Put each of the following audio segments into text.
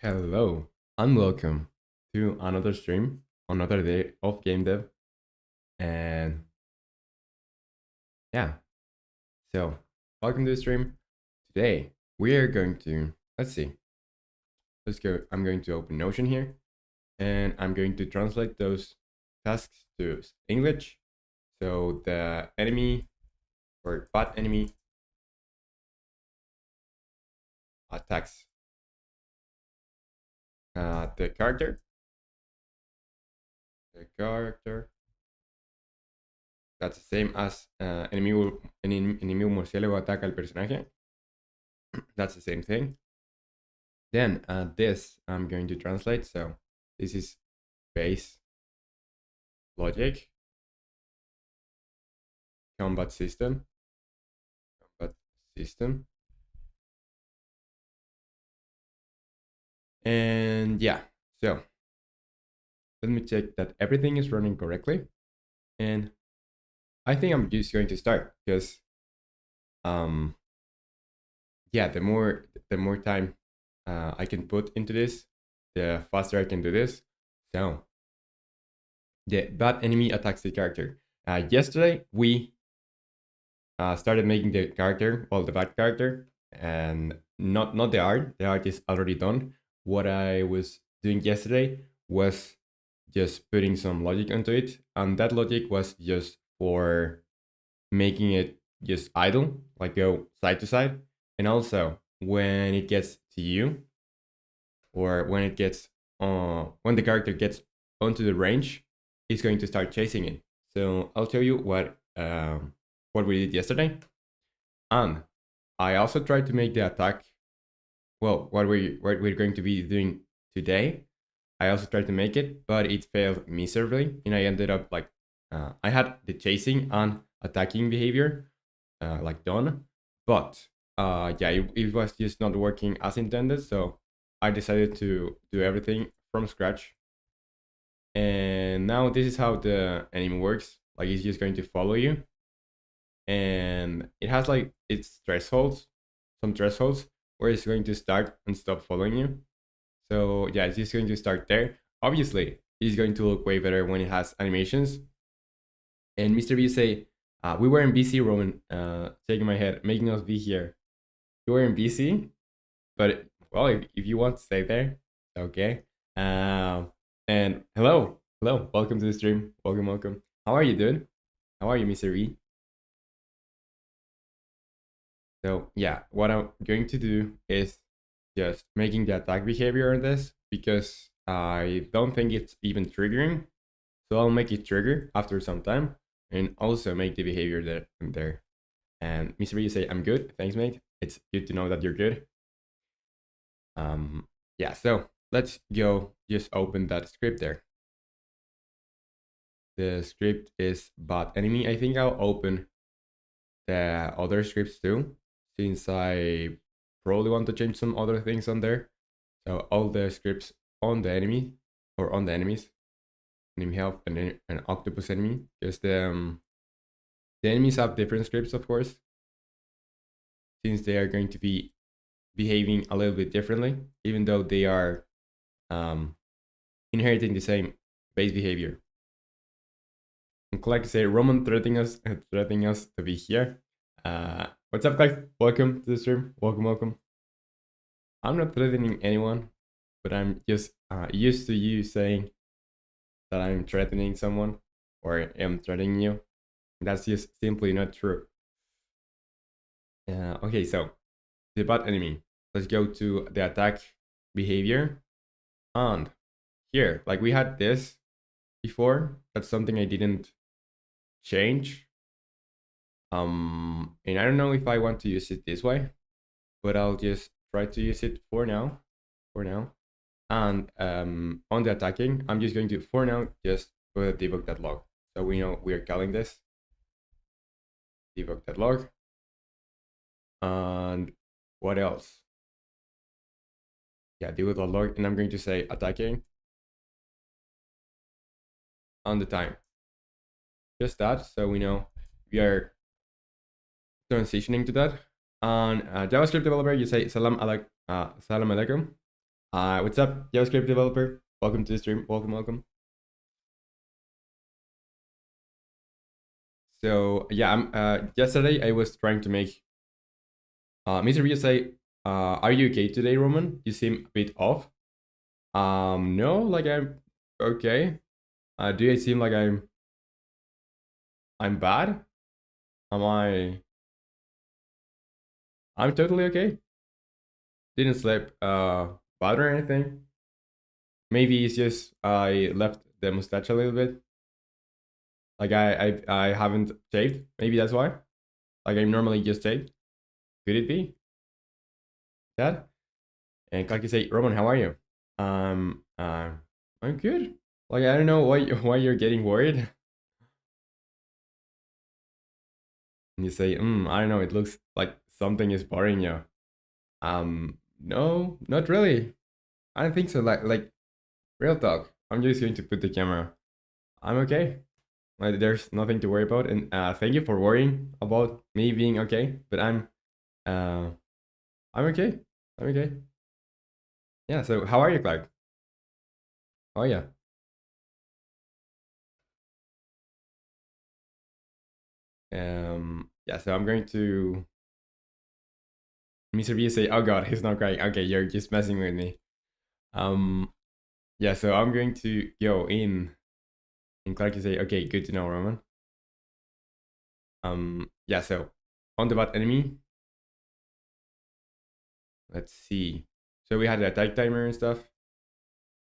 Hello and welcome to another stream, another day of game dev. And yeah, so welcome to the stream. Today we are going to, let's see, let's go. I'm going to open Notion here and I'm going to translate those tasks to English. So the enemy or bot enemy attacks the character. The character. That's the same as enemigo murciélago ataca al personaje. That's the same thing. Then this I'm going to translate. So this is base logic, combat system, combat system. And yeah, so let me check that everything is running correctly. And I think I'm just going to start because yeah, the more time I can put into this, the faster I can do this. So the bad enemy attacks the character. Yesterday we started making the character, well, the bad character, and not the art. The art is already done. What I was doing yesterday was just putting some logic into it, and that logic was just for making it just idle, like go side to side, and also when it gets to you, or when the character gets onto the range, it's going to start chasing it. So I'll tell you what we did yesterday. And I also tried to make the attack, well, what we're going to be doing today. I also tried to make it, but it failed miserably, and I ended up like I had the chasing and attacking behavior like done, but yeah, it was just not working as intended. So I decided to do everything from scratch, and now this is how the anime works. Like it's just going to follow you, and it has like its thresholds, some thresholds where it's going to start and stop following you. So yeah, it's just going to start there. Obviously, it's going to look way better when it has animations. And Mr. B say, we were in BC, Roman, shaking my head, making us be here. You were in BC, but well, if you want to stay there, okay. And hello, welcome to the stream. Welcome. How are you, dude? How are you, Mr. B? So yeah, what I'm going to do is just making the attack behavior on this because I don't think it's even triggering. So I'll make it trigger after some time and also make the behavior there. And Mr. B, you say, I'm good. Thanks, mate. It's good to know that you're good. Yeah, so let's go just open that script there. The script is bot enemy. I think I'll open the other scripts too, since I probably want to change some other things on there. So all the scripts on the enemy or on the enemies, enemy health and an octopus enemy, because the enemies have different scripts, of course, since they are going to be behaving a little bit differently, even though they are inheriting the same base behavior. And Clark say Roman threatening us to be here. What's up, Clark? Welcome to the stream. Welcome. I'm not threatening anyone, but I'm just used to you saying that I'm threatening someone or am threatening you. That's just simply not true. Okay, so the bot enemy. Let's go to the attack behavior. And here, like we had this before, that's something I didn't change. And I don't know if I want to use it this way, but I'll just try to use it for now. And on the attacking, I'm just going to, for now, just put a debug.log. So we know we are calling this debug.log. And what else? Yeah, debug.log, and I'm going to say attacking on the time. Just that, so we know we are transitioning to that. On JavaScript developer, you say salam alaikum. What's up, JavaScript developer? Welcome to the stream. Welcome, welcome. So yeah, I'm. Yesterday I was trying to make. Mr. Rio say, "Are you okay today, Roman? You seem a bit off." No, like I'm okay. Do I seem like I'm bad? Am I? I'm totally okay. Didn't sleep bad or anything. Maybe it's just I left the mustache a little bit. Like I haven't shaved. Maybe that's why. Like I'm normally just shaved. Could it be that? And like you say, Roman, how are you? Um, uh, I'm good. Like I don't know why why you're getting worried. And you say, I don't know. It looks like something is bothering you. No, not really. I don't think so. Like real talk. I'm just going to put the camera. I'm okay. Like there's nothing to worry about. And thank you for worrying about me being okay. But uh I'm okay. I'm okay. Yeah. So how are you, Clark? How are you? Yeah. So I'm going to Mr. B say, "Oh God, he's not crying." Okay, you're just messing with me. Um. Yeah. So I'm going to go in, and Clark you say, "Okay, good to know, Roman." Yeah. So on the bot enemy, let's see. So we had the attack timer and stuff.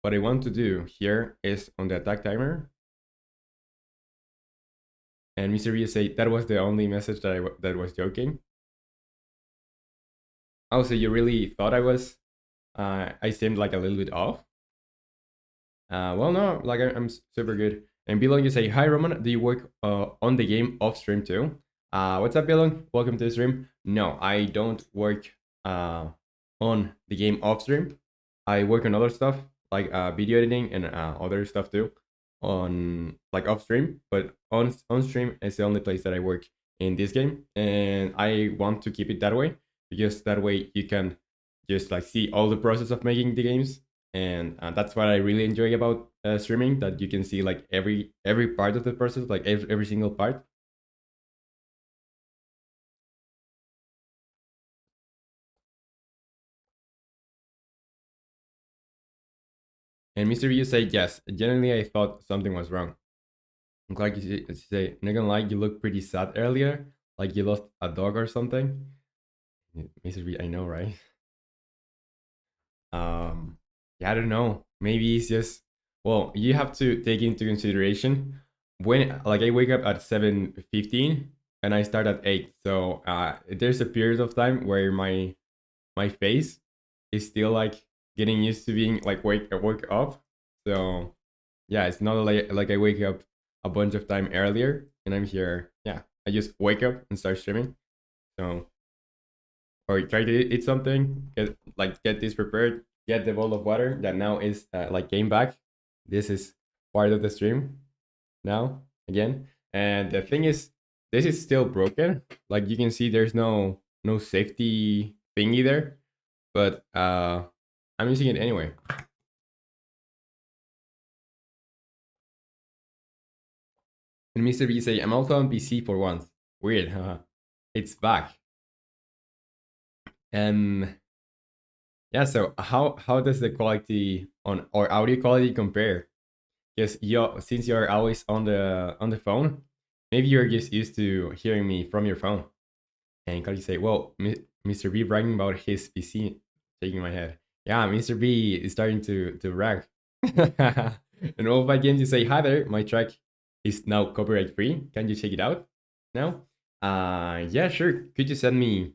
What I want to do here is on the attack timer, and Mr. B say that was the only message that that was joking. Also, you really thought I seemed like a little bit off. Well, no, like I'm super good. And Bilong, you say, "Hi, Roman. Do you work on the game off stream too?" What's up, Bilong? Welcome to the stream. No, I don't work on the game off stream. I work on other stuff like video editing and other stuff too on like off stream. But on stream is the only place that I work in this game, and I want to keep it that way because that way you can just like see all the process of making the games, and that's what I really enjoy about streaming. That you can see like every part of the process, like every single part. And Mr. You say yes. Generally, I thought something was wrong. I'm glad you say. Not gonna lie, you look pretty sad earlier, like you lost a dog or something. Mr. B, I know, right? Um, yeah, I don't know. Maybe it's just well, you have to take into consideration when like I wake up at 7:15 and I start at 8. So there's a period of time where my face is still like getting used to being like wake up. So yeah, it's not like I wake up a bunch of time earlier and I'm here. Yeah, I just wake up and start streaming. So or try to eat something, get this prepared, get the bowl of water that now is like came back. This is part of the stream now again. And the thing is, this is still broken. Like you can see, there's no safety thingy there, but I'm using it anyway. And Mr. B say, I'm also on PC for once. Weird, huh? It's back. And yeah, so how does the quality on or audio quality compare? Because you since you're always on the phone, maybe you're just used to hearing me from your phone. And can you say, well, Mr. B bragging about his PC, shaking my head. Yeah, Mr. B is starting to brag. And all by games you say, hi there, my track is now copyright free. Can you check it out now? Yeah, sure. Could you send me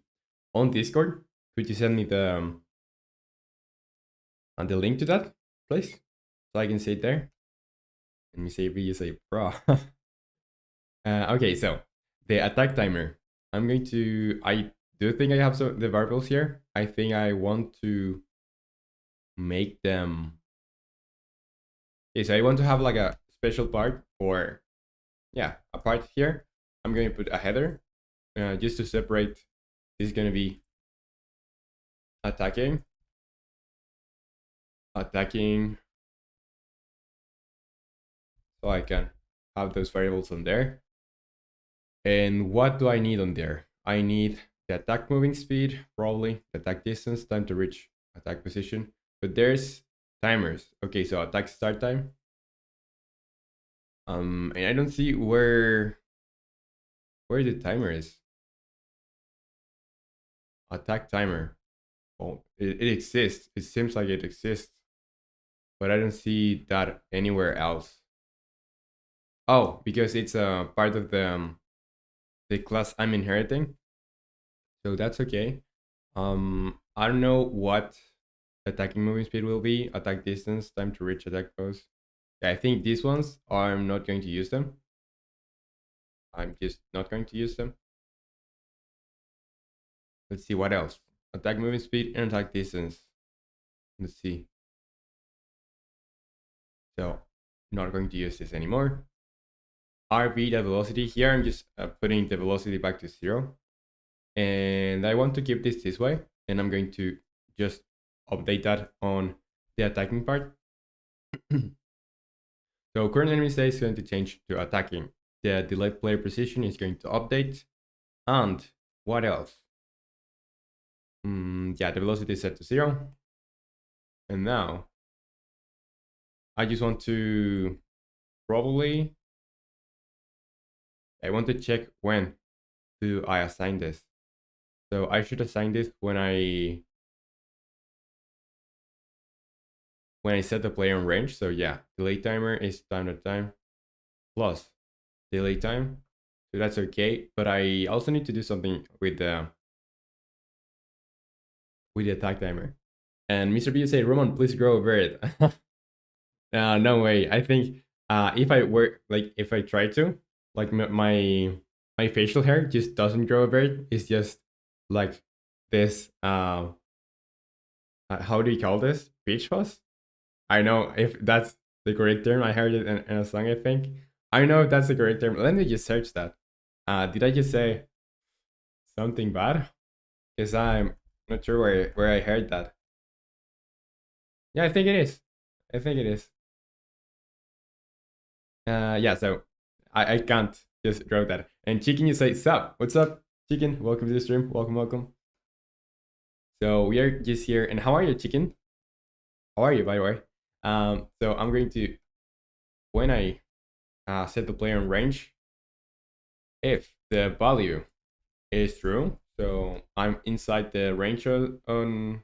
on Discord? Could you send me the link to that, please? So I can see it there. And Mr. B, you say, bro. Okay, so the attack timer. I'm going to. I do think I have some the variables here. I think I want to make them. Okay, so I want to have like a special part for yeah a part here. I'm going to put a header just to separate. This is going to be attacking, attacking, so I can have those variables on there. And what do I need on there? I need the attack moving speed, probably the attack distance, time to reach attack position. But there's timers. Okay, so attack start time. And I don't see where the timer is. Attack timer. Oh, it exists. It seems like it exists, but I don't see that anywhere else. Oh, because it's a part of the class I'm inheriting, so that's okay. I don't know what attacking moving speed will be, attack distance, time to reach attack post. Yeah, I think these ones I'm not going to use them. I'm just not going to use them. Let's see what else. Attack moving speed and attack distance. Let's see. So, not going to use this anymore. RV, the velocity. Here I'm just putting the velocity back to 0. And I want to keep this way. And I'm going to just update that on the attacking part. So current enemy state is going to change to attacking. The delayed player precision is going to update. And what else? Yeah, the velocity is set to 0. And now I just want to probably, I want to check when do I assign this. So I should assign this when I set the player on range. So yeah, delay timer is time to time plus delay time. So that's okay. But I also need to do something with the attack timer. And Mr. B said, Roman, please grow a beard. No way. I think if I were like if I try to, like my facial hair just doesn't grow a beard. It's just like this how do you call this? Peach fuzz? I know if that's the correct term. I heard it in a song, I think. I know if that's the correct term. Let me just search that. Did I just say something bad? Because I'm not sure where I heard that. Yeah, I think it is. I think it is. Yeah, so I can't just drop that. And Chicken, you say, sup? What's up, Chicken? Welcome to the stream. Welcome, welcome. So we are just here. And how are you, Chicken? How are you, by the way? So I'm going to, when I set the player on range, if the value is true, so I'm inside the range on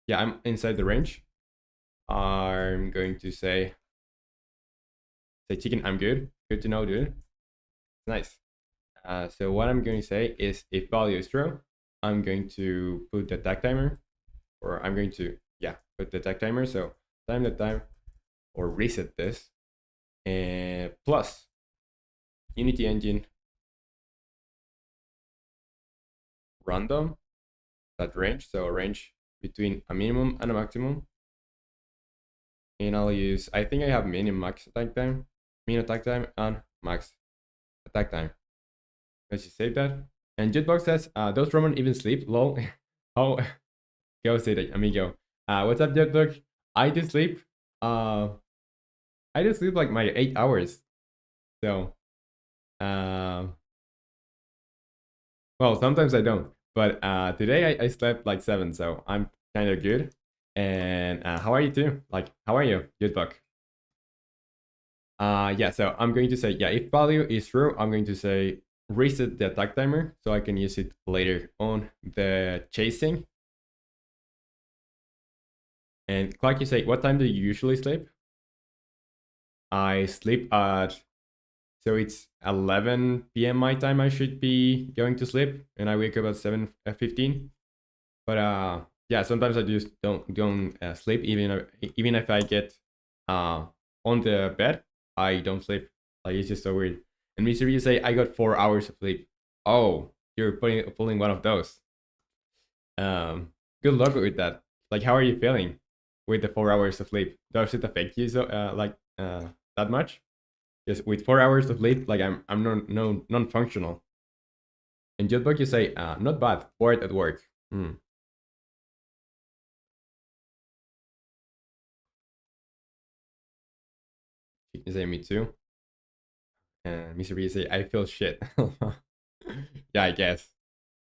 yeah, I'm inside the range. I'm going to say Chicken, I'm good. Good to know, dude. Nice. So what I'm going to say is if value is true, I'm going to put the attack timer, or I'm going to, yeah, put the attack timer. So time the time or reset this. And plus Unity engine random that range. So a range between a minimum and a maximum. And I'll use, I think I have min max attack time, min attack time, and max attack time. Let's just save that. And Jutbox says, does Roman even sleep? Lol. Oh, go say that, amigo. What's up, Jutbox? I do sleep. I do sleep like my 8 hours. So, well, sometimes I don't. But today I slept like 7, so I'm kind of good. And how are you too? Like, how are you, Jutbox? Yeah, so I'm going to say, yeah, if value is true, I'm going to say reset the attack timer so I can use it later on the chasing. And Clark, you say, what time do you usually sleep? I sleep at, so it's 11 p.m. my time I should be going to sleep, and I wake up at 7:15. But yeah, sometimes I just don't sleep even if I get on the bed, I don't sleep. Like it's just so weird. And Mr. You say I got 4 hours of sleep. Oh, you're pulling one of those. Good luck with that. Like, how are you feeling with the 4 hours of sleep? Does it affect you so that much? Yes, with 4 hours of sleep, like I'm non-functional. And Jetbook, you say not bad. Bored at work. you say me too. And Mr. B say I feel shit. Yeah, I guess.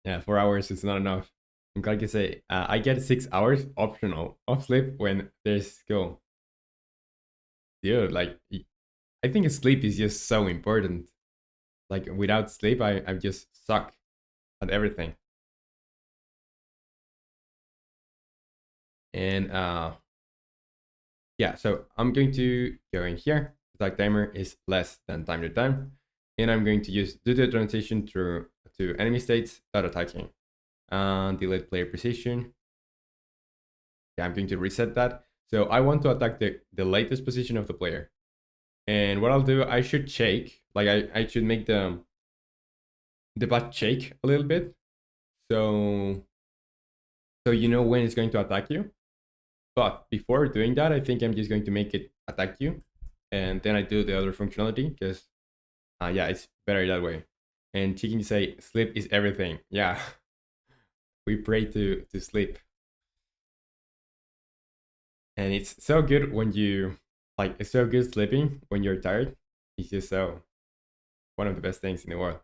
Yeah, 4 hours is not enough. And like you say, I get 6 hours optional of sleep when there's school. Dude, like I think sleep is just so important. Like without sleep, I just suck at everything. And yeah, so I'm going to go in here. The tag timer is less than time to time, and I'm going to use do the transition through to enemy states that attacking. Delete player position. Yeah, I'm going to reset that. So I want to attack the latest position of the player. And what I'll do, I should shake, like I should make the bot shake a little bit. So you know when it's going to attack you. But before doing that, I think I'm just going to make it attack you. And then I do the other functionality because yeah, it's better that way. And Chicken say sleep is everything. Yeah, we pray to sleep. And it's so good when you like it's so good sleeping when you're tired. It's just so one of the best things in the world.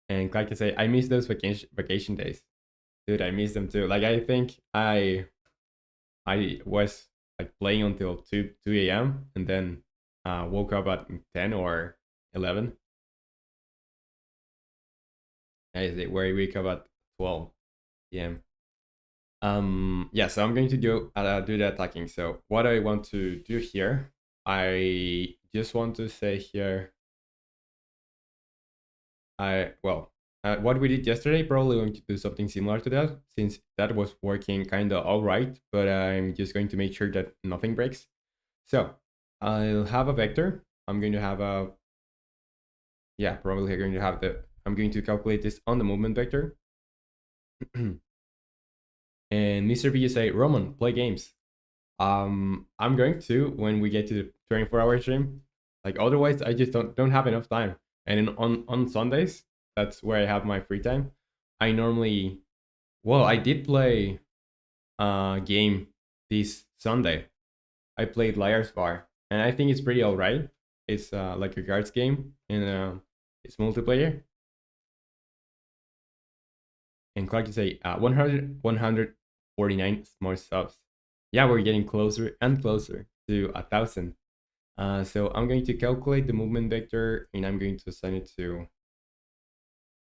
And Clark can say, I miss those vacation days. Dude, I miss them too. Like I think I was like playing until 2 a.m. and then woke up at 10 or 11. Where I wake up at 12 p.m. Yeah, so I'm going to do the attacking. So what I want to do here, I just want to say here, what we did yesterday, probably going to do something similar to that, since that was working kind of all right, but I'm just going to make sure that nothing breaks. So I'll have a vector. I'm going to have a, yeah, probably going to have I'm going to calculate this on the movement vector. And Mr. B, you say, Roman, play games. I'm going to when we get to the 24-hour stream. Like otherwise, I just don't have enough time. And on Sundays, that's where I have my free time. I normally, well, I did play a game this Sunday. I played Liar's Bar, and I think it's pretty alright. It's like a cards game, and it's multiplayer. And Clark to say 149 more subs. Yeah, we're getting closer and closer to 1,000. So I'm going to calculate the movement vector, and I'm going to assign it to,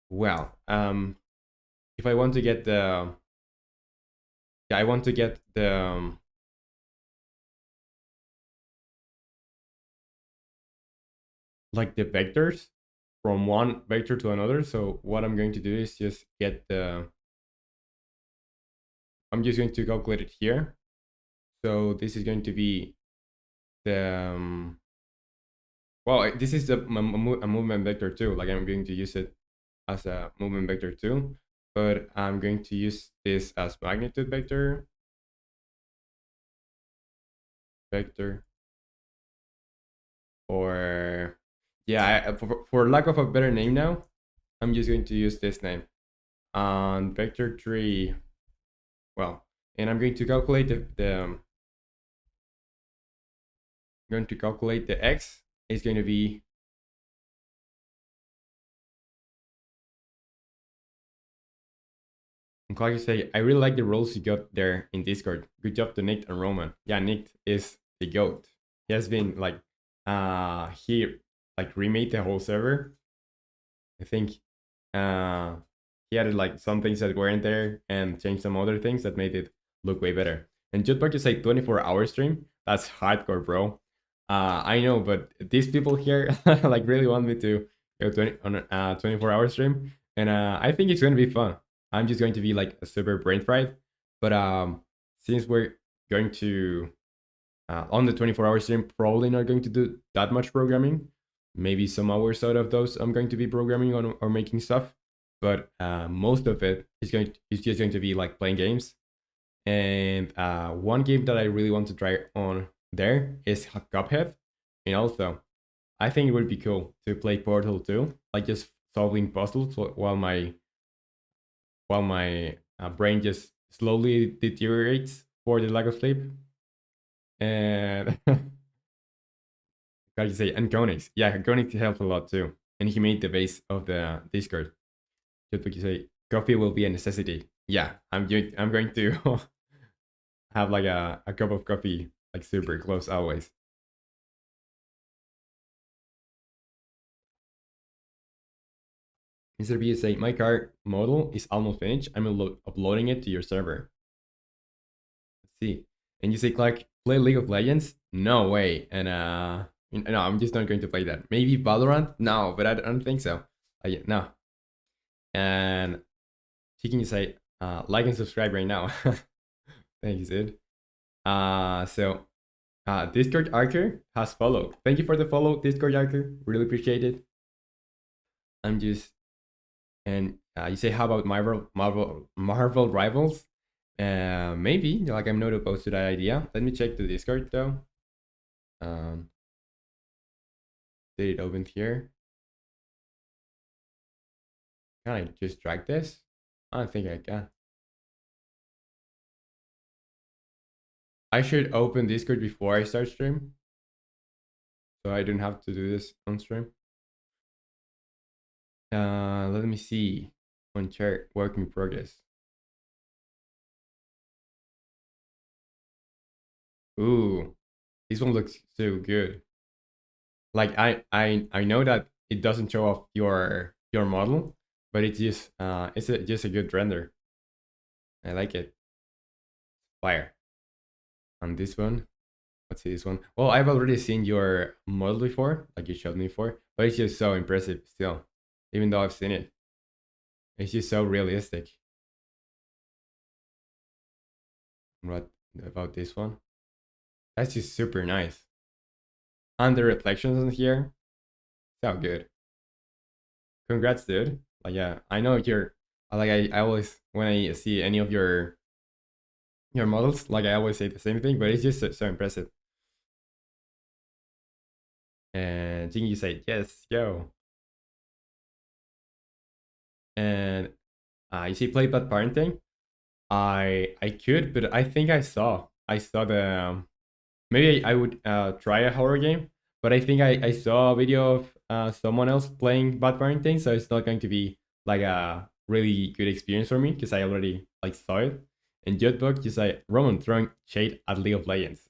well, if I want to get the, yeah, I want to get the, like the vectors from one vector to another. So what I'm going to do is just get the, I'm just going to calculate it here. So this is going to be the, well, this is a movement vector too. Like I'm going to use it as a movement vector too, but I'm going to use this as magnitude vector, or yeah, for lack of a better name now, I'm just going to use this name. And vector 3, well, and I'm going to calculate I'm going to calculate the x is going to be, and Clark say, I really like the roles you got there in Discord. Good job to Nick and Roman. Yeah, Nick is the goat. He has been like he like remade the whole server. I think uh he added like some things that weren't there and changed some other things that made it look way better. And Jutbug is like 24-hour stream. That's hardcore, bro. I know, but these people here like really want me to go 24-hour stream, and I think it's gonna be fun. I'm just going to be like a super brain fried, but since we're going to on the 24-hour stream, probably not going to do that much programming. Maybe some hours out of those I'm going to be programming on or making stuff, but most of it is just going to be like playing games. And one game that I really want to try on there is Cuphead, and also I think it would be cool to play Portal 2, like just solving puzzles while my brain just slowly deteriorates for the lack of sleep. And how do you say, and Konix. Yeah, Konix helps a lot too. And he made the base of the Discord. Just like you say, coffee will be a necessity. Yeah, I'm going to have like a cup of coffee like super close always. Mr. B say my car model is almost finished. I'm uploading it to your server. Let's see. And you say, Clark, play League of Legends? No way. And no, I'm just not going to play that. Maybe Valorant? No, but I don't think so. No. And she can say, like and subscribe right now. Thank you, Sid. Discord Archer has followed. Thank you for the follow, Discord Archer. Really appreciate it. I'm just and you say how about Marvel Rivals? Maybe like I'm not opposed to that idea. Let me check the Discord though. Um, did it open here? Can I just drag this? I don't think I can. I should open Discord before I start stream, so I don't have to do this on stream. Let me see. On chat, work in progress. Ooh, this one looks so good. Like I know that it doesn't show off your model, but it's just just a good render. I like it. Fire. On this one, let's see this one. Well, I've already seen your model before, like you showed me before, but it's just so impressive still, even though I've seen it. It's just so realistic. What about this one? That's just super nice. And the reflections in here, so good. Congrats, dude. Like yeah, I know you're like I always when I see any of your models, like I always say the same thing, but it's just so impressive. And Jingy said, yes, yo. And you see play bad parenting? I could, but I think I saw the maybe I would try a horror game, but I think I saw a video of someone else playing bad parenting, so it's not going to be like a really good experience for me because I already like saw it. And Jutbook just like Roman throwing shade at League of Legends.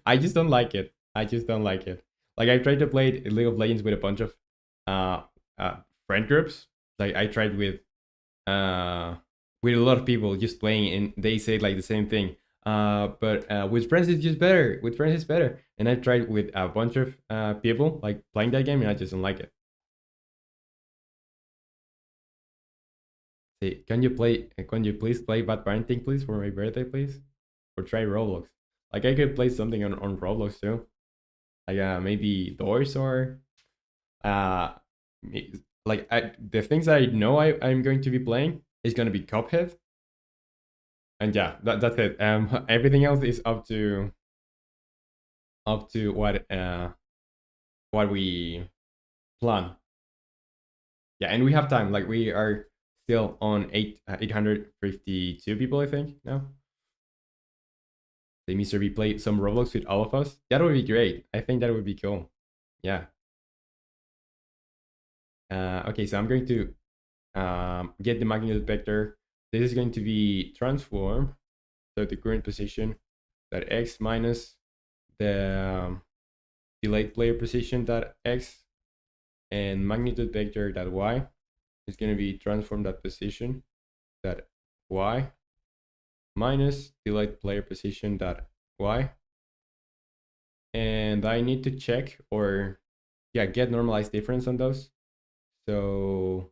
I just don't like it. I just don't like it. Like I tried to play League of Legends with a bunch of uh, uh friend groups. Like I tried uh with a lot of people just playing, and they say like the same thing. But with friends it's just better. With friends it's better. And I tried with a bunch of people like playing that game, and I just don't like it. Say, can you play? Can you please play Bad Parenting, please, for my birthday, please? Or try Roblox. Like I could play something on Roblox too. Like maybe Doors or uh, like the things I know I'm going to be playing is gonna be Cuphead. And yeah, that's it. Everything else is up to what we plan. Yeah, and we have time. Like we are still on 852 people, I think now. The Mr. B play some Roblox with all of us. That would be great. I think that would be cool. Yeah. Okay, so I'm going to get the magnitude vector. This is going to be transform. So the current position that x minus the delayed player position that x, and magnitude vector that y is going to be transform that position that y minus delayed player position that y. And I need to check or yeah, get normalized difference on those. So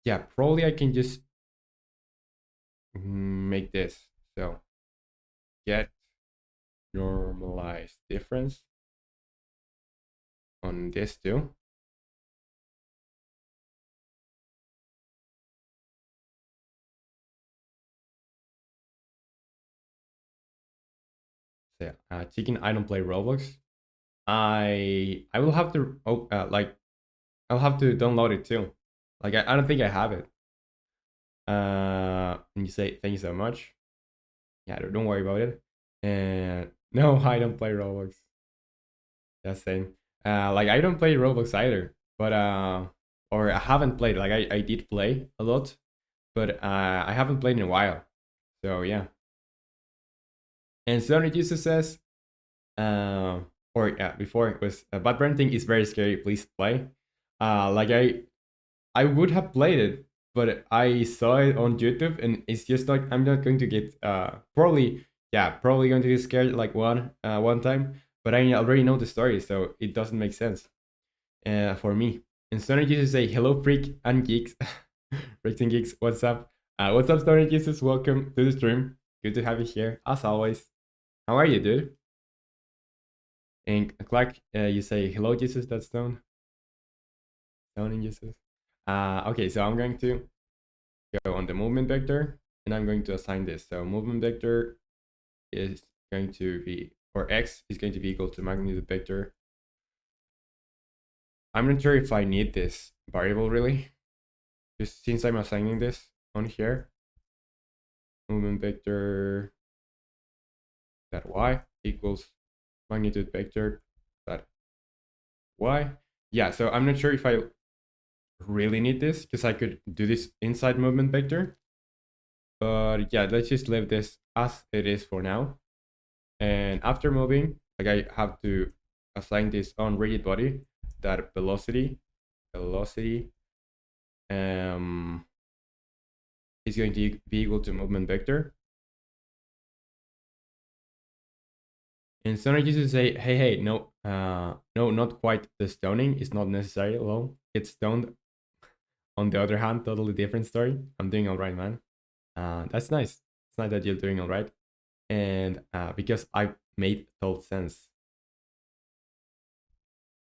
yeah, probably I can just make this. So get normalized difference on this too. So chicken, I don't play Roblox. I will have to like I'll have to download it too. Like I don't think I have it. And you say thank you so much. Yeah, don't worry about it. And No, I don't play Roblox. That's same. Like I don't play Roblox either, but or I haven't played. Like I did play a lot, but I haven't played in a while. So yeah. And Sony Jesus says, or yeah, before it was bad parenting is very scary. Please play. Like I would have played it, but I saw it on YouTube, and it's just like I'm not going to get probably yeah probably going to get scared like one time, but I already know the story, so it doesn't make sense for me. And Stone Jesus say hello freak and geeks, freaks and geeks. What's up, Stone Jesus? Welcome to the stream. Good to have you here as always. How are you, dude? And Clark, you say hello, Jesus. That's Stone and Jesus. Okay, so I'm going to go on the movement vector, and I'm going to assign this. So movement vector is going to be, or x is going to be equal to magnitude vector. I'm not sure if I need this variable really, just since I'm assigning this on here. Movement vector that y equals magnitude vector that y. Yeah, so I'm not sure if I really need this because I could do this inside movement vector. But yeah, let's just leave this as it is for now. And after moving, like I have to assign this on rigid body that velocity is going to be equal to movement vector. And Stoner used to say, hey, no, no, not quite the stoning. It's not necessary alone. It's stoned. On the other hand, totally different story. I'm doing all right, man. That's nice. It's nice that you're doing all right. And because I made total sense.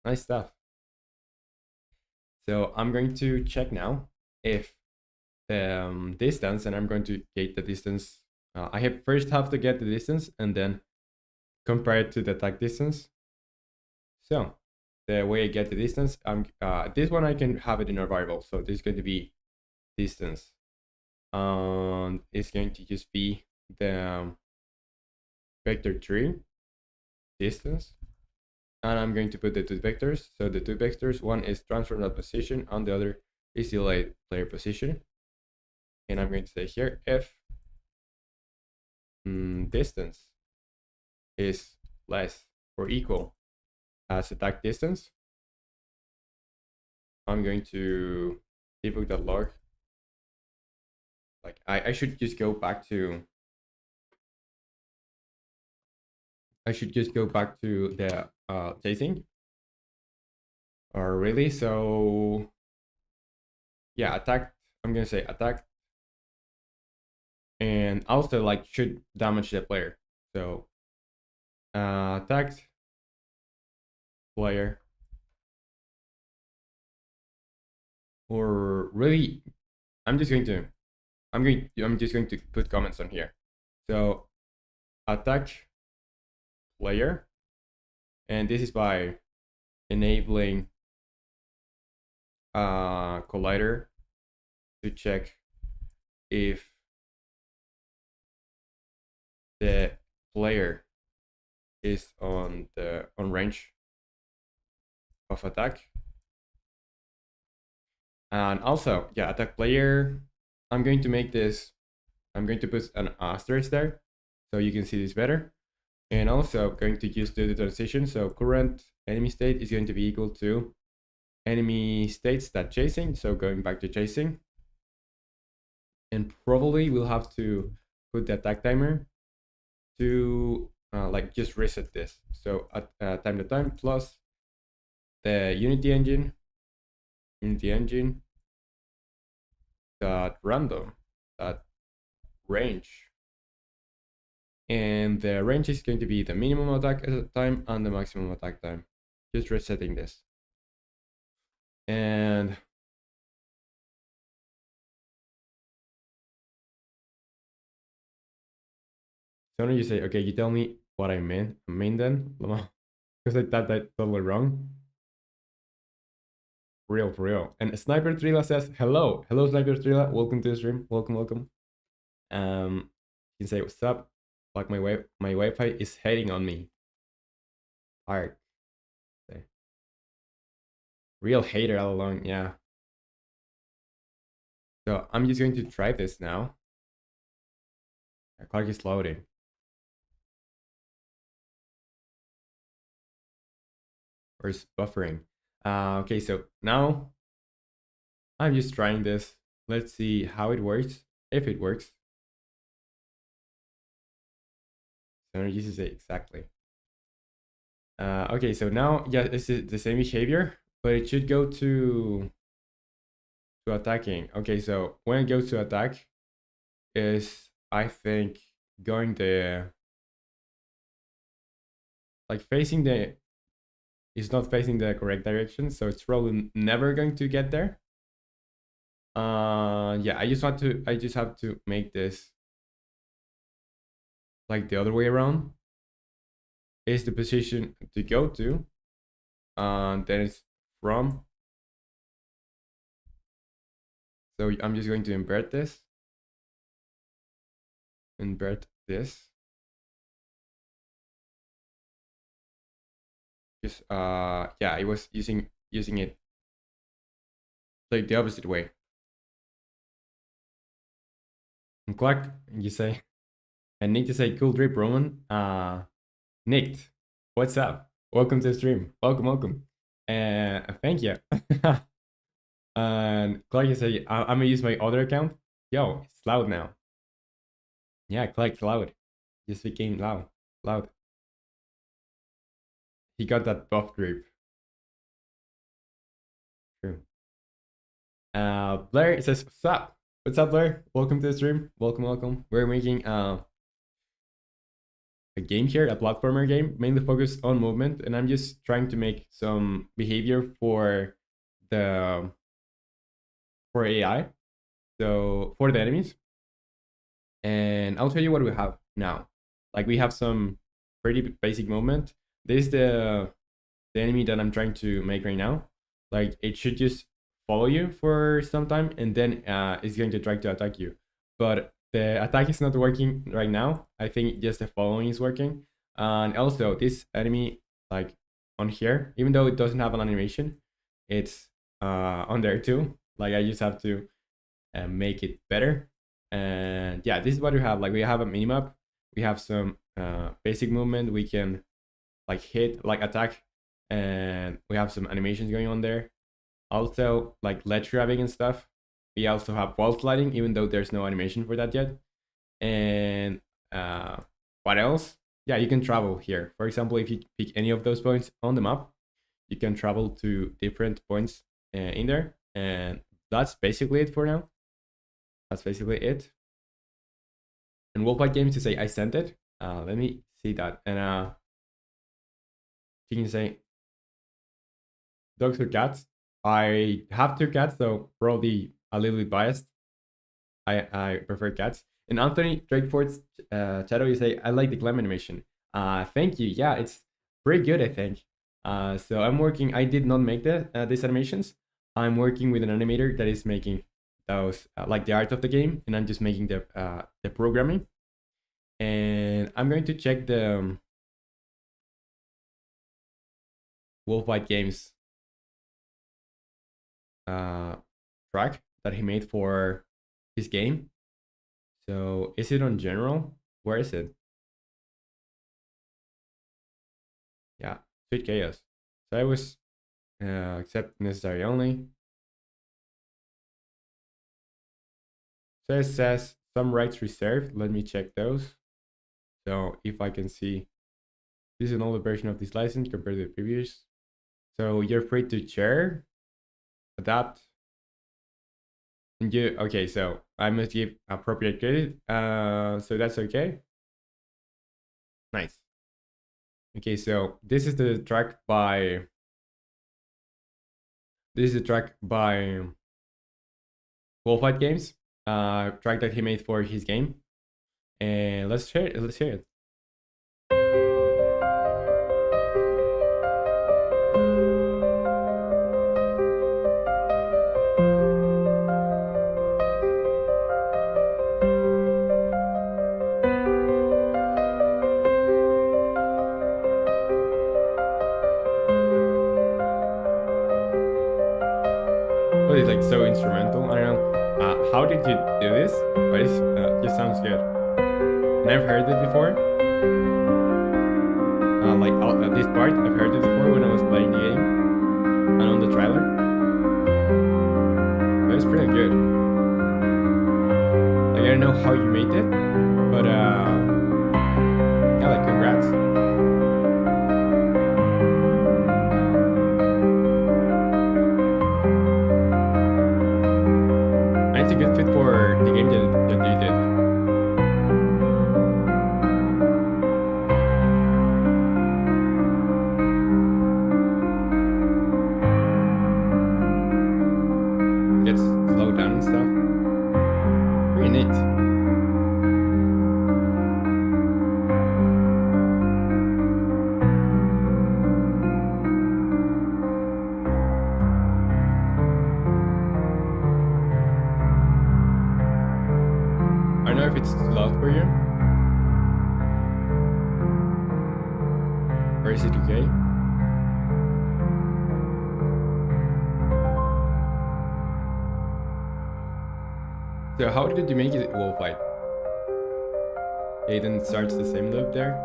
Nice stuff. So I'm going to check now if the distance, and I'm going to get the distance. I have first have to get the distance and then compare it to the attack distance. So the way I get the distance, this one I can have it in a variable. So this is going to be distance. It's going to just be the vector 3 distance. And I'm going to put the two vectors. So the two vectors, one is transform that position, and the other is delay player position. And I'm going to say here if distance is less or equal as attack distance, I'm going to debug.log. Like I should just go back to the chasing. Or really, so yeah, attack. I'm gonna say attack, and also like should damage the player. So attacked player, or really, I'm just going to put comments on here. So attack player, and this is by enabling collider to check if the player is on range of attack. And also, yeah, attack player, I'm going to put an asterisk there so you can see this better. And also going to just do the transition. So current enemy state is going to be equal to enemy states that chasing. So going back to chasing. And probably we'll have to put the attack timer to like just reset this. So at time to time plus the Unity engine dot random dot range, and the range is going to be the minimum attack time and the maximum attack time. Just resetting this. And so you say, okay, you tell me what I mean then, because I thought that totally wrong. Real, for real. And Sniper Trilla says, hello Sniper Trilla, welcome to the stream, welcome. You can say what's up. Like my Wi-Fi is hating on me. Hard. Real hater all along, yeah. So I'm just going to try this now. The clock is loading. Or it's buffering. Okay, so now I'm just trying this. Let's see how it works. If it works. So this is it exactly. Okay, so now yeah, this is the same behavior, but it should go to attacking. Okay, so when it goes to attack, is I think going the like facing the is not facing the correct direction, so it's probably never going to get there. Yeah, I just have to make this like the other way around. Is the position to go to, then it's from. So I'm just going to invert this. Invert this. Just yeah, I was using it like the opposite way. And Clark, you say, and Nick to say, cool drip, Roman. Nick, what's up? Welcome to the stream. Welcome. Thank you. And Clark, you say, I'm gonna use my other account. Yo, it's loud now. Yeah, Clark's loud. Just became loud. He got that buff drip. True. Blair says, what's up? What's up, Blair? Welcome to the stream. Welcome. We're making a game here, a platformer game, mainly focused on movement, and I'm just trying to make some behavior for the for AI, so for the enemies. And I'll tell you what we have now. Like we have some pretty basic movement. This is the enemy that I'm trying to make right now. Like it should just follow you for some time, and then it's going to try to attack you. But the attack is not working right now. I think just the following is working. And also this enemy, like on here, even though it doesn't have an animation, it's on there too. Like I just have to make it better. And yeah, this is what we have. Like we have a minimap. We have some basic movement. We can like hit, like attack, and we have some animations going on there. Also, like ledge grabbing and stuff. We also have wall sliding, even though there's no animation for that yet. And what else? Yeah, you can travel here. For example, if you pick any of those points on the map, you can travel to different points in there. And that's basically it for now. That's basically it. And Wolfpack Games to say I sent it. Let me see that. And you can say dogs or cats. I have two cats, so probably a little bit biased. I prefer cats. And Anthony Drakeford's Shadow, you say I like the climb animation. Thank you. Yeah, it's pretty good, I think. So I'm working. I did not make these animations. I'm working with an animator that is making those like the art of the game, and I'm just making the programming. And I'm going to check the Wolfbite Games track that he made for his game. So is it on general? Where is it? Yeah, Sweet Chaos. So I was accept necessary only. So it says some rights reserved. Let me check those. So if I can see, this is an older version of this license compared to the previous. So you're free to share, adapt, and you okay. So I must give appropriate credit. So that's okay. Nice. Okay, so this is the track by. This is the track by Wolffight Games. Track that he made for his game, and let's hear it. Let's hear it. But it's like so instrumental. I don't know. How did you do this? But it just sounds good. And I've heard it before. Like this part, I've heard it before when I was playing the game and on the trailer. But it's pretty good. Like, I don't know how you made it, but yeah, like congrats. And it's a good fit for the game that you did. Gets slowed down and stuff. Pretty neat. I don't know if it's too loud for you. Or is it okay? So how did you make it wall fight? Okay, then it starts the same loop there.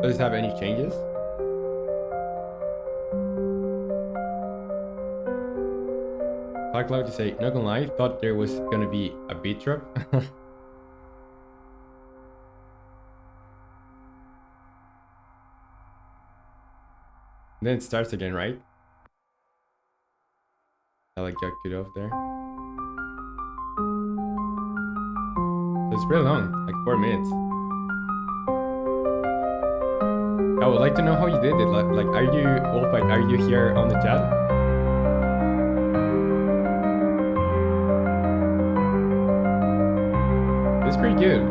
Does it have any changes? Talk loud to say, not gonna lie, thought there was gonna be a beat drop. Then it starts again, right? I like jacked it off there. So it's pretty long, like 4 minutes. I would like to know how you did it. Like are you Wolfite? Are you here on the chat? It's pretty good.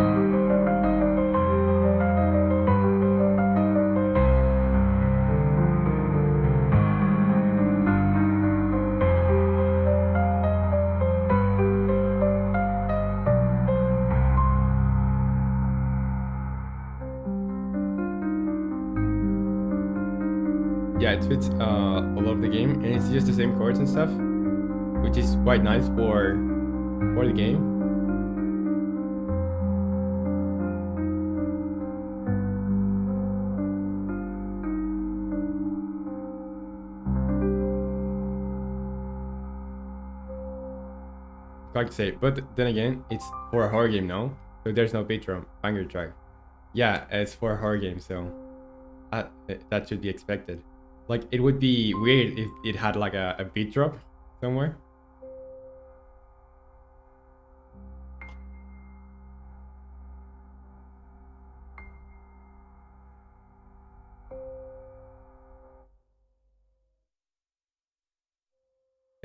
Yeah, it fits all of the game, and it's just the same chords and stuff, which is quite nice for the game. Quite to say, but then again, it's for a horror game now, so there's no beat drum banger track. Yeah, it's for a horror game, so that should be expected. Like, it would be weird if it had like a beat drop somewhere.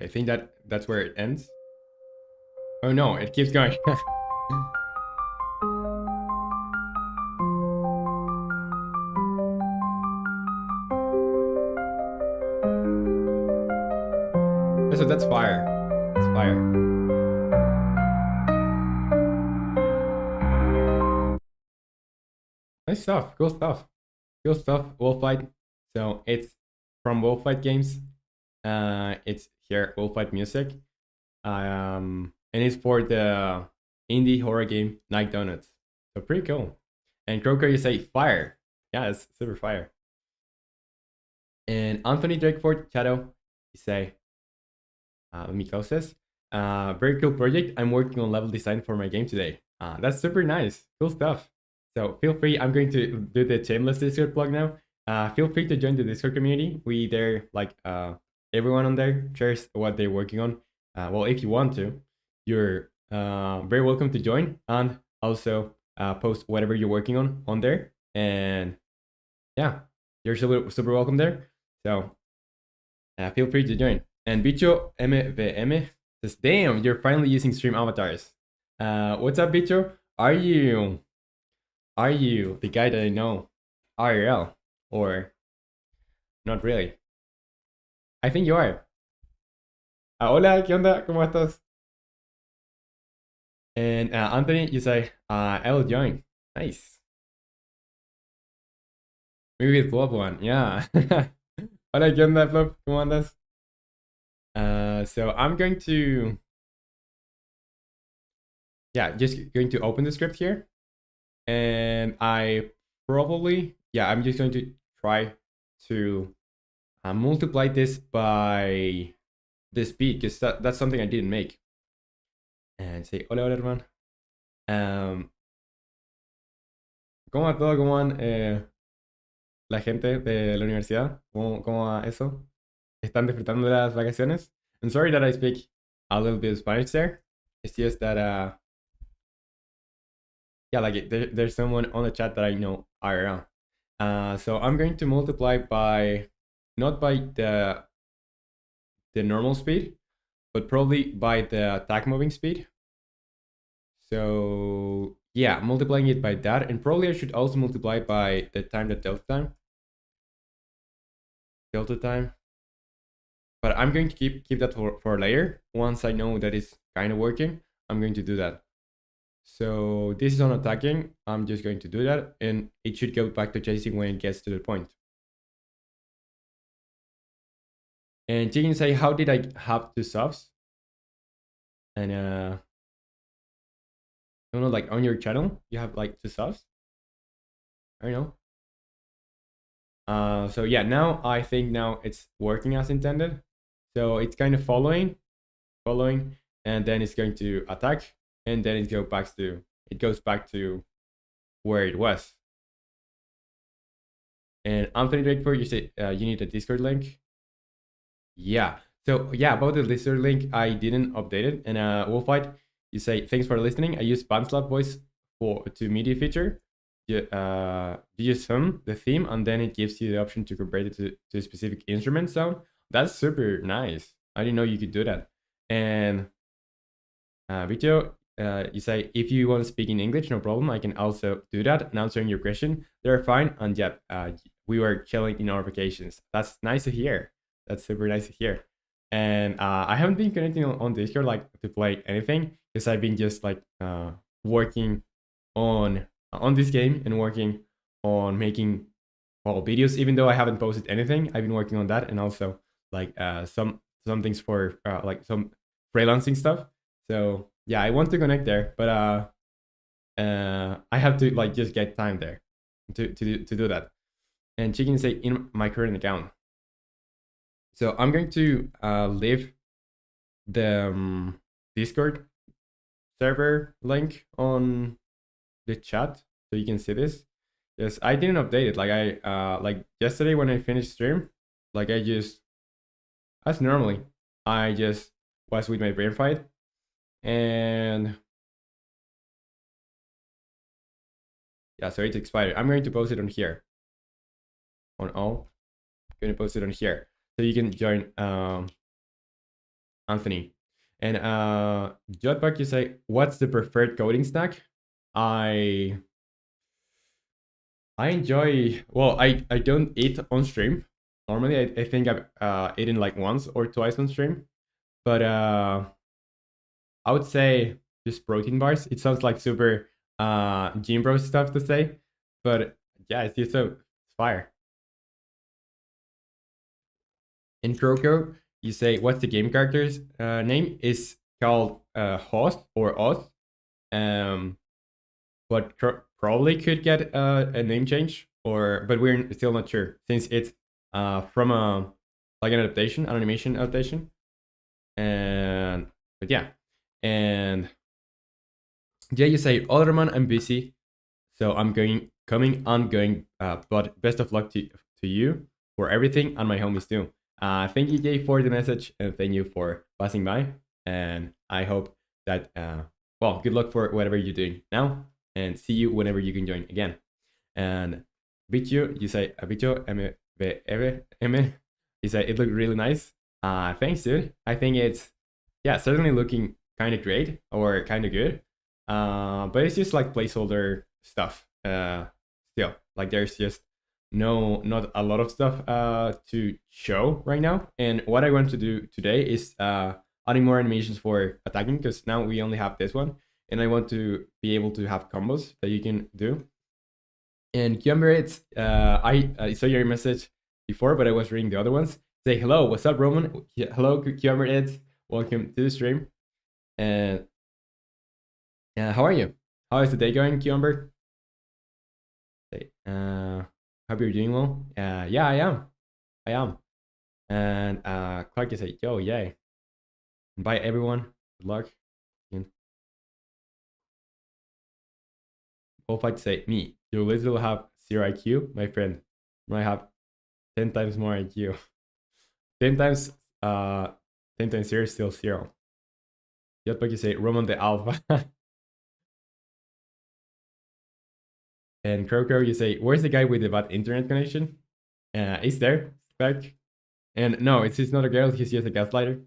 I think that's where it ends. Oh no, it keeps going. So that's fire. It's fire. Nice stuff. Cool stuff. Cool stuff. Wolffight. So it's from Wolffight Games. It's here, Wolffight Music. And it's for the indie horror game Night Donuts. So pretty cool. And Croker, you say fire. Yeah, it's super fire. And Anthony Drakeford Shadow, you say, let me close this. Very cool project. I'm working on level design for my game today. That's super nice. Cool stuff. So feel free. I'm going to do the shameless Discord plug now. Feel free to join the Discord community. We there, like everyone on there shares what they're working on. Well, if you want to, you're very welcome to join and also post whatever you're working on there. And yeah, you're super welcome there. So feel free to join. And Bicho MVM says, damn, you're finally using stream avatars. What's up, Bicho? Are you the guy that I know IRL or not really? I think you are. Hola, ¿qué onda? ¿Cómo estás? And Anthony, you say, I will join. Nice. Maybe it's Love One, yeah. Hola, ¿qué onda, Flop? ¿Cómo andas? So I'm going to, yeah, just going to open the script here. And I probably, yeah, I'm just going to try to multiply this by the speed, because that's something I didn't make. And say, hola, hola, hermano. ¿Cómo va todo? ¿Cómo van la gente de la universidad? ¿Cómo va eso? ¿Están disfrutando de las vacaciones? I'm sorry that I speak a little bit of Spanish there. It's just that, yeah, like there's someone on the chat that I know IRL. So I'm going to multiply by, not by the normal speed, but probably by the attack moving speed. So yeah, multiplying it by that, and probably I should also multiply by the time, the delta time. But I'm going to keep that for later. Once I know that it's kind of working, I'm going to do that. So this is on attacking. I'm just going to do that, and it should go back to chasing when it gets to the point. And you can say, how did I have 2 subs? And I don't know, like on your channel, you have like 2 subs. I don't know. So yeah, now I think now it's working as intended. So it's kind of following, and then it's going to attack, and then it goes back to where it was. And Anthony Drakeford, you say you need a Discord link. Yeah. So yeah, about the Discord link, I didn't update it. And Wolffight, you say thanks for listening. I use Panslap voice to MIDI feature. You just hum the theme, and then it gives you the option to convert it to a specific instrument sound. That's super nice. I didn't know you could do that. And Vito, you say if you want to speak in English, no problem. I can also do that and answering your question. They're fine. And yeah, we were chilling in our vacations. That's nice to hear. That's super nice to hear. And I haven't been connecting on Discord like to play anything, because I've been just like working on this game and working on making videos. Even though I haven't posted anything, I've been working on that, and also like some things for like some freelancing stuff. So yeah, I want to connect there, but I have to like just get time there to do that. And she can say in my current account. So I'm going to leave the Discord server link on the chat so you can see this. Yes, I didn't update it. Like I like yesterday when I finished stream, like I just, as normally, I just was with my brain fight, and yeah, so it's expired. I'm going to post it on here. On all, I'm going to post it on here so you can join Anthony. And Jotback, you say, what's the preferred coding snack? I enjoy, well, I don't eat on stream. Normally, I think I've eaten like once or twice on stream. But I would say just protein bars. It sounds like super gym bro stuff to say. But yeah, it's just so fire. In Croco, you say, what's the game character's name? Is called Host or Oz. But probably could get a name change, but we're still not sure, since it's from a like an animation adaptation. And but yeah, and yeah, you say, Alderman, I'm busy, so I'm coming on going. But best of luck to you for everything, and my homies too. Thank you, Jay, for the message, and thank you for passing by. And I hope that well, good luck for whatever you're doing now, and see you whenever you can join again. And Bicho, you say Bicho M, you say it looked really nice. Thanks, dude. I think it's, yeah, certainly looking kind of great or kind of good. But it's just like placeholder stuff. Still, like there's just not a lot of stuff to show right now. And what I want to do today is adding more animations for attacking, because now we only have this one, and I want to be able to have combos that you can do. And Cucumber, it's I saw your message before, but I was reading the other ones. Say hello, what's up, Roman? Hello, Cucumber Ed. Welcome to the stream. And how are you? How is the day going, Cucumber? Say, hope you're doing well. Yeah, I am. I am. And Clark is like, yo, yay. Bye, everyone. Good luck. And both like to say, me, you literally have 0 IQ, my friend. I have 10 times more IQ. 10 times 10 times 0 is still 0. Just like you say, Roman the Alpha. And Crow, you say, where's the guy with the bad internet connection? Is there, Clark. And no, it's not a girl, he's just a gaslighter.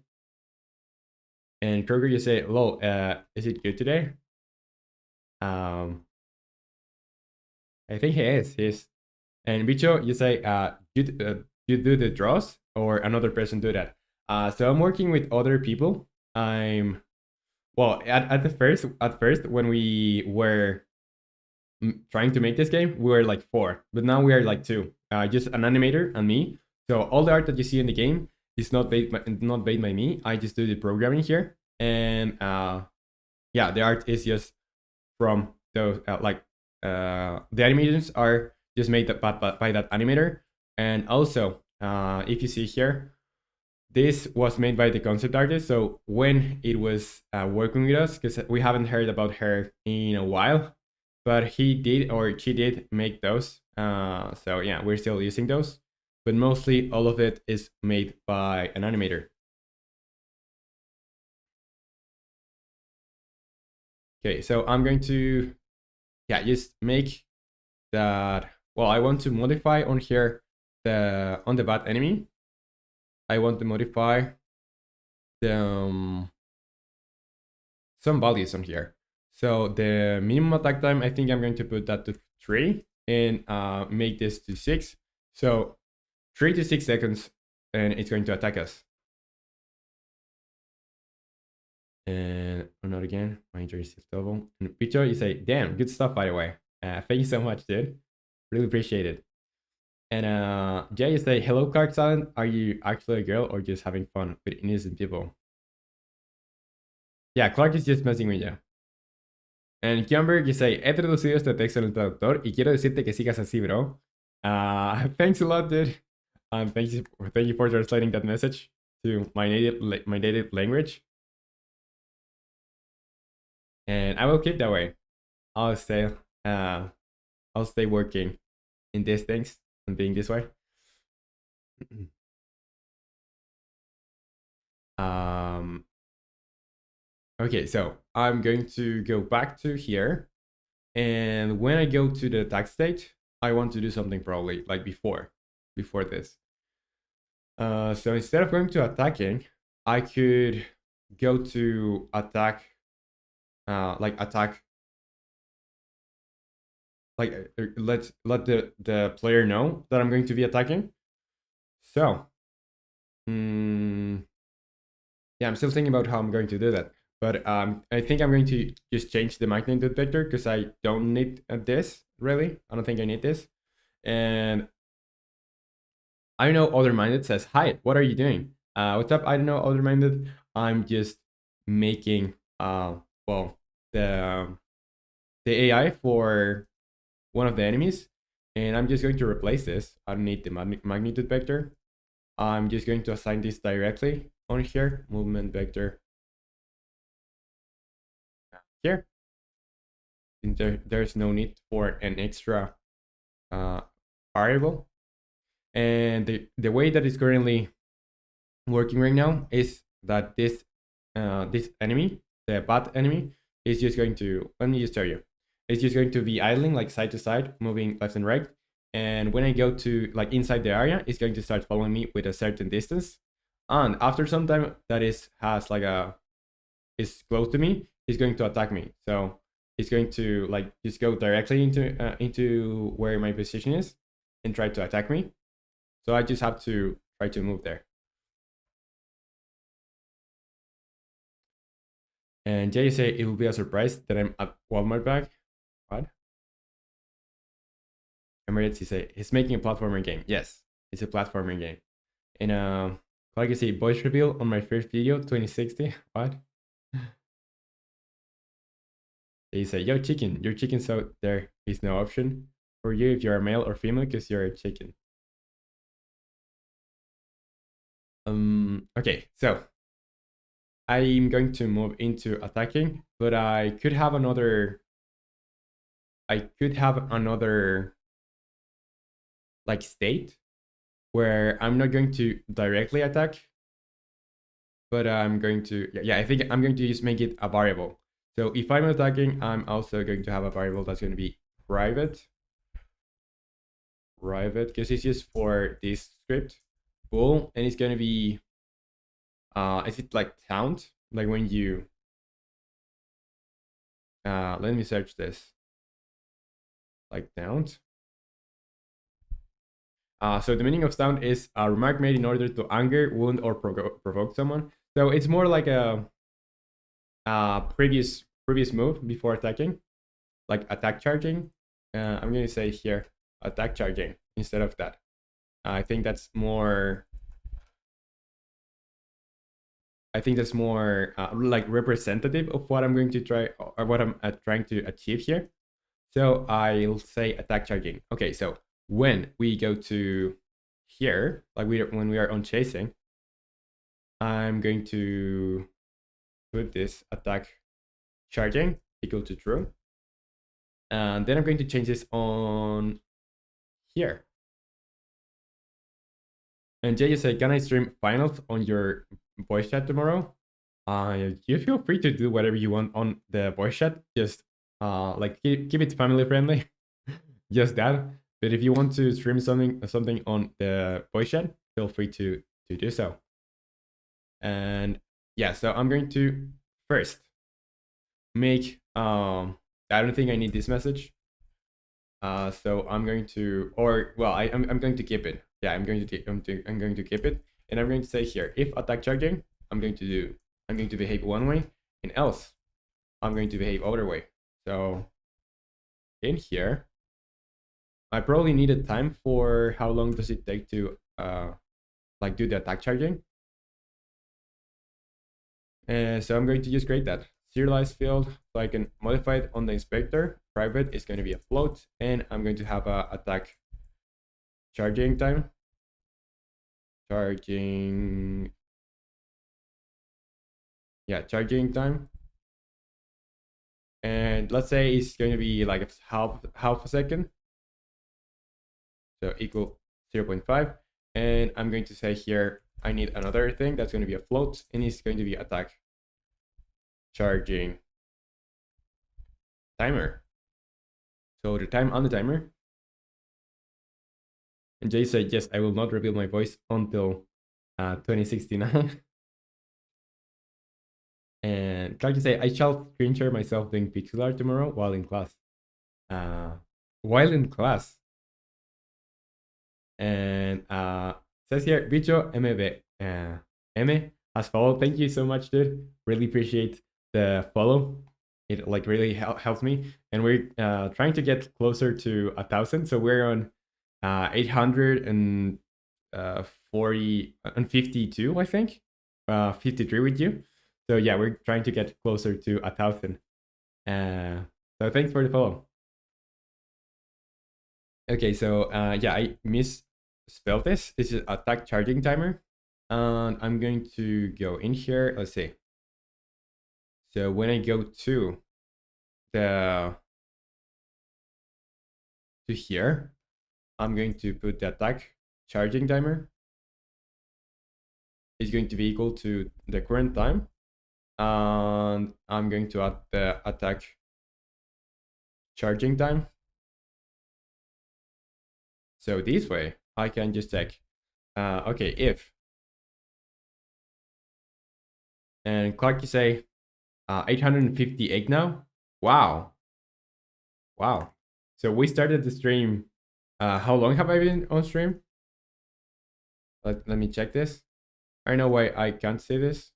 And Kroger, you say, lol, is it good today? I think he is. He's. And Bicho, you say, you do the draws or another person do that. So I'm working with other people. I'm, well, at first when we were trying to make this game, we were like 4, but now we are like 2. Just an animator and me. So all the art that you see in the game is not made by me. I just do the programming here, and yeah, the art is just from those the animations are just made by that animator. And also, if you see here, this was made by the concept artist. So when it was working with us, because we haven't heard about her in a while, but he did or she did make those. So yeah, we're still using those, but mostly all of it is made by an animator. Okay, so I'm going to, yeah, just make that. Well, I want to modify on here on the bad enemy. I want to modify the some values on here. So the minimum attack time, I think I'm going to put that to 3 and make this to 6. So 3 to 6 seconds, and it's going to attack us. And not again, my injury is double. And Picho, you say, damn, good stuff, by the way. Thank you so much, dude. Really appreciate it. And Jay, you say, hello, Clark Silent. Are you actually a girl or just having fun with innocent people? Yeah, Clark is just messing with you. And Kiamberg, you say, he traducido este texto en el traductor y quiero decirte que sigas así, bro. Thanks a lot, dude. Thank you for translating that message to my native language. And I will keep that way. I'll stay working in these things and being this way. Okay, so I'm going to go back to here, and when I go to the attack state, I want to do something probably like before this. So instead of going to attacking, I could go to attack, let the player know that I'm going to be attacking. So, yeah, I'm still thinking about how I'm going to do that. But I think I'm going to just change the magnitude vector because I don't need this, really. I don't think I need this. And I know Other Minded says, hi, what are you doing? What's up? I don't know Other Minded. I'm just making, well, the AI for one of the enemies. And I'm just going to replace this. I don't need the magnitude vector. I'm just going to assign this directly on here, movement vector. Here, there's no need for an extra variable. And the way that it's currently working right now is that this enemy, the bad enemy, is just going to, let me just tell you, it's just going to be idling like side to side, moving left and right. And when I go to like inside the area, it's going to start following me with a certain distance. And after some time that is close to me, it's going to attack me. So it's going to like just go directly into where my position is and try to attack me. So I just have to try to move there. And Jay say it will be a surprise that I'm at Walmart bag. What? Emirates, he say he's making a platformer game. Yes, It's a platforming game. And like I say, voice reveal on my first video, 2060. What? They say, yo, chicken, your chicken's out there. Is no option for you if you're a male or female because you're a chicken. Okay, so I'm going to move into attacking, but I could have another like state where I'm not going to directly attack, but I'm going to, yeah, I think I'm going to just make it a variable. So if I'm attacking, I'm also going to have a variable that's going to be private, because it's just for this script, cool, and it's going to be, is it like count? Like when you, let me search this, like count. So the meaning of sound is a remark made in order to anger, wound, or provoke someone. So it's more like a previous move before attacking, like attack charging. I'm going to say here attack charging instead of that. I think that's more. Like representative of what I'm going to try or what I'm trying to achieve here. So I'll say attack charging. Okay, so when we go to here, like when we are on chasing, I'm going to put this attack charging equal to true. And then I'm going to change this on here. And Jay, you say, can I stream finals on your voice chat tomorrow? You feel free to do whatever you want on the voice chat. Just like keep it family friendly. Just that. But if you want to stream something on the voice chat, feel free to do so. And yeah, so I'm going to first make I don't think I need this message. So I'm going to, or well, I'm going to keep it. Yeah, I'm going to keep it, and I'm going to say here, if attack charging, I'm going to behave one way, and else I'm going to behave other way. So in here, I probably needed time for how long does it take to like do the attack charging. So I'm going to just create that serialized field so I can modify it on the inspector. Private is going to be a float, and I'm going to have a attack charging time. Charging time. And let's say it's going to be like half a second. So equal 0.5. And I'm going to say here, I need another thing that's going to be a float, and it's going to be attack charging timer. So the time on the timer. And Jay said, yes, I will not reveal my voice until 2069. And Clark say, I shall screen share myself doing pixel art tomorrow while in class. While in class. And says here, Bicho MB. M has followed. Thank you so much, dude. Really appreciate the follow. It like really helps me. And we're trying to get closer to 1,000. So we're on 840 and 52, I think. 53 with you. So yeah, we're trying to get closer to 1,000. So thanks for the follow. Okay, so yeah, I misspelled this. This is attack charging timer. And I'm going to go in here. Let's see. So when I go to here, I'm going to put the attack charging timer. It's going to be equal to the current time. And I'm going to add the attack charging time. So this way, I can just check, okay, if, and Clark, you say 858 now. Wow. So we started the stream. How long have I been on stream? Let me check this. I don't know why I can't see this.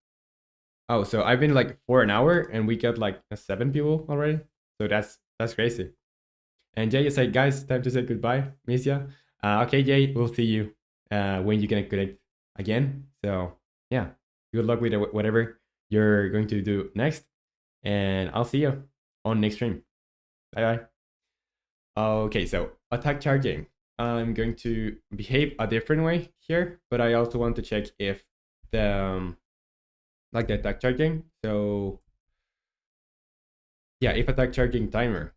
Oh, so I've been like for an hour and we got like 7 people already. So that's crazy. And Jay, you say, guys, time to say goodbye. Miss ya. Okay, Jay, we'll see you. when you can connect again. So yeah, good luck with whatever you're going to do next, and I'll see you on next stream. Bye bye. Okay, so attack charging. I'm going to behave a different way here, but I also want to check if the like the attack charging. So yeah, if attack charging timer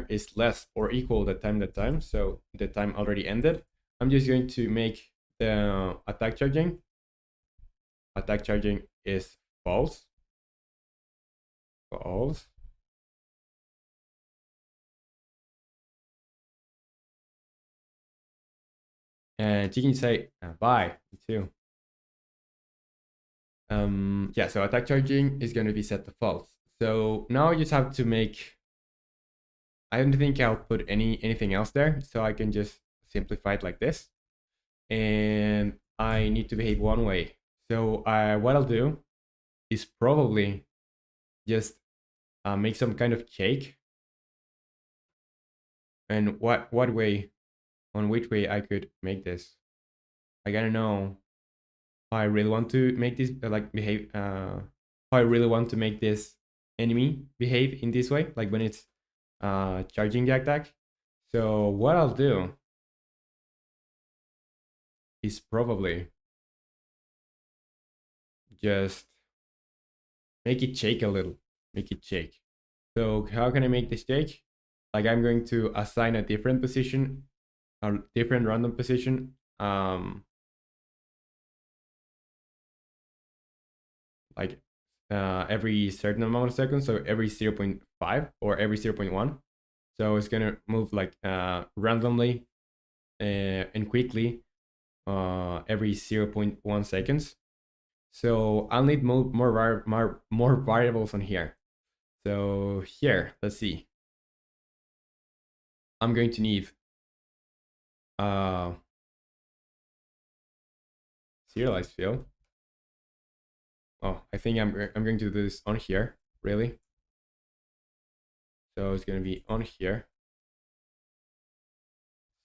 is less or equal the time, so the time already ended, I'm just going to make the attack charging is false, false, and you can say bye too. Yeah, so attack charging is going to be set to false. So now I just have to make, I don't think I'll put anything else there, so I can just simplify it like this. And I need to behave one way. So what I'll do is probably just make some kind of cake. And what way, on which way I could make this? I gotta know how I really want to make this like behave. How I really want to make this enemy behave in this way, like when it's charging the attack. So what I'll do is probably just make it shake a little, make it shake. So how can I make this shake? Like I'm going to assign a different position, a different random position, like every certain amount of seconds. So every 0.5 or every 0.1. So it's gonna move like randomly and quickly every 0.1 seconds. So I'll need more variables on here. So here, let's see. I'm going to need serialized field. Oh, I think I'm going to do this on here, really. So it's going to be on here.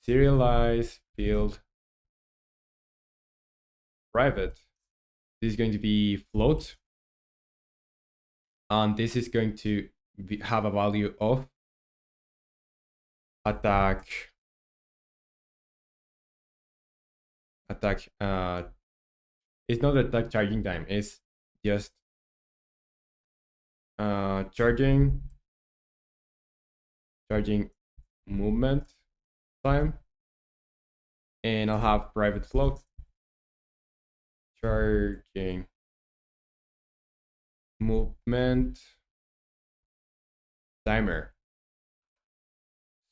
Serialized field private. This is going to be float. And this is going to have a value of attack. It's not attack charging time. It's just charging movement time, and I'll have private float charging movement timer.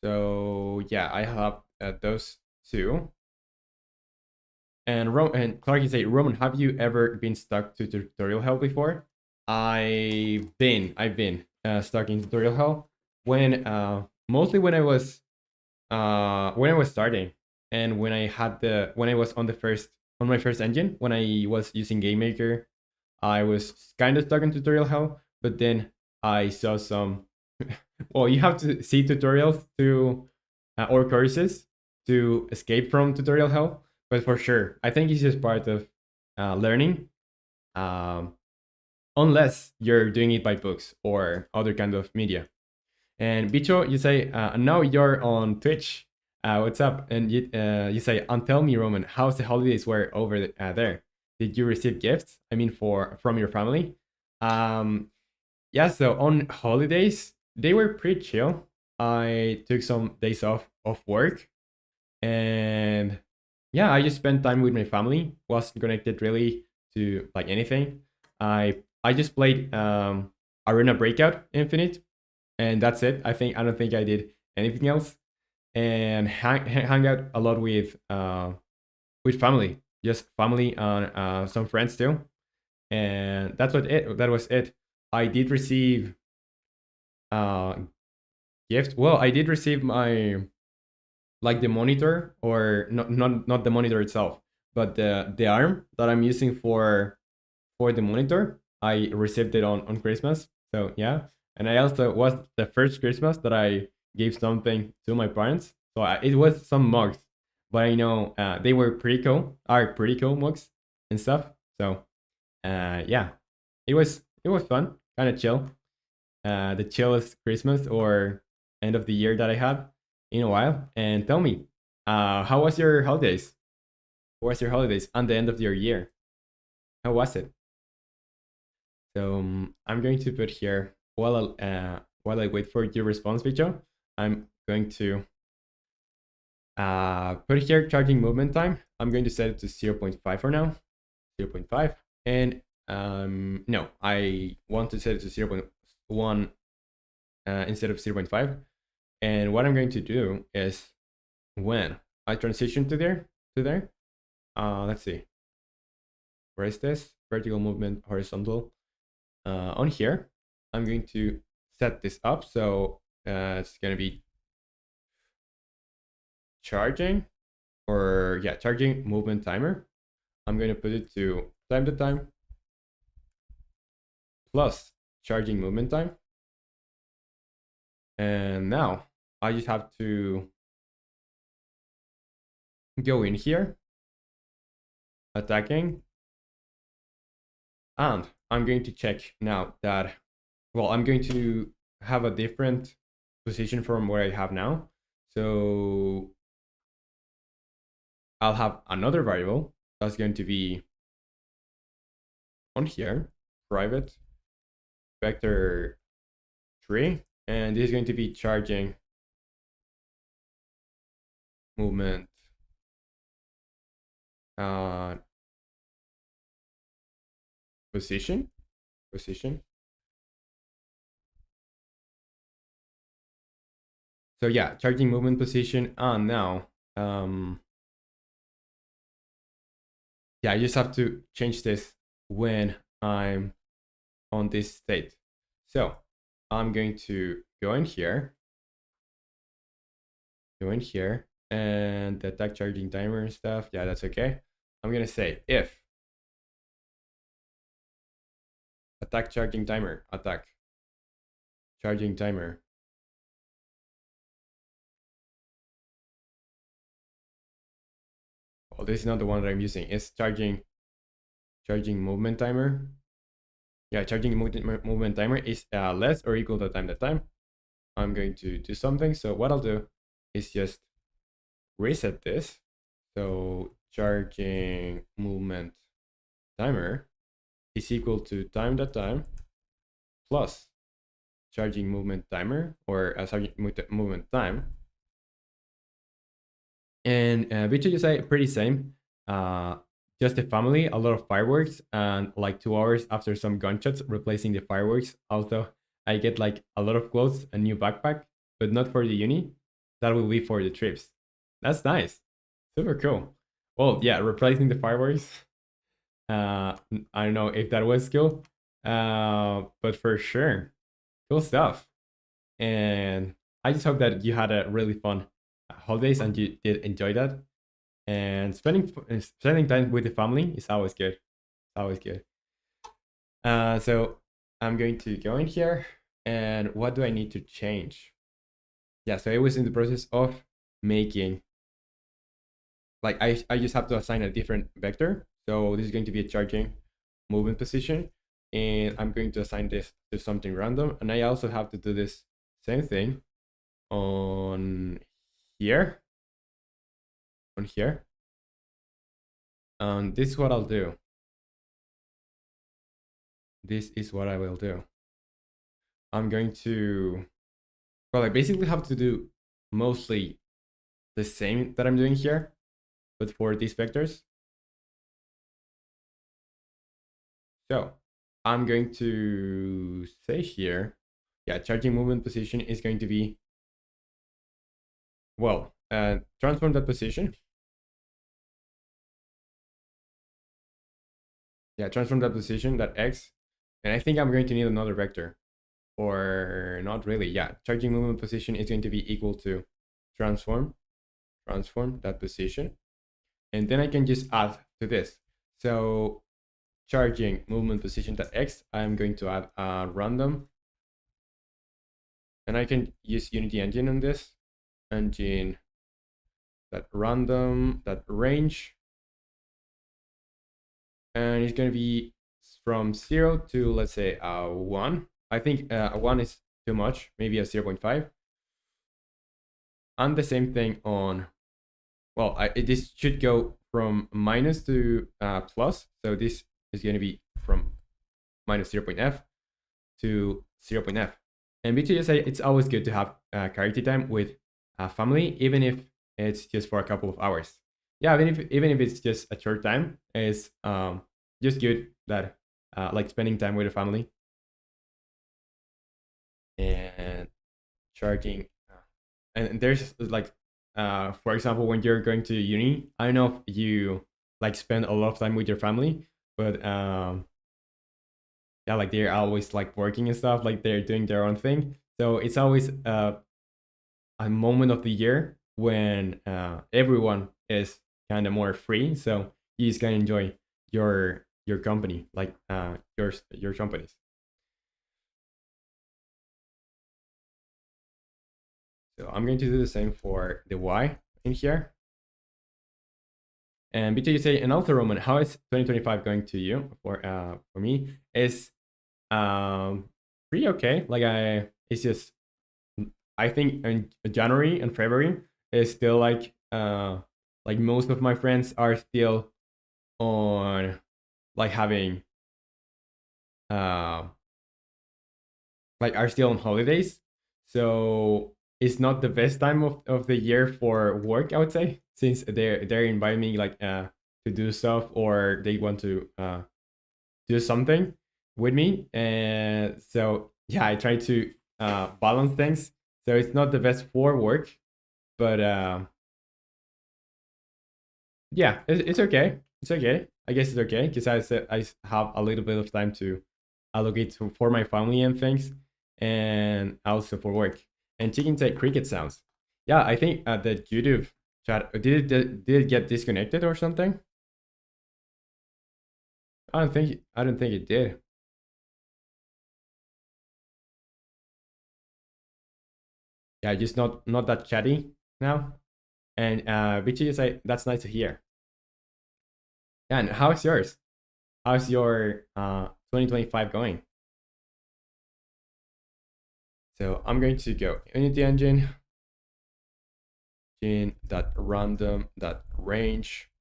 So yeah, I have those two. And Clark, you say, Roman, have you ever been stuck to tutorial hell before? I've been stuck in tutorial hell when mostly when I was starting, and when I was on my first engine, when I was using Game Maker, I was kind of stuck in tutorial hell. But then I saw some. Well, you have to see tutorials to or courses to escape from tutorial hell. But for sure, I think it's just part of learning. Um, Unless you're doing it by books or other kind of media. And Bicho, you say, now you're on Twitch. What's up? And you say, and tell me, Roman, how's the holidays were over there? Did you receive gifts? I mean, from your family? Yeah, so on holidays, they were pretty chill. I took some days off of work, and yeah, I just spent time with my family. Wasn't connected really to like anything. I just played Arena Breakout Infinite, and that's it. I don't think I did anything else, and hang out a lot with family, just family and some friends too, and that was it. I did receive gift. Well, I did receive my like the monitor, or not the monitor itself, but the arm that I'm using for the monitor. I received it on Christmas. So yeah, and I also was the first Christmas that I gave something to my parents. So it was some mugs. but I know they were pretty cool, are pretty cool mugs and stuff. So yeah, it was fun, kind of chill. The chillest Christmas or end of the year that I had in a while. And tell me, how was your holidays? How was your holidays and the end of your year? How was it? So I'm going to put here while I wait for your response, Bicho. I'm going to put here charging movement time. I'm going to set it to 0.5 for now, 0.5. And no, I want to set it to 0.1 instead of 0.5. And what I'm going to do is when I transition to there, let's see, where is this? Vertical movement, horizontal. On here, I'm going to set this up. So it's going to be charging or yeah, charging movement timer. I'm going to put it to time to time plus charging movement time. And now I just have to go in here, attacking, and I'm going to check now that, well, I'm going to have a different position from where I have now. So I'll have another variable that's going to be on here, private vector tree, and this is going to be charging movement position. So yeah, charging movement position, and now yeah, I just have to change this when I'm on this state. So I'm going to go in here, and the attack charging timer and stuff. Yeah, that's okay. I'm gonna say if attack charging timer, attack charging timer. Well, this is not the one that I'm using. It's charging movement timer. Yeah, charging movement timer is less or equal to time. I'm going to do something. So what I'll do is just reset this. So charging movement timer is equal to time plus charging movement timer or charging movement time. And Bicho just say pretty same. Just a family, a lot of fireworks, and like 2 hours after some gunshots, replacing the fireworks. Also, I get like a lot of clothes, a new backpack, but not for the uni. That will be for the trips. That's nice. Super cool. Well, yeah, replacing the fireworks. I don't know if that was cool, but for sure, cool stuff. And I just hope that you had a really fun holidays and you did enjoy that. And spending time with the family is always good. Always good. So I'm going to go in here, and what do I need to change? Yeah, so I was in the process of making, like I just have to assign a different vector. So this is going to be a charging movement position, and I'm going to assign this to something random. And I also have to do this same thing on here. And this is what I'll do. This is what I will do. I'm going to, well, I basically have to do mostly the same that I'm doing here, but for these vectors. So I'm going to say here, yeah, charging movement position is going to be, well, transform that position. Yeah, transform that position, that X. And I think I'm going to need another vector. Or not really. Yeah, charging movement position is going to be equal to transform that position. And then I can just add to this. So charging movement position that X, I'm going to add a random. And I can use Unity Engine on this. Engine that random that range, and it's going to be from 0 to, let's say, 1. I think a 1 is too much, maybe a 0.5. And the same thing on, well, this should go from minus to plus. So this is going to be from minus 0.f to 0.f. And BTS, it's always good to have quality time with family, even if it's just for a couple of hours. Yeah, even if it's just a short time, it's just good that like spending time with the family and charging. And there's like, for example, when you're going to uni, I don't know if you like spend a lot of time with your family, but yeah, like they're always like working and stuff, like they're doing their own thing. So it's always a moment of the year when everyone is kind of more free. So you just can enjoy your company, like your companies. So I'm going to do the same for the Y in here. And BT, you say, and also Roman, how is 2025 going to you? For me, is pretty okay. Like it's just, I think in January and February is still like most of my friends are still on like having uh like are still on holidays. So it's not the best time of the year for work, I would say, since they're inviting me like to do stuff, or they want to do something with me. And so yeah, I try to balance things. So it's not the best for work, but yeah, it's okay. It's okay. I guess it's okay because I said I have a little bit of time to allocate for my family and things, and also for work. And chicken say cricket sounds. Yeah, I think the YouTube chat did it get disconnected or something. I don't think it did. Yeah, just not that chatty now. And Vichy is like, that's nice to hear. Yeah, and how's yours? How's your 2025 going? So I'm going to go Unity Engine, random.range,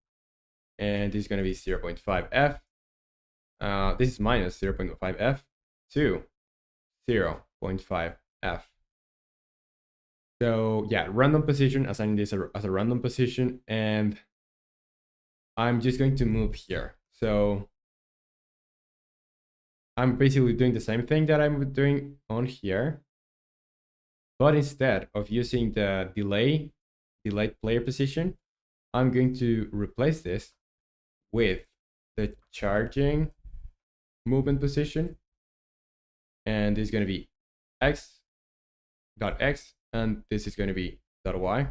and this is going to be 0.5f. This is minus 0.5f to 0.5f. So yeah, random position, assigning this as a random position, and I'm just going to move here. So I'm basically doing the same thing that I'm doing on here, but instead of using the delayed player position, I'm going to replace this with the charging movement position, and this is going to be x dot x, and this is going to be dot y.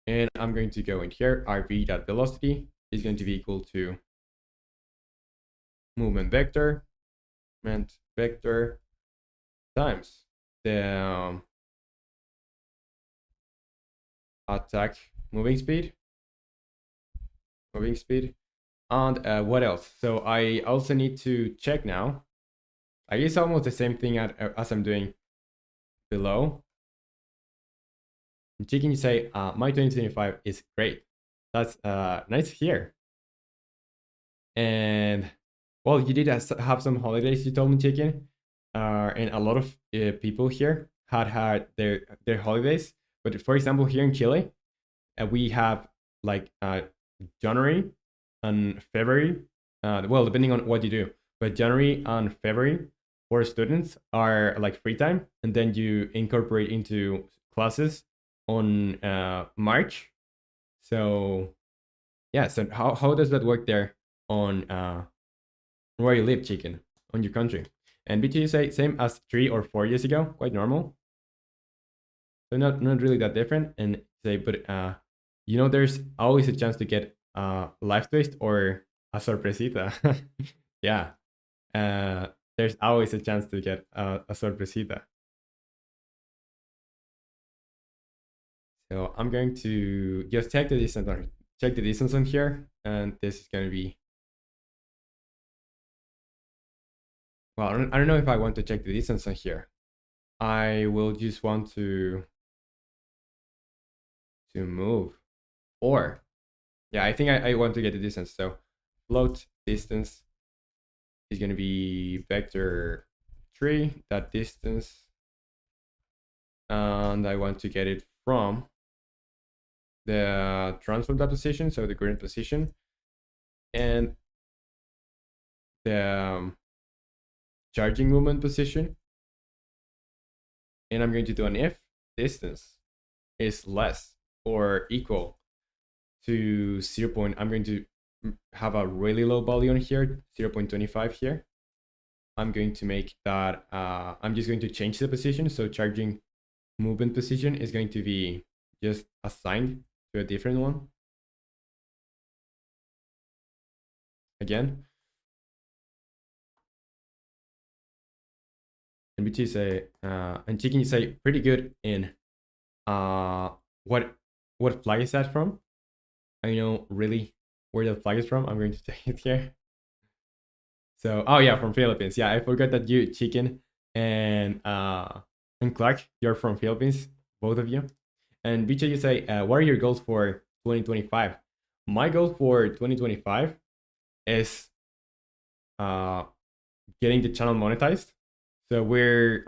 And I'm going to go in here, rb.velocity is going to be equal to movement vector times the attack moving speed. And what else? So I also need to check now. I guess almost the same thing as I'm doing below. Chicken, you say, my 2025 is great. That's nice to hear. And well, you did have some holidays, you told me, Chicken. And a lot of people here had their holidays. But for example, here in Chile, we have like January and February. Well, depending on what you do, but January and February for students are like free time, and then you incorporate into classes on March. So yeah, so how does that work there on where you live, Chicken, on your country? And BTU say same as 3 or 4 years ago, quite normal. So not really that different. And say, but there's always a chance to get a life twist or a sorpresita. Yeah, there's always a chance to get a sorpresita. So I'm going to just check the distance on here, and this is going to be, well, I don't know if I want to check the distance on here. I will just want to move, or yeah, I think I want to get the distance. So float distance is going to be vector 3, that distance, and I want to get it from the transform that position, so the current position, and the charging movement position. And I'm going to do an if distance is less or equal to 0. I'm going to have a really low value on here, 0.25 here. I'm going to make that, I'm just going to change the position. So charging movement position is going to be just assigned to a different one. Again. And which is and chicken is pretty good in what flag is that from? I know really where the flag is from. I'm going to take it here. So, oh yeah, from Philippines. Yeah, I forgot that you, Chicken, and Clark, you're from Philippines, both of you. And Bicha, you say, what are your goals for 2025? My goal for 2025 is getting the channel monetized. So we're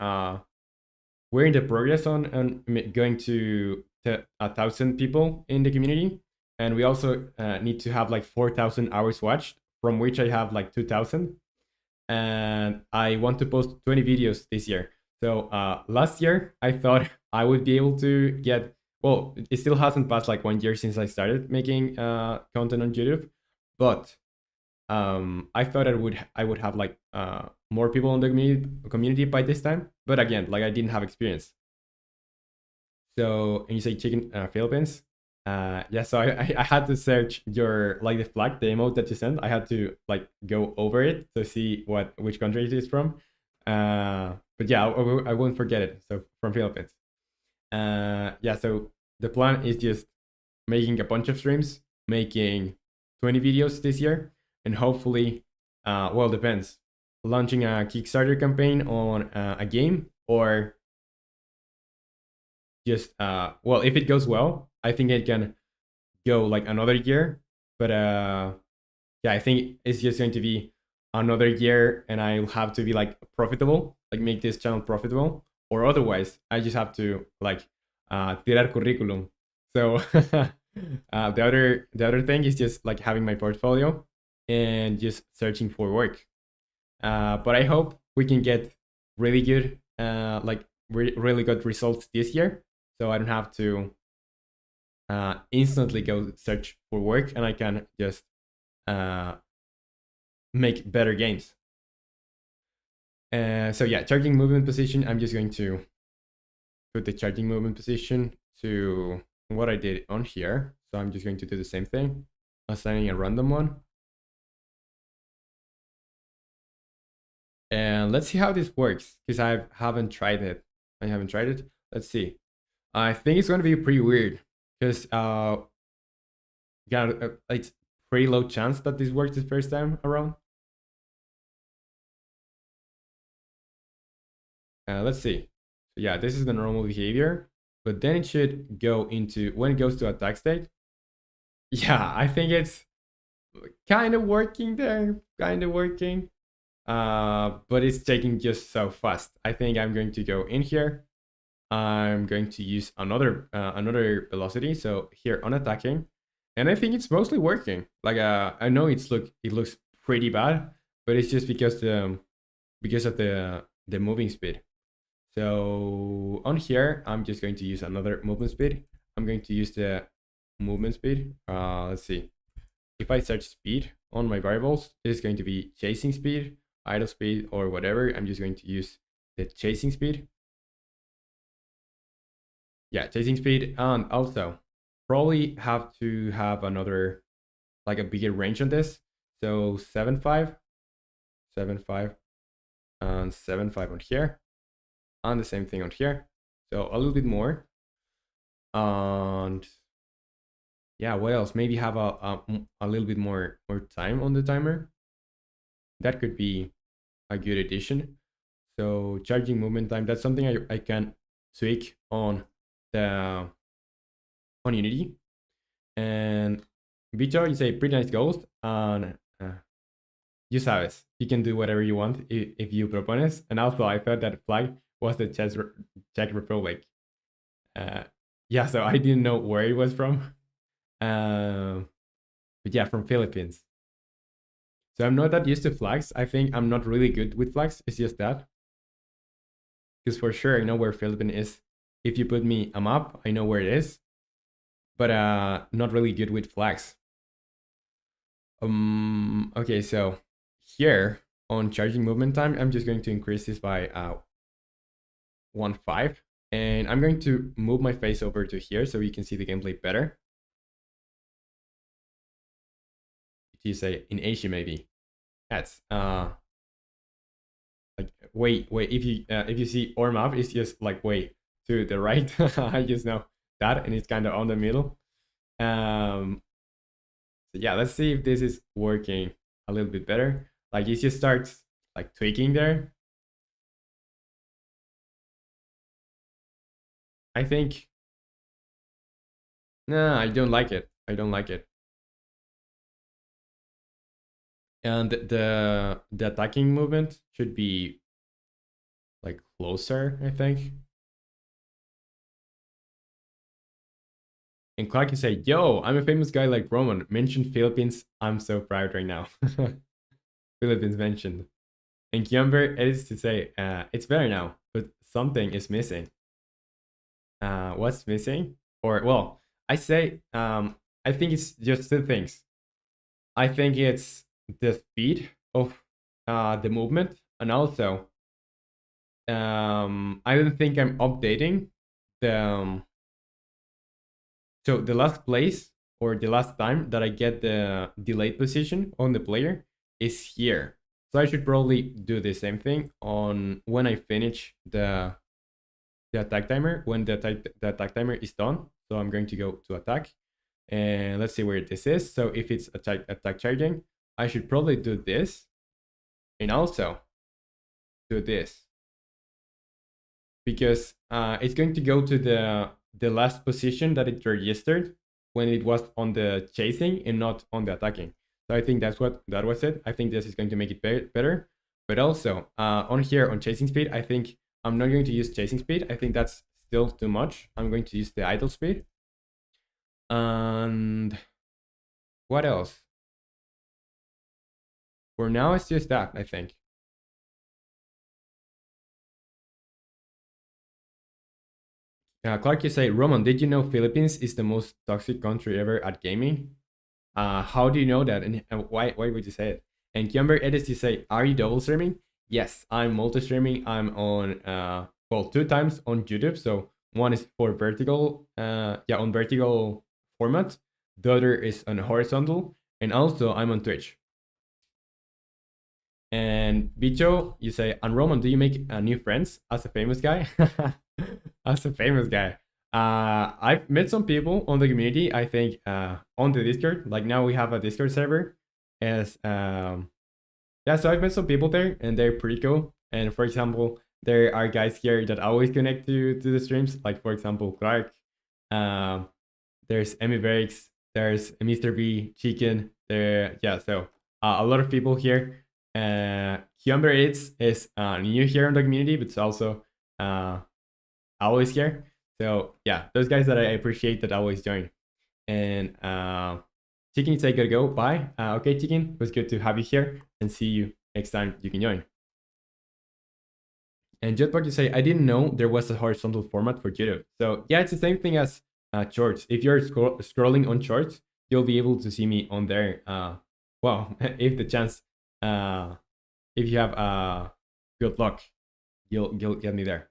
in the progress on going to 1,000 people in the community, and we also need to have like 4,000 hours watched, from which I have like 2,000, and I want to post 20 videos this year. So last year I thought I would be able to get, well, it still hasn't passed like 1 year since I started making content on YouTube, but I thought I would have like more people in the community by this time. But again, like I didn't have experience. So, and you say chicken Philippines. Yeah, so I had to search your, like, the flag, the emote that you sent. I had to like go over it to see which country it is from. But yeah, I won't forget it. So from Philippines. Yeah, so the plan is just making a bunch of streams, making 20 videos this year, and hopefully, well, depends, launching a Kickstarter campaign on a game, or just well, if it goes well, I think it can go like another year. But yeah, I think it's just going to be another year, and I'll have to be like profitable, like make this channel profitable, or otherwise I just have to like tirar curriculum. So the other thing is just like having my portfolio and just searching for work. But I hope we can get really good, like really good results this year, so I don't have to instantly go search for work, and I can just make better games. So yeah, charging movement position. I'm just going to put the charging movement position to what I did on here. So I'm just going to do the same thing, assigning a random one. And let's see how this works, because I haven't tried it. Let's see. I think it's going to be pretty weird, because it's pretty low chance that this works the first time around. Let's see. So yeah, this is the normal behavior, but then it should go into, when it goes to attack state. Yeah, I think it's kind of working there, but it's taking just so fast. I think I'm going to go in here. I'm going to use another velocity. So here on attacking, and I think it's mostly working. Like I know it looks pretty bad, but it's just because of the moving speed. So on here, I'm just going to use another movement speed. I'm going to use the movement speed. Let's see. If I search speed on my variables, it is going to be chasing speed, idle speed, or whatever. I'm just going to use the chasing speed. Yeah, chasing speed. And also, probably have to have another, like a bigger range on this. So 7.5, 7.5, and 7.5 on here. And the same thing on here. So a little bit more. And yeah, what else? Maybe have a little bit more time on the timer. That could be a good addition. So charging movement time, that's something I can tweak the on Unity. And Vito is a pretty nice ghost, and you sabes, you can do whatever you want if you propones. And also, I thought that flag was the Czech Republic. Uh, yeah, so I didn't know where it was from. But yeah, from Philippines. So I'm not that used to flags. I think I'm not really good with flags. It's just that. Because for sure I know where Philippines is. If you put me a map, I know where it is. But not really good with flags. Okay, so here on charging movement time, I'm just going to increase this by 1.5. And I'm going to move my face over to here so you can see the gameplay better. You say in Asia maybe. That's like wait, if you see our map, it's just like way to the right. I just know that, and it's kind of on the middle. So yeah, let's see if this is working a little bit better. Like it just starts like tweaking there. I think no, I don't like it. I don't like it. And the attacking movement should be like closer, I think. And Clark can say, yo, I'm a famous guy like Roman. Mentioned Philippines. I'm so proud right now. Philippines mentioned. And Kiamber edits to say, it's better now, but something is missing. What's missing? Or, well, I say, I think it's just two things. I think it's the speed of the movement, and also, I don't think I'm updating the so the last place or the last time that I get the delayed position on the player is here. So I should probably do the same thing on when I finish the attack timer, when the attack timer is done. So I'm going to go to attack, and let's see where this is. So if it's attack charging, I should probably do this, and also do this, because it's going to go to the last position that it registered when it was on the chasing and not on the attacking. So I think that was it. I think this is going to make it better. But also on here on chasing speed, I think I'm not going to use chasing speed. I think that's still too much. I'm going to use the idle speed. And what else? For now, it's just that, I think. Clark, you say, Roman, did you know Philippines is the most toxic country ever at gaming? How do you know that, and why would you say it? And Kiamber edits, you say, are you double streaming? Yes, I'm multi streaming. I'm on well, 2 times on YouTube. So one is for vertical, on vertical format. The other is on horizontal, and also I'm on Twitch. And Bicho, you say, and Roman, do you make new friends as a famous guy? As a famous guy. I've met some people on the community, I think, on the Discord. Like now we have a Discord server. As yeah, so I've met some people there and they're pretty cool. And for example, there are guys here that always connect to the streams. Like for example, Clark. There's Emmy Breaks, there's Mr. B, Chicken, so a lot of people here. Humber is new here in the community, but it's also always here. So yeah, those guys that I appreciate that always join. And Chicken, say gotta go. Bye. Okay, Chicken, it was good to have you here, and see you next time you can join. And Jetpack, you say, I didn't know there was a horizontal format for YouTube. So yeah, it's the same thing as shorts. If you're scrolling on shorts, you'll be able to see me on there. Well, if the chance, if you have good luck, you'll get me there.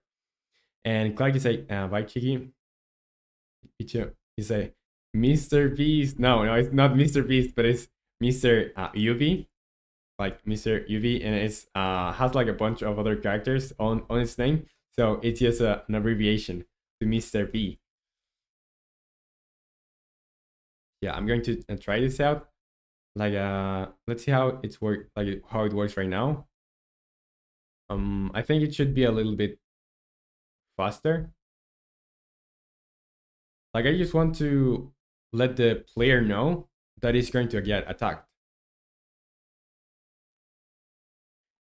And Clark, you say, bye, Chiki. You say, Mr. Beast. No, it's not Mr. Beast, but it's Mr. UV, like Mr. UV, and it's has like a bunch of other characters on its name. So it's just an abbreviation to Mr. B. yeah, I'm going to try this out. Like, let's see how it's work, like how it works right now. I think it should be a little bit faster. Like, I just want to let the player know that he's going to get attacked.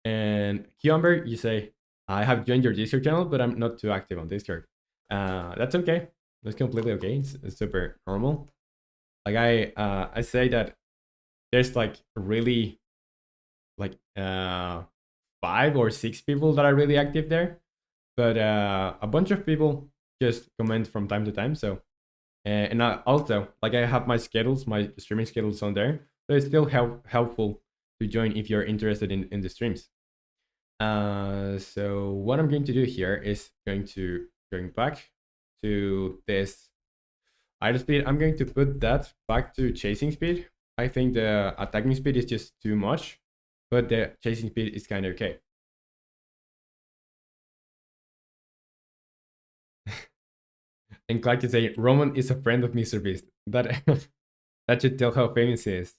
And Cucumber, you say, I have joined your Discord channel, but I'm not too active on Discord. That's okay. That's completely okay. It's super normal. Like, I say that there's like really like 5 or 6 people that are really active there, but a bunch of people just comment from time to time. So and also like I have my schedules, my streaming schedules on there, so it's still helpful to join if you're interested in the streams. So what I'm going to do here is going back to this idle speed. I'm going to put that back to chasing speed. I think the attacking speed is just too much, but the chasing speed is kind of okay. And Clark is saying Roman is a friend of Mr. Beast. That that should tell how famous he is.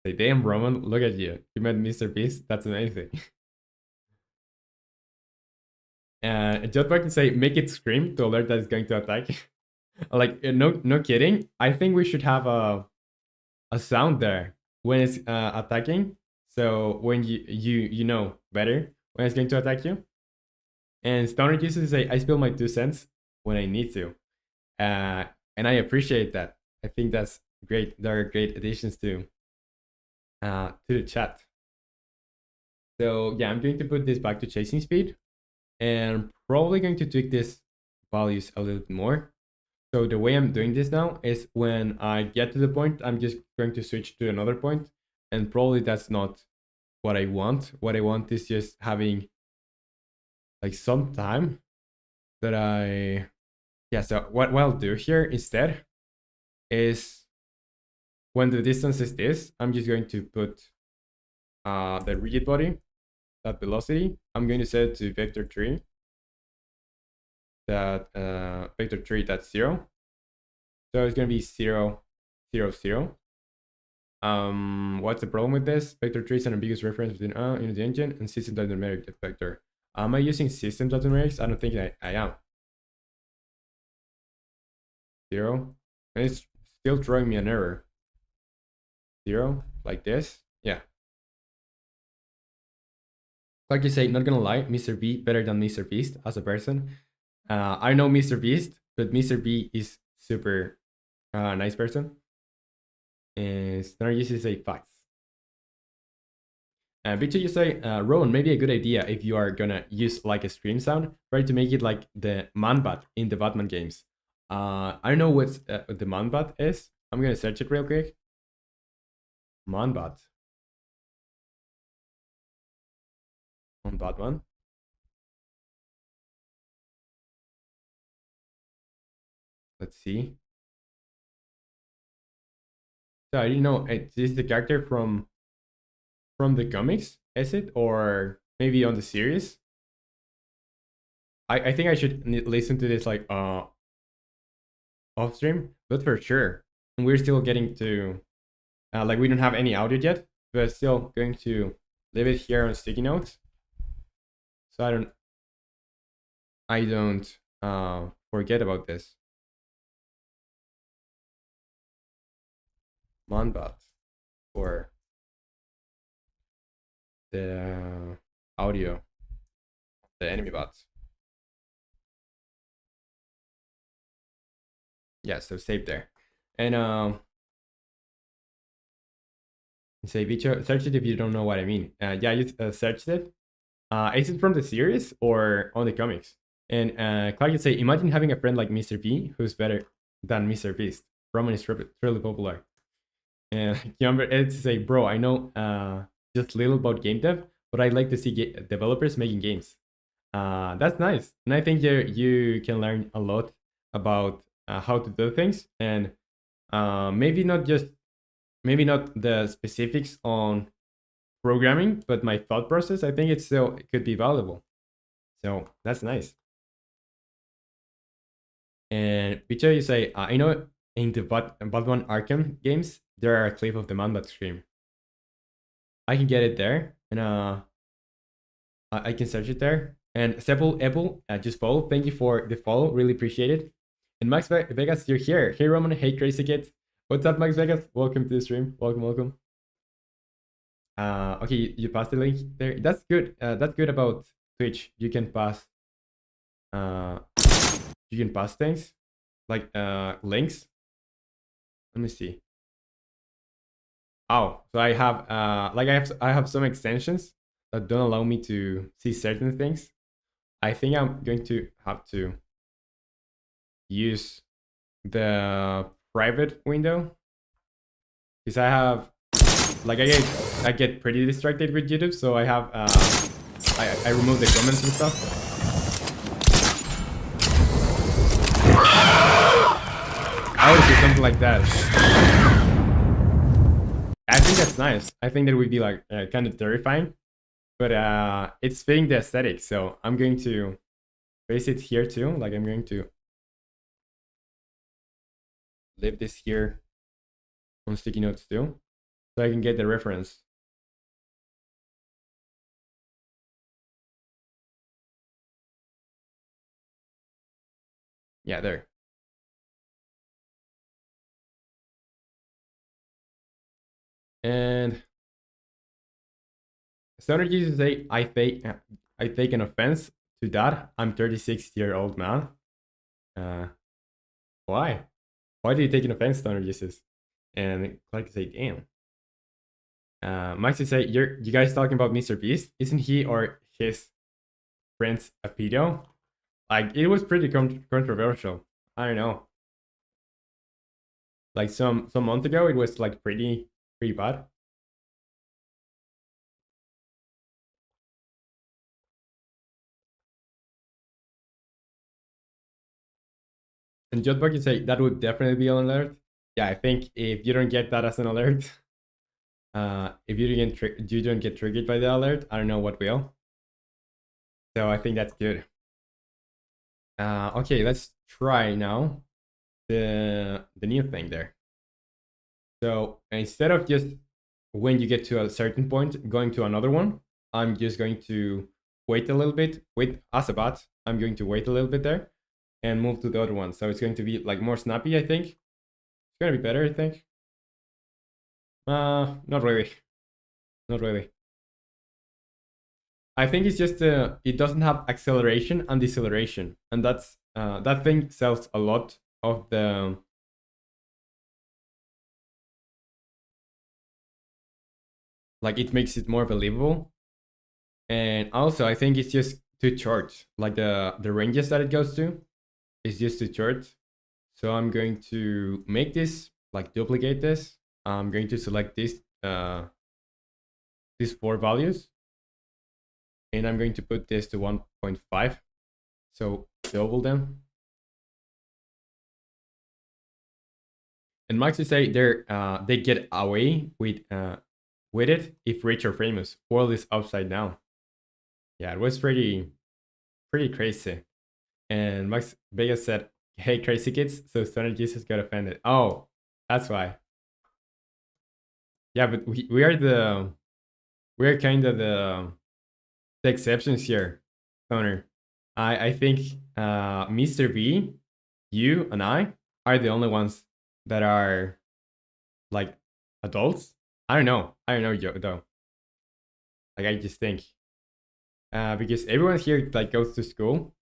Say, damn Roman, look at you. You met Mr. Beast. That's amazing. Just back to say, make it scream to alert that it's going to attack. Like no kidding. I think we should have a sound there when it's attacking. So when you know better when it's going to attack you. And Stoner used to say, I spill my 2 cents when I need to. And I appreciate that. I think that's great. There are great additions to the chat. So yeah, I'm going to put this back to chasing speed, and probably going to tweak this values a little bit more. So the way I'm doing this now is when I get to the point, I'm just going to switch to another point, and probably that's not what I want. What I want is just having like some time that yeah. So what I'll do here instead is when the distance is this, I'm just going to put the rigid body, that velocity. I'm going to set it to vector 3. That vector 3, that's 0. So it's going to be 0, 0, 0. What's the problem with this? Vector 3 is an ambiguous reference between unity engine and system.numeric vector. Am I using system.numerics? I don't think I am. 0. And it's still throwing me an error. 0, like this. Yeah. Like you say, not gonna lie, Mr. B better than Mr. Beast as a person. I know Mr. Beast, but Mr. B is super nice person. And Star usually say facts. Victor, you say, Rowan, maybe a good idea if you are gonna use like a stream sound, try to make it like the man-bat in the Batman games. I don't know what the man-bat is. I'm gonna search it real quick. Man-bat on Batman. Let's see. So I didn't know. Is this the character from the comics? Is it, or maybe on the series? I think I should listen to this like off stream, but for sure. And we're still getting to like we don't have any audio yet, but still going to leave it here on sticky notes, so I don't forget about this. Monbot for the audio, the enemy bots. Yeah, so save there. And say Vicho, search it if you don't know what I mean. Yeah, you searched it. Is it from the series or on the comics? And Clark would say, imagine having a friend like Mr. B who's better than Mr. Beast. Roman is really popular. And it's say, bro, I know just little about game dev, but I like to see developers making games. That's nice, and I think you can learn a lot about how to do things, and maybe not the specifics on programming, but my thought process. I think it could be valuable. So that's nice. And Picho, you say, I know in the Batman Arkham games, there are a clip of the Man-Bat stream. I can get it there, and I can search it there. And Sepul Apple, just follow. Thank you for the follow. Really appreciate it. And Max Vegas, you're here. Hey Roman, hey Crazy Kid. What's up, Max Vegas? Welcome to the stream. Welcome. Okay, you passed the link there. That's good. That's good about Twitch. You can pass. You can pass things like links. Let me see. Oh, so I have I have some extensions that don't allow me to see certain things. I think I'm going to have to use the private window because I have like I get pretty distracted with YouTube, so I have I remove the comments and stuff. I would do something like that. I think that's nice. I think that would be like kind of terrifying, but it's fitting the aesthetic. So I'm going to place it here too. Like I'm going to leave this here on sticky notes too, so I can get the reference. Yeah, there. And Stoner Jesus say I take an offense to that. I'm 36-year-old man. Why? Why do you take an offense, Stoner Jesus? And Clark say, damn. Maxi say, you guys talking about Mr. Beast? Isn't he or his friends a pedo? Like it was pretty controversial. I don't know. Like some months ago, it was like pretty bad. And Jotbug, you say that would definitely be an alert. Yeah, I think if you don't get that as an alert, if you don't get triggered by the alert, I don't know what will. So I think that's good. Okay, let's try now the new thing there. So instead of just when you get to a certain point going to another one, I'm just going to wait a little bit. Wait as a bot, I'm going to wait a little bit there and move to the other one. So it's going to be like more snappy, I think. It's gonna be better, I think. Not really. Not really. I think it's just it doesn't have acceleration and deceleration, and that's that thing sells a lot of the like it makes it more believable. And also I think it's just too short. Like the ranges that it goes to is just too short. So I'm going to make this like duplicate this. I'm going to select this these 4 values, and I'm going to put this to 1.5. So double them. And Max would say they get away with it if rich or famous. World is upside down. Yeah, it was pretty crazy. And Max Vegas said, "Hey, crazy kids!" So Stoner Jesus got offended. Oh, that's why. Yeah, but we are kind of the exceptions here, Stoner. I think Mr. B, you and I are the only ones that are like adults. I don't know. Joe, though. Like I just think because everyone here like goes to school,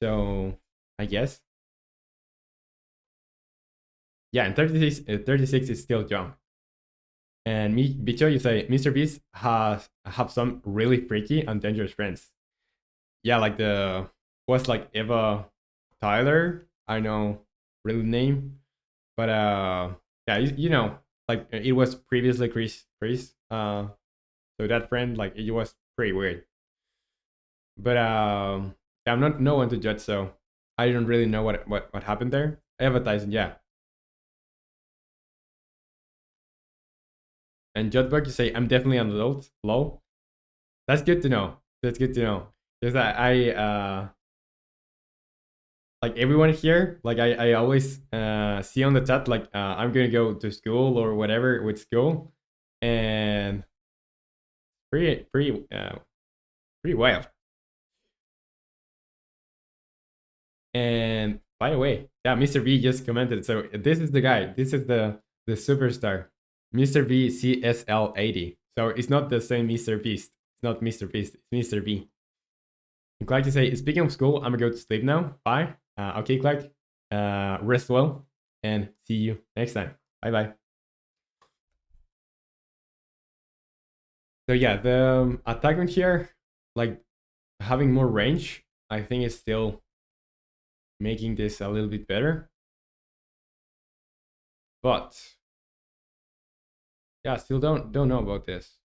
so I guess yeah. And 36 is still young. And me, Bicho, you say Mr. Beast have some really freaky and dangerous friends. Yeah, like the was like Eva Tyler. I know real name, but yeah, you know, like it was previously Chris. So that friend, like it was pretty weird. But yeah, I'm not no one to judge, so I don't really know what happened there. Advertising, yeah. And Jotberg, you say I'm definitely an adult. Low. That's good to know. That's good to know. Because like everyone here, like I always see on the chat like I'm gonna go to school or whatever with school, and pretty wild. And by the way, yeah, Mr. V just commented. So this is the guy. This is the superstar, Mr. V CSL80. So it's not the same Mr. Beast. It's not Mr. Beast. It's Mr. V. And Clark to say, speaking of school, I'm gonna go to sleep now. Bye. Okay, Clark. Rest well, and see you next time. Bye bye. So yeah, the attackman here, like having more range, I think is still making this a little bit better. But yeah, still don't know about this.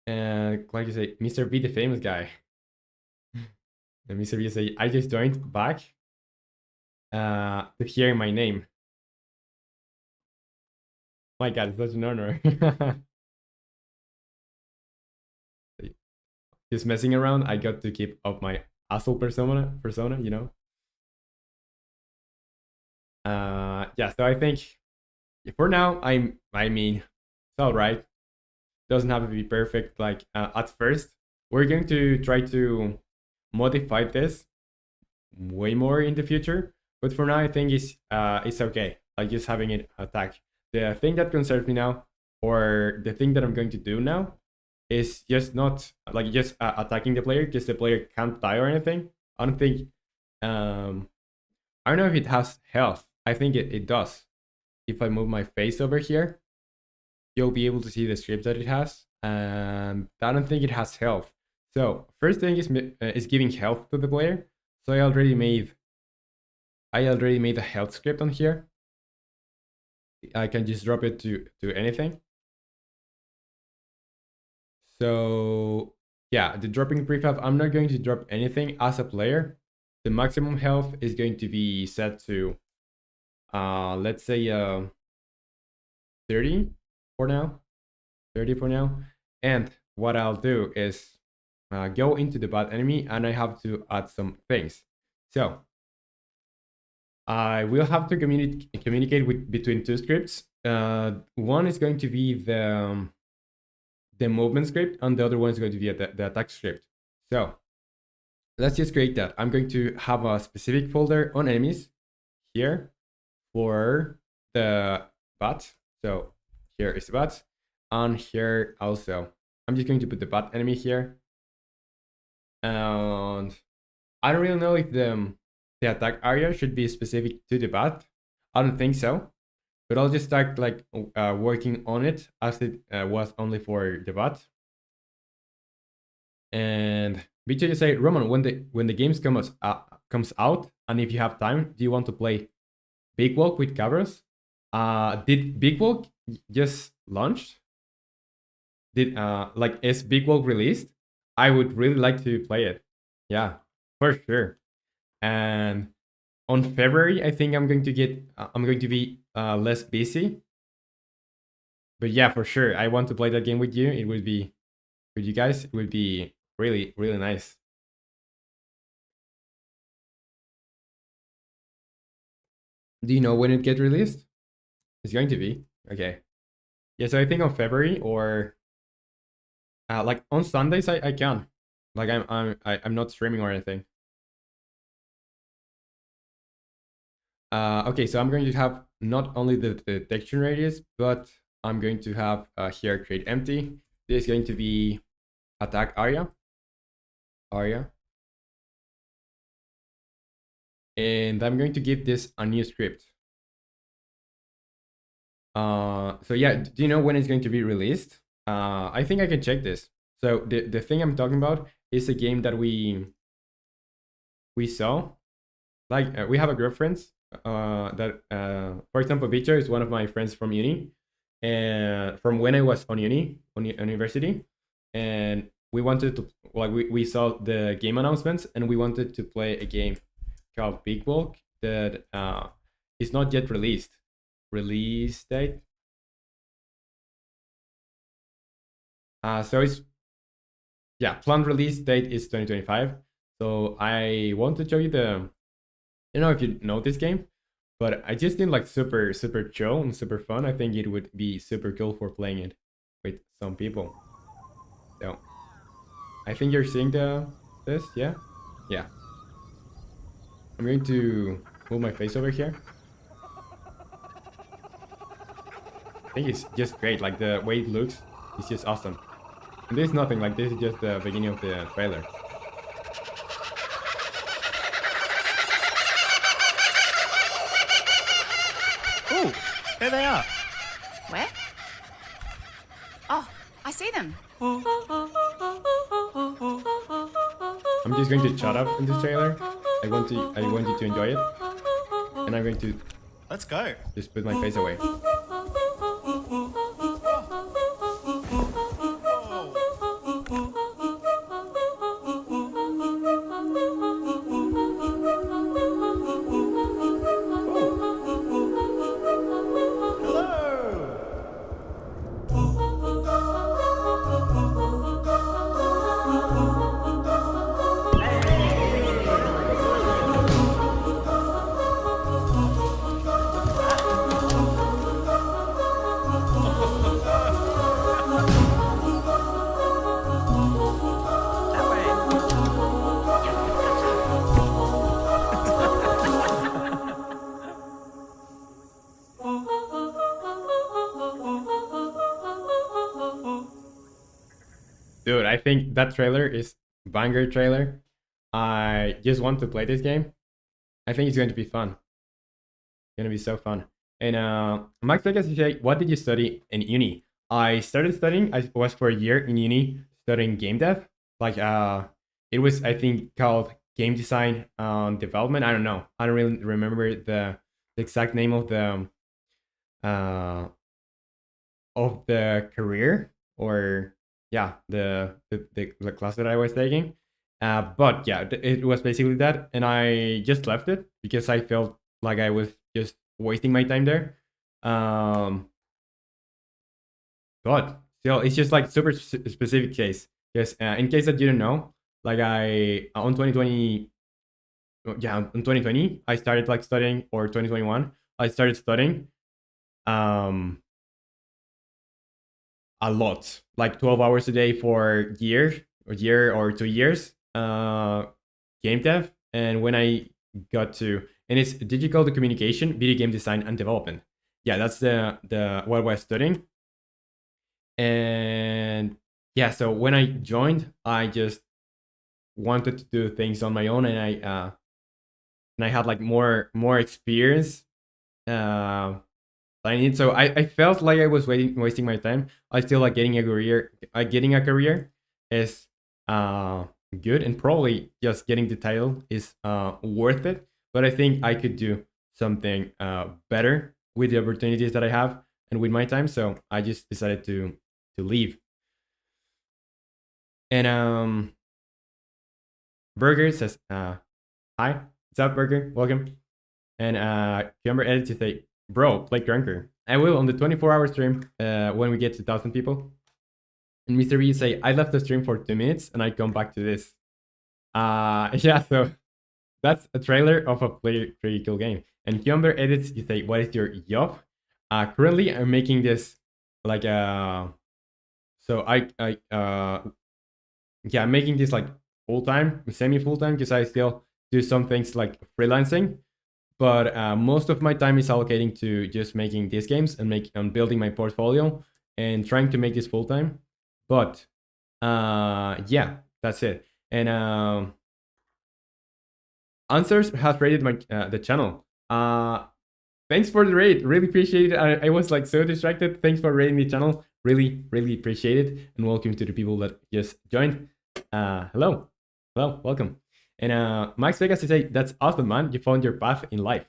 And like you say, Mr. B, the famous guy. And Mr. B say, I just joined back to hear my name. My God, it's such an honor. Just messing around, I got to keep up my asshole persona, you know. Yeah, so I think for now, I mean, it's all right. Doesn't have to be perfect. Like at first, we're going to try to modify this way more in the future. But for now, I think it's okay. Like just having it attack. The thing that concerns me now, or the thing that I'm going to do now, is just not like just attacking the player, because the player can't die or anything. I don't think. I don't know if it has health. I think it does. If I move my face over here, you'll be able to see the script that it has, and I don't think it has health. So first thing is giving health to the player. So I already made a health script on here. I can just drop it to anything. So yeah, the dropping prefab, I'm not going to drop anything as a player. The maximum health is going to be set to let's say 30 for now. 30 for now. And what I'll do is go into the bot enemy, and I have to add some things. So I will have to communicate between two scripts. One is going to be the movement script, and the other one is going to be the attack script. So let's just create that. I'm going to have a specific folder on enemies here for the bot. So here is the bot, and here also. I'm just going to put the bot enemy here. And I don't really know if the attack area should be specific to the bot. I don't think so. But I'll just start like working on it as it was only for the bot. And BJ just say, Roman, when the games comes out, and if you have time, do you want to play Big Walk with Cabros? Did Big Walk just launched? Did like is Big Walk released? I would really like to play it. Yeah, for sure. And on February, I think I'm going to be less busy. But yeah, for sure, I want to play that game with you. It would be with you guys. It would be really really nice. Do you know when it get released? It's going to be okay. Yeah, so I think on February, or like on Sundays, I can. Like I'm not streaming or anything. Okay, so I'm going to have not only the detection radius, but I'm going to have here create empty. This is going to be attack area. And I'm going to give this a new script. So yeah, do you know when it's going to be released? I think I can check this. So the thing I'm talking about is a game that we saw. Like we have a group of friends that for example, Victor is one of my friends from uni, and from when I was on university, and we wanted to, like, we saw the game announcements, and we wanted to play a game called Big Bulk that is not yet released. Release date So it's, yeah, planned release date is 2025. So I want to show you the, I don't know if you know this game, but I just think like super chill and super fun. I think it would be super cool for playing it with some people. So I think you're seeing this, yeah? Yeah. I'm going to move my face over here. I think it's just great, like the way it looks is just awesome. And there's nothing, like this is just the beginning of the trailer. Oh, there they are. Where? Oh, I see them. I'm just going to shut up in this trailer. I want you to enjoy it. And I'm going to Let's go. just put my face away. Dude, I think that trailer is banger trailer. I just want to play this game. I think it's going to be fun. It's gonna be so fun. And Max Vegas, you say, what did you study in uni? I started studying. I was for a year in uni studying game dev. Like it was, I think, called game design development. I don't know. I don't really remember the exact name uh of the career, or yeah, the class that I was taking. But yeah, it was basically that, and I just left it because I felt like I was just wasting my time there. Um, but still, it's just like super specific case. Yes, in case that you don't know, like I on 2020, yeah, in 2020, I started like studying, or 2021, I started studying. Um, a lot, like 12 hours a day for year or 2 years, game dev. And when I got to, and it's digital communication, video game design and development. Yeah, that's the what I was studying. And yeah, so when I joined, I just wanted to do things on my own, and I had like more experience I need. So I felt like I was wasting my time. I still like getting a career. Getting a career is good, and probably just getting the title is worth it. But I think I could do something better with the opportunities that I have and with my time. So I just decided to leave. And Burger says, "Hi, what's up, Burger? Welcome." And Cucumber edit to say, bro, play Drunker. I will on the 24-hour stream when we get to 1,000 people. And Mr. B say, I left the stream for 2 minutes and I come back to this. Yeah, so that's a trailer of a pretty cool game. And Cucumber edits, you say, what is your job? Currently, I'm making this like so yeah, I'm making this like full-time, semi-full-time, because I still do some things like freelancing. But most of my time is allocating to just making these games and building my portfolio and trying to make this full time. But yeah, that's it. And Answers has rated my the channel. Thanks for the raid. Really appreciate it. I was like so distracted. Thanks for rating the channel. Really appreciate it. And welcome to the people that just joined. Hello, welcome. And Max Vegas to say, that's awesome, man. You found your path in life.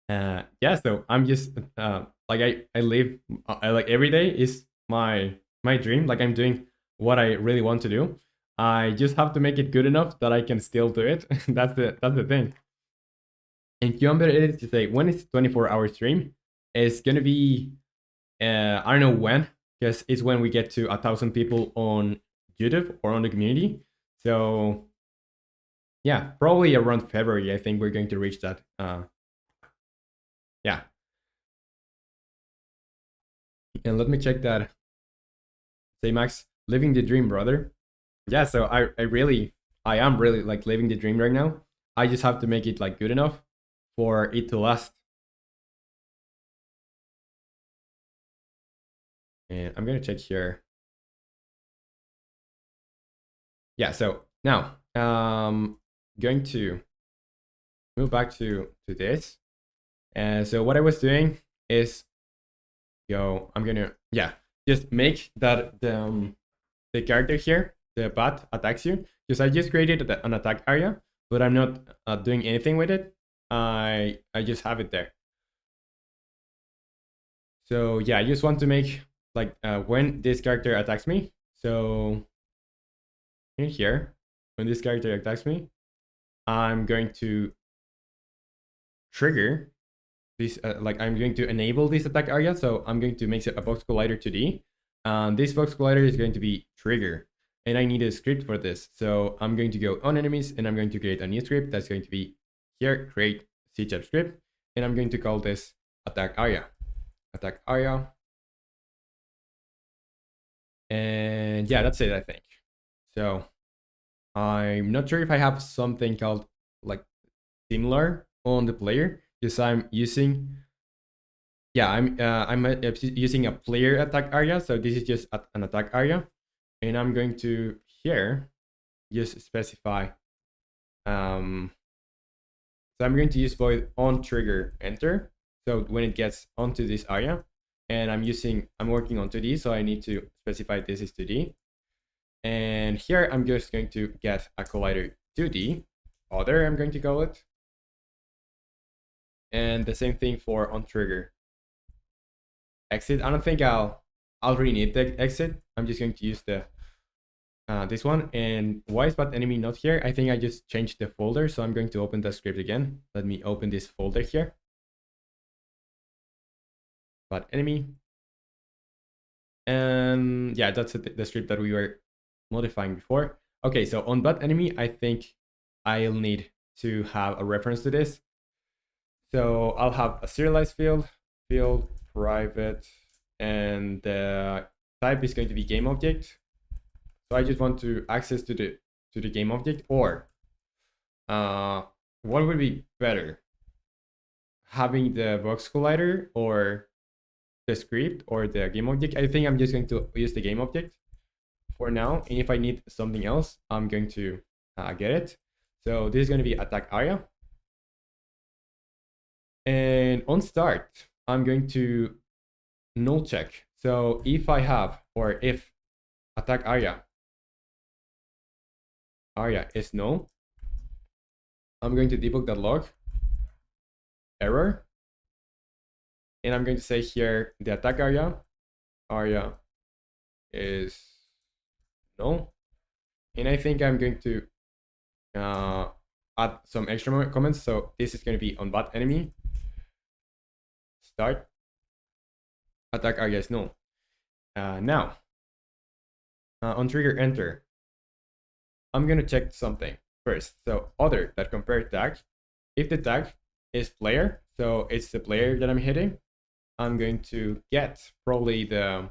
Yeah, so I'm just like I live like every day is my dream. Like I'm doing what I really want to do. I just have to make it good enough that I can still do it. That's the thing. And Cucumber is to say, when it's 24-hour stream, it's gonna be I don't know when, because it's when we get to 1,000 people on YouTube or on the community. So yeah, probably around February, I think we're going to reach that. Yeah. And let me check that. Say, Max, living the dream, brother. Yeah, so I am really like living the dream right now. I just have to make it like good enough for it to last. And I'm gonna check here. Yeah, so now going to move back to this. And so what I was doing is I'm gonna just make that the character here, the bat, attacks you, because I just created an attack area, but I'm not doing anything with it. I just have it there. So yeah, I just want to make like when this character attacks me. So in here, when this character attacks me, I'm going to trigger this, like I'm going to enable this attack area. So I'm going to make a box collider 2D. This box collider is going to be trigger, and I need a script for this. So I'm going to go on enemies, and I'm going to create a new script that's going to be here, create C# script, and I'm going to call this attack area. Attack area. And yeah, that's it, I think. So I'm not sure if I have something called like similar on the player, because I'm using I'm using a player attack area. So this is just an attack area, and I'm going to here just specify so I'm going to use void on trigger enter. So when it gets onto this area, and I'm working on 2D, so I need to specify this is 2D. And here I'm just going to get a collider 2D, other I'm going to call it. And the same thing for on trigger exit. I don't think I'll rename the exit. I'm just going to use the this one. And why is that enemy not here? I think I just changed the folder, so I'm going to open the script again. Let me open this folder here. But enemy. And yeah, that's the script that we were modifying before. Okay, so on bad enemy, I think I'll need to have a reference to this. So I'll have a serialized field private, and the type is going to be game object. So I just want to access to the game object, or what would be better? Having the box collider or the script or the game object? I think I'm just going to use the game object for now, and if I need something else, I'm going to get it. So this is going to be attack area, and on start I'm going to null check. So if I have, or if attack area is null, I'm going to debug that log error, and I'm going to say here the attack area is null. And I think I'm going to add some extra comments. So this is going to be on bad enemy start attack area is null. Now on trigger enter, I'm going to check something first. So other that compare tag, if the tag is player, so it's the player that I'm hitting, I'm going to get probably the,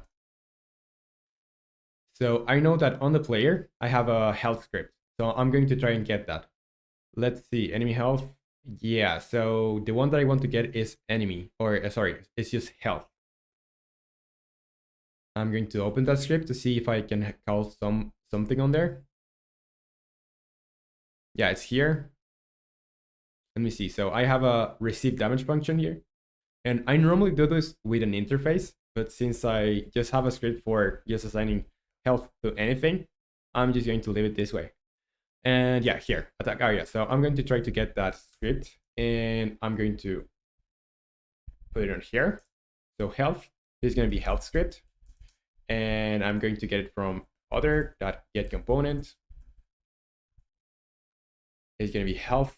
so I know that on the player I have a health script, so I'm going to try and get that. Let's see, enemy health. Yeah, so the one that I want to get is enemy, or sorry, it's just health. I'm going to open that script to see if I can call something on there. Yeah, it's here. Let me see. So I have a receive damage function here, and I normally do this with an interface, but since I just have a script for just assigning health to anything, I'm just going to leave it this way. And yeah, here, attack area. So I'm going to try to get that script, and I'm going to put it on here. So health is going to be health script, and I'm going to get it from other.get component. It's going to be health.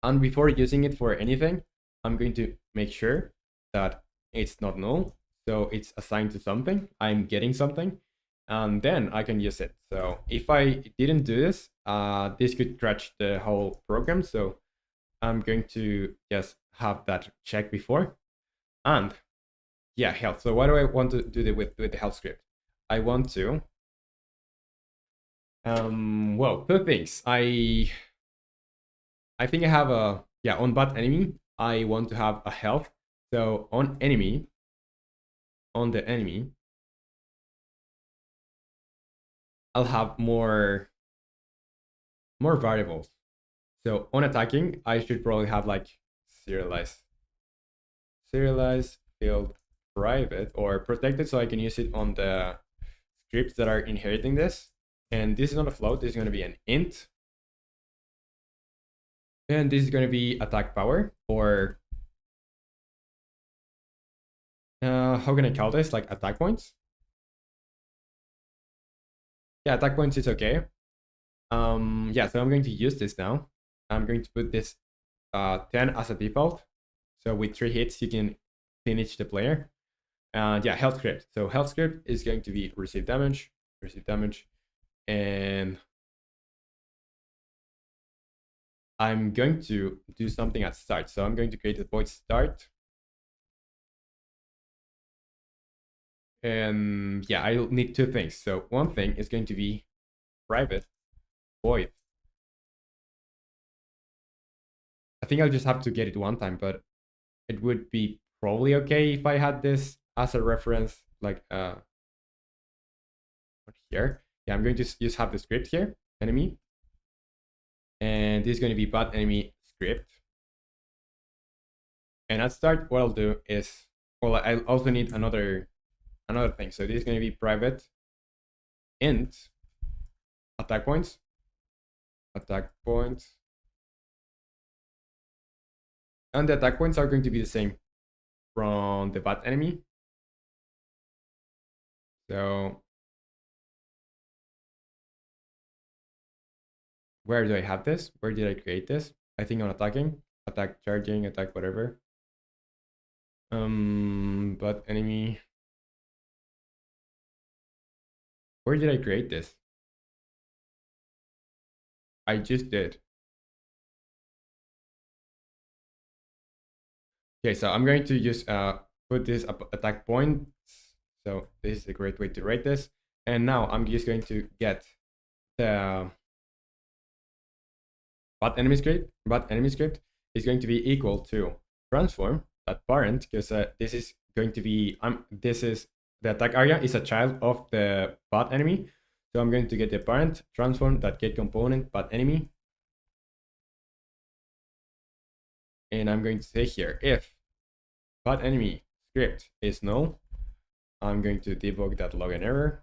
And before using it for anything, I'm going to make sure that it's not null. So it's assigned to something. I'm getting something, and then I can use it. So if I didn't do this, this could crash the whole program. So I'm going to just have that check before. And yeah, health. So what do I want to do with the health script? I want to well, two things. I think I have a, yeah, on bot enemy, I want to have a health. So on enemy, on the enemy, I'll have more variables. So on attacking, I should probably have like serialize field private or protected, so I can use it on the scripts that are inheriting this. And this is not a float, this is going to be an int. And this is going to be attack power, or how can I call this? Like attack points? Yeah, attack points is okay. Yeah, so I'm going to use this now. I'm going to put this 10 as a default. So with 3 hits, you can finish the player. And yeah, health script. So health script is going to be receive damage, and I'm going to do something at start. So I'm going to create a void start. And yeah, I'll need 2 things. So one thing is going to be private void. I think I'll just have to get it one time, but it would be probably okay if I had this as a reference, like here. Yeah, I'm going to just have the script here, enemy. And this is going to be bot enemy script. And at start, what I'll do is, well, I also need another thing. So this is going to be private int attack points. And the attack points are going to be the same from the bot enemy. So where do I have this? Where did I create this? I think on attacking, attack charging, attack whatever. Bot enemy. Where did I create this? I just did. Okay, so I'm going to just put this attack point. So this is a great way to write this. And now I'm just going to get the bot enemy script. Bot enemy script is going to be equal to transform that parent, because this is going to be this is the attack area is a child of the bot enemy. So I'm going to get the parent transform that get component bot enemy. And I'm going to say here, if bot enemy script is null, I'm going to debug that log an error.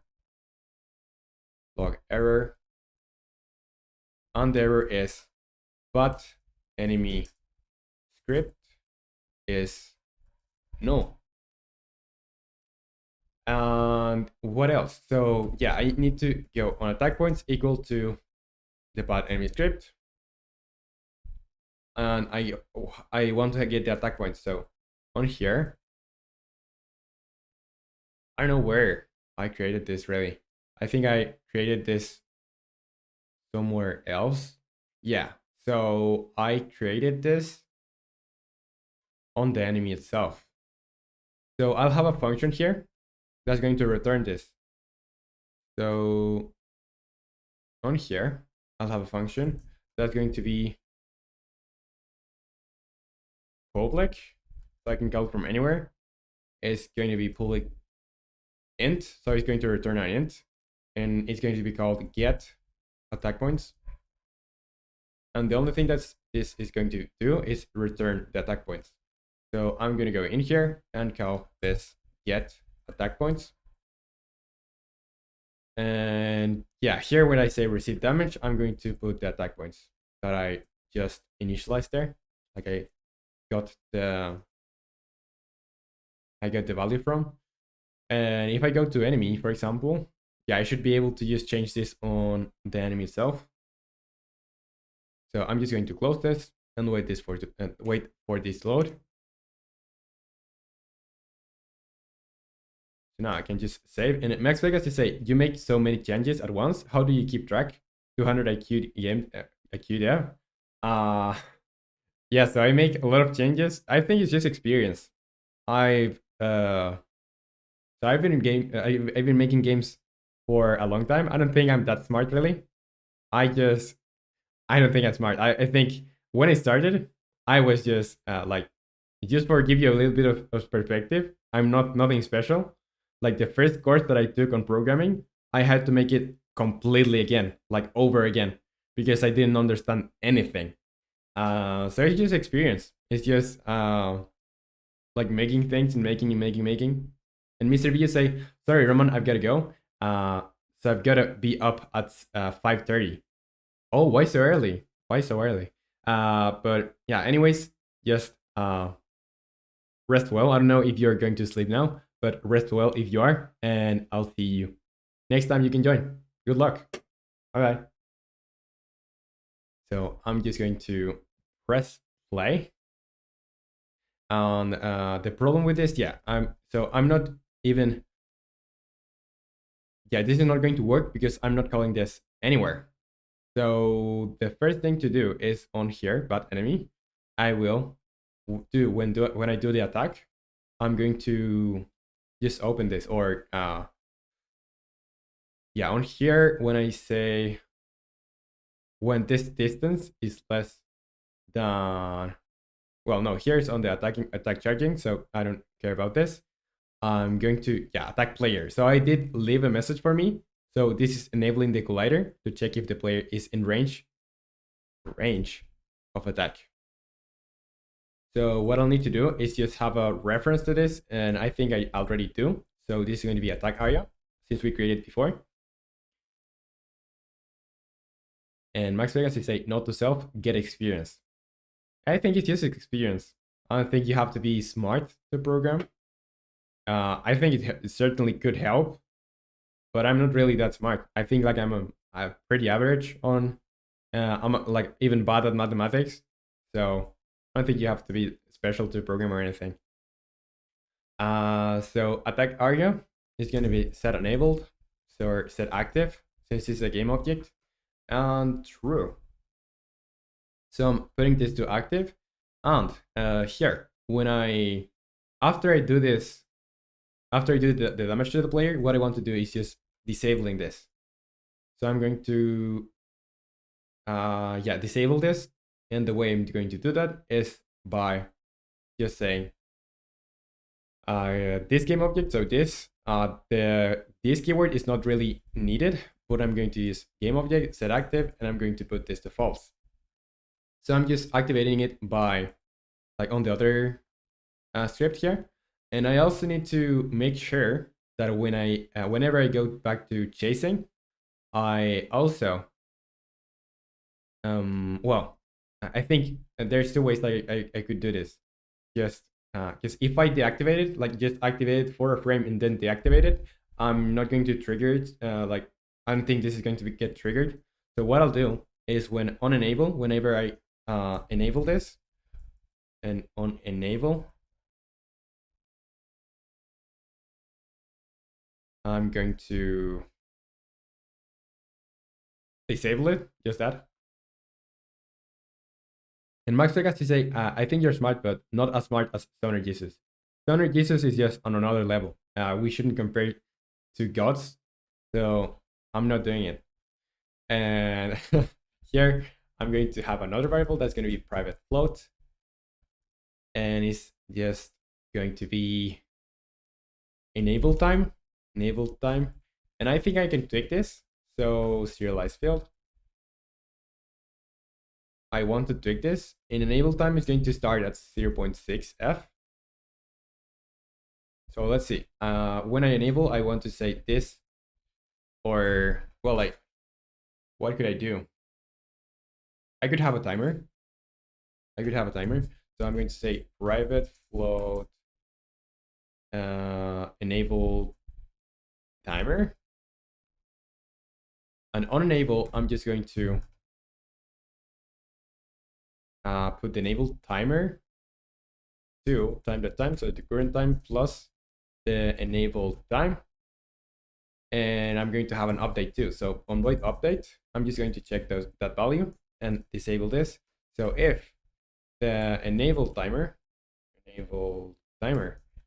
Log error. And the error is bot enemy script is null. And what else? So yeah, I need to go on attack points equal to the bot enemy script. And I want to get the attack points. So on here, I don't know where I created this really. I think I created this somewhere else. Yeah, so I created this on the enemy itself. So I'll have a function here that's going to return this. So on here, I'll have a function that's going to be public, so I can call it from anywhere. It's going to be public int, so it's going to return an int, and it's going to be called get attack points. And the only thing that this is going to do is return the attack points. So I'm going to go in here and call this get attack points. And yeah, here when I say receive damage, I'm going to put the attack points that I just initialized there. Like I got the value from. And if I go to enemy, for example, yeah, I should be able to just change this on the enemy itself. So I'm just going to close this and wait for this load. So now I can just save. And Max Vegas, you say, you make so many changes at once. How do you keep track? 200 IQ game IQ dev. Yeah, so I make a lot of changes. I think it's just experience. I've so I've been in I've been making games for a long time. I don't think I'm that smart really. I don't think I'm smart. I think when I started, I was just like, just for give you a little bit of perspective, I'm not nothing special. Like the first course that I took on programming, I had to make it completely again, like over again, because I didn't understand anything. So it's just experience. It's just like making things and making. And Mr. B, you say, sorry, Roman, I've got to go. So I've got to be up at 5:30. Oh, why so early? Why so early? But yeah, anyways, just rest well. I don't know if you're going to sleep now, but rest well if you are, and I'll see you next time you can join. Good luck. Bye bye. So I'm just going to press play. And the problem with this, yeah, I'm not even. Yeah, this is not going to work because I'm not calling this anywhere. So the first thing to do is on here, bad enemy. I will do when I do the attack. I'm going to just open this, or yeah, on here when I say when this distance is less than, well, no, here's on the attack charging, so I don't care about this. I'm going to attack player. So I did leave a message for me. So this is enabling the collider to check if the player is in range of attack. So what I'll need to do is just have a reference to this, and I think I already do. So this is going to be attack area, since we created before. And Max Vegas is say, note to self, get experience. I think it's just experience. I don't think you have to be smart to program. I think it certainly could help, but I'm not really that smart. I think like I'm pretty average on, I'm like even bad at mathematics. So I don't think you have to be special to program or anything. So attack area is going to be set enabled, so set active, since it's a game object, and true. So I'm putting this to active, and here, after I do this, after I do the damage to the player, what I want to do is just disabling this. So I'm going to disable this, and the way I'm going to do that is by just saying this game object. So this keyword is not really needed, but I'm going to use game object set active, and I'm going to put this to false. So I'm just activating it by like on the other script here. And I also need to make sure that whenever I go back to chasing, I also well, I think there's two ways that I could do this. Just because if I deactivate it, like just activate it for a frame and then deactivate it, I'm not going to trigger it. Like I don't think this is going to get triggered. So what I'll do is when on enable, whenever I enable this, and on enable, I'm going to disable it, just that. And Max Vegas to say, I think you're smart, but not as smart as Stoner Jesus. Stoner Jesus is just on another level. We shouldn't compare it to gods, so I'm not doing it. And here, I'm going to have another variable that's going to be private float, and it's just going to be enable time, and I think I can tweak this. So serialized field. I want to tweak this. In enable time is going to start at 0.6 f. So let's see. When I enable, I want to say this, or well, like, what could I do? I could have a timer. So I'm going to say private float enable timer. And on enable, I'm just going to put the enable timer to time that time, so the current time plus the enable time, and I'm going to have an update too. So on void update, I'm just going to check that value and disable this. So if the enable timer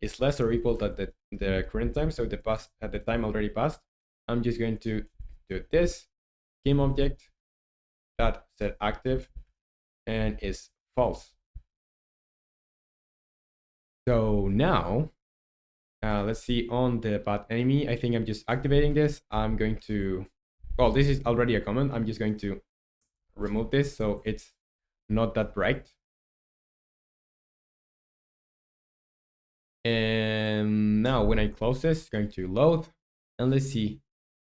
is less or equal to the current time, so the time already passed, I'm just going to do this game object that set active and is false. So now let's see on the bad enemy. I think I'm just activating this. I'm going to, well, this is already a comment. I'm just going to remove this so it's not that bright. And now when I close this, it's going to load, and let's see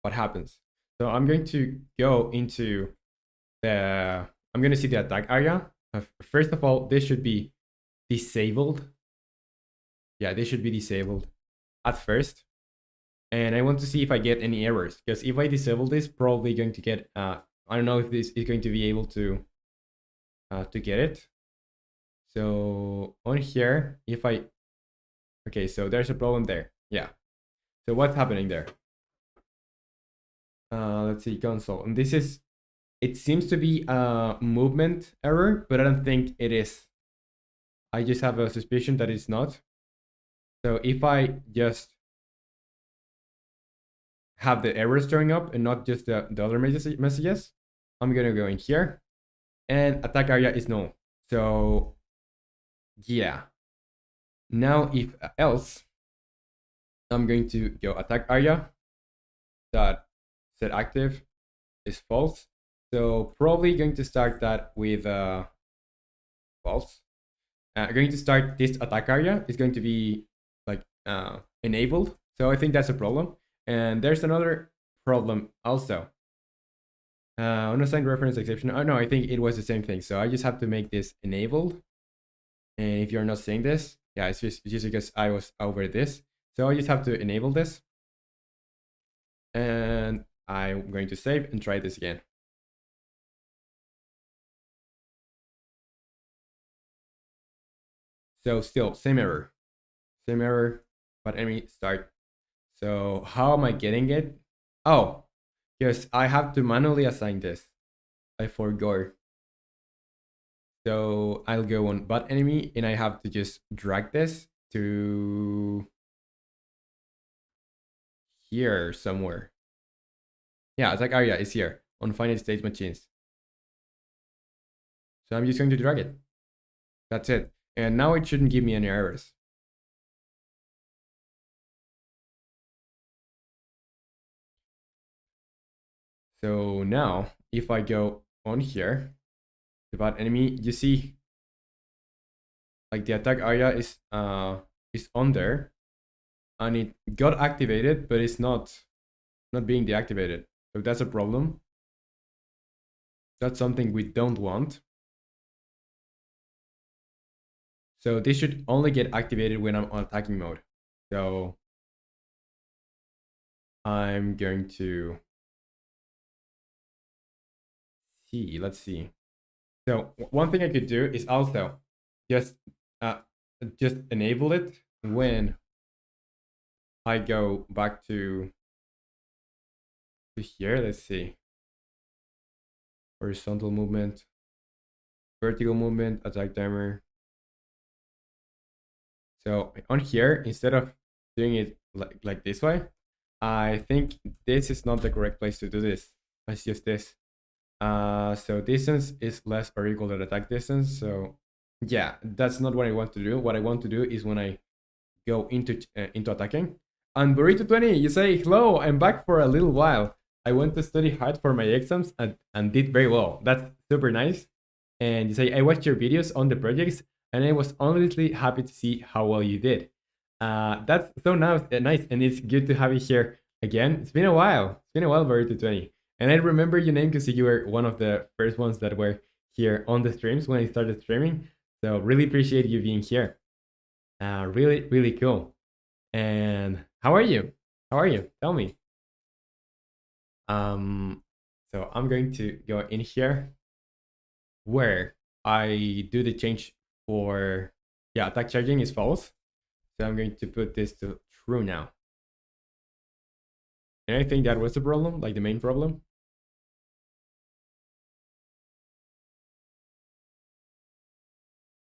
what happens. So I'm going to go into I'm going to see the attack area. First of all, this should be disabled. Yeah, this should be disabled at first. And I want to see if I get any errors, because if I disable this, probably going to get, I don't know if this is going to be able to get it. So on here, if I, okay, so there's a problem there. Yeah. So what's happening there? Let's see, console. And this is, it seems to be a movement error, but I don't think it is. I just have a suspicion that it's not. So if I just have the errors showing up and not just the other messages, I'm gonna go in here, and attack area is null. So yeah. Now if else, I'm going to go attack area that set active is false. So probably going to start that with false. Going to start this attack area is going to be like enabled. So I think that's a problem. And there's another problem also. Unassigned reference exception. Oh no, I think it was the same thing. So I just have to make this enabled. And if you're not seeing this, yeah, it's just because I was over this. So I just have to enable this. And I'm going to save and try this again. So still, same error, but enemy start. So how am I getting it? Oh, yes, I have to manually assign this. I forgot. So I'll go on bot enemy, and I have to just drag this to here somewhere. Yeah, attack area is here on finite state machines. So I'm just going to drag it. That's it. And now it shouldn't give me any errors. So now if I go on here, the bot enemy, you see like the attack area is on there, and it got activated, but it's not being deactivated. So that's a problem. That's something we don't want. So this should only get activated when I'm on attacking mode. So I'm going to see, let's see. So one thing I could do is also just enable it when I go back to here. Let's see. Horizontal movement, vertical movement, attack timer. So on here, instead of doing it like this way, I think this is not the correct place to do this. It's just this. So distance is less or equal to attack distance. So yeah, that's not what I want to do. What I want to do is when I go into attacking. And Burrito 20, you say, hello, I'm back for a little while. I went to study hard for my exams and did very well. That's super nice. And you say, I watched your videos on the projects, and I was honestly happy to see how well you did. That's so nice, and it's good to have you here again. It's been a while. Burrito 20. And I remember your name because you were one of the first ones that were here on the streams when I started streaming. So really appreciate you being here. Really, really cool. And how are you? Tell me. So I'm going to go in here where I do the change for, yeah, attack charging is false. So I'm going to put this to true now. And I think that was the problem, like the main problem.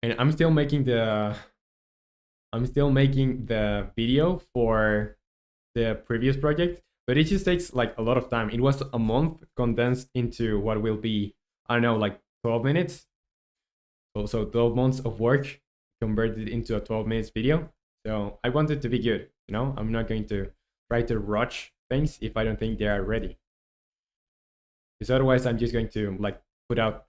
And I'm still making the video for the previous project, but it just takes like a lot of time. It was a month condensed into what will be, I don't know, like 12 minutes. So 12 months of work converted into a 12 minutes video. So I want it to be good, you know? I'm not going to try to rush things if I don't think they are ready. Because otherwise I'm just going to like put out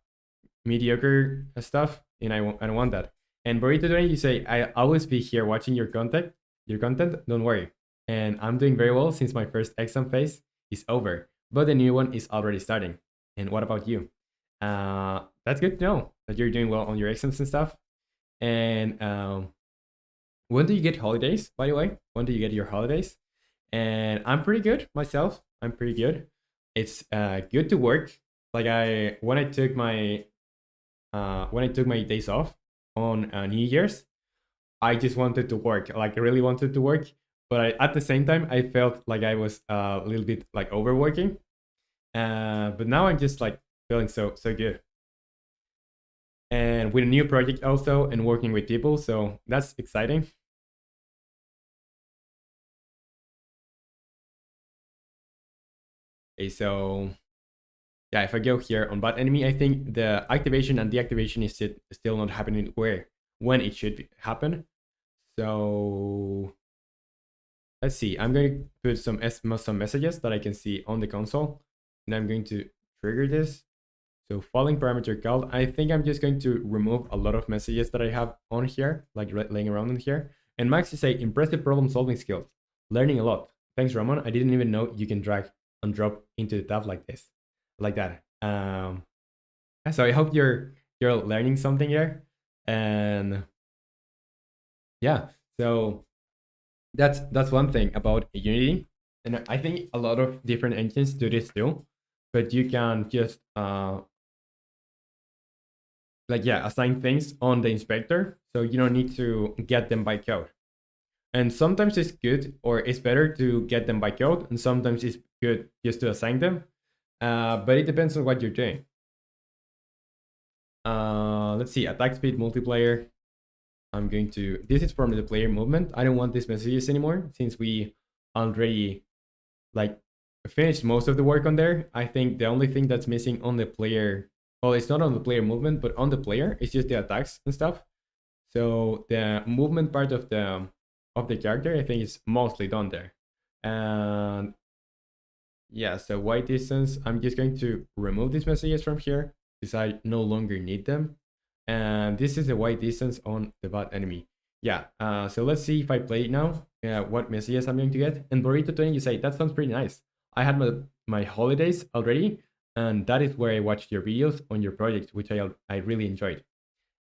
mediocre stuff, and I don't want that. And Burrito today, you say, I always be here watching your content. Don't worry. And I'm doing very well since my first exam phase is over, but the new one is already starting. And what about you? That's good to know that you're doing well on your exams and stuff. And when do you get holidays, by the way? When do you get your holidays? And I'm pretty good myself. I'm pretty good. It's good to work. Like when I took my days off on New Year's, I just wanted to work. Like I really wanted to work, but at the same time, I felt like I was a little bit like overworking. But now I'm just like feeling so good. And with a new project also, and working with people, so that's exciting. Okay, so yeah, if I go here on bot enemy, I think the activation and deactivation is still not happening when it should happen. So let's see. I'm going to put some messages that I can see on the console, and I'm going to trigger this. So following parameter called, I think I'm just going to remove a lot of messages that I have on here, like laying around in here. And Max is say impressive problem solving skills, learning a lot. Thanks, Ramon. I didn't even know you can drag and drop into the tab like this, like that. So I hope you're learning something here, and yeah. So that's one thing about Unity, and I think a lot of different engines do this too. But you can just assign things on the inspector, so you don't need to get them by code. And sometimes it's good, or it's better to get them by code, and sometimes it's good just to assign them. But it depends on what you're doing. Let's see, attack speed, multiplayer. This is from the player movement. I don't want these messages anymore since we already like finished most of the work on there. I think the only thing that's missing on the player, well, it's not on the player movement, but on the player, it's just the attacks and stuff. So the movement part of the character, I think, is mostly done there. And yeah, so white distance, I'm just going to remove these messages from here because I no longer need them. And this is the white distance on the bot enemy. Yeah, so let's see if I play it now, what messages I'm going to get. And Burrito 20, you say, that sounds pretty nice. I had my holidays already, and that is where I watched your videos on your project, which I really enjoyed.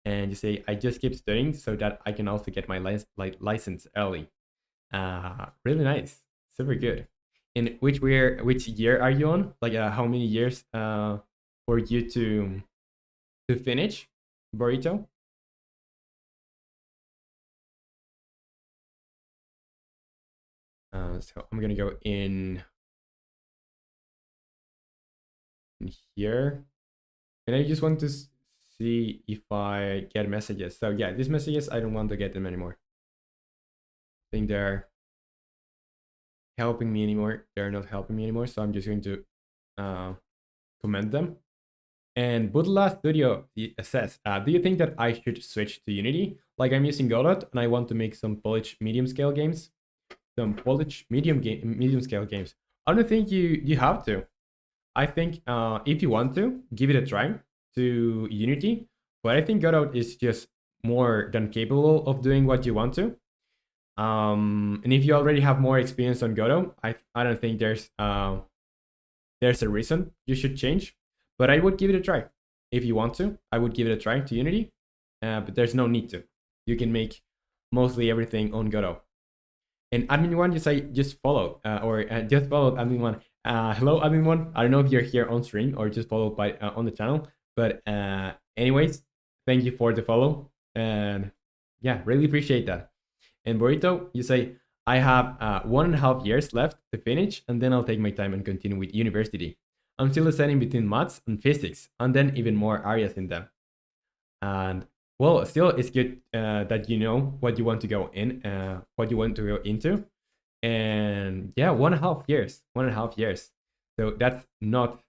And you say, I just keep studying so that I can also get my license early. Really nice, super good. And which year are you on? Like how many years for you to finish Burrito? So I'm gonna go in here, and I just want to see if I get messages. So yeah, these messages, I don't want to get them anymore. I think they're helping me anymore. They're not helping me anymore, so I'm just going to comment them. And Budla Studio says, do you think that I should switch to Unity? Like I'm using Godot and I want to make some polished medium scale games. Some polished medium scale games. I don't think you have to. I think if you want to, give it a try to Unity. But I think Godot is just more than capable of doing what you want to. And if you already have more experience on Godot, I don't think there's a reason you should change. But I would give it a try. If you want to, I would give it a try to Unity. But there's no need to. You can make mostly everything on Godot. And admin one, just follow or just follow admin one. Hello, admin one. I don't know if you're here on stream or just followed by on the channel. But anyways, thank you for the follow. And yeah, really appreciate that. And Burrito, you say, I have 1.5 years left to finish, and then I'll take my time and continue with university. I'm still deciding between maths and physics, and then even more areas in them. And well, still, it's good that you know what you want to go in, what you want to go into, and yeah, 1.5 years, 1.5 years. So that's not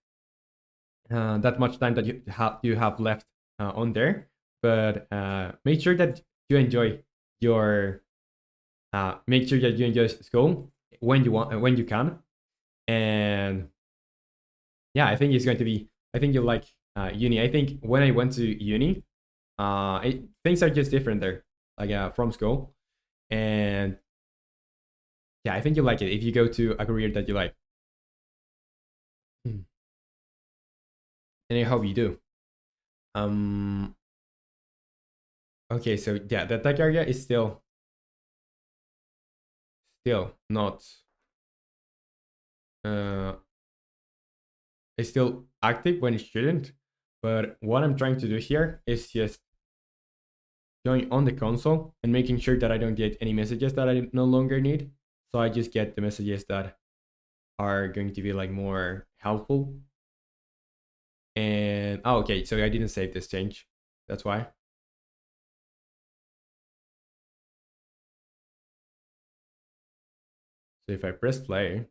that much time that you have left on there. But make sure that you enjoy your make sure that you enjoy school when you want, when you can, and yeah, I think it's going to be. I think you like uni. I think when I went to uni, things are just different there, like from school, and yeah, I think you like it if you go to a career that you like, and I hope you do. Um. Okay, so yeah, the attack area is still not uh it's still active when it shouldn't. But what I'm trying to do here is just going on the console and making sure that I don't get any messages that I no longer need. So I just get the messages that are going to be like more helpful. And oh, okay, so I didn't save this change. That's why. So if I press play,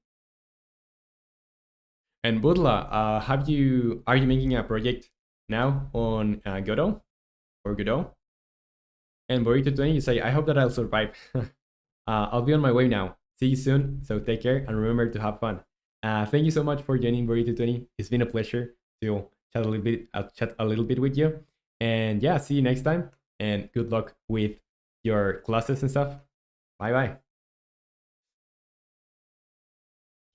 and Budla, are you making a project now on Godot or Godot? And Burrito 20, you say, I hope that I'll survive. I'll be on my way now. See you soon. So take care and remember to have fun. Thank you so much for joining Burrito 20. It's been a pleasure to chat a little bit with you. And yeah, see you next time. And good luck with your classes and stuff. Bye bye.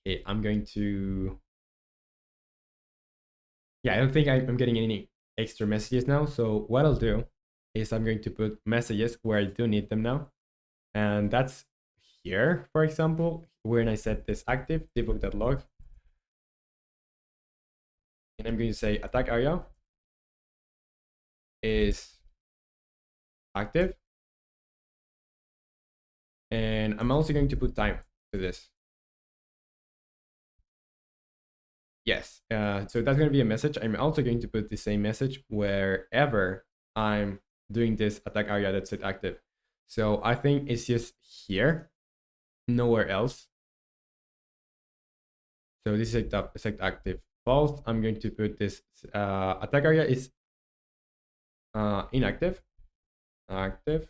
Okay, I'm going to. Yeah, I don't think I'm getting any extra messages now. So what I'll do is I'm going to put messages where I do need them now. And that's here, for example, when I set this active, debug.log. And I'm going to say attack area is active. And I'm also going to put time to this. Yes, so that's going to be a message. I'm also going to put the same message wherever I'm doing this attack area that's set active. So I think it's just here, nowhere else. So this is set active false. I'm going to put this attack area is inactive. Active.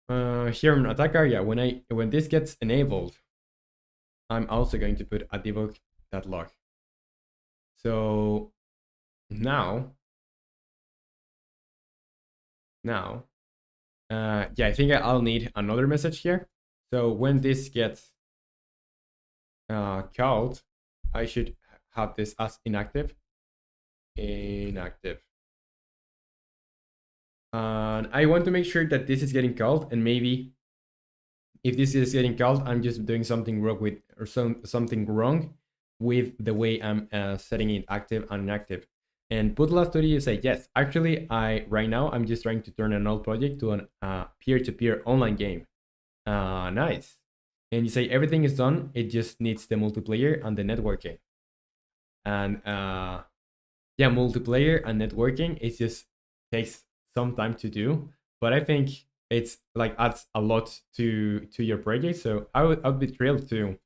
Here in attack area, when this gets enabled, I'm also going to put a debug.log. So now, yeah, I think I'll need another message here. So when this gets called, I should have this as inactive. Inactive. And I want to make sure that this is getting called, and maybe if this is getting called, I'm just doing something wrong with, or something wrong with the way I'm setting it active and inactive. And Putla Studio say, yes, actually, right now I'm just trying to turn an old project to a peer-to-peer online game. Nice. And you say everything is done, it just needs the multiplayer and the networking. And yeah, multiplayer and networking, it just takes some time to do, but I think it's like adds a lot to your project. So I'd be thrilled to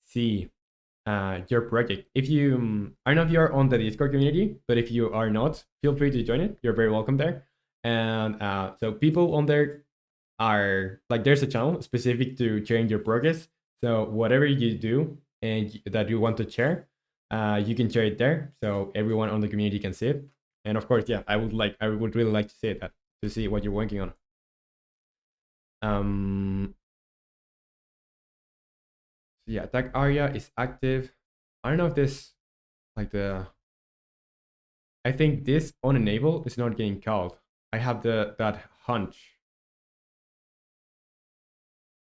see your project. If you I don't know if you're on the Discord community, but if you are not, feel free to join it. You're very welcome there. And so people on there are like, there's a channel specific to sharing your progress. So whatever you do and that you want to share, you can share it there, so everyone on the community can see it. And of course, yeah, I would really like to see that, to see what you're working on. So yeah, attack area is active. I don't know if this, like I think this on enable is not getting called. I have that hunch.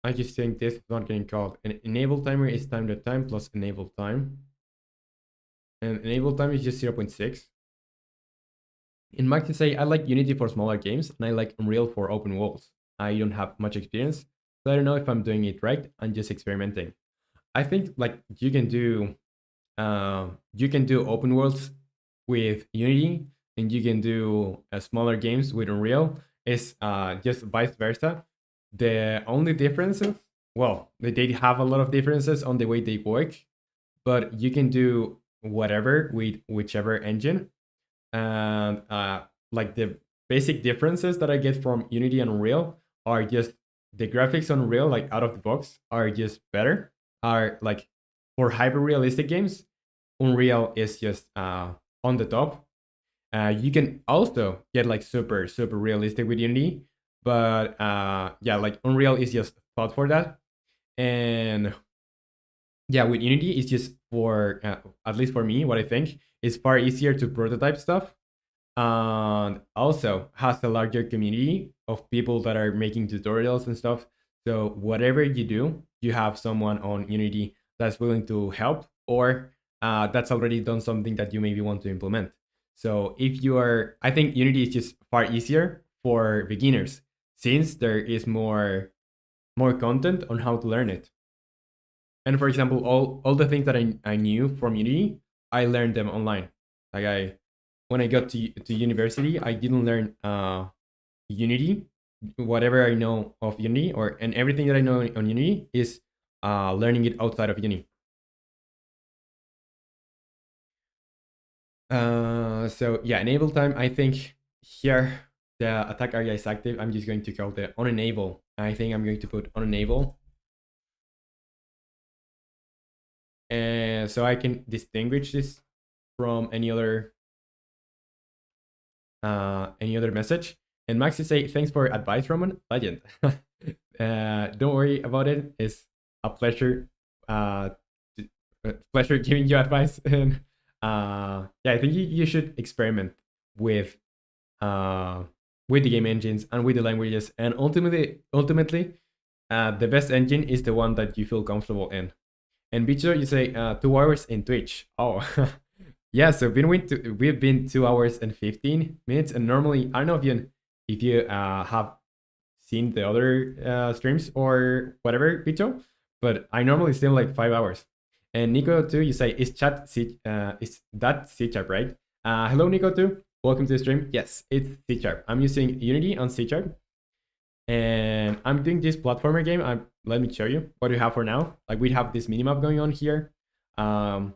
I just think this is not getting called. And enable timer is time to time plus enable time. And enable time is just 0.6. In Max, you say, I like Unity for smaller games, and I like Unreal for open worlds. I don't have much experience, So I don't know if I'm doing it right. I'm just experimenting. I think like you can do open worlds with Unity, and you can do smaller games with Unreal. It's just vice versa. The only differences, well, they have a lot of differences on the way they work, but you can do whatever with whichever engine. And like the basic differences that I get from Unity and Unreal are just the graphics on Unreal, like out of the box, are just better. Are like for hyper realistic games, Unreal is just on the top. You can also get like super realistic with Unity, but yeah, like Unreal is just thought for that. And yeah, with Unity, it's just for at least for me, what I think is far easier to prototype stuff, and also has a larger community of people that are making tutorials and stuff. So whatever you do, you have someone on Unity that's willing to help, or that's already done something that you maybe want to implement. So if you are, I think Unity is just far easier for beginners since there is more content on how to learn it. And for example, all the things that I knew from Unity, I learned them online. Like I when I got to university, I didn't learn Unity. Whatever I know of Unity, or and everything that I know on Unity is learning it outside of Uni. So yeah, enable time. I think here the attack area is active. I'm just going to call the on enable. I think I'm going to put on enable, and so I can distinguish this from any other message. And Maxi say, thanks for advice, Roman. Legend. Don't worry about it. It's a pleasure. Pleasure giving you advice. And yeah, I think you should experiment with uh, with the game engines and with the languages. And ultimately, the best engine is the one that you feel comfortable in. And Bicho, you say 2 hours in Twitch. Oh, yeah. So we've been 2 hours and 15 minutes, and normally I don't know if you have seen the other streams or whatever, Bicho, but I normally stream like 5 hours. And Nico too, you say is that C sharp, right? Hello Nico too. Welcome to the stream. Yes, it's C sharp. I'm using Unity on C sharp, and I'm doing this platformer game. Let me show you what we have for now. Like we have this minimap going on here. Um,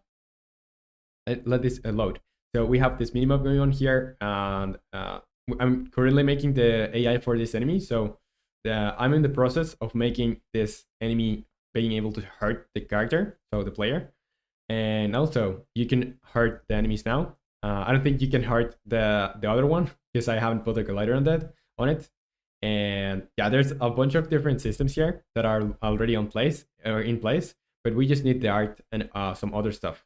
let this load. So we have this minimap going on here, and I'm currently making the AI for this enemy. So I'm in the process of making this enemy being able to hurt the character, so the player. And also, you can hurt the enemies now. I don't think you can hurt the other one because I haven't put a collider on it. And yeah, there's a bunch of different systems here that are already in place, but we just need the art and some other stuff.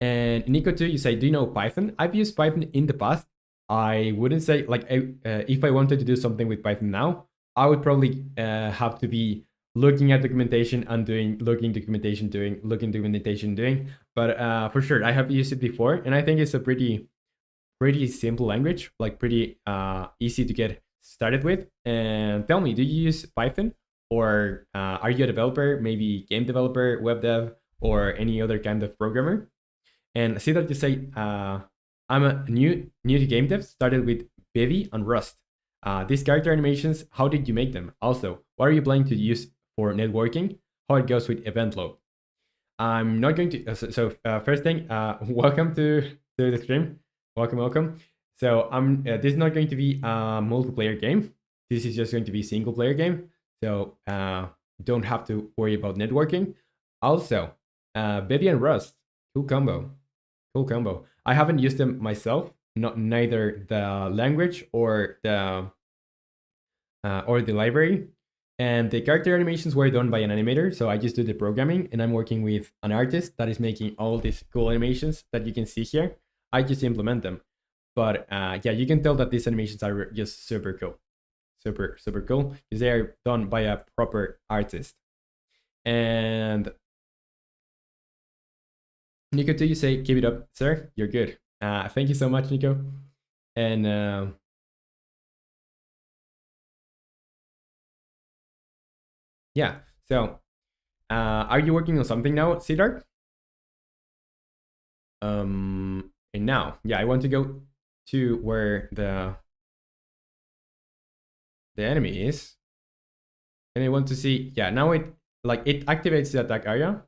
And Nico too, you say, do you know Python? I've used Python in the past. I wouldn't say like if I wanted to do something with Python now, I would probably have to be looking at documentation and looking documentation doing. But for sure, I have used it before, and I think it's a pretty simple language, like pretty easy to get started with. And tell me, do you use Python, or are you a developer, maybe game developer, web dev, or any other kind of programmer? And I see that you say, I'm a new to game dev, started with Bivy and Rust. These character animations, how did you make them? Also, what are you planning to use for networking? How it goes with event load? I'm not going to. First thing, welcome to the stream. Welcome. So this is not going to be a multiplayer game. This is just going to be a single player game. So don't have to worry about networking. Also, Bivy and Rust, cool combo. I haven't used them myself, neither the language or the library. And the character animations were done by an animator, so I just do the programming, and I'm working with an artist that is making all these cool animations that you can see here. I just implement them. But yeah, you can tell that these animations are just super cool. Super cool, because they are done by a proper artist. And Nico, do you say, keep it up, sir? You're good. Thank you so much, Nico. And yeah. So, are you working on something now, Siddharth? And now, yeah, I want to go to where the enemy is, and I want to see. Yeah, now it activates the attack area,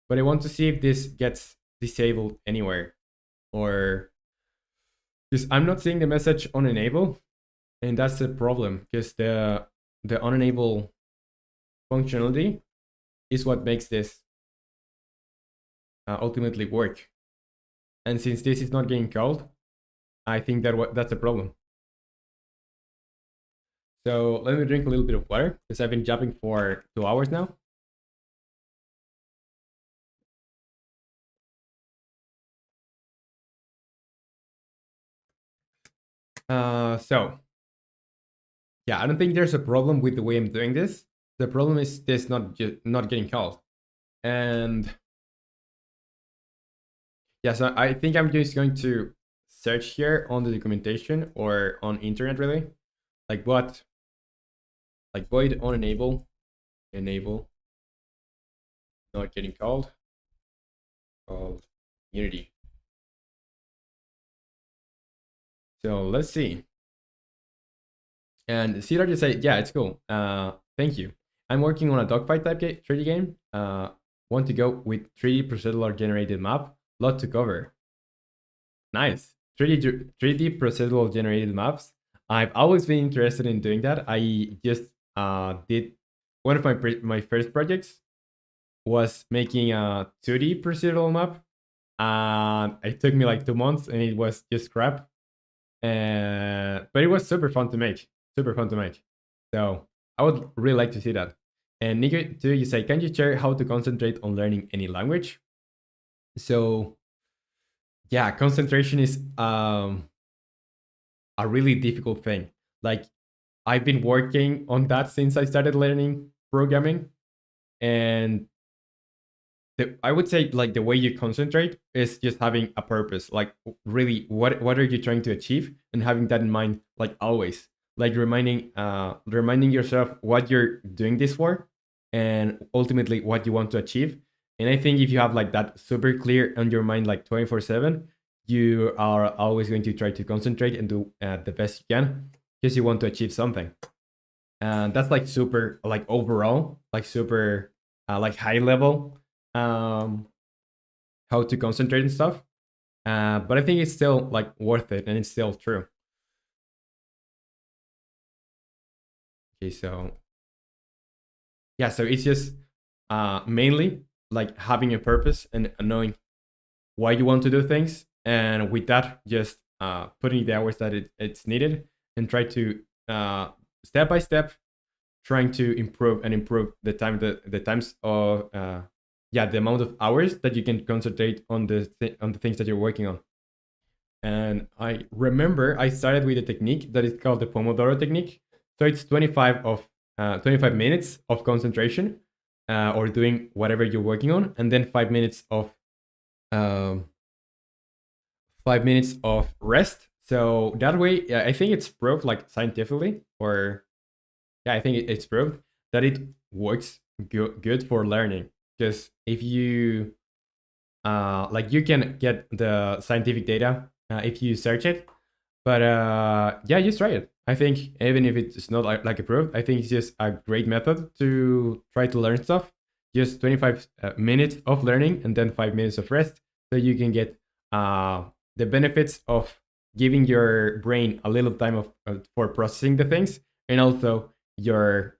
but I want to see if this gets disabled anywhere, or because I'm not seeing the message on enable, and that's the problem. Because the on enable functionality is what makes this ultimately work. And since this is not getting called, I think that's a problem. So let me drink a little bit of water because I've been jumping for 2 hours now. So yeah, I don't think there's a problem with the way I'm doing this. The problem is this not getting called. And yeah, so I think I'm just going to search here on the documentation or on internet really, like void on enable not getting called Unity. So let's see. And Cedar just said, yeah, it's cool. Thank you. I'm working on a dogfight type 3D game. Want to go with 3D procedural generated map. Lot to cover. Nice. 3D procedural generated maps. I've always been interested in doing that. I just did one of my first projects was making a 2D procedural map. It took me like 2 months and it was just crap. But it was super fun to make. Super fun to make. So I would really like to see that. And Nico, too, you say, can you share how to concentrate on learning any language? So yeah, concentration is a really difficult thing. Like I've been working on that since I started learning programming, and I would say like the way you concentrate is just having a purpose. Like really, what are you trying to achieve, and having that in mind, like always, like reminding yourself what you're doing this for, and ultimately what you want to achieve. And I think if you have like that super clear on your mind, like 24/7, you are always going to try to concentrate and do the best you can because you want to achieve something. And that's like super like overall, like super like high level um how to concentrate and stuff, but I think it's still like worth it and it's still true. Okay, so yeah, so it's just mainly like having a purpose and knowing why you want to do things, and with that just putting the hours that it's needed, and try to step by step trying to improve the times of yeah, the amount of hours that you can concentrate on on the things that you're working on. And I remember I started with a technique that is called the Pomodoro technique. So it's 25 minutes of concentration or doing whatever you're working on, and then 5 minutes of um, 5 minutes of rest. So that way, yeah, I think it's proved like scientifically, or yeah, I think it's proved that it works good for learning. Because if you like, you can get the scientific data if you search it, but yeah, just try it. I think even if it's not like approved, I think it's just a great method to try to learn stuff. Just 25 minutes of learning and then 5 minutes of rest, so you can get the benefits of giving your brain a little time of for processing the things, and also your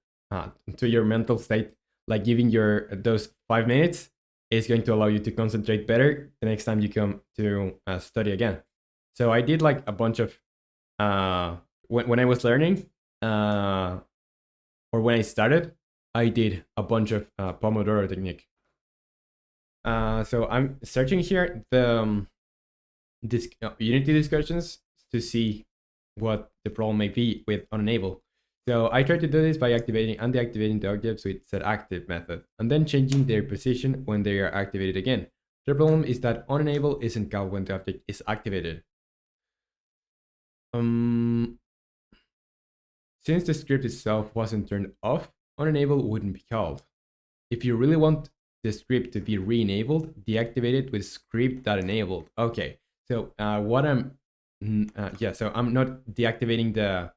to your mental state, like giving your those 5 minutes is going to allow you to concentrate better the next time you come to study again. So I did like a bunch of when I was learning or when I started, I did a bunch of Pomodoro technique. So I'm searching here the Unity discussions to see what the problem may be with unenable. So I try to do this by activating and deactivating the objects with setActive method, and then changing their position when they are activated again. The problem is that unenable isn't called when the object is activated. Since the script itself wasn't turned off, unenable wouldn't be called. If you really want the script to be re-enabled, deactivate it with script.enabled. Okay, so what I'm so I'm not deactivating the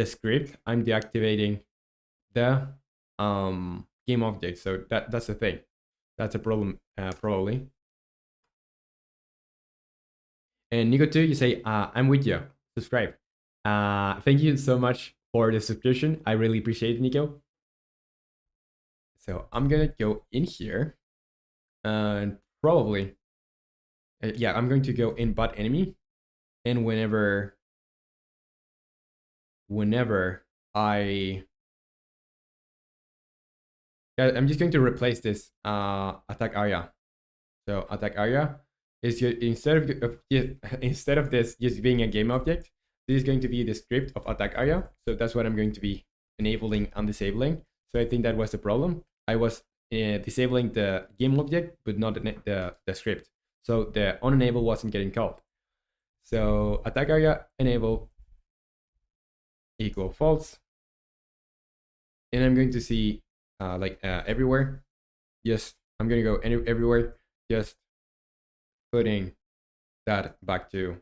script, I'm deactivating the game object. So that's the thing. That's a problem probably. And Nico too, you say I'm with you. Subscribe. Thank you so much for the subscription. I really appreciate it, Nico. So I'm gonna go in here and probably yeah, I'm going to go in bot enemy, and whenever I'm just going to replace this attack area. So attack area is instead of this just being a game object, this is going to be the script of attack area. So that's what I'm going to be enabling and disabling. So I think that was the problem. I was disabling the game object, but not the script. So the unenable wasn't getting called. So attack area enable equal false. And I'm going to see everywhere. Just I'm going to go everywhere. Just putting that back to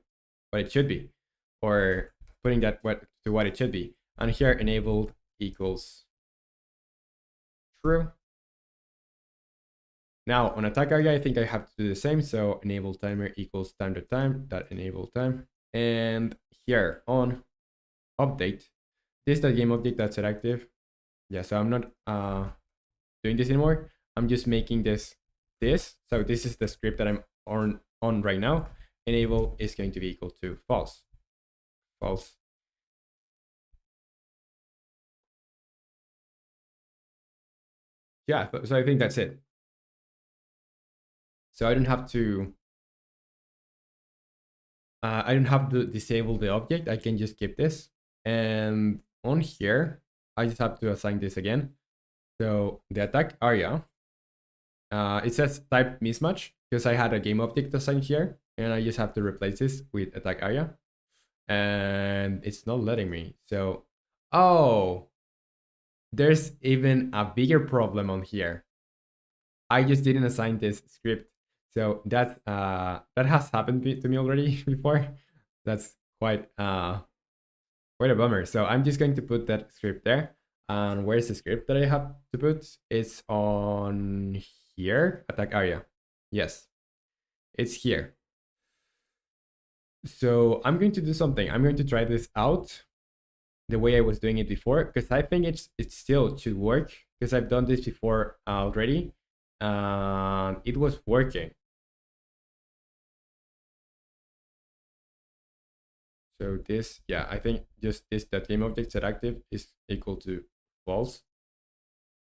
what it should be, or putting that to what it should be. And here enabled equals true. Now on attack area, I think I have to do the same. So enable timer equals time that enable time. And here on update, this is the game object that's active. Yeah, so I'm not doing this anymore. I'm just making this. So this is the script that I'm on right now. Enable is going to be equal to false. False. Yeah, so I think that's it. So I don't have to disable the object. I can just keep this. And on here, I just have to assign this again. So the attack area, it says type mismatch because I had a game object assigned here, and I just have to replace this with attack area. And it's not letting me. So, oh, there's even a bigger problem on here. I just didn't assign this script. So that has happened to me already before. That's quite a bummer. So I'm just going to put that script there. And where's the script that I have to put? It's on here, attack area. Yes, it's here. So I'm going to do something. I'm going to try this out the way I was doing it before, because I think it still should work, because I've done this before already. It was working. So this, yeah, I think just that game object set active is equal to false.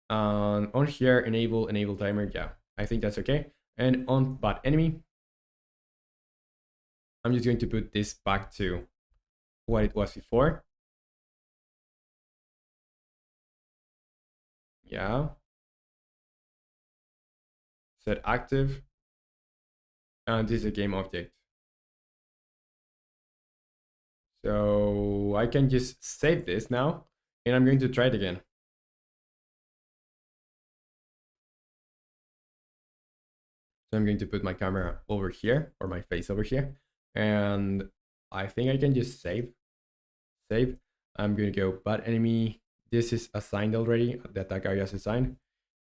On here, enable timer, yeah, I think that's okay. And on bot enemy, I'm just going to put this back to what it was before. Yeah. Set active. And this is a game object. So I can just save this now, and I'm going to try it again. So I'm going to put my camera over here, or my face over here, and I think I can just save. I'm going to go bot enemy. This is assigned already. The attack area is assigned.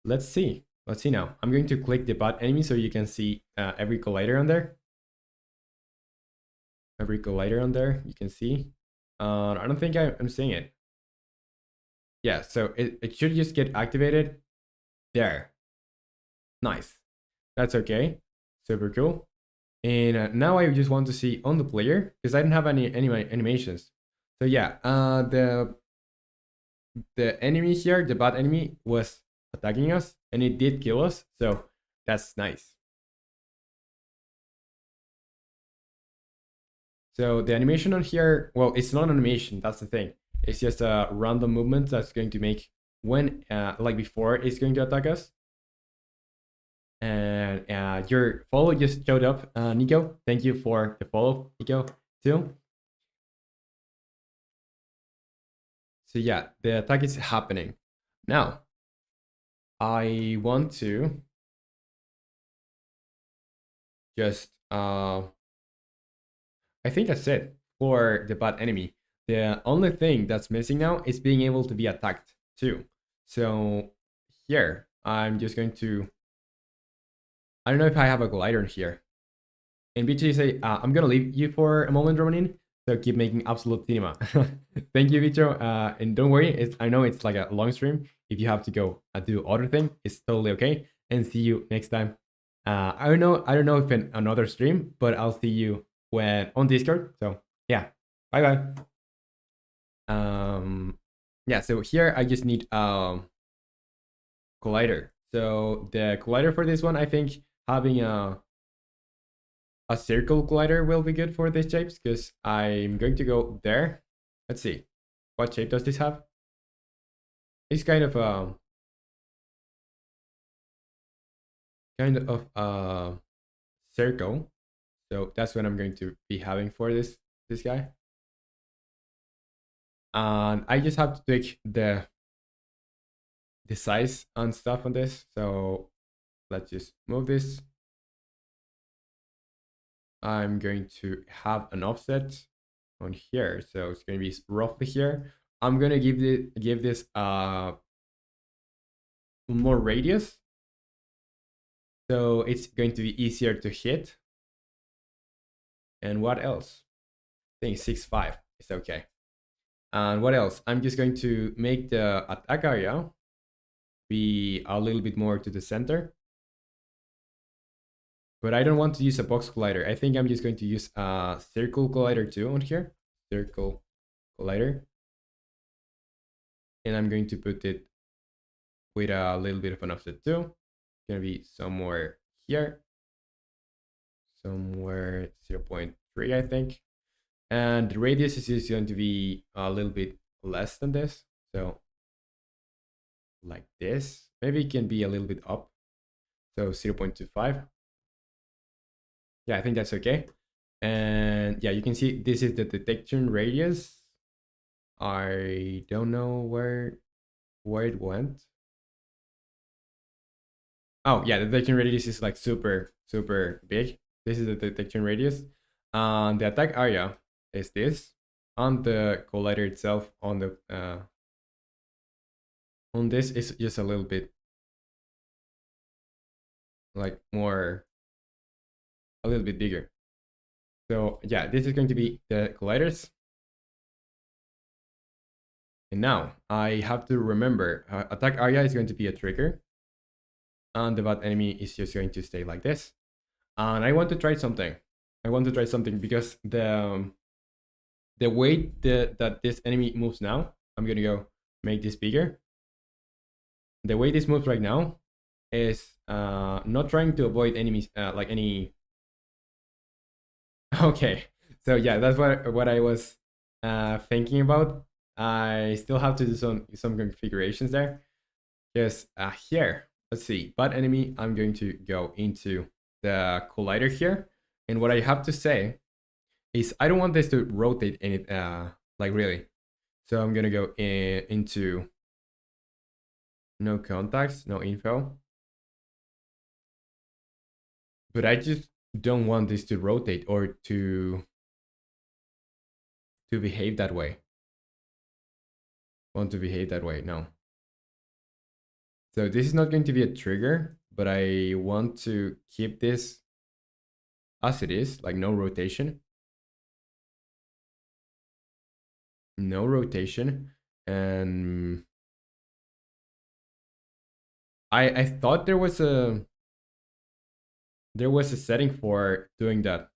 Let's see now. I'm going to click the bot enemy so you can see every collider on there. You can see. I don't think I'm seeing it. Yeah, so it should just get activated there. Nice. That's okay. Super cool. And now I just want to see on the player, because I don't have any animations. So yeah, the enemy here, the bot enemy, was attacking us, and it did kill us. So that's nice. So the animation on here, well, it's not an animation. That's the thing. It's just a random movement that's going to make when, like before, it's going to attack us. And your follow just showed up, Nico. Thank you for the follow, Nico, too. So yeah, the attack is happening. Now, I want to just I think that's it for the bad enemy. The only thing that's missing now is being able to be attacked too. So here, I'm just going to, I don't know if I have a glider in here. And BT say, I'm gonna leave you for a moment, Romanin. So keep making absolute cinema. Thank you, Vicho. And don't worry, I know it's like a long stream. If you have to go do other thing, it's totally okay. And see you next time. I don't know if in another stream, but I'll see you when on Discord. So yeah, bye bye. Yeah. So here I just need collider. So the collider for this one, I think having a circle collider will be good for these shapes because I'm going to go there. Let's see. What shape does this have? It's kind of a circle. So that's what I'm going to be having for this guy. And I just have to tweak the size and stuff on this. So let's just move this. I'm going to have an offset on here. So it's going to be roughly here. I'm going to give this more radius. So it's going to be easier to hit. And what else? I think 6.5 is okay. And what else? I'm just going to make the attack area be a little bit more to the center. But I don't want to use a box collider. I think I'm just going to use a circle collider too on here. Circle collider. And I'm going to put it with a little bit of an offset too. It's going to be somewhere here. Somewhere 0.3, I think. And the radius is just going to be a little bit less than this. So like this. Maybe it can be a little bit up. So 0.25. Yeah, I think that's okay. And yeah, you can see this is the detection radius. I don't know where it went. Oh yeah, the detection radius is like super big. This is the detection radius. The attack area is this. On the collider itself, on this is just a little bit like more, a little bit bigger. So yeah, this is going to be the colliders. And now I have to remember attack area is going to be a trigger. And the bad enemy is just going to stay like this. And I want to try something. I want to try something because the way that this enemy moves now, I'm gonna go make this bigger. The way this moves right now is not trying to avoid enemies like any. Okay, so yeah, that's what I was thinking about. I still have to do some configurations there. Because here, let's see, bad enemy, I'm going to go into the collider here. And what I have to say is I don't want this to rotate any, like really. So I'm going to go into no contacts, no info. But I just don't want this to rotate or to behave that way. Want to behave that way, no. So this is not going to be a trigger, but I want to keep this as it is, like no rotation. No rotation. And I thought there was a setting for doing that.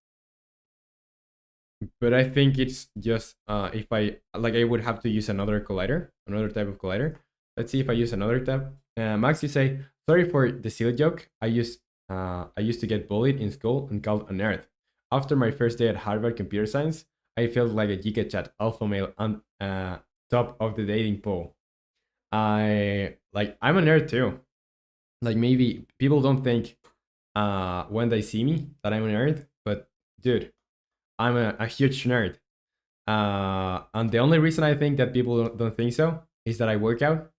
But I think it's just if I would have to use another collider, another type of collider. Let's see if I use another tab. Max, you say, sorry for the silly joke. I used to get bullied in school and called a nerd. After my first day at Harvard Computer Science, I felt like a GigaChat alpha male on top of the dating pool. I'm a nerd too. Like maybe people don't think when they see me that I'm a nerd, but dude, I'm a huge nerd. And the only reason I think that people don't think so is that I work out.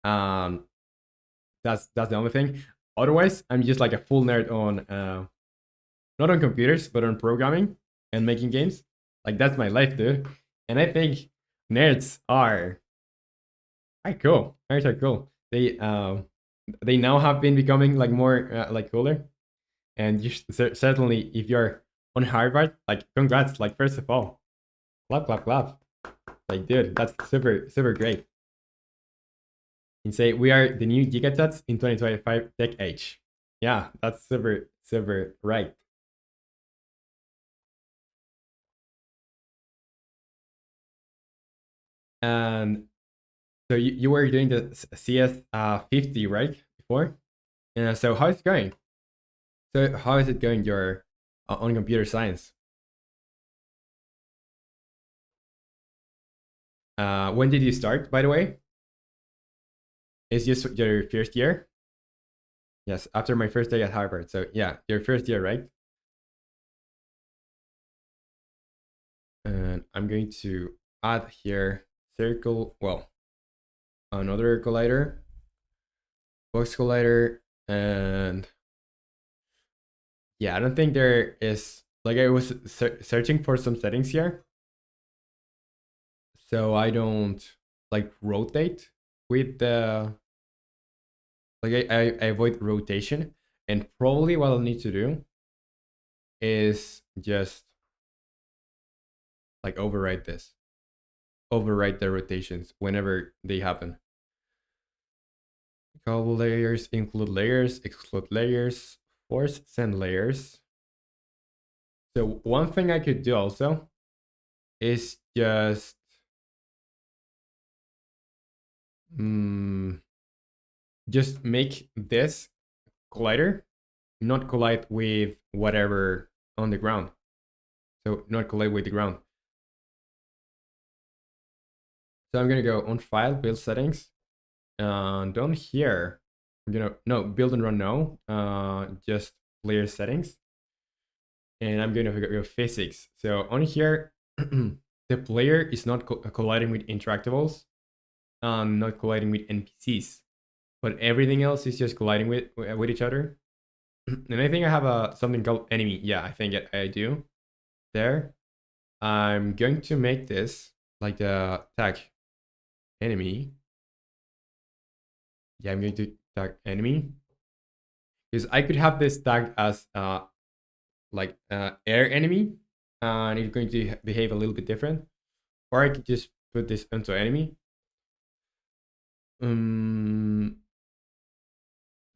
That's the only thing. Otherwise, I'm just like a full nerd on not on computers, but on programming and making games. Like that's my life, dude. And I think nerds are cool. Nerds are cool. They now have been becoming like more like cooler. And you certainly, if you're on Harvard, like congrats. Like first of all, clap, clap, clap. Like dude, that's super, super great. And say we are the new gigatats in 2025 tech age. Yeah, that's super, super right. And so you were doing the CS 50, right? Before? So how is it going? So how is it going your on computer science? When did you start, by the way? Is this your first year? Yes, after my first day at Harvard. So yeah, your first year, right? And I'm going to add here circle, well, another collider, box collider, and yeah, I don't think there is, like I was searching for some settings here. So I don't like rotate with the, like I avoid rotation. And probably what I'll need to do is just like override this, override the rotations whenever they happen. Call layers, include layers, exclude layers, force send layers. So one thing I could do also is just just make this collider not collide with whatever on the ground. So not collide with the ground. So I'm gonna go on file, build settings, and down here, I'm gonna no build and run no, just layer settings, and I'm gonna go physics. So on here, the player is not colliding with interactables, not colliding with NPCs, but everything else is just colliding with each other. And I think I have a something called enemy. Yeah, I think I do. There, I'm going to make this like the tag enemy. Yeah, I'm going to tag enemy because I could have this tag as like air enemy, and it's going to behave a little bit different. Or I could just put this into enemy.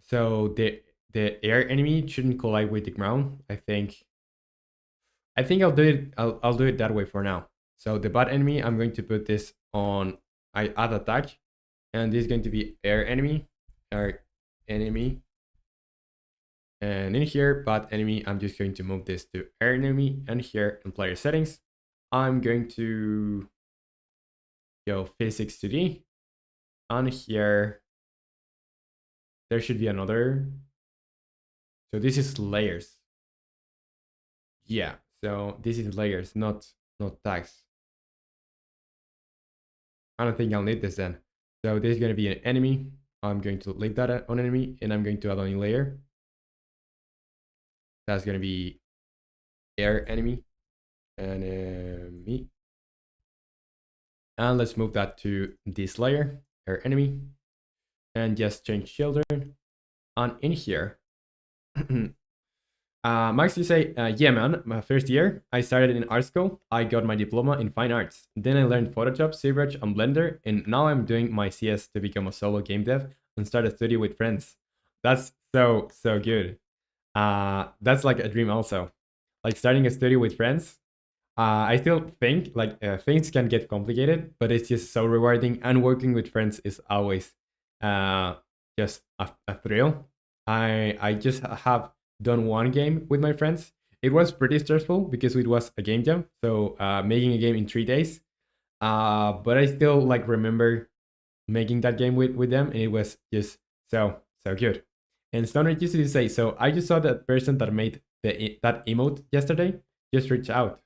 So the air enemy shouldn't collide with the ground. I think I'll do it. I'll do it that way for now. So the bot enemy, I'm going to put this on. I add a tag, and this is going to be air enemy, and in here bot enemy, I'm just going to move this to air enemy, and here in player settings, I'm going to go physics 2D, and here there should be another. So this is layers. Yeah, so this is layers, not tags. I don't think I'll need this then. So this is going to be an enemy. I'm going to leave that on enemy, and I'm going to add a new layer. That's going to be air enemy, enemy. And let's move that to this layer, air enemy, and just change children. And in here, Max, you say, yeah, man, my first year, I started in art school. I got my diploma in fine arts. Then I learned Photoshop, ZBrush, and Blender, and now I'm doing my CS to become a solo game dev and start a studio with friends. That's so good. That's like a dream also. Like starting a studio with friends. I still think like things can get complicated, but it's just so rewarding, and working with friends is always just a thrill. I just have done one game with my friends. It was pretty stressful because it was a game jam, so making a game in 3 days. But I still like remember making that game with them, and it was just so good. And Stoner used to say, so I just saw that person that made that emote yesterday. Just reach out.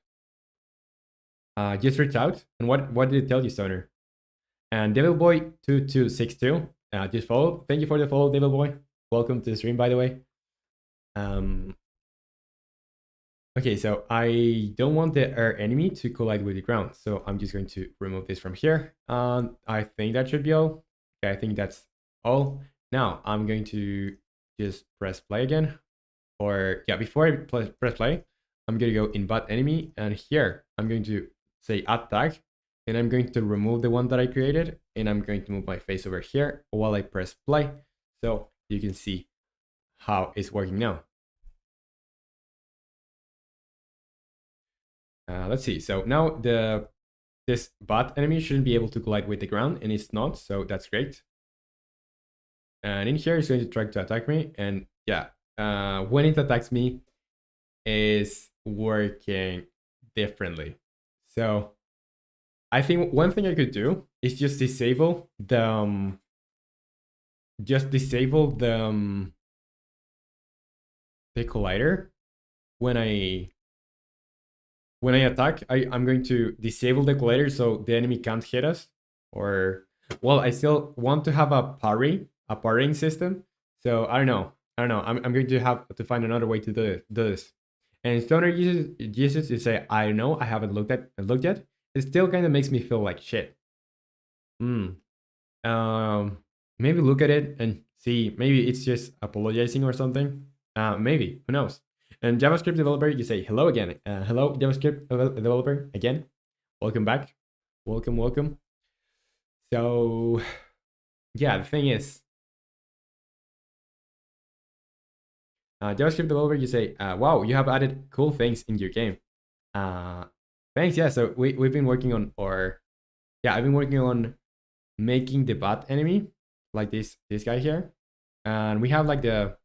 Just reach out. And what did it tell you, Stoner? And Devil Boy 2262 just follow. Thank you for the follow, Devil Boy. Welcome to the stream, by the way. Okay, so I don't want the air enemy to collide with the ground, so I'm just going to remove this from here. I think that should be all. Okay, I think that's all. Now I'm going to just press play again. Or yeah, before I press play, I'm going to go in bot enemy, and here I'm going to say add tag, and I'm going to remove the one that I created, and I'm going to move my face over here while I press play, so you can see how it's working now. Let's see. So now this bot enemy shouldn't be able to collide with the ground, and it's not, so that's great. And in here, it's going to try to attack me, and yeah, when it attacks me, is working differently. So I think one thing I could do is just disable the the collider when I attack. I'm going to disable the collider so the enemy can't hit us. Or well, I still want to have a parrying system. So I don't know. I'm going to have to find another way to do this. And Stoner uses to say, I don't know, I haven't looked yet. It still kind of makes me feel like shit. Maybe look at it and see. Maybe it's just apologizing or something. Maybe, who knows? And JavaScript developer, you say hello again. Hello, JavaScript developer again. Welcome back. Welcome. So, yeah, the thing is, JavaScript developer, you say, wow, you have added cool things in your game. Thanks. Yeah, so we've been working on, I've been working on making the bot enemy like this guy here, and we have like the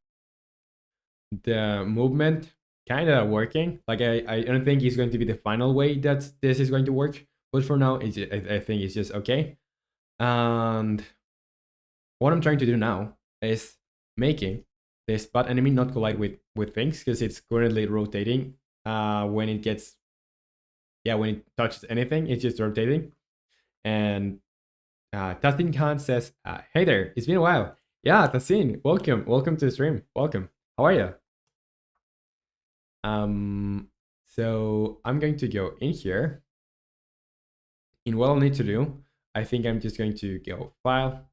movement kind of working. Like I don't think it's going to be the final way that this is going to work, but for now, I think it's just okay. And what I'm trying to do now is making this bot enemy not collide with things, because it's currently rotating. When it gets, when it touches anything, it's just rotating. And Tassin Khan says, hey there, it's been a while. Yeah, Tassin, welcome to the stream. Welcome. How are you? So I'm going to go in here. In what I'll need to do, I think I'm just going to go File,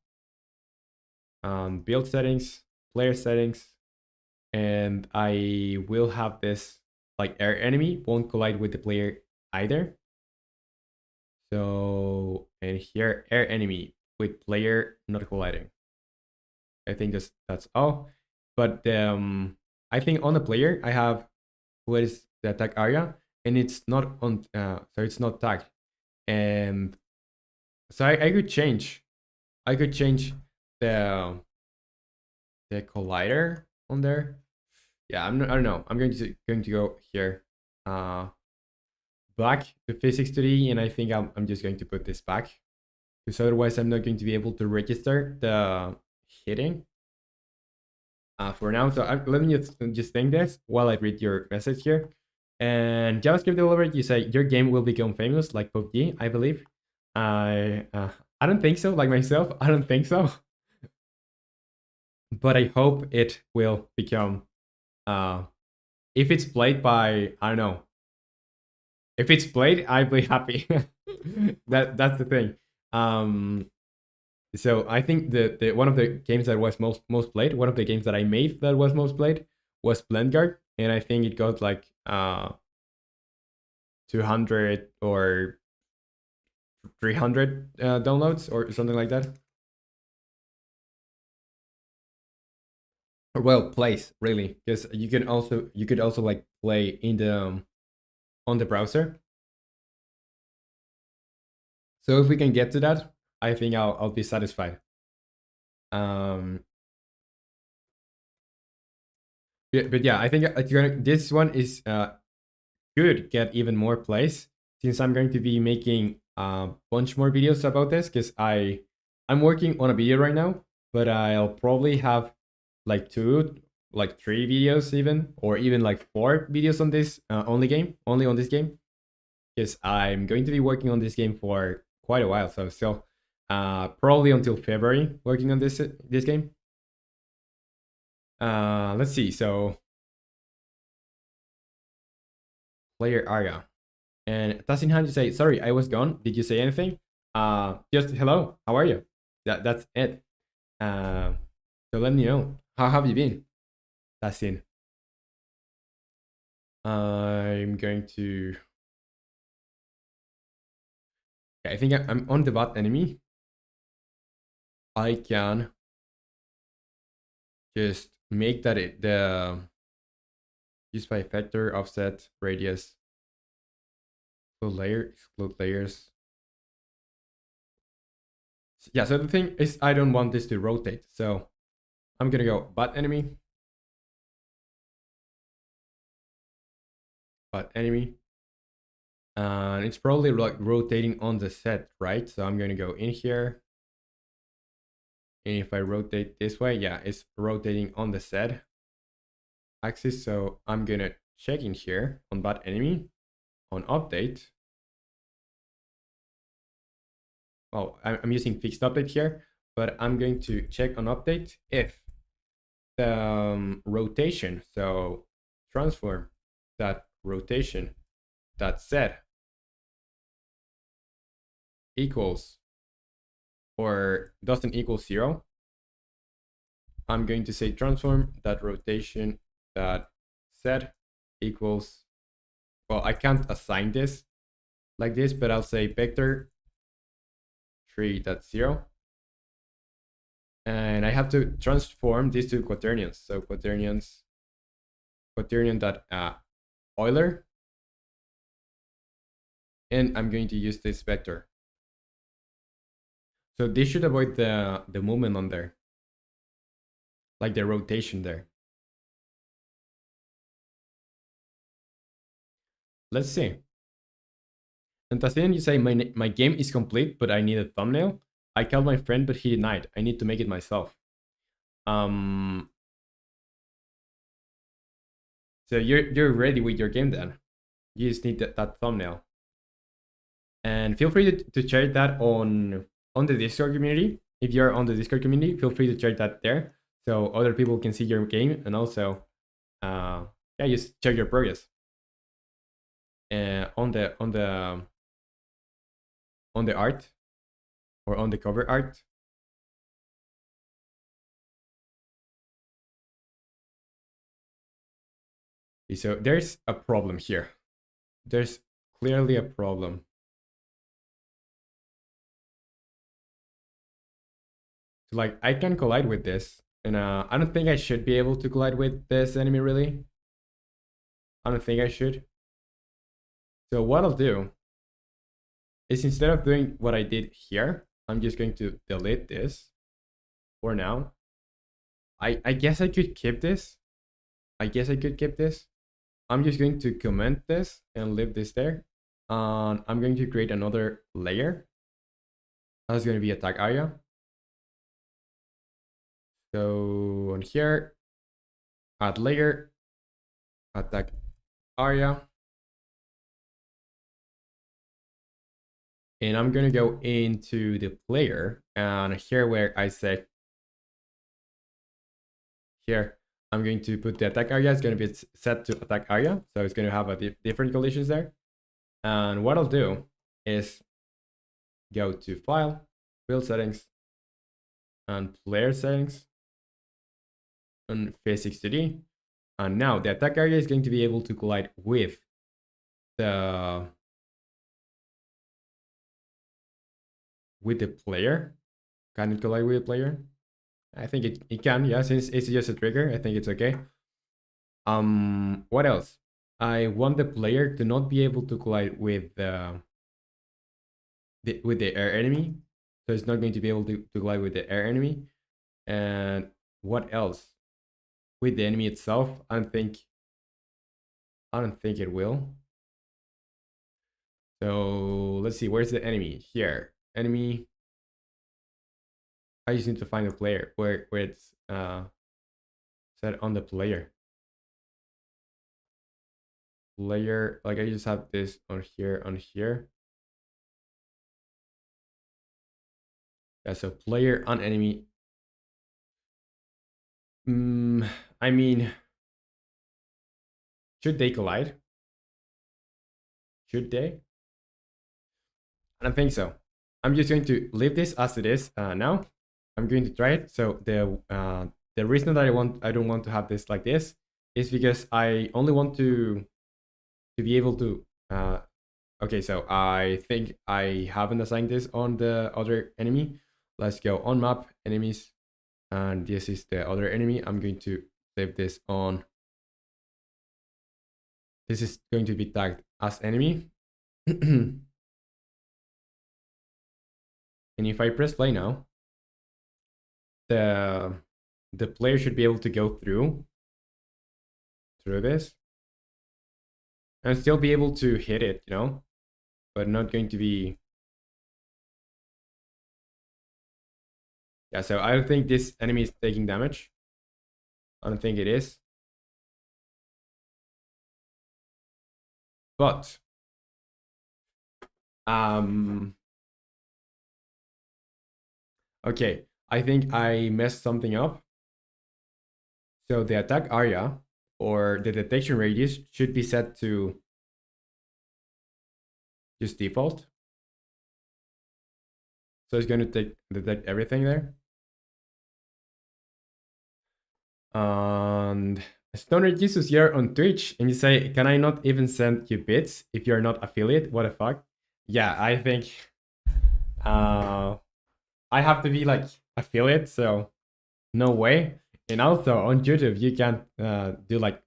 Build Settings, Player Settings, and I will have this like air enemy won't collide with the player either. So, and here air enemy with player not colliding. I think that's all. But I think on the player I have what is the attack area, and it's not on, so it's not tagged. And so I could change the collider on there. Yeah, I don't know. I'm going to go here, back to physics 2D, and I think I'm just going to put this back, because otherwise I'm not going to be able to register the hitting for now. So let me just think this while I read your message here. And JavaScript developer, you say your game will become famous like PUBG, I believe. I don't think so. Like myself, I don't think so. But I hope it will become. If it's played by, I don't know. If it's played, I'll be happy. That's the thing. So I think the one of the games that was most played, one of the games that I made that was most played was Blendguard, and I think it got like 200 or 300 downloads or something like that. Or well, plays really, because you could also like play in the on the browser. So if we can get to that, I think I'll be satisfied. But yeah, I think this one is could get even more plays, since I'm going to be making a bunch more videos about this, because I'm working on a video right now, but I'll probably have like 3 videos even, or even like 4 videos on this only on this game, because I'm going to be working on this game for quite a while. So still, Probably until February working on this game. Let's see. So player area. And Tassinhan, you say, sorry, I was gone. Did you say anything? Just hello, how are you? That's it. Uh, so let me know. How have you been? Tassin. I'm going to. Okay, I think I'm on the bot enemy. I can just make that the use by factor offset radius exclude layers. Yeah, so the thing is I don't want this to rotate, so I'm gonna go bot enemy, and it's probably like rotating on the set, right? So I'm gonna go in here, and if I rotate this way, yeah, it's rotating on the set axis. So I'm gonna check in here on bot enemy on update. Well, I'm using fixed update here, but I'm going to check on update if the rotation, so transform that rotation, that set equals or doesn't equal 0. I'm going to say transform that rotation, that set equals, well, I can't assign this like this, but I'll say vector 3.0. And I have to transform these two quaternions. So quaternion dot Euler, and I'm going to use this vector. So this should avoid the movement on there, like the rotation there. Let's see. And Tassin, you say my game is complete, but I need a thumbnail. I called my friend, but he denied. I need to make it myself. So you're ready with your game then. You just need that thumbnail. And feel free to share that on the Discord community. If you're on the Discord community, feel free to share that there so other people can see your game, and also yeah, just check your progress. On the art or on the cover art. Okay, so there's a problem here. There's clearly a problem. So like I can collide with this, and I don't think I should be able to collide with this enemy really. I don't think I should. So what I'll do is instead of doing what I did here, I'm just going to delete this for now. I guess I could keep this. I'm just going to comment this and leave this there. And I'm going to create another layer. That's going to be attack area. So on here, add layer, attack area. And I'm going to go into the player, and here where I say, here, I'm going to put the attack area. It's going to be set to attack area. So it's going to have a different collisions there. And what I'll do is go to file, build settings, and player settings, and physics 2D. And now the attack area is going to be able to collide with the player. Can it collide with the player? I think it can, yeah, since it's just a trigger, I think it's okay. What else? I want the player to not be able to collide with the air enemy. So it's not going to be able to collide with the air enemy. And what else? With the enemy itself, I don't think it will. So let's see, where's the enemy? Here. Enemy. I just need to find a player where it's set on the player. Player, like I just have this on here, Yeah, so player and enemy. I mean, should they collide? Should they? I don't think so. I'm just going to leave this as it is now. I'm going to try it. So the reason that I don't want to have this like this is because I only want to be able to. Okay, so I think I haven't assigned this on the other enemy. Let's go on map enemies, and this is the other enemy. I'm going to save this on. This is going to be tagged as enemy. And if I press play now, the player should be able to go through this and still be able to hit it, you know, but not going to be. Yeah, so I don't think this enemy is taking damage. I don't think it is. But okay, I think I messed something up. So the attack area or the detection radius should be set to just default. So it's going to detect everything there. And Stoner Jesus, you're on Twitch and you say, can I not even send you bits if you're not affiliate? What the fuck? Yeah, I think I have to be like affiliate, so no way. And also on YouTube, you can't do like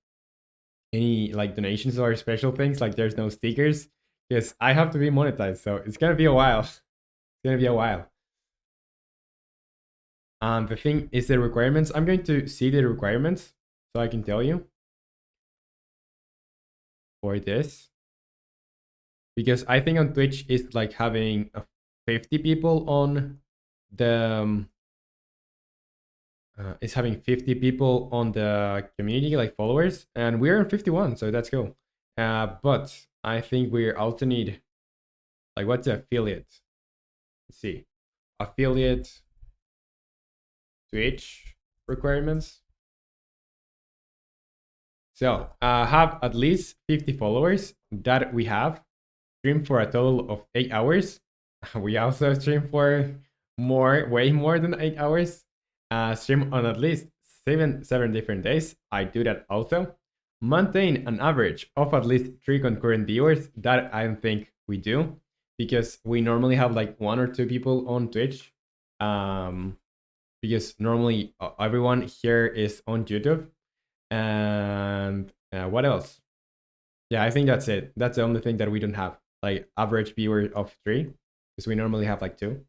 any like donations or special things. Like there's no stickers because I have to be monetized, so it's gonna be a while. It's gonna be a while. The thing is the requirements. I'm going to see the requirements so I can tell you for this. Because I think on Twitch it's like having 50 people on the it's having 50 people on the community, like followers, and we're on 51, so that's cool. But I think we also need like what's the affiliate? Let's see, affiliate Twitch requirements. So have at least 50 followers that we have. Stream for a total of 8 hours. We also stream for way more than 8 hours. Stream on at least seven different days. I do that also. Maintain an average of at least 3 concurrent viewers. That I don't think we do because we normally have like 1 or 2 people on Twitch. Because normally everyone here is on YouTube. And what else? Yeah, I think that's it. That's the only thing that we don't have. Like average viewer of 3, because we normally have like 2.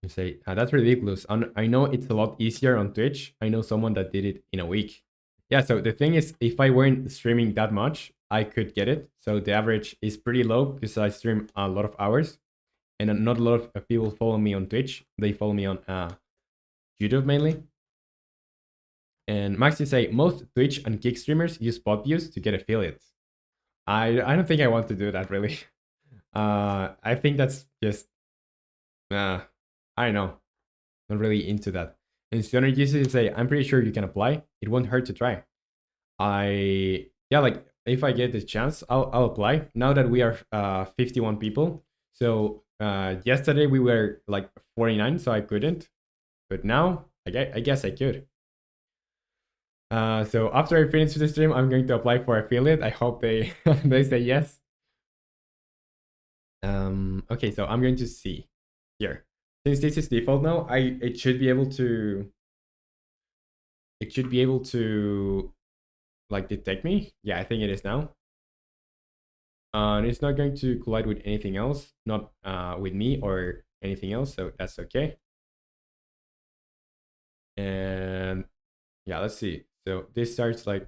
You say that's ridiculous. I know it's a lot easier on Twitch. I know someone that did it in a week. Yeah, so the thing is, if I weren't streaming that much, I could get it. So the average is pretty low because I stream a lot of hours, and not a lot of people follow me on Twitch. They follow me on YouTube mainly. And Maxi say most Twitch and Kick streamers use bot views to get affiliates. I don't think I want to do that really. I think that's just I don't know. Not really into that. And Stoner uses to say, I'm pretty sure you can apply. It won't hurt to try. Yeah, like if I get the chance, I'll apply. Now that we are 51 people. So yesterday we were like 49, so I couldn't. But now I guess I could. So after I finish the stream, I'm going to apply for affiliate. I hope they they say yes. Okay, so I'm going to see here. Since this is default now, it should be able to like detect me. Yeah, I think it is now. And it's not going to collide with anything else, not with me or anything else, so that's okay. And yeah, let's see. So this starts like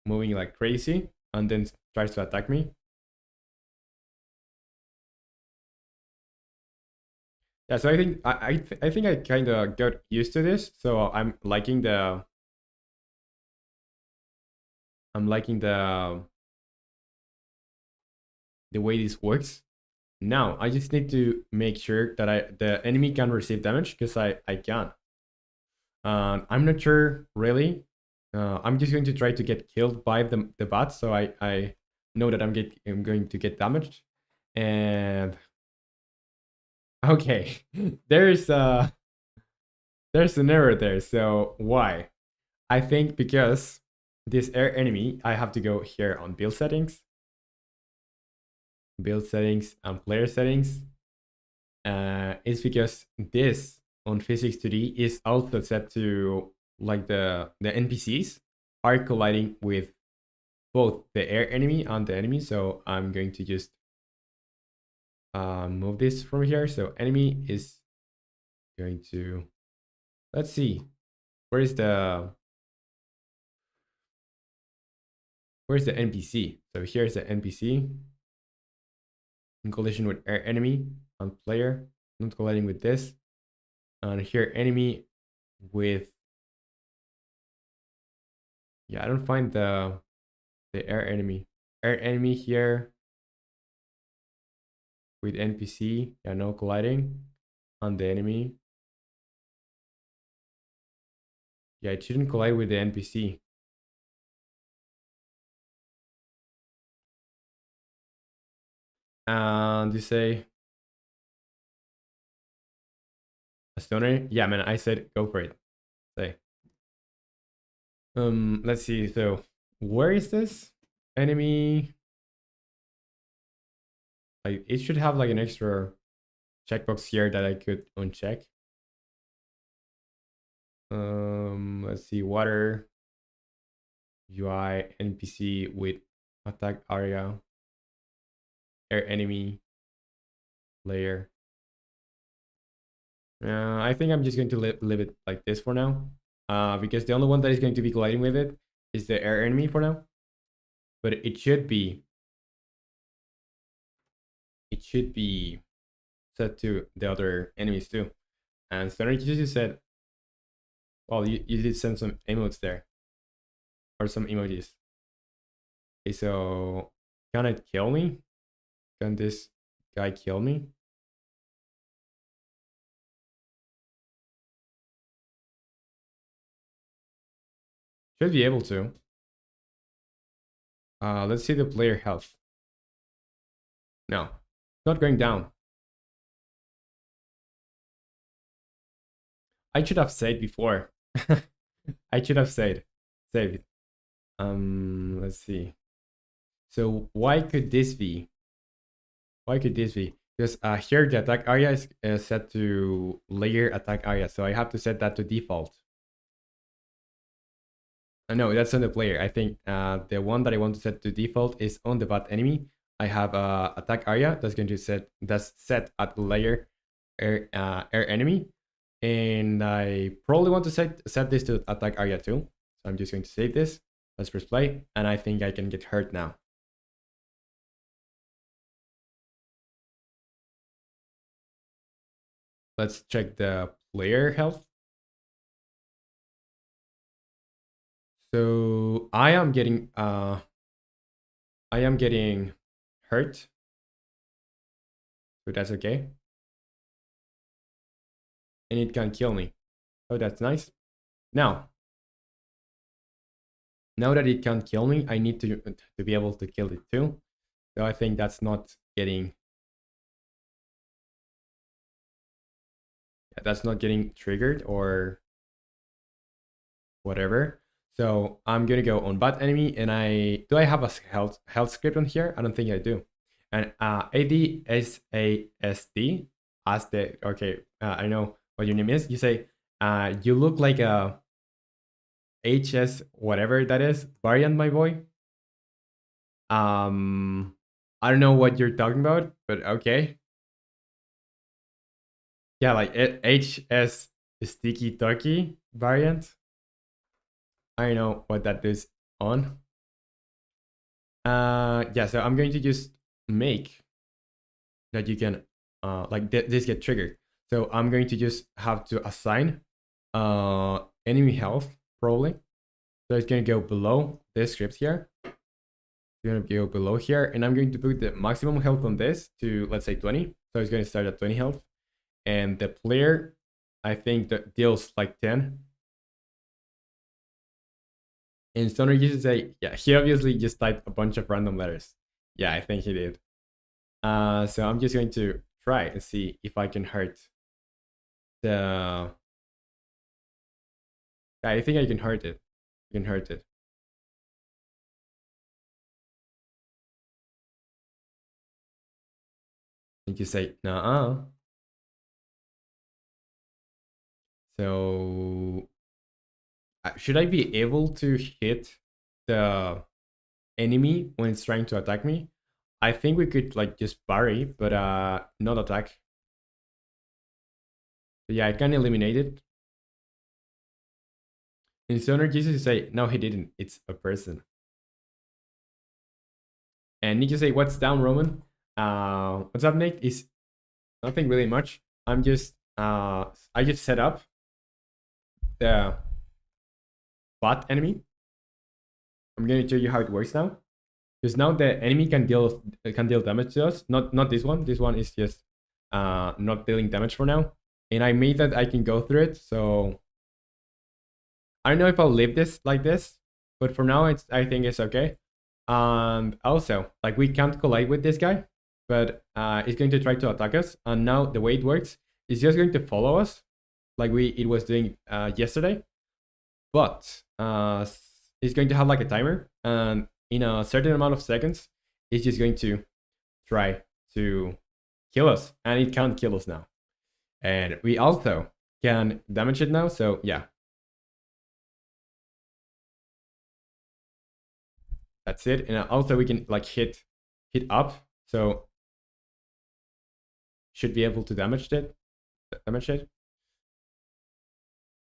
moving like crazy and then tries to attack me. Yeah, so I think I think I kind of got used to this. So I'm liking the the way this works. Now I just need to make sure that the enemy can receive damage, because I can. I'm not sure really. I'm just going to try to get killed by the bots, so I know that I'm going to get damaged. And okay, there's an error there. So why? I think because this air enemy, I have to go here on build settings and player settings. It's because this on physics 2D is also set to, like, the NPCs are colliding with both the air enemy and the enemy. So I'm going to just move this from here. So enemy is going to, let's see, where's the NPC? So here's the NPC in collision with air enemy and player, not colliding with this. And here enemy with, yeah, I don't find the air enemy. Air enemy here with NPC, yeah, no colliding on the enemy. Yeah, it shouldn't collide with the NPC. And you say a stoner? Yeah, man, I said go for it. Say. Let's see. So where is this enemy? Like, it should have like an extra checkbox here that I could uncheck. Let's see, water UI NPC with attack area, air enemy layer. I think I'm just going to leave it like this for now, because the only one that is going to be colliding with it is the air enemy for now. But it should be set to the other enemies too. And Stoner just said, well, you did send some emotes there, or some emojis. Okay, so can it kill me? Can this guy kill me? Should be able to. Let's see the player health. No, not going down. I should have said before. I should have said, saved. Let's see. So why could this be? Why could this be? Because here the attack area is set to layer attack area, so I have to set that to default. No, that's on the player. I think the one that I want to set to default is on the bot enemy. I have a attack area that's going to set at layer air enemy, and I probably want to set this to attack area too. So I'm just going to save this. Let's press play, and I think I can get hurt now. Let's check the player health. So I am getting hurt. So that's okay. And it can kill me. Oh, that's nice. Now that it can kill me, I need to be able to kill it too. So I think that's not getting triggered or whatever. So I'm gonna go on bot enemy, and I have a health script on here? I don't think I do. And ADSASD as the, okay, I know what your name is. You say you look like a HS whatever that is variant, my boy. I don't know what you're talking about, but okay. Yeah, like HS sticky turkey variant. I know what that is on. Yeah, so I'm going to just make that you can like this get triggered. So I'm going to just have to assign enemy health probably. So it's going to go below this script here. We're gonna go below here, and I'm going to put the maximum health on this to, let's say, 20. So it's going to start at 20 health. And the player, I think, that deals like 10. And Stoner used to say, yeah, he obviously just typed a bunch of random letters. Yeah, I think he did. So I'm just going to try and see if I can hurt the... I think I can hurt it. I can hurt it. And you say, nah. So should I be able to hit the enemy when it's trying to attack me? I think we could like just parry, but not attack. So yeah, I can eliminate it. And Stoner Jesus say, no, he didn't. It's a person. And Nick, you say, what's down, Roman? What's up, Nick? Is nothing really much. I'm just I just set up the bot enemy. I'm gonna show you how it works now. Because now the enemy can deal damage to us. Not this one. This one is just not dealing damage for now. And I made that I can go through it. So I don't know if I'll leave this like this, but for now I think it's okay. And also, like, we can't collide with this guy, but it's going to try to attack us. And now the way it works is just going to follow us, like it was doing yesterday. But it's going to have like a timer, and in a certain amount of seconds, it's just going to try to kill us, and it can't kill us now. And we also can damage it now. So yeah. That's it. And also we can like hit up, so should be able to damage it.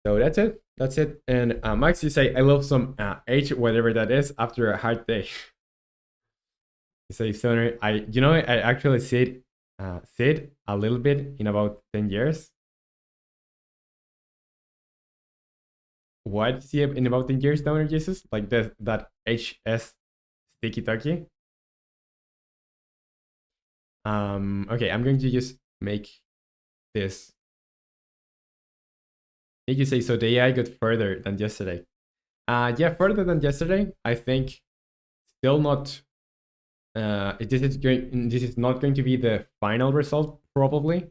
So that's it. That's it. And Max, you say, I love some H, whatever that is, after a hard day. You say, Stoner, I actually see it a little bit in about 10 years. What see in about 10 years, Stoner Jesus? Like that HS sticky tacky. Okay, I'm going to just make this. Did you say so? The AI got further than yesterday. Yeah, further than yesterday. I think still not. This is not going to be the final result probably,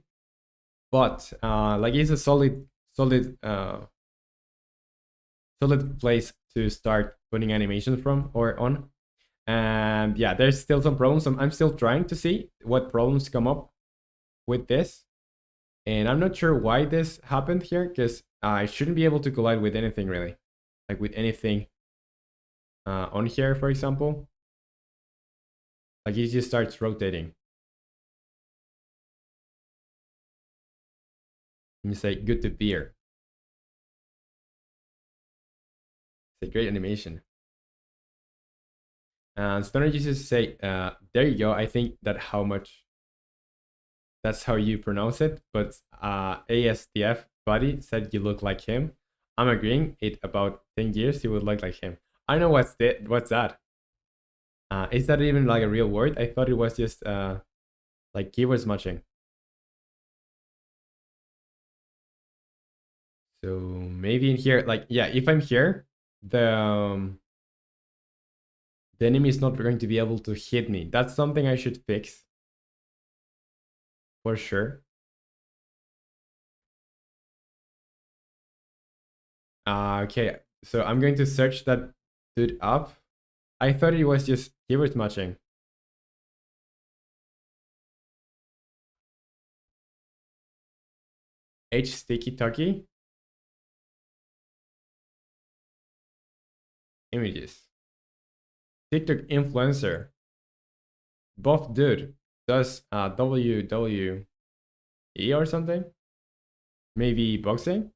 but like it's a solid place to start putting animations from or on. And yeah, there's still some problems. I'm still trying to see what problems come up with this. And I'm not sure why this happened here, because I shouldn't be able to collide with anything really. Like with anything on here, for example. Like it just starts rotating. And you say, good to be here. It's a great animation. And Stoner just say, there you go. I think that's how you pronounce it. But ASDF buddy said you look like him. I'm agreeing. It about 10 years you would look like him. I know what's that. Is that even like a real word? I thought it was just like keyword smashing. So maybe in here, like, yeah, if I'm here, the enemy is not going to be able to hit me. That's something I should fix for sure. Okay, so I'm going to search that dude up. I thought it was just keyword matching. H sticky tucky. Images. TikTok influencer. Buff dude does WWE or something. Maybe boxing.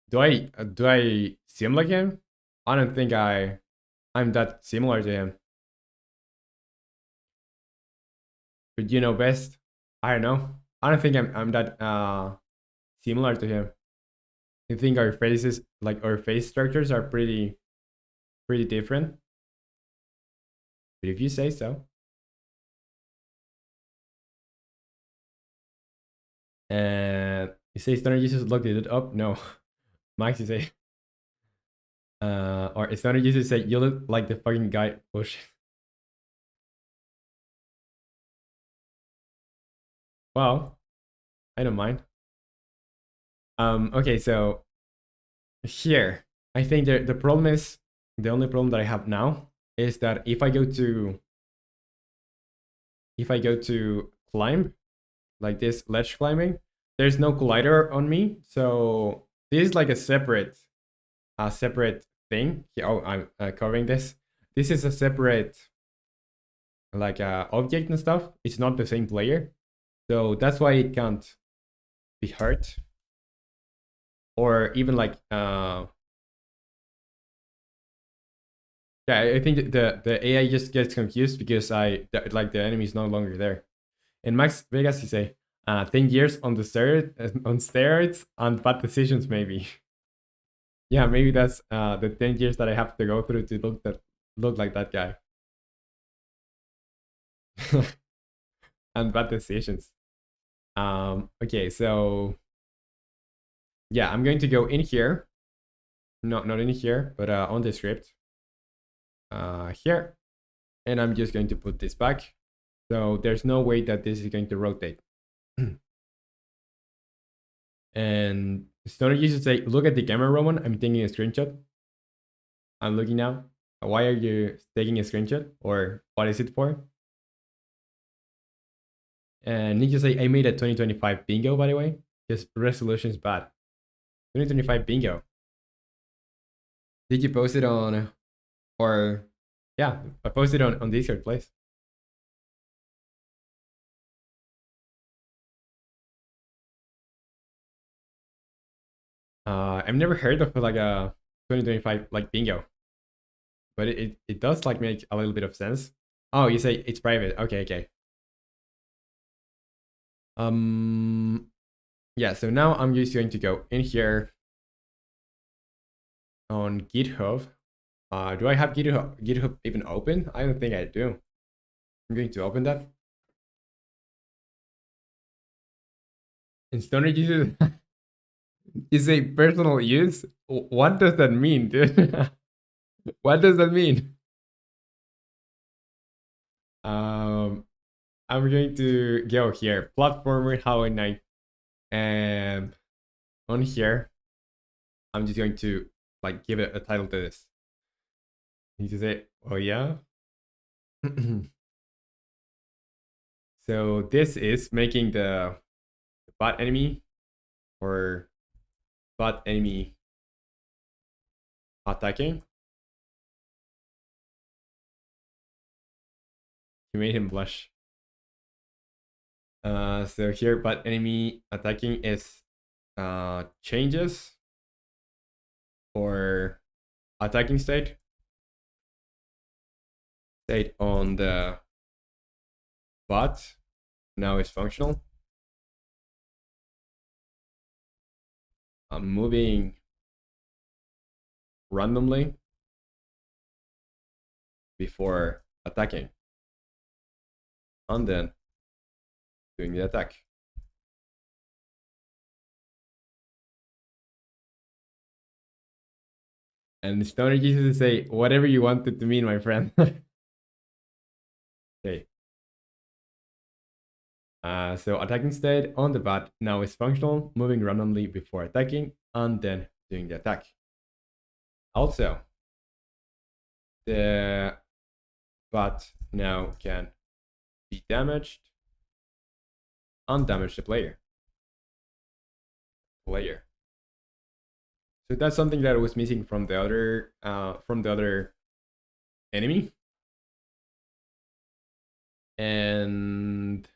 Do I seem like him? I don't think I'm that similar to him. But you know best. I don't know. I don't think I'm that similar to him. I think our faces, like our face structures, are pretty different. But if you say so. And you say Stoner users looked it up? No. Max, you say. Or Stoner users say you look like the fucking guy. Bullshit. Well, I don't mind. Okay, so here, I think the problem is, the only problem that I have now is that if I go to climb, like this ledge climbing, there's no collider on me. So this is like a separate thing. Oh, I'm covering this. This is a separate like object and stuff. It's not the same player. So that's why it can't be hurt. Or even like yeah, I think the AI just gets confused because like the enemy is no longer there. And Max Vegas, you say, 10 years on steroids and bad decisions, maybe. Yeah, maybe that's the 10 years that I have to go through to look like that guy. And bad decisions. Okay, so yeah, I'm going to go in here. Not in here, but on the script. Here. And I'm just going to put this back. So there's no way that this is going to rotate. And Stoner used to say, look at the camera, Roman. I'm taking a screenshot. I'm looking now. Why are you taking a screenshot? Or what is it for? And Nick just say, I made a 2025 bingo, by the way. Because resolution is bad. 2025 bingo. Did you post it on, or yeah, I posted on Discord, please. I've never heard of like a 2025 like bingo, but it does like make a little bit of sense. Oh, you say it's private. Okay. Yeah, so now I'm just going to go in here on GitHub. Do I have GitHub even open? I don't think I do. I'm going to open that. And Stoner uses you say personal use? What does that mean, dude? What does that mean? I'm going to go here, platformer How Night, and on here, I'm just going to like give it a title to this. You just say, oh yeah. So this is making the bot enemy or bot enemy attacking. You made him blush. So here bot enemy attacking is changes or attacking state on the bot now is functional. I'm moving randomly before attacking, and then doing the attack. And Stoner Jesus say, whatever you want it to mean, my friend. Okay. So attacking state on the bot now is functional, moving randomly before attacking, and then doing the attack. Also, the bot now can be damaged and damage the player. So that's something that was missing from the other enemy. And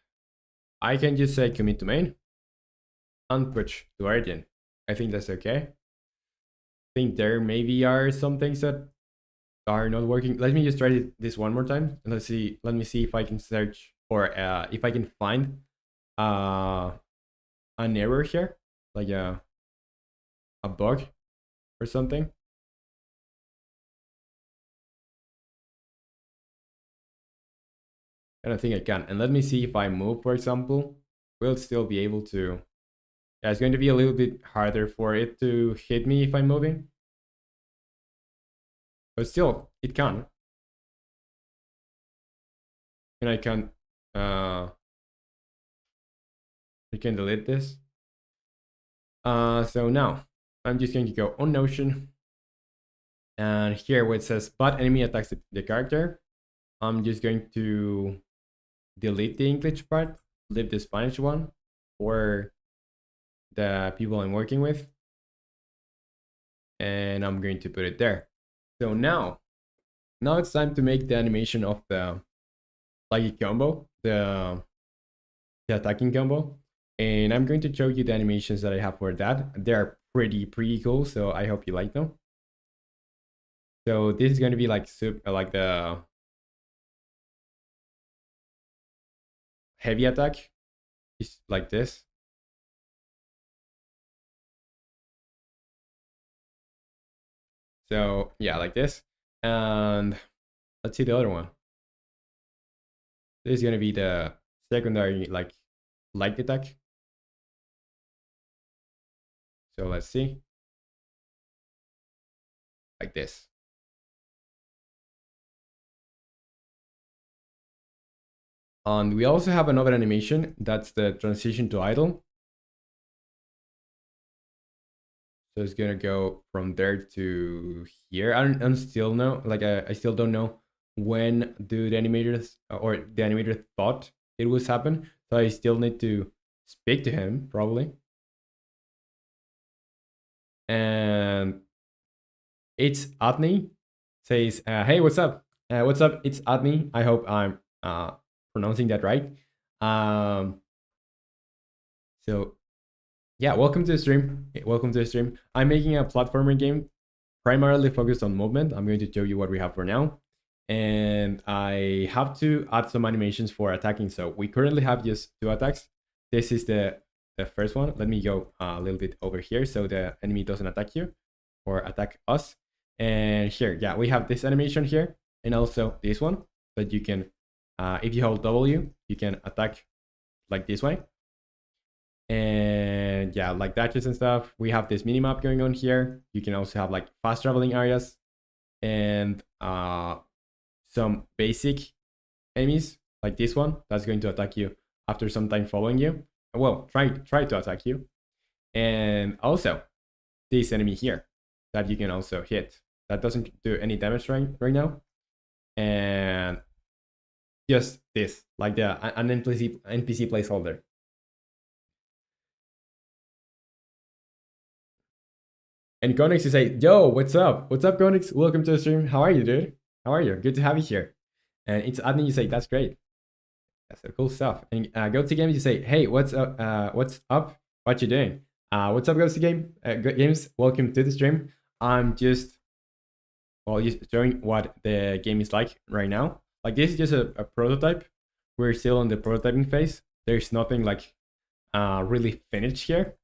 I can just say commit to main and push to origin. I think that's okay. I think there maybe are some things that are not working. Let me just try this one more time. And let me see if I can search or if I can find an error here, like a a bug or something. I don't think I can. And let me see if I move, for example, we'll still be able to. Yeah, it's going to be a little bit harder for it to hit me if I'm moving. But still, it can. And I can delete this. So now I'm just going to go on Notion. And here where it says but enemy attacks the character, I'm just going to delete the English part, leave the Spanish one for the people I'm working with. And I'm going to put it there. So now it's time to make the animation of the lucky combo, the attacking combo. And I'm going to show you the animations that I have for that. They're pretty cool, so I hope you like them. So this is going to be like the heavy attack. It's like this. So yeah, like this. And let's see the other one. This is going to be the secondary like light attack. So let's see. Like this. And we also have another animation. That's the transition to idle. So it's gonna go from there to here. I still know, like I still don't know when do the animators or the animator thought it would happen. So I still need to speak to him probably. And it's Adney says, "Hey, what's up? What's up? It's Adney. I hope I'm pronouncing that right. So yeah, welcome to the stream. Welcome to the stream. I'm making a platformer game primarily focused on movement. I'm going to show you what we have for now. And I have to add some animations for attacking. So we currently have just 2 attacks. This is the first one. Let me go a little bit over here so the enemy doesn't attack you or attack us. And here, yeah, we have this animation here. And also this one that you can, if you hold W, you can attack like this way. And yeah, like dashes and stuff. We have this minimap going on here. You can also have like fast traveling areas and some basic enemies like this one that's going to attack you after some time following you. Well, try to attack you. And also this enemy here that you can also hit. That doesn't do any damage right now. And just this, like an NPC placeholder. And Konix, you say, yo, what's up? What's up, Konix? Welcome to the stream. How are you, dude? How are you? Good to have you here. And it's Admin, you say, that's great. That's so cool stuff. And Go to Games, you say, hey, what's up? What's up? What you doing? What's up, Go to Games? Welcome to the stream. I'm just, well, just showing what the game is like right now. Like, this is just a prototype. We're still in the prototyping phase. There's nothing like really finished here.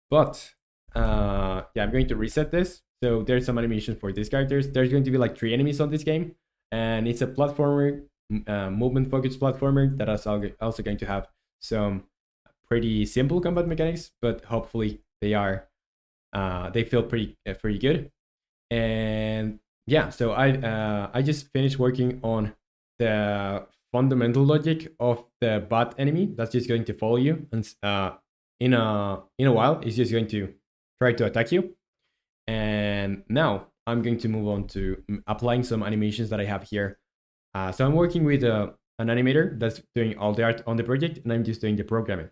But yeah, I'm going to reset this. So there's some animation for these characters. There's going to be like 3 enemies on this game. And it's a platformer, movement focused platformer that is also going to have some pretty simple combat mechanics, but hopefully they feel pretty good. And yeah, so I just finished working on the fundamental logic of the bot enemy that's just going to follow you, and in a while it's just going to try to attack you. And now I'm going to move on to applying some animations that I have here. So I'm working with an animator that's doing all the art on the project, and I'm just doing the programming.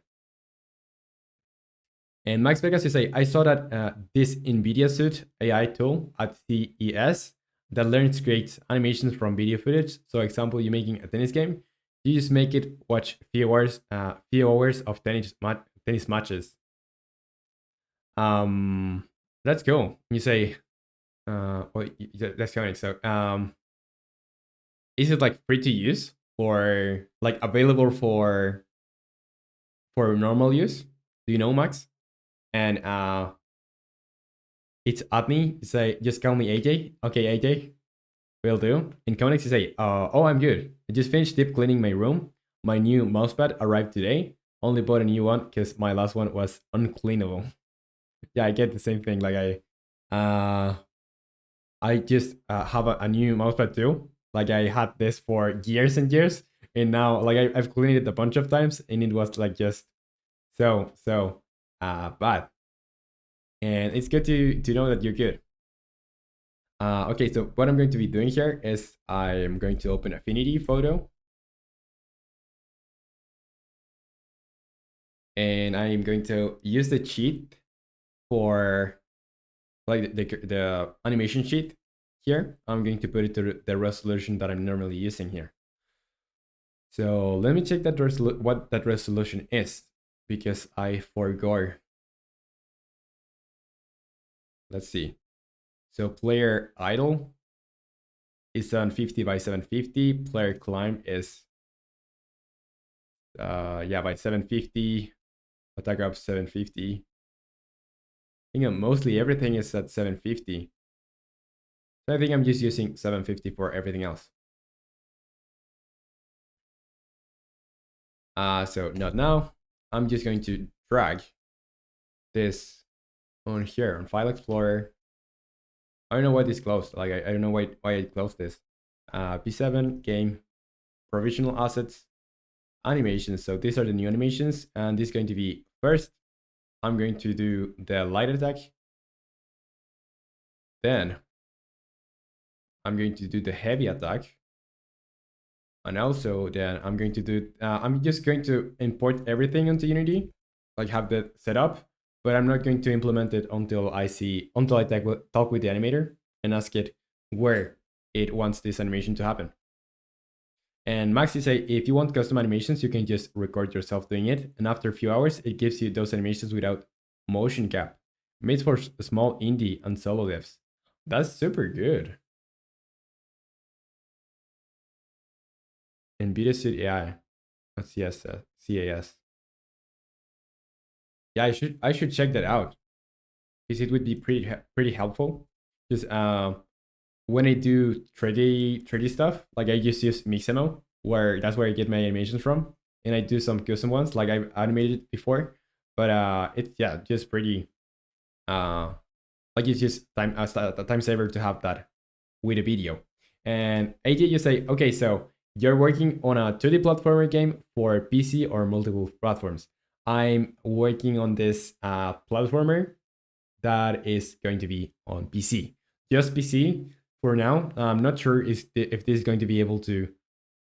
And Max Vegas, you say, I saw that this NVIDIA Suit AI tool at CES that learns to create animations from video footage. So example, you're making a tennis game, you just make it watch few hours of tennis matches. That's cool. You say, well, that's coming. So, is it like free to use or like available for normal use? Do you know, Max? And it's at me. You say, just call me AJ. Okay, AJ, will do. In Conex, you say, oh, I'm good. I just finished deep cleaning my room. My new mousepad arrived today. Only bought a new one because my last one was uncleanable. Yeah, I get the same thing. Like I just have a new mousepad too. Like I had this for years and years, and now like I've cleaned it a bunch of times, and it was like just so bad. And it's good to know that you're good. Okay, so what I'm going to be doing here is I'm going to open Affinity Photo, and I'm going to use the cheat for like the animation sheet here. I'm going to put it to the resolution that I'm normally using here. So let me check that what that resolution is, because I forgot. Let's see. So player idle is on 50 by 750. Player climb is yeah, by 750. Attack up 750. I think mostly everything is at 750. So I think I'm just using 750 for everything else. So not now. I'm just going to drag this on here on File Explorer. I don't know why this closed. Like I don't know why I closed this. P7 game provisional assets animations. So these are the new animations, and this is going to be first. I'm going to do the light attack. Then I'm going to do the heavy attack. And also then I'm going to do, I'm just going to import everything into Unity, like have that set up, but I'm not going to implement it until I talk with the animator and ask it where it wants this animation to happen. And Maxi say, if you want custom animations, you can just record yourself doing it. And after a few hours, it gives you those animations without motion cap. Made for small indie and solo devs. That's super good. And Beta Suit AI. That's CAS. Yeah, I should check that out, because it would be pretty helpful. Just when I do 3D stuff, like I just use Mixamo, where that's where I get my animations from, and I do some custom ones, like I've animated before, but it's yeah just pretty like it's just a time saver to have that with a video. And AJ, you say, okay, so you're working on a 2D platformer game for PC or multiple platforms. I'm working on this platformer that is going to be on PC. Just PC for now. I'm not sure if this is going to be able to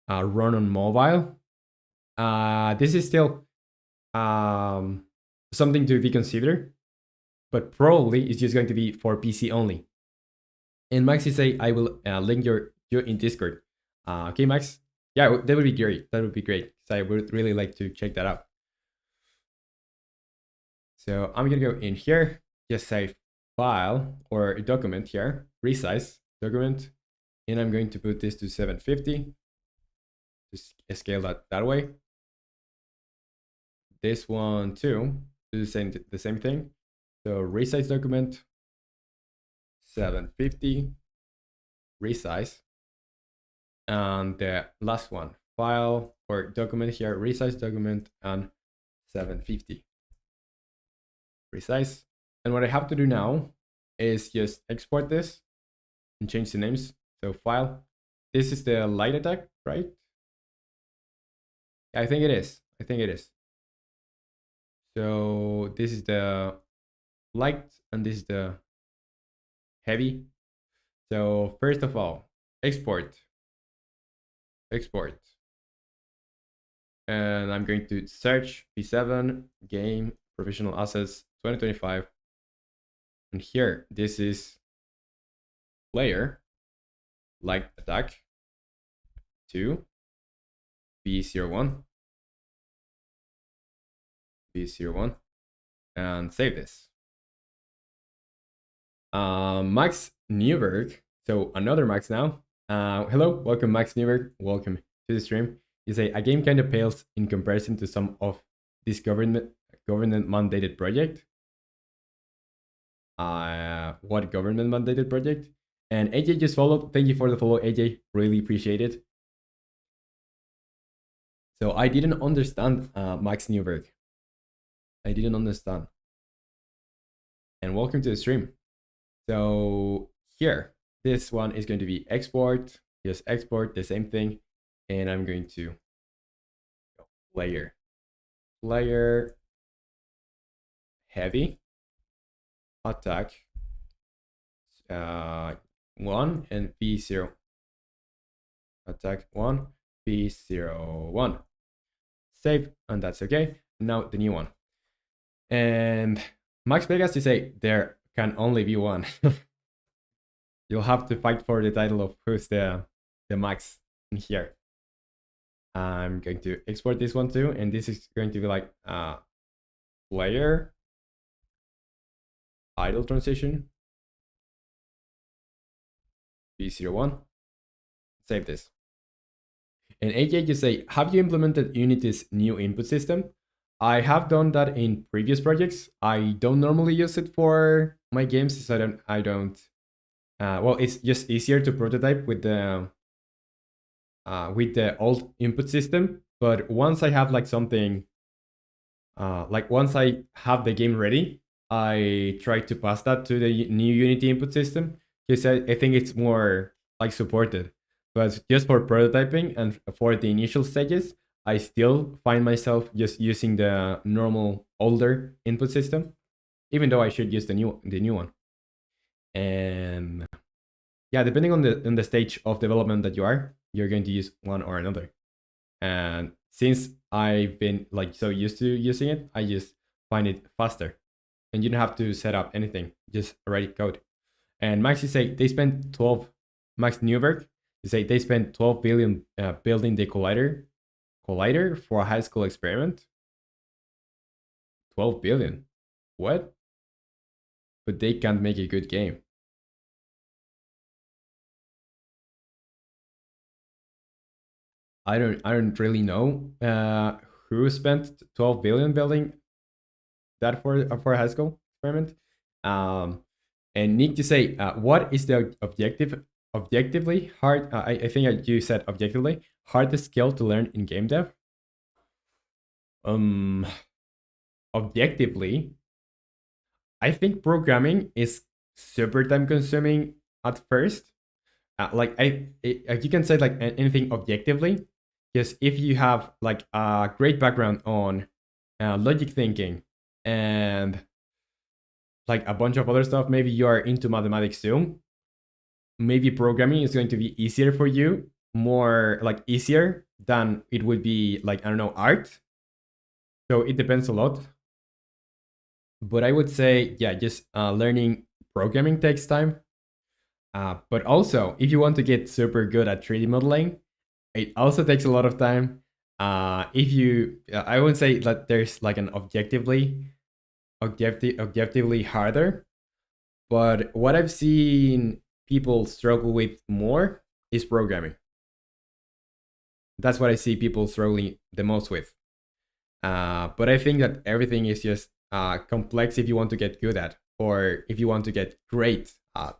run on mobile. This is still something to be considered, but probably it's just going to be for PC only. And Max, you say, I will link you in Discord. Okay, Max? Yeah, that would be great. That would be great. So I would really like to check that out. So I'm gonna go in here, just say file or document here, resize document, and I'm going to put this to 750. Just scale that way. This one too, do the same thing. So resize document, 750, resize. And the last one, file or document here, resize document and 750. Resize. And what I have to do now is just export this and change the names. So file, this is the light attack, right? I think it is. I think it is. So this is the light and this is the heavy. So first of all, export. And I'm going to search P7 game provisional assets 2025. And here, this is player light attack 2 B01 B01 and save this. Max Newberg, so another Max now. Hello, welcome Max Newberg, welcome to the stream. You say a game kind of pales in comparison to some of this government mandated project. what government mandated project. And AJ just followed. Thank you for the follow, AJ. Really appreciate it. So I didn't understand Max Newberg. I didn't understand. And welcome to the stream. So here, this one is going to be export. Just export the same thing. And I'm going to player heavy attack 1 and P0. Attack 1, P0, 1. Save, and that's okay. Now the new one. And Max Vegas to say there can only be one. You'll have to fight for the title of who's the max in here. I'm going to export this one too, and this is going to be like player idle transition B01. Save this. And AJ, you say, have you implemented Unity's new input system? I have done that in previous projects. I don't normally use it for my games, so I don't. Well, it's just easier to prototype with the old input system. But once I have like something, once I have the game ready, I try to pass that to the new Unity input system because I think it's more like supported. But just for prototyping and for the initial stages, I still find myself just using the normal older input system, even though I should use the new one. And yeah, depending on the stage of development that you're going to use one or another. And since I've been like so used to using it, I just find it faster. And you don't have to set up anything, just write code. And Max, you say they spent 12. Max Newberg, you say they spent 12 billion building the collider for a high school experiment. 12 billion. What? But they can't make a good game. I don't really know who spent 12 billion building that for a high school experiment. And Nick to say, what is the objectively hard? I think you said objectively hardest skill to learn in game dev. Objectively, I think programming is super time consuming at first. You can say like anything objectively, because if you have like a great background on logic thinking and like a bunch of other stuff, maybe you are into mathematics too, maybe programming is going to be easier for you, more like easier than it would be like, I don't know, art. So it depends a lot. But I would say, yeah, just learning programming takes time. But also, if you want to get super good at 3D modeling, it also takes a lot of time. I wouldn't say that there's like an objectively harder, but what I've seen people struggle with more is programming. That's what I see people struggling the most with. But I think that everything is just complex if you want to get good at, or if you want to get great at.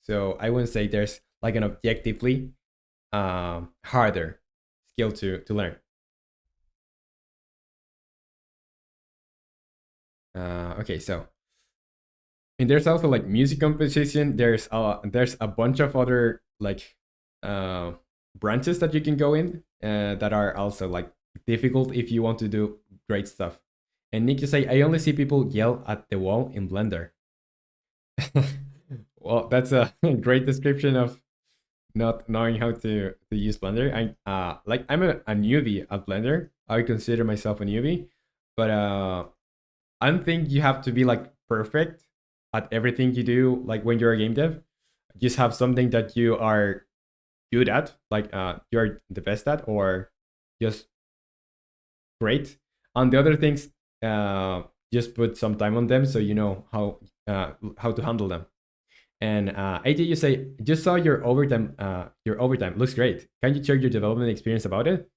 So I wouldn't say there's like an objectively harder skill to learn. Okay, so and there's also like music composition. There's a bunch of other like branches that you can go in that are also like difficult if you want to do great stuff. And Nick, you say, I only see people yell at the wall in Blender. Well, that's a great description of not knowing how to use Blender. I'm a newbie at Blender. I consider myself a newbie, but I don't think you have to be like perfect at everything you do. Like when you're a game dev, just have something that you are good at, like you're the best at, or just great. And the other things, just put some time on them so you know how to handle them. And AJ, you say, just saw your overtime. Your overtime looks great. Can you share your development experience about it?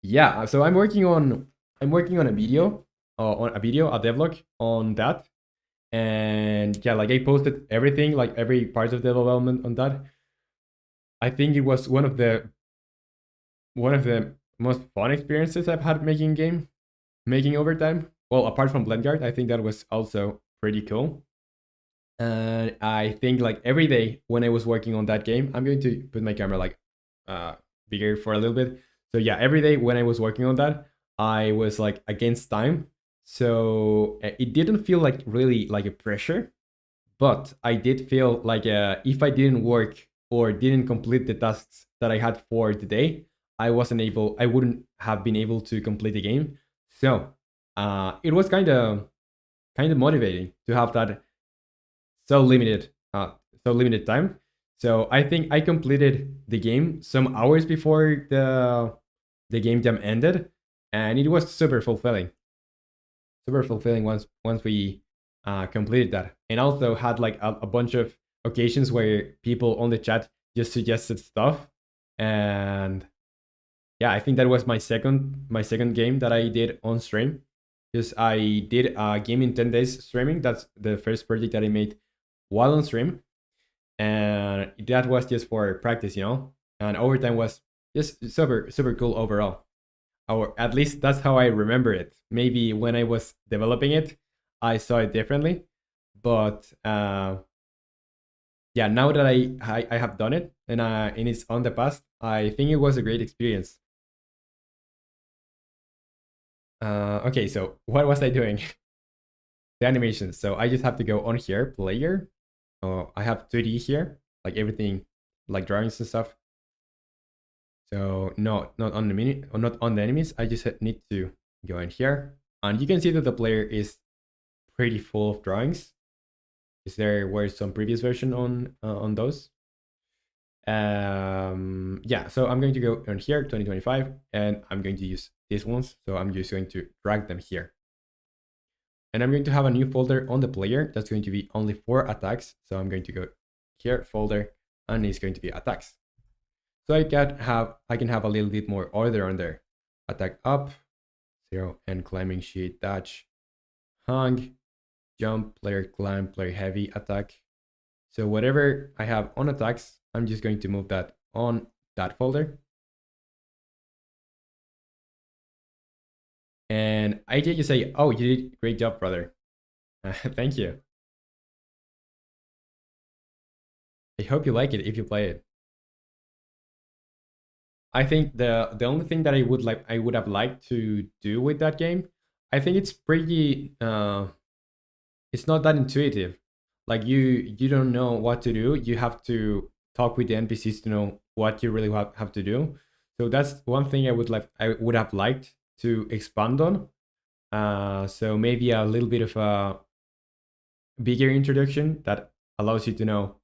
Yeah, so I'm working on a video, a devlog on that. And yeah, like I posted everything, like every part of the development on that. I think it was one of the most fun experiences I've had making overtime. Well, apart from Blendguard, I think that was also pretty cool. And I think like every day when I was working on that game, I'm going to put my camera like bigger for a little bit. So yeah, every day when I was working on that, I was like against time. So it didn't feel like really like a pressure, but I did feel like if I didn't work or didn't complete the tasks that I had for the day, I wouldn't have been able to complete the game. So it was kind of motivating to have that so limited, so limited time. So I think I completed the game some hours before the game jam ended, and it was super fulfilling once we completed that, and also had like a bunch of occasions where people on the chat just suggested stuff, and yeah, I think that was my second game that I did on stream. Because I did a game in 10 days streaming. That's the first project that I made while on stream, and that was just for practice, And overtime was just super cool overall, or at least that's how I remember it. Maybe when I was developing it, I saw it differently, but yeah, now that I have done it and it's on the past, I think it was a great experience. Okay, so what was I doing? The animations. So I just have to go on here, player. Oh, I have 2D here, like everything, like drawings and stuff. So no, not on the mini, or not on the enemies. I just need to go in here, and you can see that the player is pretty full of drawings. Is there were some previous version on those? Yeah. So I'm going to go on here, 2025, and I'm going to use these ones. So I'm just going to drag them here, and I'm going to have a new folder on the player that's going to be only for attacks. So I'm going to go here, folder, and it's going to be attacks. So I can have a little bit more order on there. Attack up, 0, and climbing sheet, dash, hung, jump, player climb, player heavy, attack. So whatever I have on attacks, I'm just going to move that on that folder. And I did just say, oh, you did a great job, brother. Thank you. I hope you like it if you play it. I think the only thing that I would have liked to do with that game, I think it's pretty it's not that intuitive. Like you don't know what to do. You have to talk with the NPCs to know what you really have to do. So that's one thing I would have liked to expand on. So maybe a little bit of a bigger introduction that allows you to know,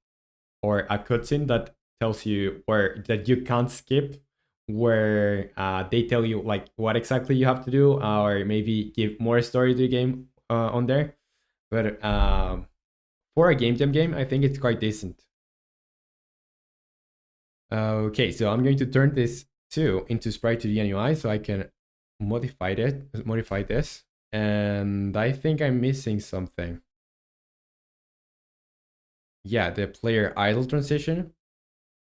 or a cutscene that tells you where that you can't skip, where they tell you like what exactly you have to do, or maybe give more story to the game on there. But for a game jam game, I think it's quite decent. Okay, so I'm going to turn this 2 into sprite to the UI so I can modify this. And I think I'm missing something. Yeah, the player idle transition.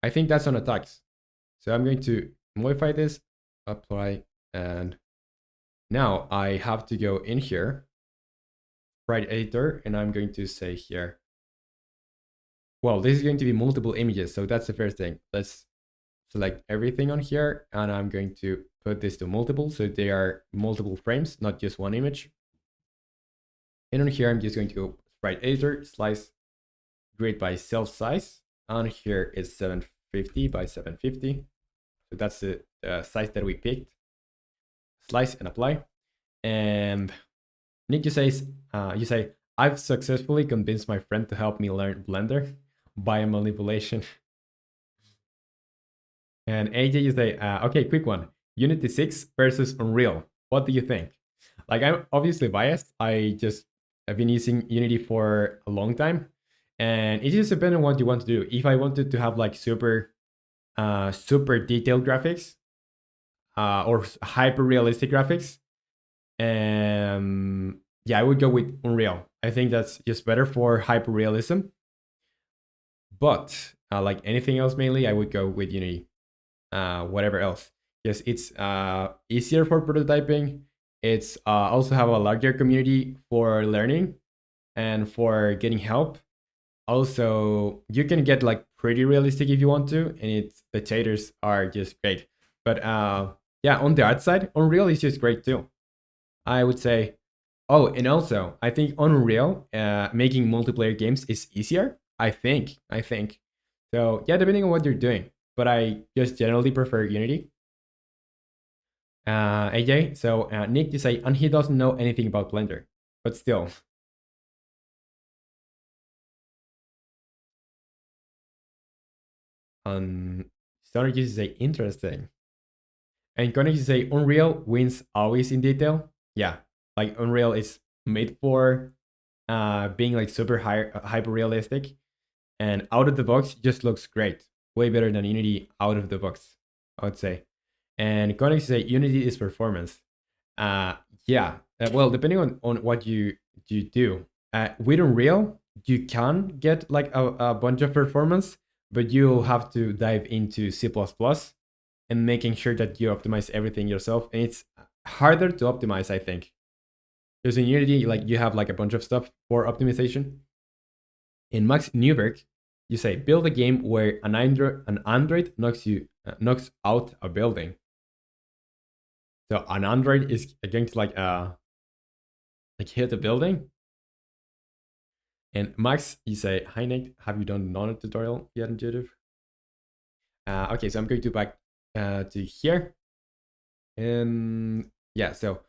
I think that's on attacks. So I'm going to modify this, apply, and now I have to go in here, sprite editor, and I'm going to say here, well, this is going to be multiple images. So that's the first thing. Let's select everything on here, and I'm going to put this to multiple. So they are multiple frames, not just one image. And on here, I'm just going to go sprite editor, slice grid by self size. On here is 750 by 750. So that's the size that we picked. Slice and apply. And Nick, you say, I've successfully convinced my friend to help me learn Blender by manipulation. And AJ, you say, okay, quick one. Unity 6 versus Unreal. What do you think? Like, I'm obviously biased. I've been using Unity for a long time. And it just depends on what you want to do. If I wanted to have like super detailed graphics, or hyper realistic graphics, yeah, I would go with Unreal. I think that's just better for hyperrealism. But like anything else, mainly I would go with Unity. Whatever else, yes, it's easier for prototyping. It's also have a larger community for learning and for getting help. Also, you can get like pretty realistic if you want to, and it's the shaders are just great. But yeah, on the art side, Unreal is just great too. I would say. Oh, and also, I think Unreal making multiplayer games is easier. I think. I think. So yeah, depending on what you're doing, but I just generally prefer Unity. AJ, so Nick, you say, and he doesn't know anything about Blender, but still. Stoner used to say interesting. And Connor used to say Unreal wins always in detail. Yeah, like Unreal is made for being like super hyper realistic, and out of the box just looks great. Way better than Unity out of the box, I would say. And Connor used to say Unity is performance. Uh, yeah. Well, depending on what you do, with Unreal, you can get like a bunch of performance, but you'll have to dive into C++ and making sure that you optimize everything yourself. And it's harder to optimize, I think. Because in Unity, like you have like a bunch of stuff for optimization. In Max Newberg, you say build a game where an android knocks out a building. So an android is going to like hit a building. And Max, you say, hi Nate, have you done the tutorial yet, Intuitive? Okay, so I'm going to back to here. And yeah, so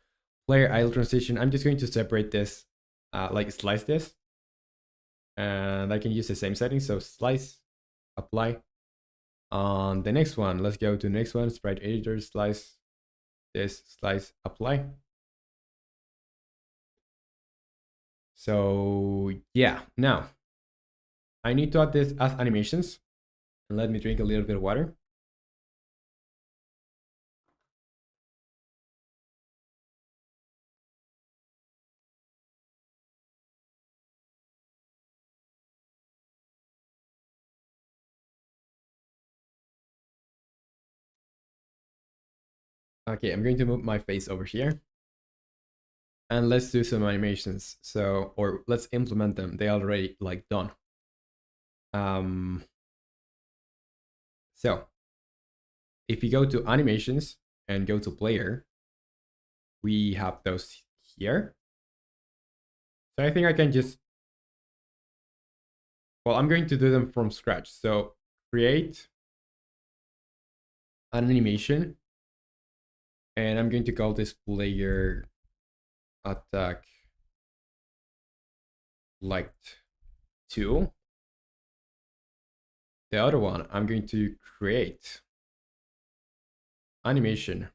player idle transition, I'm just going to separate this, like slice this. And I can use the same settings, so slice, apply. On the next one, let's go to the next one, sprite editor, slice, this, slice, apply. So yeah, now I need to add this as animations. And let me drink a little bit of water. Okay, I'm going to move my face over here. And let's do some animations. So, or let's implement them. They already like done. So if you go to animations and go to player, we have those here. So I think I can just, well, I'm going to do them from scratch. So create an animation, and I'm going to call this player attack liked 2. The other one, I'm going to create animation,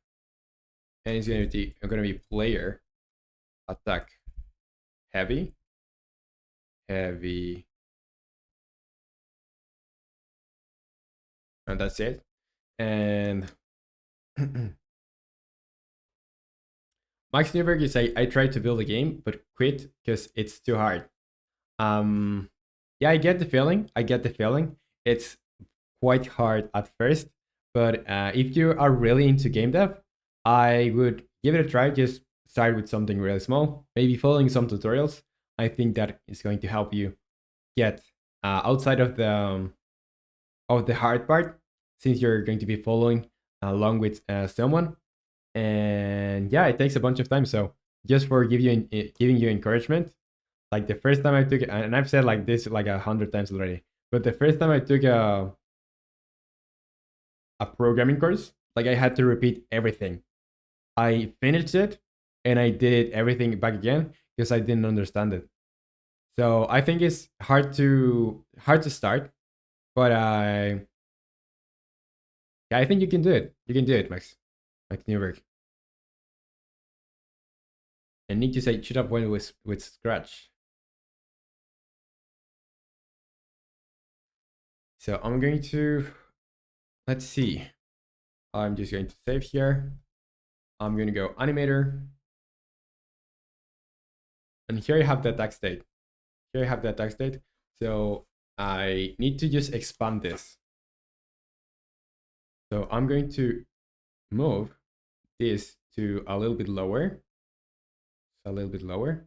and it's going to be player attack heavy, and that's it. And Max Newberg is I tried to build a game but quit because it's too hard. Yeah, I get the feeling. It's quite hard at first, but if you are really into game dev, I would give it a try. Just start with something really small, maybe following some tutorials. I think that is going to help you get outside of the hard part, since you're going to be following along with someone. And yeah, it takes a bunch of time. So just for giving you encouragement, like the first time I took it, and I've said like this like 100 times already, but the first time I took a programming course, like I had to repeat everything. I finished it and I did everything back again because I didn't understand it. So I think it's hard to start, but yeah, I think you can do it. You can do it, Max Newberg. And need to say should have went with Scratch. So I'm going to, let's see. I'm just going to save here. I'm going to go animator. And here I have the attack state. Here I have the attack state. So I need to just expand this. So I'm going to move this to a little bit lower. A little bit lower.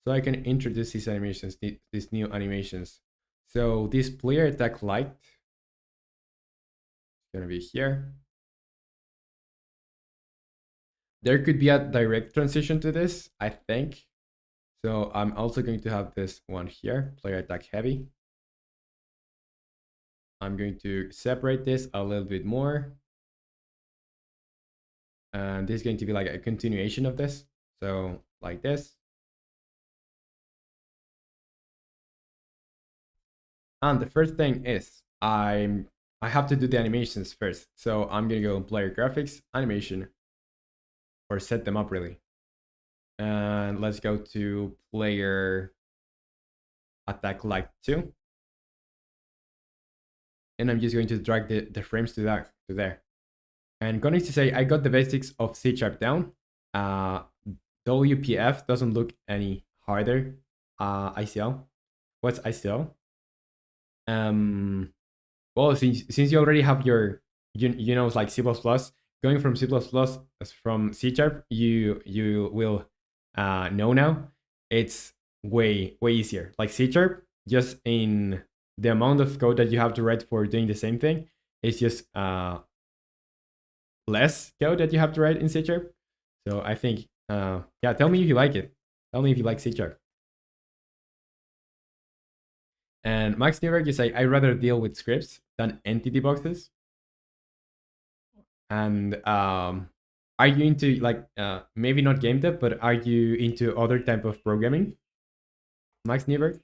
So I can introduce these animations, these new animations. So this player attack light is going to be here. There could be a direct transition to this, I think. So I'm also going to have this one here, player attack heavy. I'm going to separate this a little bit more. And this is going to be like a continuation of this. So like this. And the first thing is I have to do the animations first. So I'm gonna go player graphics, animation, or set them up really. And let's go to player attack light 2. And I'm just going to drag the frames to there. And going to say I got the basics of C# down. WPF doesn't look any harder. ICL. What's ICL? Well, since you already have your you know like C++, going from C++ from C#, you will know now it's way easier. Like C#, just in the amount of code that you have to write for doing the same thing, it's just less code that you have to write in C#. So I think yeah, tell me if you like it. Tell me if you like C#. And Max Newberg, you say, I rather deal with scripts than entity boxes. And are you into like maybe not game dev, but are you into other type of programming? Max Newberg?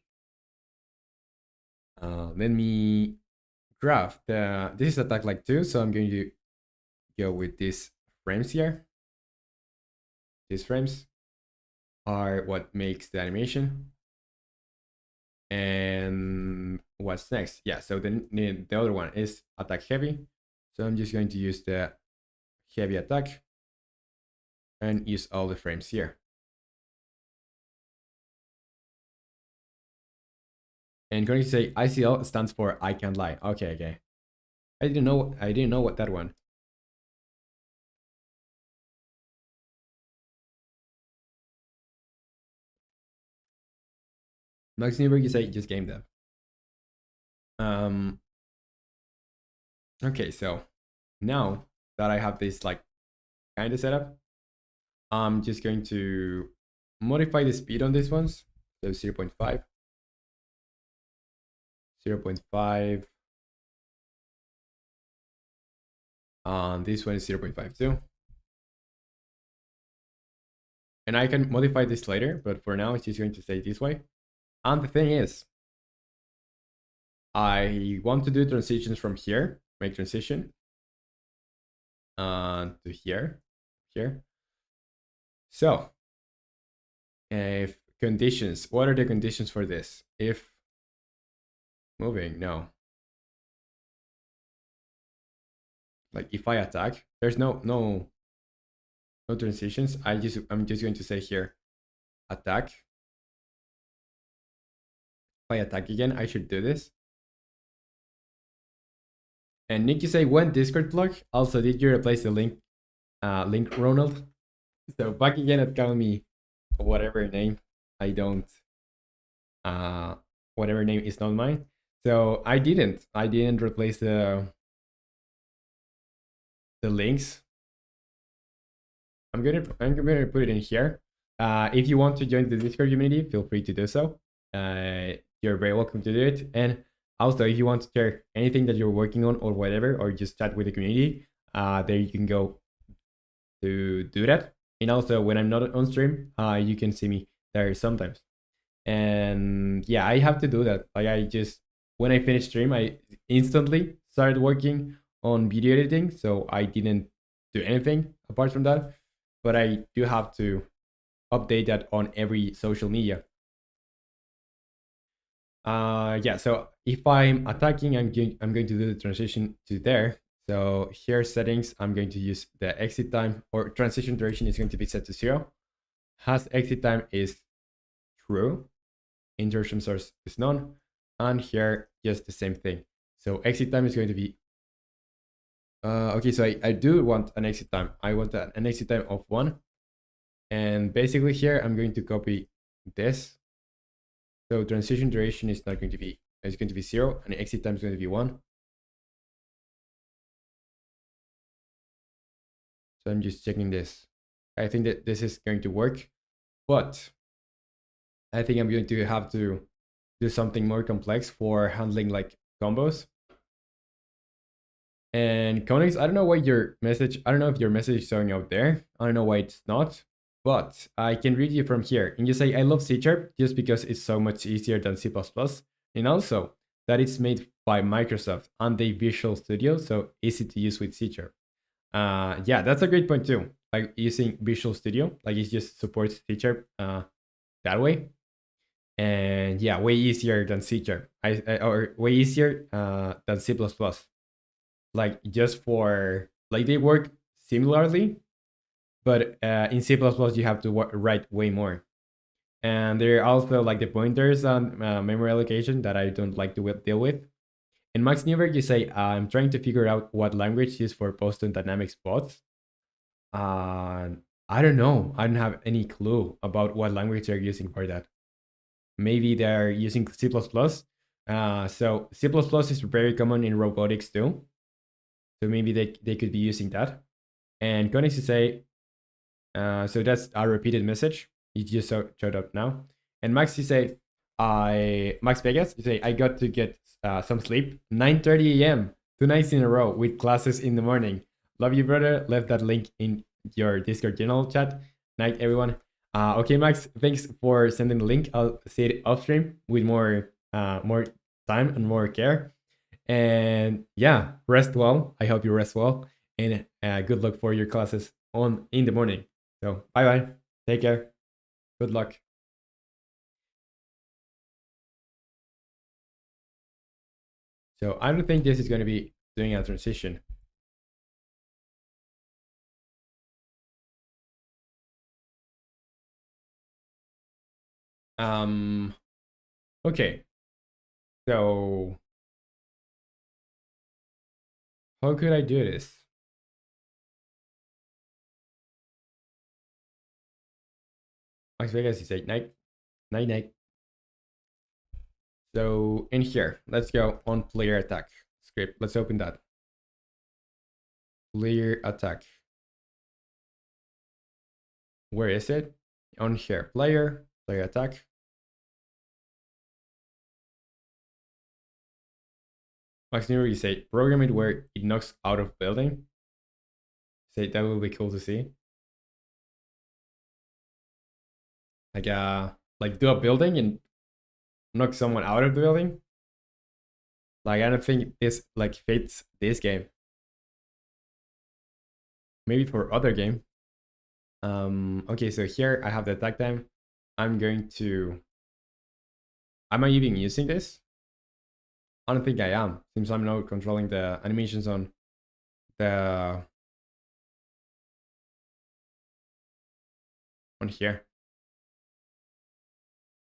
Let me graph this is attack like 2, so I'm going to go with these frames here. These frames are what makes the animation. And what's next? Yeah, so the other one is attack heavy. So I'm just going to use the heavy attack and use all the frames here. And going to say ICL stands for I can't lie. Okay. I didn't know what that one. Max Newberg, you say just game dev. Okay, so now that I have this like kind of setup, I'm just going to modify the speed on these ones. So 0.5. 0.5. This one is 0.52. And I can modify this later, but for now it's just going to stay this way. And the thing is, I want to do transitions from here, make transition, to here. So, if conditions, what are the conditions for this? If moving, no. Like if I attack, there's no transitions. I'm just going to say here, attack. If I attack again, I should do this. And Nick, you say when Discord block? Also, did you replace the link Ronald? So back again at calling me whatever name. I don't whatever name is not mine. So I didn't replace the links. I'm gonna put it in here. If you want to join the Discord community, feel free to do so. You're very welcome to do it. And also, if you want to share anything that you're working on or whatever, or just chat with the community, there you can go to do that. And also, when I'm not on stream, you can see me there sometimes. And yeah, I have to do that. Like when I finish stream, I instantly started working on video editing. So I didn't do anything apart from that. But I do have to update that on every social media. Yeah, so if I'm attacking, I'm going to do the transition to there. So here settings, I'm going to use the exit time, or transition duration is going to be set to 0. Has exit time is true. Insertion source is none. And here, just the same thing. So exit time is going to be okay, so I do want an exit time. I want an exit time of 1. And basically here, I'm going to copy this. So transition duration is not going to be, it's going to be 0, and exit time is going to be 1. So I'm just checking this. I think that this is going to work, but I think I'm going to have to do something more complex for handling like combos. And Konix, I don't know why your message, I don't know if your message is showing out there. I don't know why it's not, but I can read you from here. And you say, I love C# just because it's so much easier than C++. And also that it's made by Microsoft and the Visual Studio, so easy to use with C#. Yeah, that's a great point too. Like using Visual Studio, like it just supports C# that way. And yeah, way easier than C#. Or way easier than C++. Like just for like they work similarly, but in C++ you have to write way more. And there are also like the pointers on memory allocation that I don't like to deal with. In Max Newberg, you say, I'm trying to figure out what language is for Boston Dynamics bots. I don't know. I don't have any clue about what language they're using for that. Maybe they're using C++. So C++ is very common in robotics too. So maybe they could be using that. And Konix, you say, so that's our repeated message. It just showed up now. And Max, you say, Max Vegas, you say, I got to get some sleep. 9:30 a.m. 2 nights in a row with classes in the morning. Love you, brother. Left that link in your Discord general chat. Night, everyone. Okay, Max, thanks for sending the link. I'll see it off stream with more time and more care. And yeah, rest well. I hope you rest well, and good luck for your classes in the morning. So bye bye. Take care. Good luck. So I don't think this is going to be doing a transition. Okay. So how could I do this? Las Vegas is 8 night. So in here, let's go on player attack script. Let's open that. Player attack. Where is it? On here, player attack. Max Nero, you say program it where it knocks out of building. Say that will be cool to see. Like do a building and knock someone out of the building. Like I don't think this like fits this game. Maybe for other game. Okay, so here I have the attack time. I'm going to. Am I even using this? I don't think I am, since I'm now controlling the animations on the on here.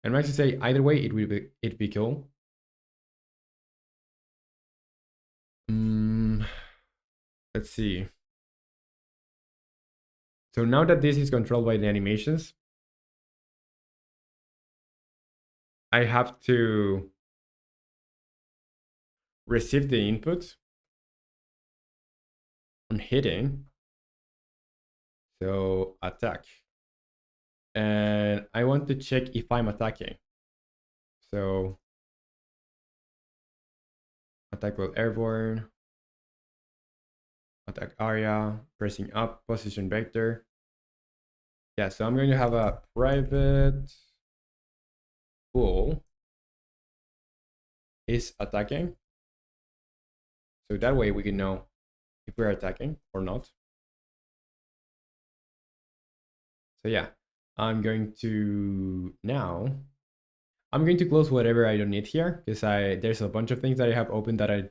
And I'm actually say either way it'd be cool. Let's see. So now that this is controlled by the animations, I have to receive the input on hitting. So attack. And I want to check if I'm attacking. So attack while airborne. Attack area, pressing up, position vector. Yeah, so I'm going to have a private pool is attacking. So that way we can know if we're attacking or not. So yeah, I'm going to close whatever I don't need here because there's a bunch of things that I have open that I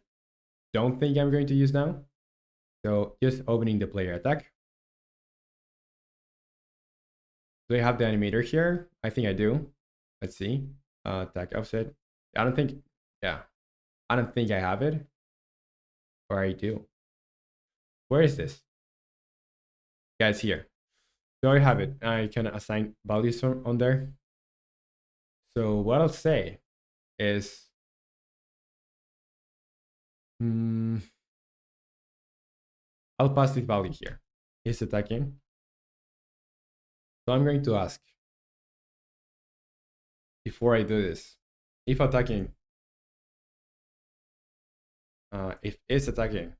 don't think I'm going to use now. So just opening the player attack. Do I have the animator here? I think I do. Let's see. Attack offset. I don't think, yeah. I don't think I have it. Or I do. Where is this? Yeah, it's here. So I have it. I can assign values on there. So what I'll say is, I'll pass this value here. Is attacking. So I'm going to ask, before I do this, if attacking, if is attacking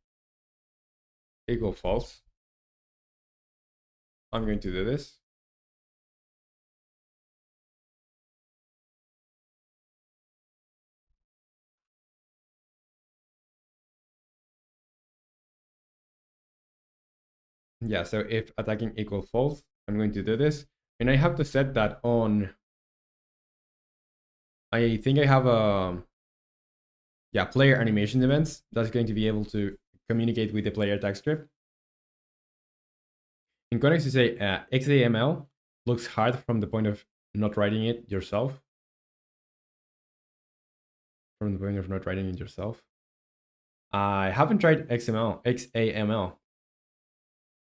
equal false, I'm going to do this. Yeah, so if attacking equal false, I'm going to do this. And I have to set that on, I think I have a, yeah, player animation events that's going to be able to communicate with the player text script. In Codex, you say XAML looks hard from the point of not writing it yourself. From the point of not writing it yourself. I haven't tried XAML.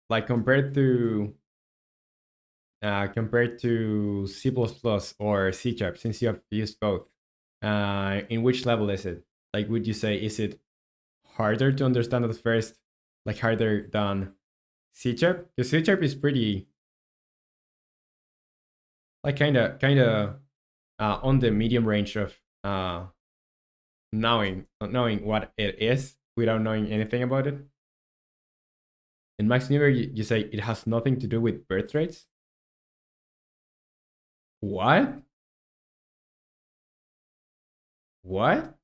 Like compared to C++ or C#, since you have used both. In which level is it? Like, would you say, is it harder to understand at first, like harder than C#? Because C# is pretty, like kind of on the medium range of knowing what it is without knowing anything about it. In Max Neuer, you say it has nothing to do with birth rates. What? What?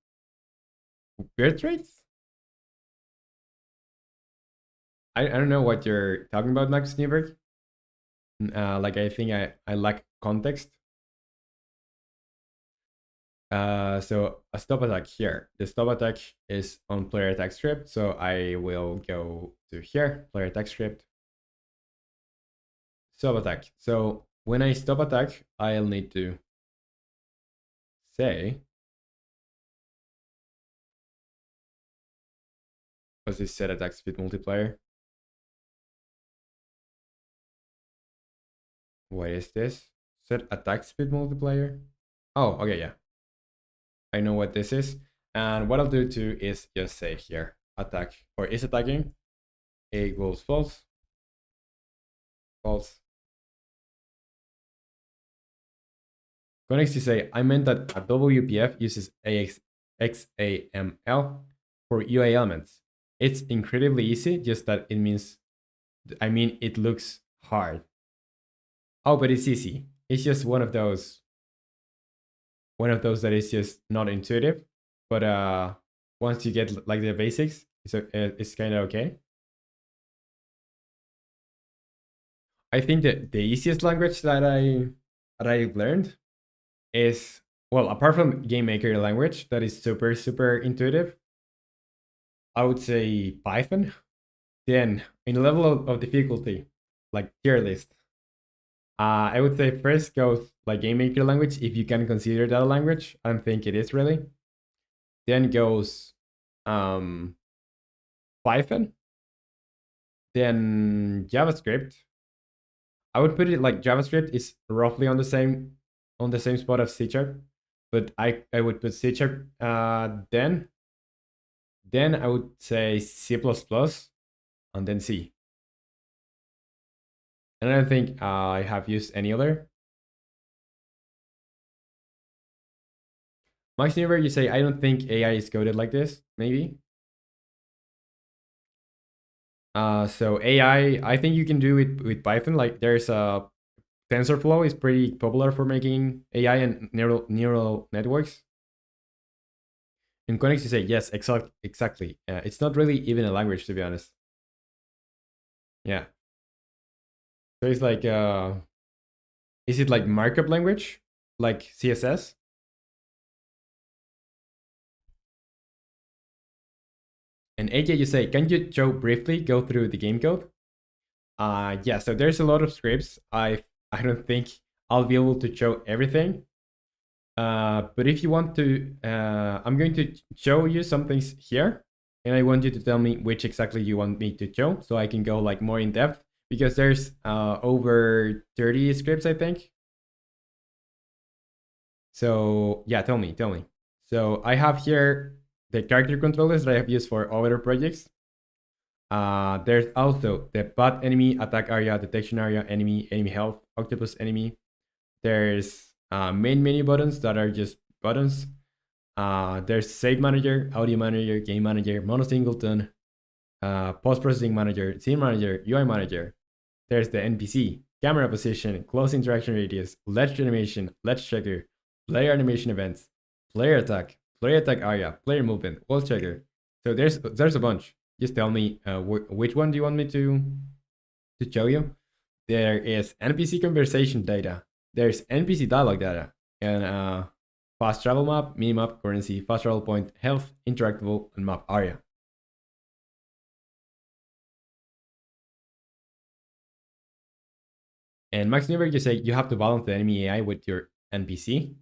Birth rates? I don't know what you're talking about, Max Neuberg. Like, I think I lack context. So a stop attack here. The stop attack is on player attack script. So I will go to here, player attack script. Stop attack. So when I stop attack, I'll need to say, what's this set attack speed multiplier? What is this? Set attack speed multiplier? Oh, okay, yeah. I know what this is. And what I'll do too is just say here, attack, or is attacking equals false. False. Go next to say, I meant that a WPF uses XAML for UI elements. It's incredibly easy, just that it means, it looks hard. Oh, but it's easy. It's just one of those that is just not intuitive. But once you get like the basics, it's kind of okay. I think that the easiest language that I've learned is, well, apart from GameMaker language that is super intuitive, I would say Python. Then in level of difficulty, like tier list, I would say first goes like GameMaker language, if you can consider that a language. I don't think it is really. Then goes Python. Then JavaScript. I would put it like JavaScript is roughly on the same spot of C#, but I would put C#. Then I would say C++, and then C. And I don't think I have used any other. Max Neuberg, you say, I don't think AI is coded like this, maybe. So AI, I think you can do it with Python. Like there's a TensorFlow is pretty popular for making AI and neural networks. In Connex, you say, yes, exactly. It's not really even a language, to be honest. Yeah. So it's like, is it like markup language? Like CSS? And AJ, you say, can you show briefly, go through the game code? Yeah, so there's a lot of scripts. I don't think I'll be able to show everything. But if you want to, I'm going to show you some things here, and I want you to tell me which exactly you want me to show, so I can go like more in depth, because there's over 30 scripts, I think. So yeah, tell me. So I have here the character controllers that I have used for other projects. There's also the bot enemy, attack area, detection area, enemy health, octopus enemy. There's main menu buttons that are just buttons. There's save manager, audio manager, game manager, mono singleton, post processing manager, scene manager, UI manager. There's the NPC, camera position, close interaction radius, ledge animation, ledge checker, player animation events, player attack area, player movement, wall checker. So there's a bunch. Just tell me which one do you want me to show you. There is NPC conversation data. There's NPC dialogue data, and fast travel map, mini map, currency, fast travel point, health, interactable, and map area. And Max Newberg, you say you have to balance the enemy AI with your NPC.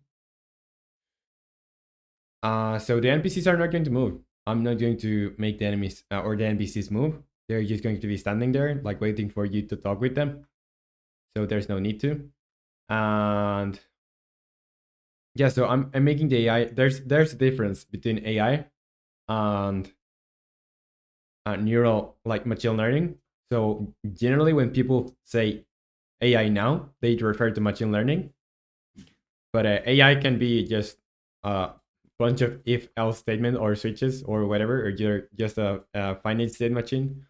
So the NPCs are not going to move. I'm not going to make the enemies or the NPCs move. They're just going to be standing there, like waiting for you to talk with them. So there's no need to. And yeah, so I'm making the AI. There's a difference between AI and neural, like machine learning. So generally, when people say AI now, they refer to machine learning. But AI can be just a bunch of if-else statement or switches or whatever, or you're just a finite state machine.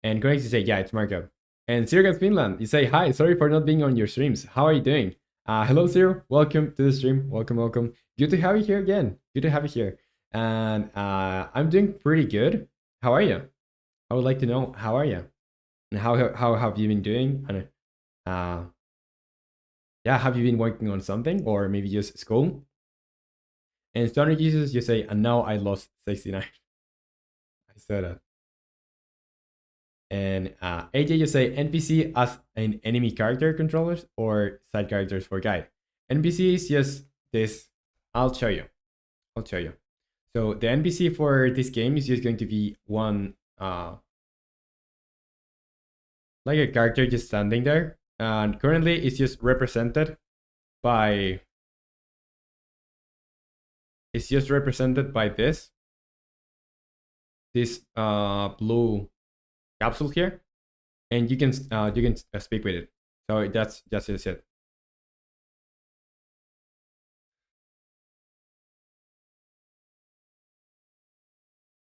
And going to say, yeah, it's markup. And Sirgat Finland, you say, hi, sorry for not being on your streams. How are you doing? Hello, Zero. Welcome to the stream. Welcome. Good to have you here again. Good to have you here. And I'm doing pretty good. How are you? I would like to know, how are you? And how have you been doing? And yeah, have you been working on something, or maybe just school? And Stoner Jesus, you say, and now I lost 69. I said that. And AJ, you say NPC as an enemy character controllers or side characters for guide. NPC is just this. I'll show you. So the NPC for this game is just going to be one, like a character just standing there. And currently it's just represented by this blue capsule here, and you can speak with it. So that's just it.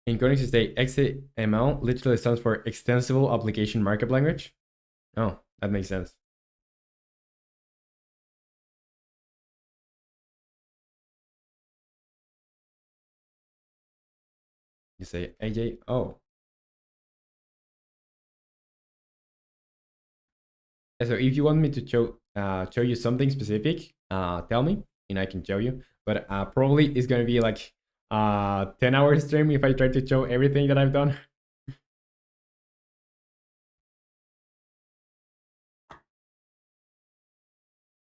In Koenigs, say XML literally stands for Extensible Application Markup Language. Oh, that makes sense. You say AJ. Oh. So if you want me to show you something specific, tell me and I can show you. But probably it's gonna be like 10-hour stream if I try to show everything that I've done.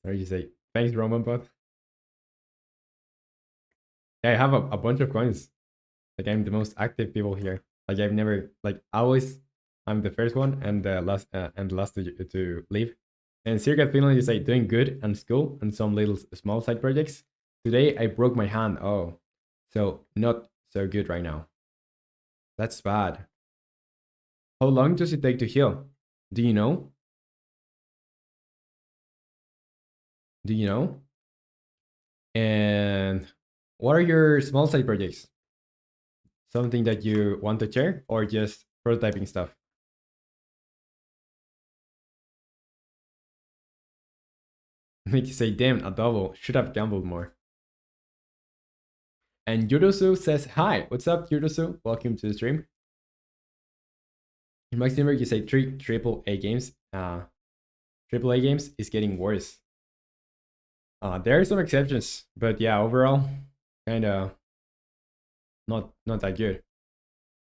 Or you say, thanks, Roman bot. Yeah, I have a bunch of coins. Like, I'm the most active people here. Like, I've never, like, always, I'm the first one and the last to leave. And Circa Finland, you say, doing good and school and some little small side projects. Today I broke my hand. Oh, so not so good right now. That's bad. How long does it take to heal? Do you know? And what are your small side projects? Something that you want to share, or just prototyping stuff? Make you say, damn, a double. Should have gambled more. And Yurusu says, hi, what's up, Yurusu? Welcome to the stream. In Max Timber, you say 3 AAA games. AAA games is getting worse. There are some exceptions, but yeah, overall, kind of not that good.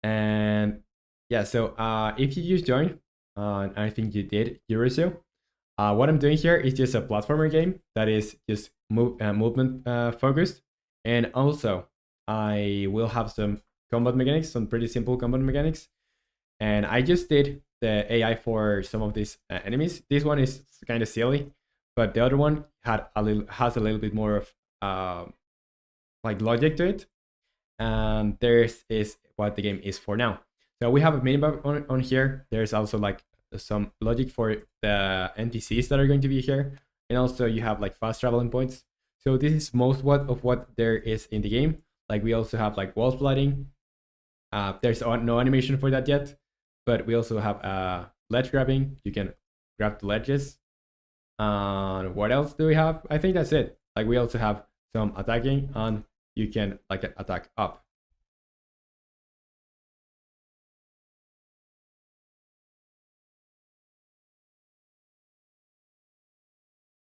And yeah, so if you just joined, I think you did, Yurusu, What I'm doing here is just a platformer game that is just movement focused, and also I will have some combat mechanics, some pretty simple combat mechanics, and I just did the AI for some of these enemies. This one is kind of silly, but the other one has a little bit more of like logic to it, and this is what the game is for now. So we have a minimap on here. There's also like some logic for the NPCs that are going to be here, and also you have like fast traveling points. So this is most of what there is in the game. Like we also have like wall sliding. There's no animation for that yet, but we also have ledge grabbing. You can grab the ledges. What else do we have? I think that's it. Like we also have some attacking, and you can like attack up.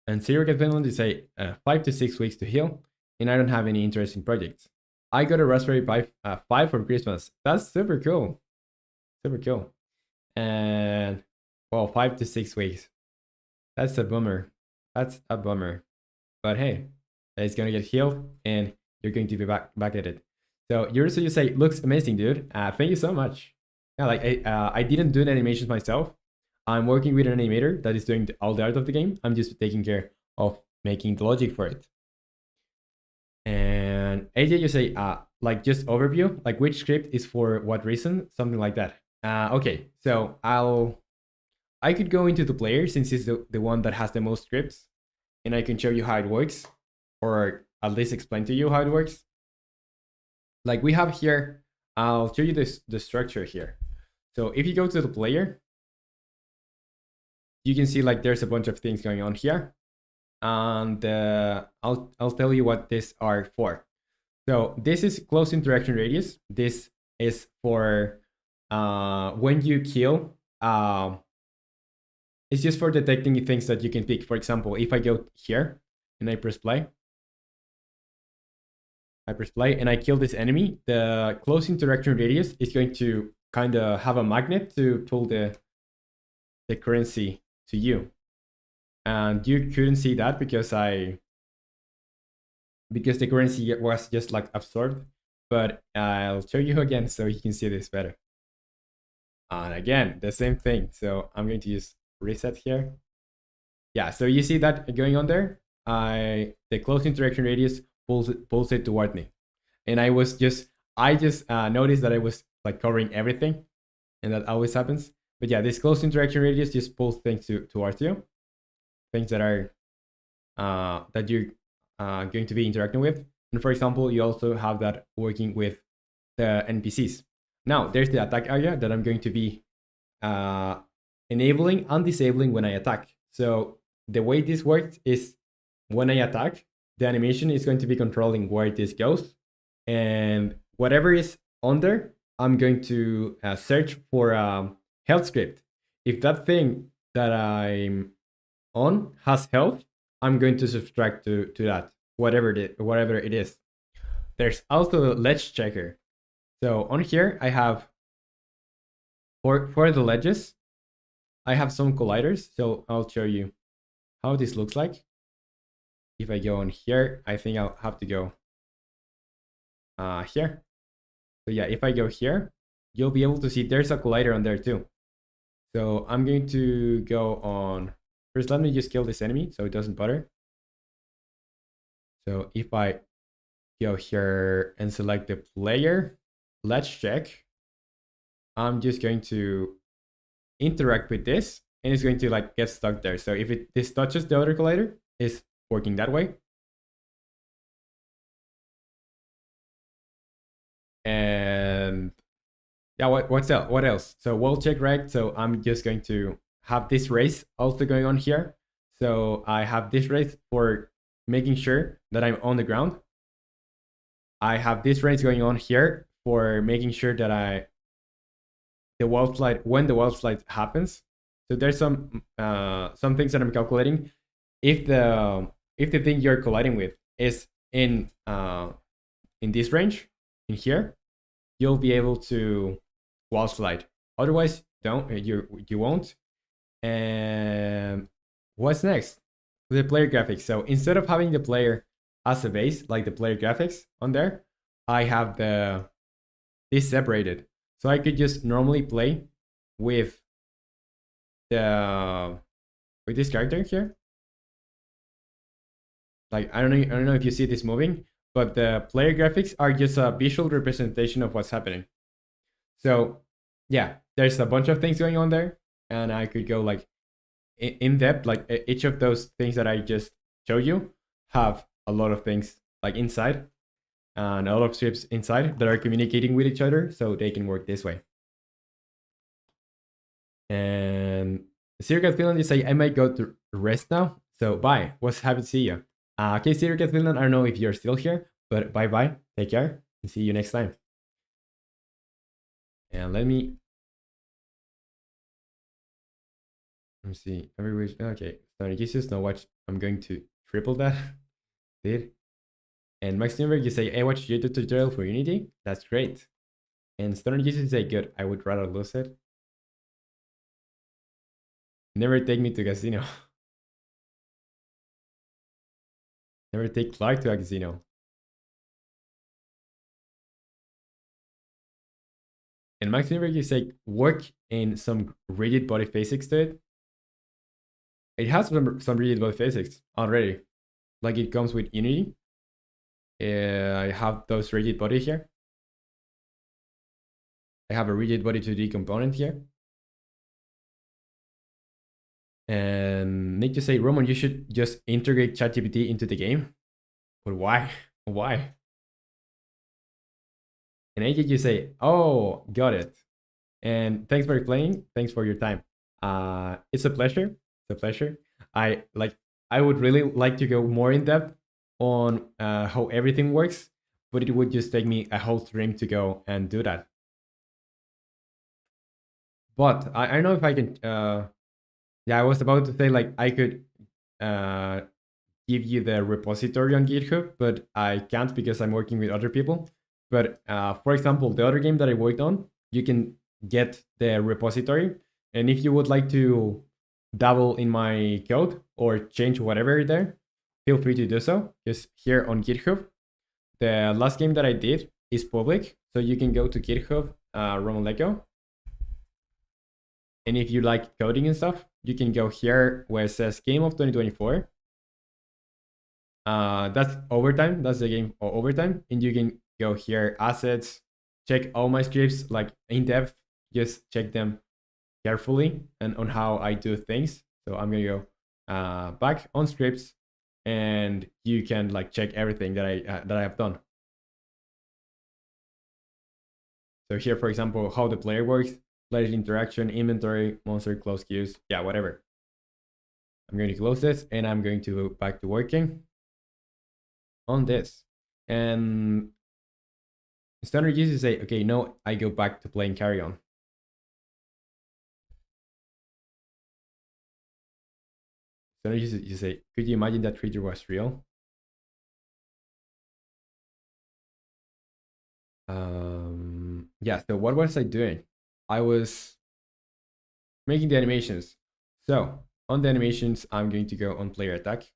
And Zero Get Finland is a 5 to 6 weeks to heal, and I don't have any interesting projects. I got a Raspberry Pi 5 for Christmas. That's super cool. Super cool. And well, 5 to 6 weeks. That's a bummer. That's a bummer. But hey, it's gonna get healed, and you're going to be back at it. So you say, looks amazing, dude. Thank you so much. Yeah, like I didn't do the animations myself. I'm working with an animator that is doing all the art of the game. I'm just taking care of making the logic for it. And AJ, you say, like just overview, like which script is for what reason, something like that. Okay, so I could go into the player since it's the one that has the most scripts, and I can show you how it works, or at least explain to you how it works. Like we have here, I'll show you the structure here. So if you go to the player, you can see like there's a bunch of things going on here, and I'll tell you what these are for. So this is close interaction radius. This is for when you kill. It's just for detecting things that you can pick. For example, if I go here and I press play, and I kill this enemy, the close interaction radius is going to kind of have a magnet to pull the currency to you. And you couldn't see that because the currency was just like absorbed. But I'll show you again so you can see this better. And again, the same thing. So I'm going to use reset here. Yeah, so you see that going on there? The close interaction radius pulls it toward me. And I just noticed that I was like covering everything, and that always happens. But yeah, this close interaction radius just pulls things towards you, things that are that you're going to be interacting with. And for example, you also have that working with the NPCs. Now, there's the attack area that I'm going to be enabling and disabling when I attack. So the way this works is when I attack, the animation is going to be controlling where this goes. And whatever is on there, I'm going to search for health script. If that thing that I'm on has health, I'm going to subtract to that, whatever it is. There's also a ledge checker. So on here, I have, for the ledges, I have some colliders. So I'll show you how this looks like. If I go on here, I think I'll have to go here. So yeah, if I go here, you'll be able to see there's a collider on there too. So I'm going to go on, first let me just kill this enemy so it doesn't bother. So if I go here and select the player, let's check. I'm just going to interact with this, and it's going to like get stuck there. So if this touches the other collider, it's working that way. And yeah, what else? So wall check, right? So I'm just going to have this race also going on here. So I have this race for making sure that I'm on the ground. I have this race going on here for making sure that the wall slide, when the wall slide happens. So there's some things that I'm calculating. If the thing you're colliding with is in this range, in here, you'll be able to wall slide. Otherwise, you won't. And what's next? The player graphics. So instead of having the player as a base, like the player graphics on there, I have this separated. So I could just normally play with this character here. Like I don't know if you see this moving, but the player graphics are just a visual representation of what's happening. So yeah, there's a bunch of things going on there, and I could go like in depth. Like each of those things that I just showed you have a lot of things like inside, and a lot of scripts inside that are communicating with each other, so they can work this way. And Sirius Finland, you say I might go to rest now. So bye. Was happy to see you. Okay, Sirius Finland, I don't know if you're still here, but bye bye. Take care and see you next time. And let me see. Everybody, okay. Sorry, Jesus, no watch. I'm going to triple that. Did. And Max Nürnberg, you say I watched YouTube tutorial for Unity. That's great. And Stoner Jesus say good. I would rather lose it. Never take me to casino. Never take Clark to a casino. And Max Nürnberg, you say work in some rigid body physics to it. It has some rigid body physics already. Like it comes with Unity. I have those rigid body here. I have a rigid body 2D component here. And Nick to say, Roman, you should just integrate ChatGPT into the game. But why? Why? And AJ, you say, oh, got it. And thanks for playing. Thanks for your time. It's a pleasure. It's a pleasure. I would really like to go more in depth on how everything works, but it would just take me a whole stream to go and do that. But I don't know if I can. Yeah, I was about to say like I could give you the repository on GitHub, but I can't because I'm working with other people. But for example, the other game that I worked on, you can get the repository, and if you would like to dabble in my code or change whatever there, feel free to do so. Just here on GitHub, the last game that I did is public, so you can go to GitHub, romanleco. And if you like coding and stuff, you can go here where it says Game of 2024. That's overtime. That's the game for overtime. And you can go here, assets, check all my scripts like in depth. Just check them carefully and on how I do things. So I'm gonna go back on scripts, and you can like check everything that I have done. So here, for example, how the player works, player interaction, inventory, monster, close queues, yeah, whatever. I'm going to close this, and I'm going to go back to working on this. And standard users say, okay, no, I go back to playing carry on. Standard users you say, could you imagine that creature was real? Yeah, so what was I doing? I was making the animations. So on the animations, I'm going to go on player attack.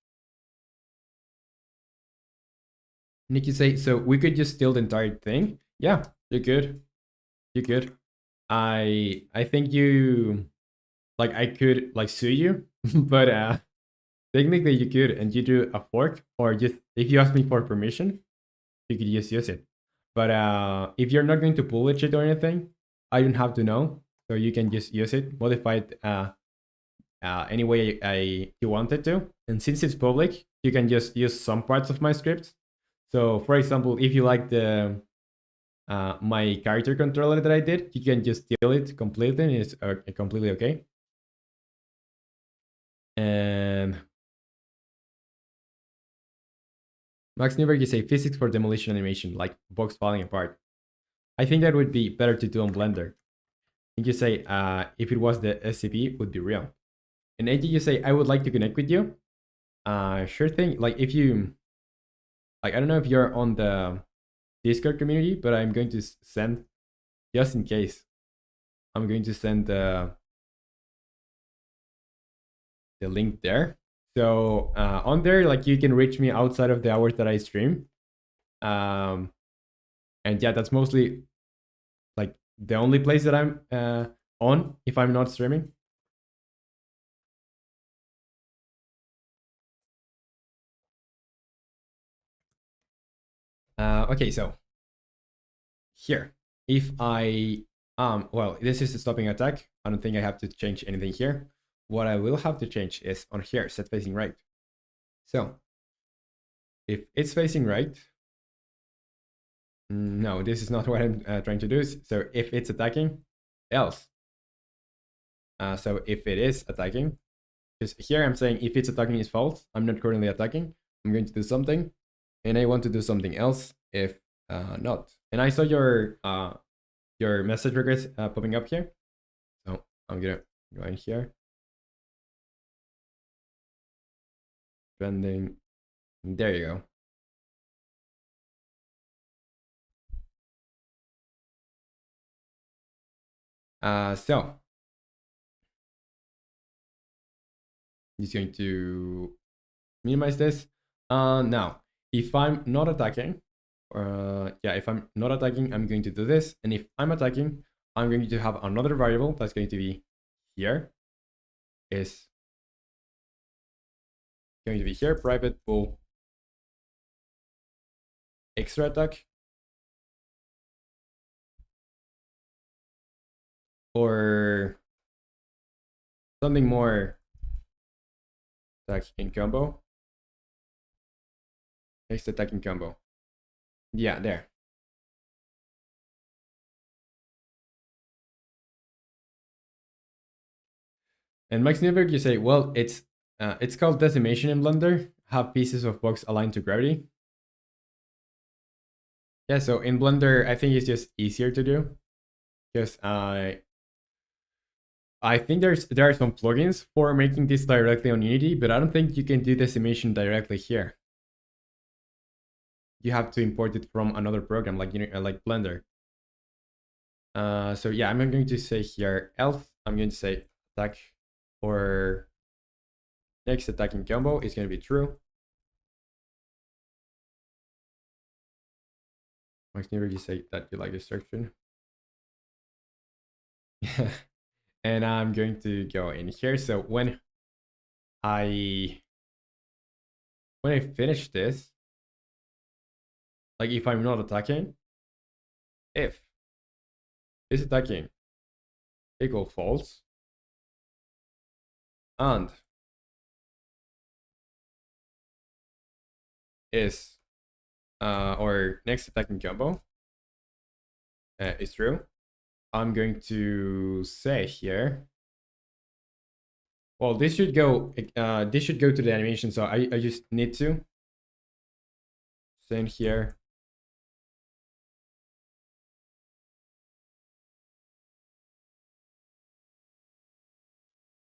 Nikki say, so we could just steal the entire thing? Yeah, you could. You could. I think you like I could like sue you, but technically you could, and you do a fork, or just if you ask me for permission, you could just use it. But if you're not going to publish it or anything, I don't have to know. So you can just use it, modify it any way you wanted to. And since it's public, you can just use some parts of my script. So for example, if you like the my character controller that I did, you can just steal it completely, and it's completely okay. And Max Newberg, you say physics for demolition animation, like box falling apart. I think that would be better to do on Blender. I think you say if it was the SCP, it would be real. And AJ, you say I would like to connect with you. Sure thing. Like if you, like I don't know if you're on the Discord community, but I'm going to send, just in case, I'm going to send the link there. So on there, like you can reach me outside of the hours that I stream. And yeah, that's mostly like the only place that I'm on if I'm not streaming. Okay, so here, if I well, this is a stopping attack. I don't think I have to change anything here. What I will have to change is on here, set facing right. So if it's facing right, no, this is not what I'm trying to do. So if it's attacking, else. So if it is attacking, because here I'm saying if it's attacking is false, I'm not currently attacking. I'm going to do something, and I want to do something else if not. And I saw your message request popping up here. So I'm gonna go in here. Trending. There you go. So I'm just going to minimize this. Now, if I'm not attacking, yeah, if I'm not attacking, I'm going to do this. And if I'm attacking, I'm going to have another variable that's going to be here. Is going to be here, private bool extra attack. Or something more attack in combo. Next attack in combo. Yeah, there. And Max Newberg, you say, well, it's called decimation in Blender. Have pieces of box aligned to gravity. Yeah, so in Blender, I think it's just easier to do because I think there are some plugins for making this directly on Unity, but I don't think you can do decimation directly here. You have to import it from another program like like Blender. So yeah, I'm going to say here else. I'm going to say attack or next attacking combo is going to be true. Max Never, you say that you like this section. And I'm going to go in here. So when I finish this, like if I'm not attacking, if is attacking equal false, and is or next attacking combo is true, I'm going to say here. Well, this should go to the animation, so I just need to send here.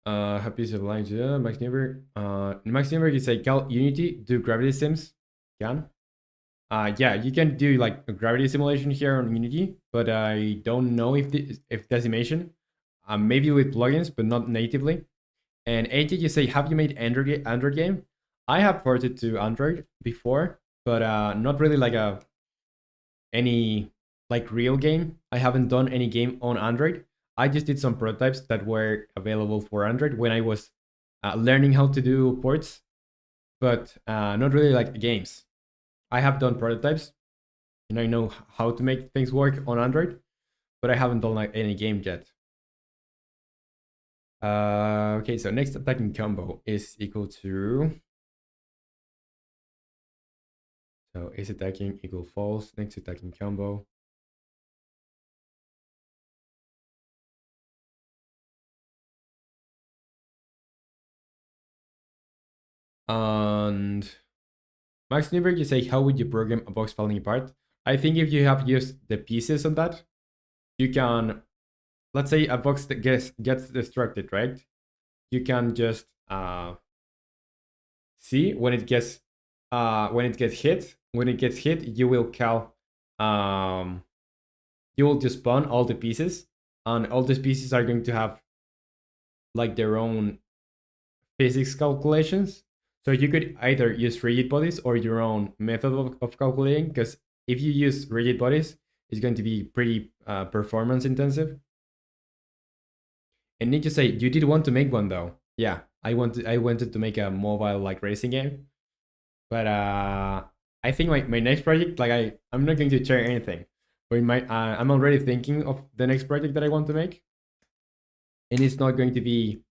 Happy of lines, yeah, Max Neighbor. Max Neighbor, you say Cal Unity do gravity sims? Can? Yeah, you can do like a gravity simulation here on Unity, but I don't know if decimation. Maybe with plugins, but not natively. And AJ, you say, have you made Android game? I have ported to Android before, but not really like any like real game. I haven't done any game on Android. I just did some prototypes that were available for Android when I was learning how to do ports, but not really like games. I have done prototypes, and I know how to make things work on Android, but I haven't done like any game yet. Okay, so next attacking combo is equal to. So is attacking equal false? Next attacking combo. And Max Newberg, you say, how would you program a box falling apart? I think if you have used the pieces on that, you can, let's say a box that gets destructed, right? You can just see when it gets hit. When it gets hit, you will call you will just spawn all the pieces, and all these pieces are going to have like their own physics calculations. So you could either use rigid bodies or your own method of calculating, because if you use rigid bodies, it's going to be pretty performance intensive. And need to say, you did want to make one though. Yeah, I wanted to make a mobile like racing game, but I think my next project, like I'm not going to share anything, but I'm already thinking of the next project that I want to make, and it's not going to be,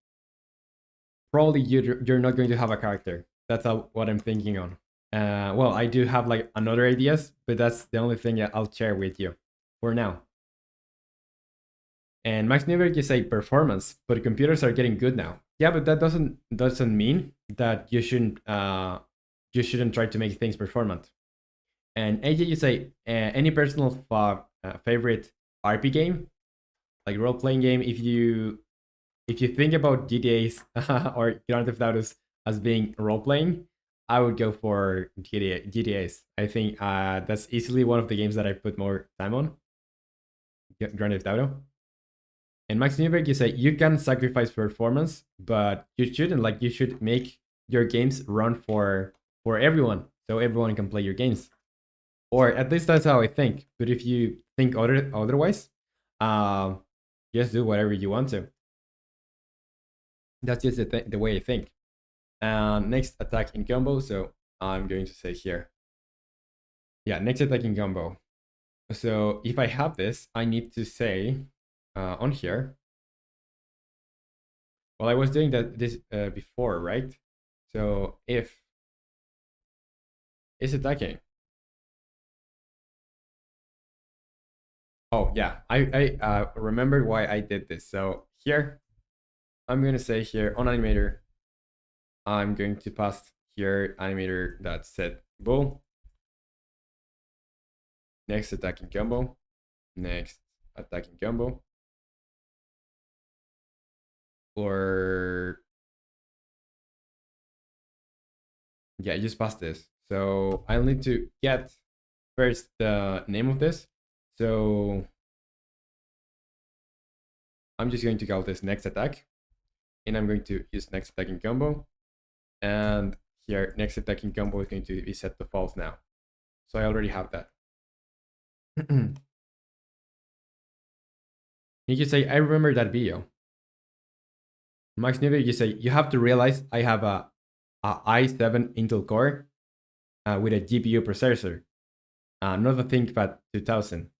probably you're not going to have a character. That's what I'm thinking on. Well, I do have like another ideas, but that's the only thing that I'll share with you for now. And Max Newberg is a performance, but computers are getting good now. Yeah, but that doesn't mean that you shouldn't try to make things performant. And AJ, you say any personal favorite RP game, like role playing game. If you think about GTA's or Grand Theft Autos as being role playing, I would go for GTA's. I think that's easily one of the games that I put more time on. Grand Theft Auto. And Max Newberg, you say you can sacrifice performance, but you shouldn't. Like you should make your games run for everyone, so everyone can play your games. Or at least that's how I think. But if you think otherwise, uh, just do whatever you want to. That's just the way I think. Next attack in combo. So I'm going to say here. Yeah, next attack in combo. So if I have this, I need to say on here. Well, I was doing this before, right? So if is attacking. Oh yeah, I remembered why I did this. So here, I'm gonna say here on animator, I'm going to pass here animator that set bow. Next attacking combo. Next attacking combo. Or yeah, I just passed this. So I'll need to get first the name of this. So I'm just going to call this next attack, and I'm going to use next attacking combo. And here, next attacking combo is going to be set to false now. So I already have that. You can say, I remember that video. Max Newberg, you say, you have to realize I have a i7 Intel Core with a GPU processor, not a ThinkPad 2000.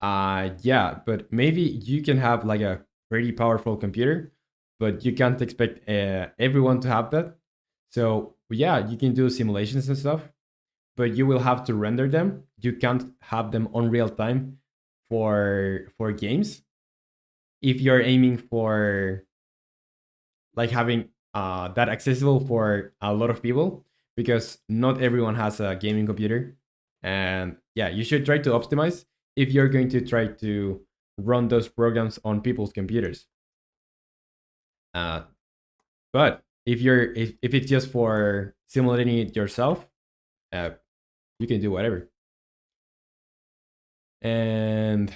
Yeah, but maybe you can have like a pretty powerful computer, but you can't expect everyone to have that. So yeah, you can do simulations and stuff, but you will have to render them. You can't have them on real time for games. If you're aiming for like having that accessible for a lot of people, because not everyone has a gaming computer, and yeah, you should try to optimize if you're going to try to run those programs on people's computers. But if it's just for simulating it yourself, you can do whatever. And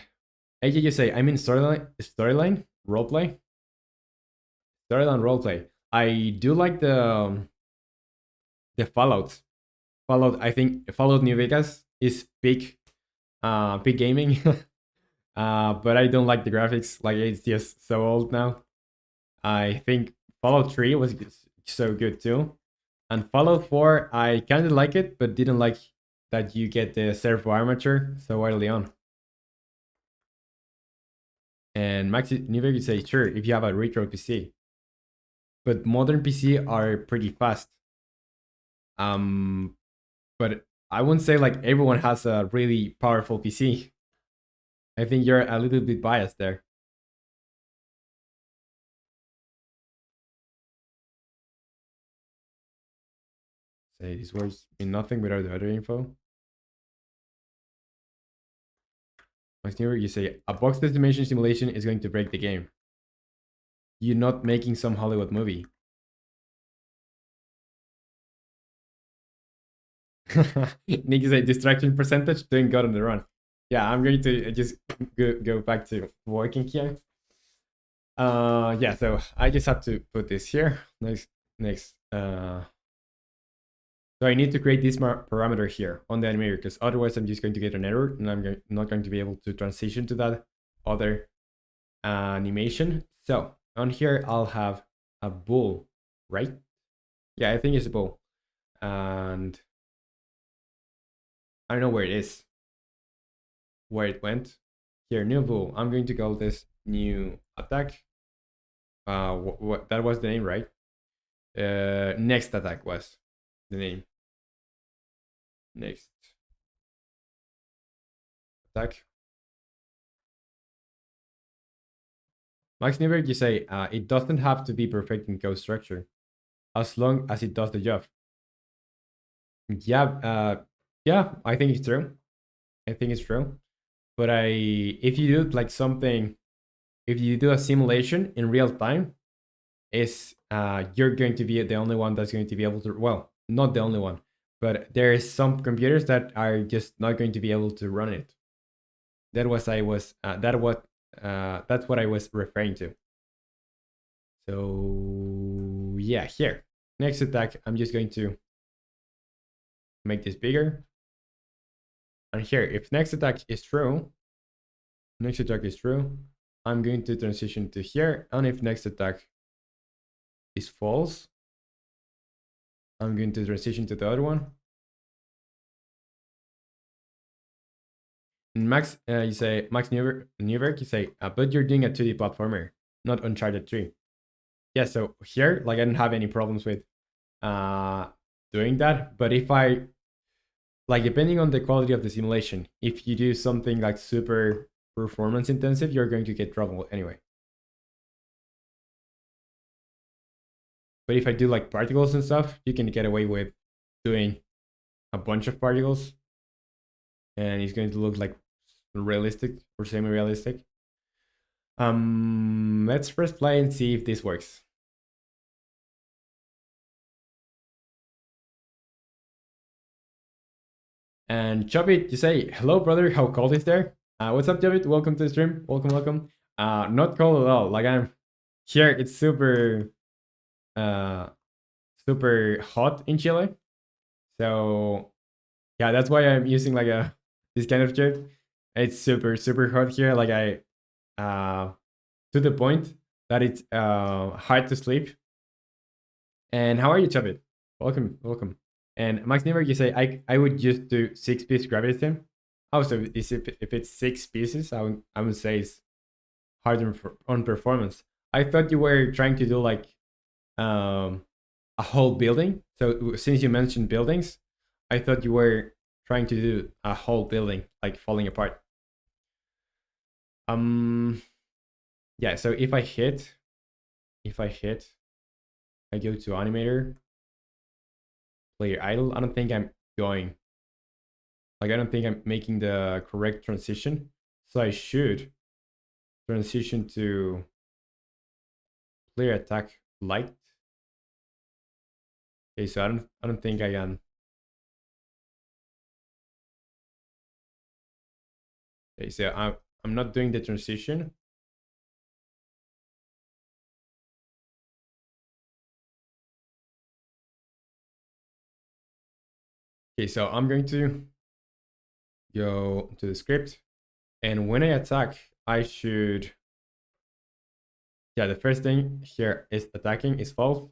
AJ, you say, I mean storyline roleplay. Storyline roleplay. I do like the Fallout. Fallout. I think Fallout New Vegas is peak gaming. But I don't like the graphics. Like it's just so old now. I think Fallout 3 was so good too. And Fallout 4, I kind of like it, but didn't like that you get the servo armature so early on. And Max Newberg say, sure, if you have a retro PC. But modern PC are pretty fast. But I wouldn't say like everyone has a really powerful PC. I think you're a little bit biased there. Say these words mean nothing without the other info. Max Newberg, you say a box dimension simulation is going to break the game. You're not making some Hollywood movie. Nick is a distraction percentage doing good on the run. Yeah, I'm going to just go back to working here. Yeah, so I just have to put this here. Next. So I need to create this parameter here on the animator, because otherwise I'm just going to get an error and I'm not going to be able to transition to that other animation. So on here, I'll have a bool, right? Yeah, I think it's a bool. And I don't know where it is, where it went. Here, new bool. I'm going to call this new attack. What that was the name, right? Next attack was the name. Next attack. Max Newberg, you say it doesn't have to be perfect in code structure, as long as it does the job. Yeah, I think it's true. I think it's true. But if you do like something, if you do a simulation in real time, is you're going to be the only one that's going to be able to. Well, not the only one, but there is some computers that are just not going to be able to run it. That's what I was referring to. So yeah, here. Next attack, I'm just going to make this bigger. And here, if next attack is true, I'm going to transition to here. And if next attack is false, I'm going to transition to the other one. And Max, you say, Max Newberg, you say, but you're doing a 2D platformer, not Uncharted 3. Yeah, so here, like I don't have any problems with doing that. But if I, like depending on the quality of the simulation, if you do something like super performance intensive, you're going to get trouble anyway. But if I do like particles and stuff, you can get away with doing a bunch of particles and it's going to look like realistic or semi-realistic. Let's first play and see if this works. And Chubit, you say, hello brother, how cold is there? What's up, Chubit? Welcome to the stream. Welcome. Not cold at all. Like I'm here, it's super super hot in Chile. So yeah, that's why I'm using like this kind of shirt. It's super hot here. Like I to the point that it's hard to sleep. And how are you, Chavit? Welcome. And Max Nieberg, you say I would just do 6-piece gravity theme. Oh, so if it's 6 pieces, I would say it's harder on performance. I thought you were trying to do like a whole building. So since you mentioned buildings, I thought you were trying to do a whole building like falling apart. Yeah, so if I hit, I go to animator, player idle. I don't think I'm going. Like I don't think I'm making the correct transition. So I should transition to player attack light. Okay, so I don't think I can. Okay, so I'm not doing the transition. Okay, so I'm going to go to the script, and when I attack, I should. Yeah, the first thing here is attacking is false.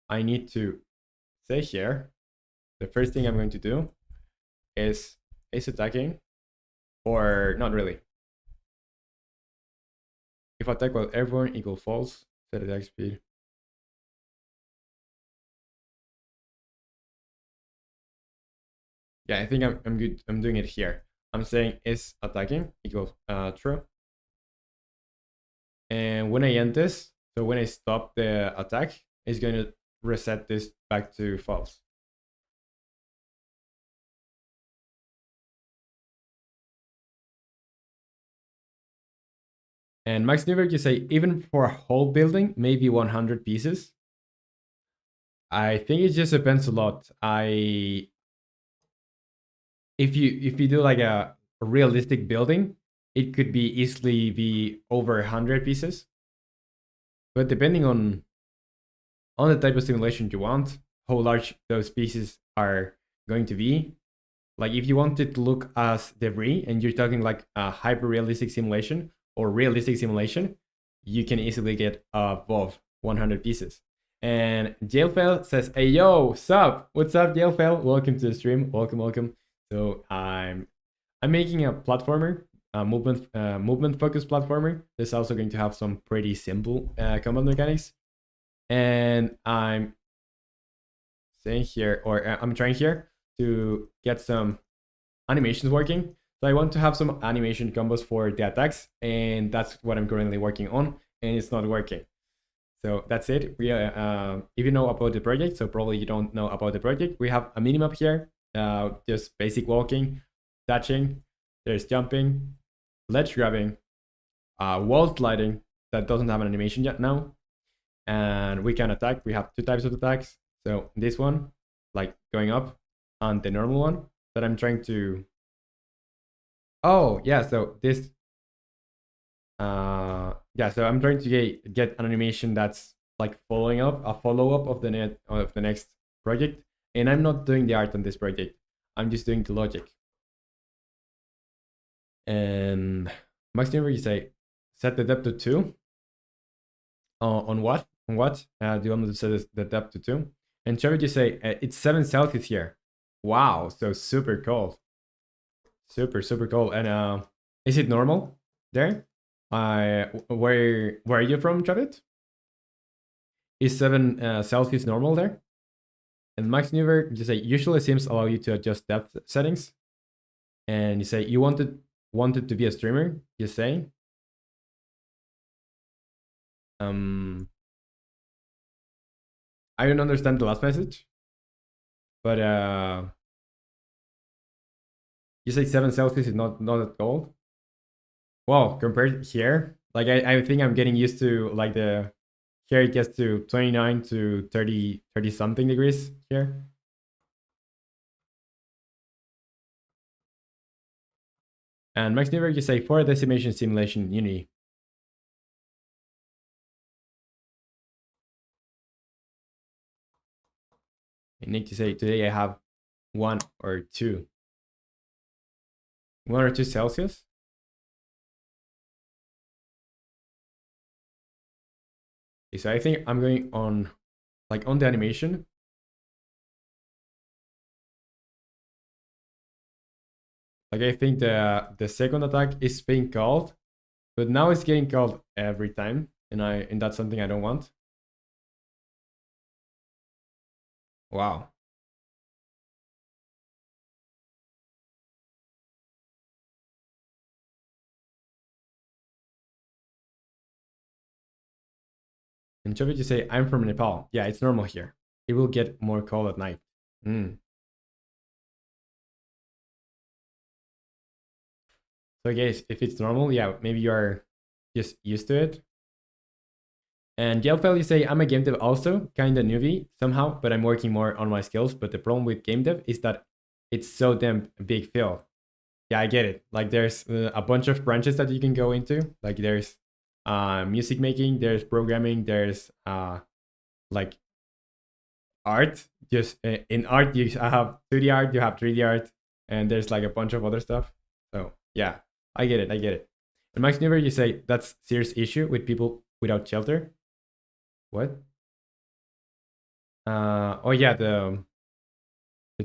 I need to say here, the first thing I'm going to do is attacking, or not really. If attack while airborne equal false, set attack speed. Yeah, I think I'm good. I'm doing it here. I'm saying is attacking equals true. And when I end this, so when I stop the attack, it's going to reset this back to false. And Max Newberg, you say even for a whole building, maybe 100 pieces. I think it just depends a lot. If you do like a realistic building, it could be easily be over 100 pieces. But depending on the type of simulation you want, how large those pieces are going to be. Like if you want it to look as debris and you're talking like a hyper realistic simulation or realistic simulation, you can easily get above 100 pieces. And Jailfail says, "Hey yo, sup? What's up, Jailfail? Welcome to the stream. Welcome. So I'm making a platformer, a movement focused platformer. That's also going to have some pretty simple combat mechanics. And I'm saying here, or I'm trying here to get some animations working. So I want to have some animation combos for the attacks, and that's what I'm currently working on, and it's not working. So that's it. We if you know about the project, so probably you don't know about the project. We have a minimap here, just basic walking, touching. There's jumping, ledge grabbing, wall sliding that doesn't have an animation yet now, and we can attack. We have two types of attacks. So this one, like going up, and the normal one that I'm trying to. Oh yeah, so this. Yeah, so I'm trying to get an animation that's like following up, a follow up of the next project, and I'm not doing the art on this project. I'm just doing the logic. And Max Never, you say set the depth to 2. On what? On what? Do you want me to set the depth to 2? And Trevor, you say it's 7 Celsius here. Wow, so super cold. Super cold. And is it normal there? Where are you from, Travis? Is 7 Celsius normal there? And Max Newer, you say usually sims allow you to adjust depth settings. And you say you wanted to be a streamer. You say. I don't understand the last message, but you say 7 Celsius is not that cold. Well, compared here, like I think I'm getting used to like the here it gets to 29 to 30 something degrees here. And Max Never, you say for decimation simulation Unity. And Nick to say today I have 1 or 2. 1 or 2 Celsius. Okay, so I think I'm going on like on the animation. Like I think the second attack is being called, but now it's getting called every time, and that's something I don't want. Wow. And Chovy, you say I'm from Nepal. Yeah, it's normal here. It will get more cold at night. So guys, if it's normal, yeah, maybe you are just used to it. And Gelfel, you say I'm a game dev also, kinda newbie somehow, but I'm working more on my skills. But the problem with game dev is that it's so damn big field. Yeah, I get it. Like there's a bunch of branches that you can go into. Like there's music making, there's programming, there's like art. Just in art, you have 2D art, you have 3D art, and there's like a bunch of other stuff. So yeah, I get it. And Max Never, you say that's serious issue with people without shelter. What? Oh yeah, the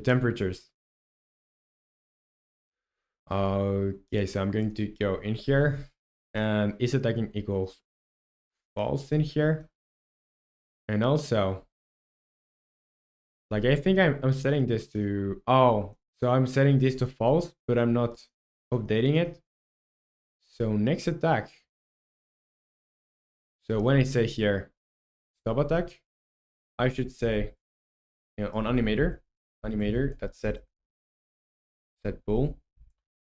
temperatures. Okay, so I'm going to go in here, and is attacking equals false in here, and also, like I think I'm setting this to so I'm setting this to false, but I'm not updating it. So next attack. So when I say here stop attack, I should say on animator that set bool,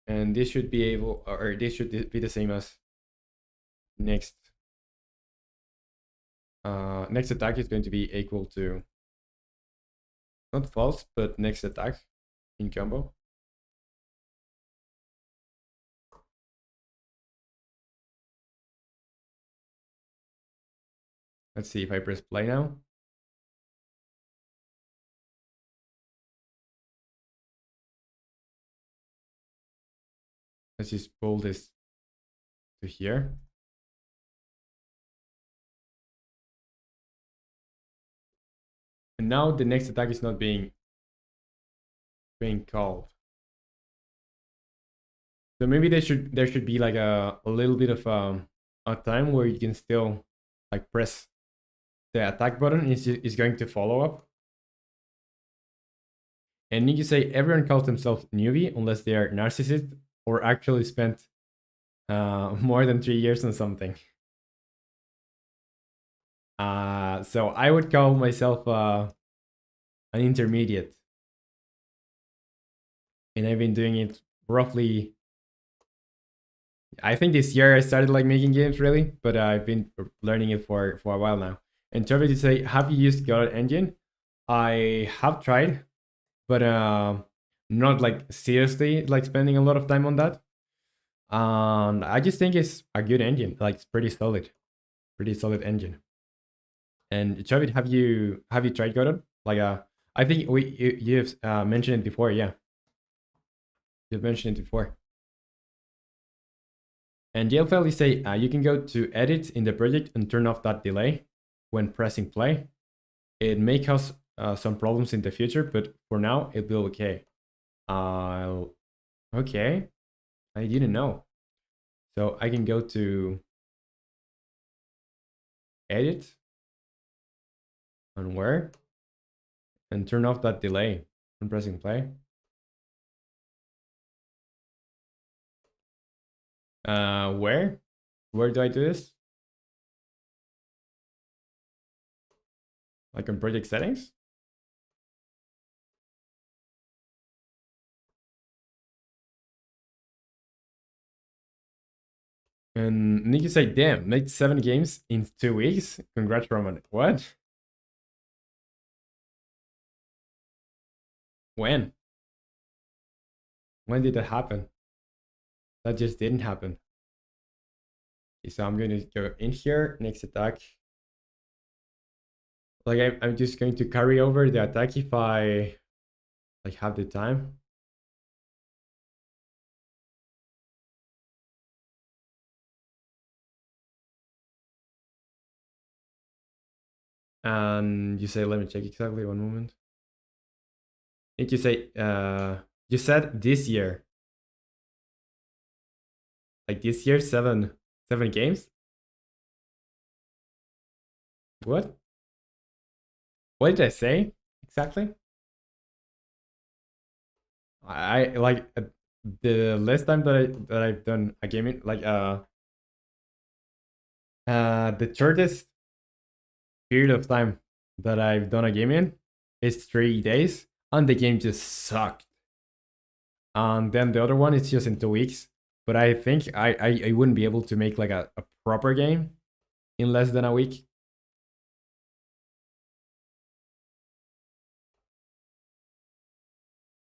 and this should be able, or this should be the same as next next attack is going to be equal to not false, but next attack in combo. Let's see if I press play now. Let's just pull this to here. And now the next attack is not being called. So maybe there should be like a little bit of a time where you can still like press the attack button is going to follow up. And you can say everyone calls themselves newbie unless they are narcissist or actually spent more than 3 years on something. So I would call myself an intermediate. And I've been doing it roughly. I think this year I started like making games really, but I've been learning it for a while now. And Trevor did say, have you used Godot Engine? I have tried, but not like seriously like spending a lot of time on that. I just think it's a good engine. Like it's pretty solid engine. And Trevor, have you tried Godot? Like I think you've mentioned it before. Yeah, you've mentioned it before. And JLFL say you can go to edit in the project and turn off that delay when pressing play. It may cause some problems in the future, but for now it will okay. Okay, I didn't know. So I can go to edit and where and turn off that delay when pressing play. Where? Where do I do this? Like in project settings? And Nick, you say, damn, made 7 games in 2 weeks? Congrats, Roman. What? When? When did that happen? That just didn't happen. Okay, so I'm going to go in here, next attack. Like I'm just going to carry over the attack if I like have the time. And you say, let me check exactly 1 moment. I think you say, you said this year. Like this year, seven games? What? What did I say exactly? I like the last time that I've done a gaming like the shortest period of time that I've done a game in is 3 days, and the game just sucked. And then the other one is just in 2 weeks. But I think I wouldn't be able to make like a proper game in less than a week.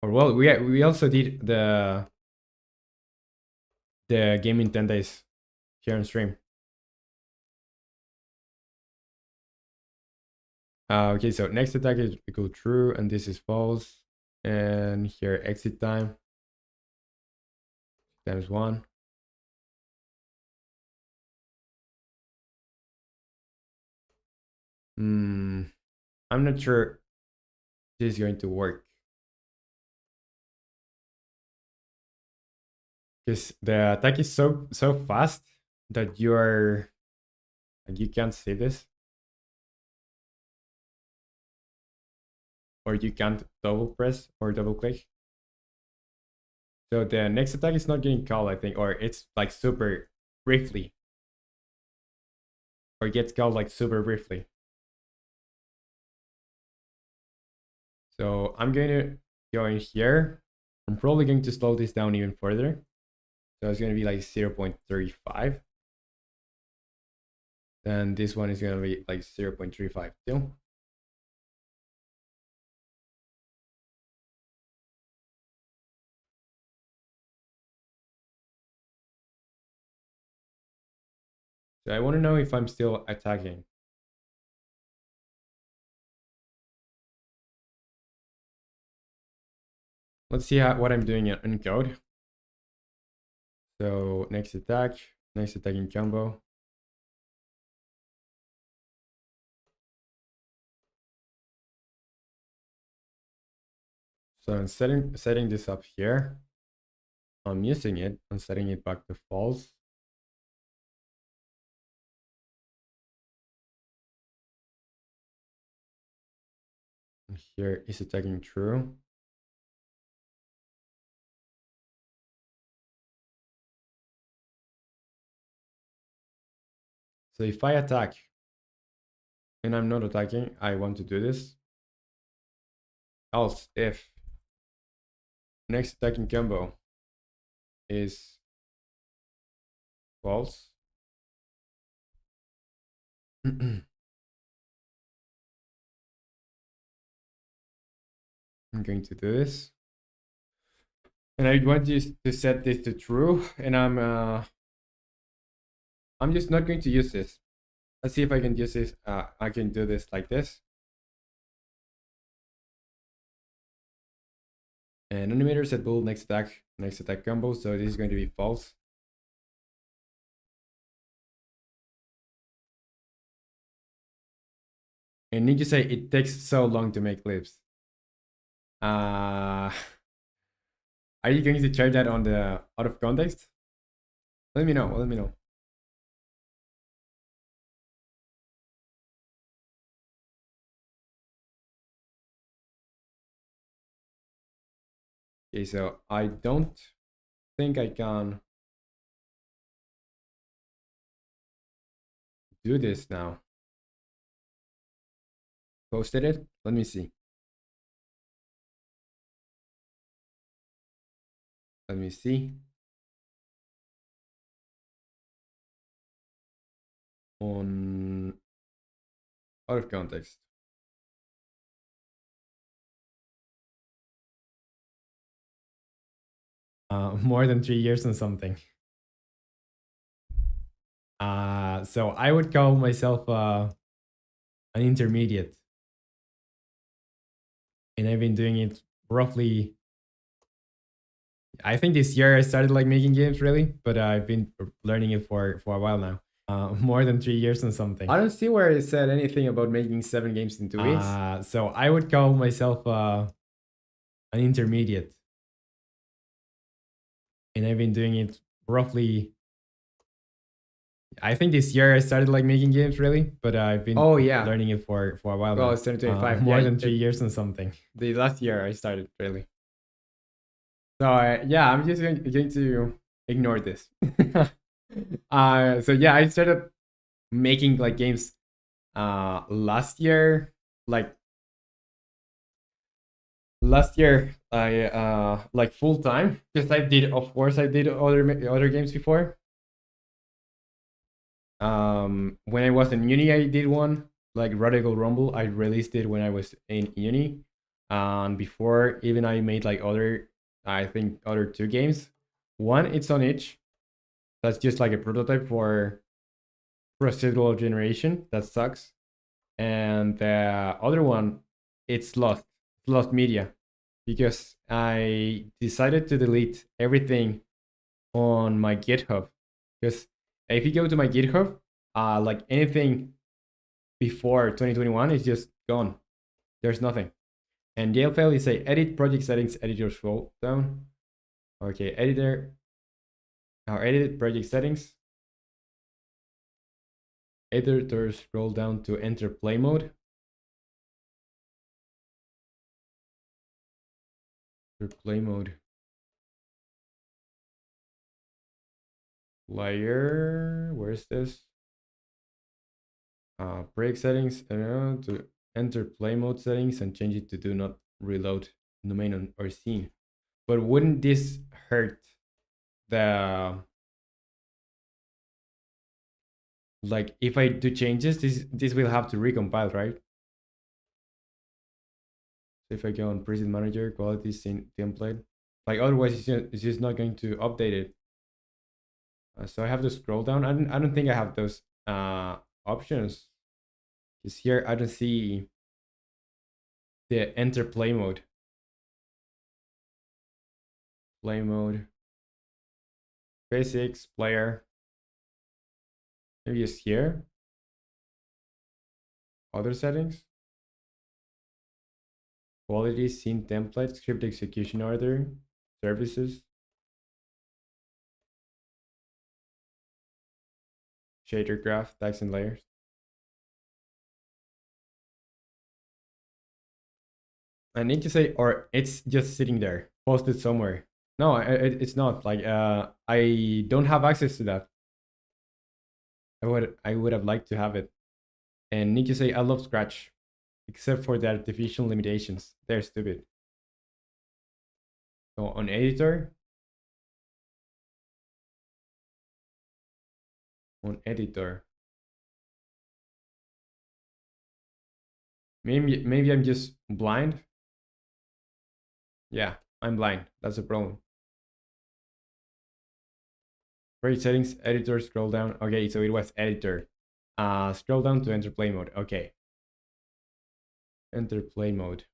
Or well, we also did the game in 10 days here on stream. Okay, so next attack is go true, and this is false. And here exit time times 1. I'm not sure this is going to work. Because the attack is so fast that you can't see this. Or you can't double press or double click. So the next attack is not getting called, I think, or it's like super briefly. Or gets called like super briefly. So I'm going to go in here. I'm probably going to slow this down even further. So it's going to be like 0.35. Then this one is going to be like 0.352. So I want to know if I'm still attacking. let's see what I'm doing in code. So next attacking combo. So I'm setting this up here. I'm using it and setting it back to false. And here is attacking true. So if I attack and I'm not attacking, I want to do this. Else if next attacking combo is false. I'm going to do this. And I want you to set this to true, and I'm just not going to use this. Let's see if I can use this. I can do this like this. And animator set bool next attack combo. So this is going to be false. And need to say it takes so long to make clips. Are you going to try that on the out of context? Let me know. Let me know. Okay, so I don't think I can do this now. Posted it. Let me see. Let me see. On out of context. More than 3 years and something. So I would call myself an intermediate. And I've been doing it roughly. I think this year I started like making games really, but I've been learning it for a while now. More than 3 years and something. I don't see where it said anything about making 7 games in 2 weeks. So I would call myself an intermediate. And I've been doing it roughly. I think this year I started like making games really, but I've been learning it for a while now. It's 2025. More than 3 years and something. The last year I started really. So yeah, I'm just going to ignore this. So yeah, I started making like games last year. I like full time because I did other games before. When I was in uni, I did one like Radical Rumble. I released it when I was in uni, and before even I made like other 2 games. One, it's on itch. That's just like a prototype for procedural generation. That sucks. And the other one, it's lost media, because I decided to delete everything on my GitHub. Because if you go to my GitHub, like anything before 2021 is just gone. There's nothing. And the file is say edit project settings, editor scroll down. Okay, editor. Now edit project settings. Editor scroll down to enter play mode. Play mode. Player, where's this? Break settings, to enter play mode settings and change it to do not reload domain or scene. But wouldn't this hurt the, like if I do changes, this will have to recompile, right? So if I go on preset manager, quality scene template, like otherwise it's just not going to update it. So I have to scroll down. I don't think I have those options. Because here I don't see the enter play mode. Play mode. Basics, player. Maybe just here. Other settings. Quality, scene template, script execution order, services. Shader graph, tags and layers. I need to say, or it's just sitting there, posted somewhere. No, it's not. Like, I don't have access to that. I would have liked to have it. And need to say, I love Scratch, except for the artificial limitations. They're stupid. So on editor, maybe I'm just blind. Yeah, I'm blind. That's a problem. Great settings, editor, scroll down. Okay, so it was editor. Scroll down to enter play mode. Okay. Enter play mode.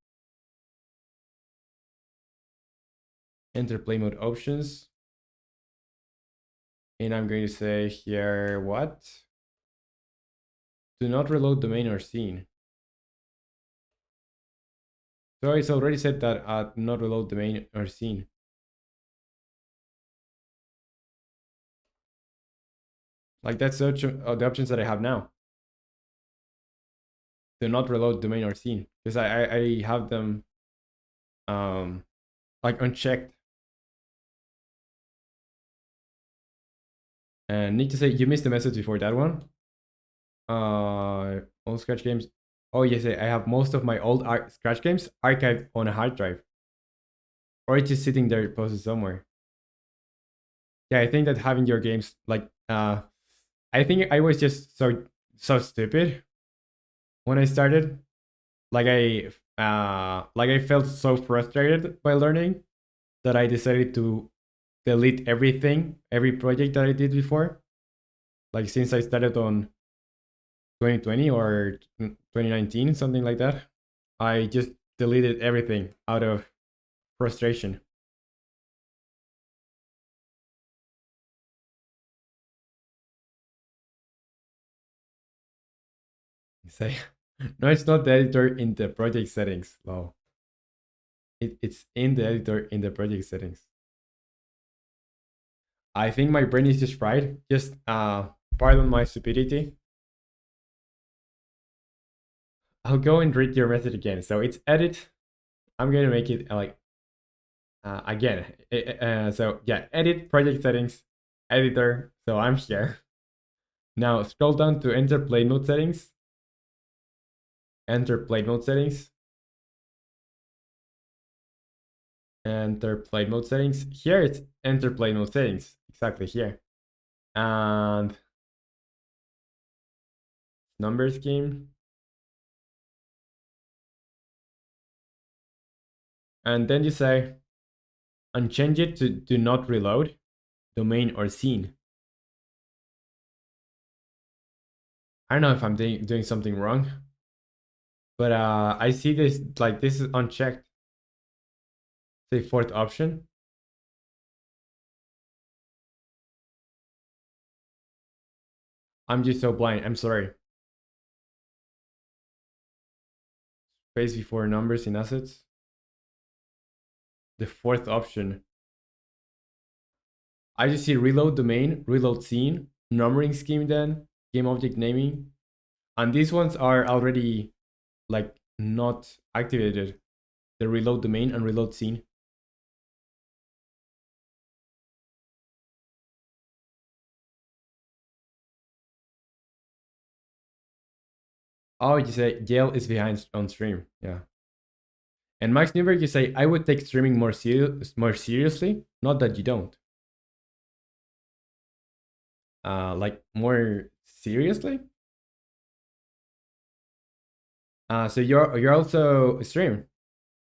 Enter play mode options. And I'm going to say here, what? Do not reload domain or scene. So it's already said that do not reload domain or scene. Like that's the options that I have now. Do not reload domain or scene because I have them like unchecked. And need to say you missed the message before that one. All Scratch games. Oh yes, I have most of my old Scratch games archived on a hard drive, or it's just sitting there posted somewhere. Yeah, I think that having your games like I think I was just so stupid when I started. Like I felt so frustrated by learning that I decided to delete everything, every project that I did before. Like since I started on 2020 or 2019, something like that, I just deleted everything out of frustration. You say, no, it's not the editor in the project settings. No, it's in the editor in the project settings. I think my brain is just fried. Just pardon my stupidity. I'll go and read your message again. So it's edit. I'm gonna make it like again. So yeah, edit project settings, editor. So I'm here. Now scroll down to enter play mode settings. Enter play mode settings. Enter play mode settings. Here it's enter play mode settings. Exactly here. And number scheme. And then you say, and change it to do not reload, domain or scene. I don't know if I'm doing something wrong, but I see this like this is unchecked. Say fourth option. I'm just so blind. I'm sorry. Space before numbers in assets. The fourth option. I just see reload domain, reload scene, numbering scheme, then game object naming, and these ones are already like not activated. The reload domain and reload scene. Oh, you say Yale is behind on stream. Yeah. And Max Newberg, you say I would take streaming more seriously. Not that you don't. Like more seriously. So you're also a stream.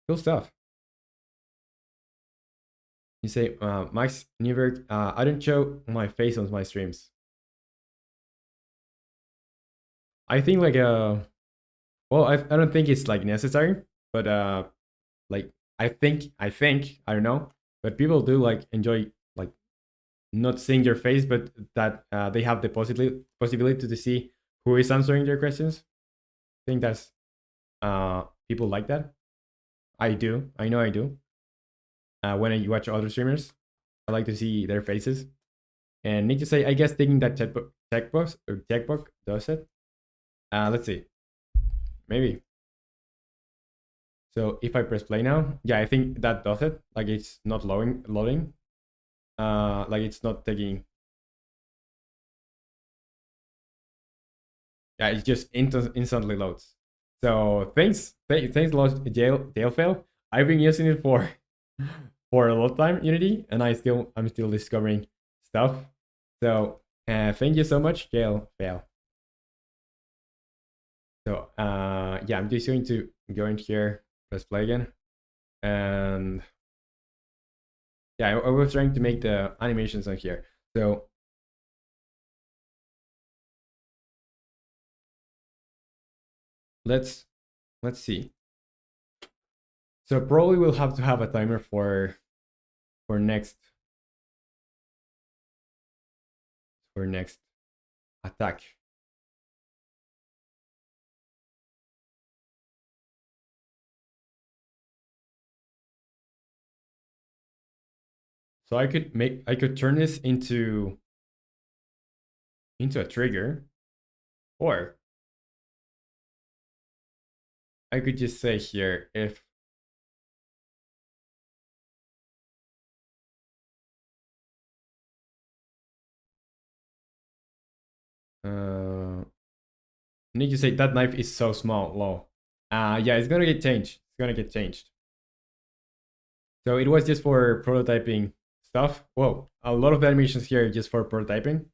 Cool stuff. You say Max Newberg. I don't show my face on my streams. I think like well I don't think it's like necessary, but like I think I don't know but people do like enjoy like not seeing your face, but that they have the possibility to see who is answering their questions. I think that's people like that. I do. I know I do. When I watch other streamers, I like to see their faces. And need to say, I guess taking that checkbox does it. Let's see. Maybe. So if I press play now, yeah, I think that does it. Like it's not loading. Like it's not taking. Yeah, it just instantly loads. So thanks a lot, Jailfail. I've been using it for a lot of time, Unity, and I'm still discovering stuff. So thank you so much, Jailfail. So yeah, I'm just going to go in here, press play again, and yeah, I was trying to make the animations on here. So let's see. So probably we'll have to have a timer for next attack. So I could turn this into a trigger, or I could just say here if need to say that knife is so small, low. Yeah, it's gonna get changed. It's gonna get changed. So it was just for prototyping stuff. Whoa, a lot of animations here just for prototyping.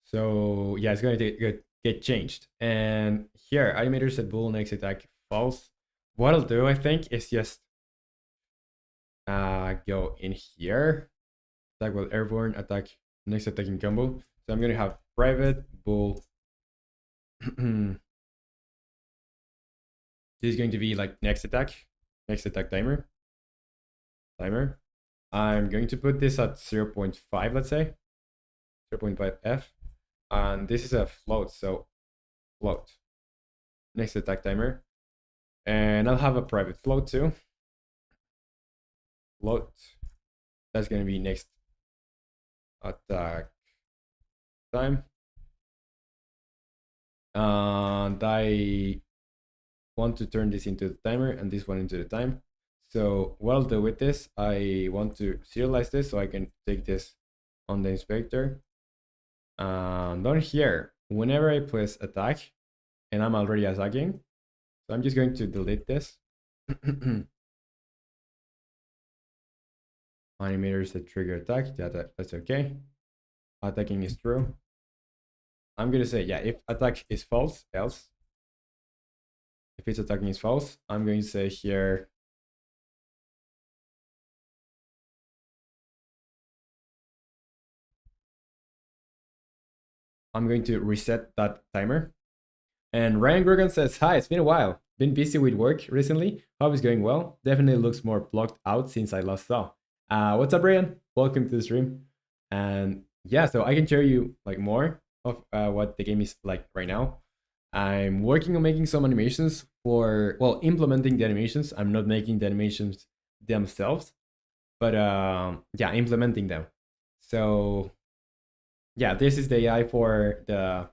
So yeah, it's gonna get changed. And here, animator set bool next attack false. What I'll do, I think, is just go in here, attack while airborne, attack next attacking combo. So I'm gonna have private bool. This is going to be like next attack timer. I'm going to put this at 0.5, let's say 0.5 F, and this is a float, so float next attack timer, and I'll have a private float too. Float, that's going to be next attack time, and I want to turn this into the timer and this one into the time. So what I'll do with this, I want to serialize this so I can take this on the inspector. Down here, whenever I press attack, and I'm already attacking, so I'm just going to delete this. Animator set trigger attack, that's okay. Attacking is true. I'm gonna say, yeah, if attack is false, else. If it's attacking is false, I'm going to say here, I'm going to reset that timer. And Ryan Grogan says, hi, it's been a while. Been busy with work recently. Hope it's going well. Definitely looks more blocked out since I last saw. What's up, Ryan? Welcome to the stream. And yeah, so I can show you like more of what the game is like right now. I'm working on making some animations for, well, implementing the animations. I'm not making the animations themselves, but yeah, implementing them. So yeah, this is the AI for the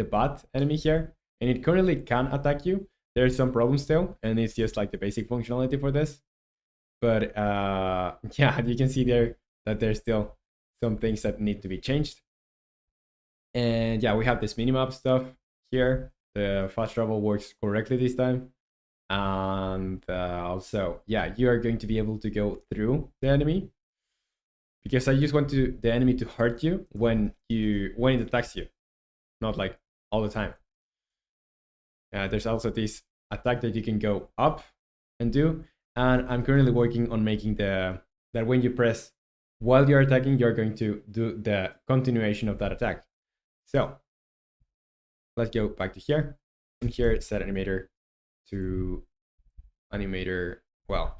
bot enemy here, and it currently can attack you. There's some problems still, and it's just like the basic functionality for this. But yeah, you can see there that there's still some things that need to be changed. And yeah, we have this minimap stuff here. The fast travel works correctly this time. And also, yeah, you are going to be able to go through the enemy, because I just want the enemy to hurt you when it attacks you, not like all the time. There's also this attack that you can go up and do, and I'm currently working on making that when you press while you're attacking, you're going to do the continuation of that attack. So let's go back to here, and here set animator to animator. Well,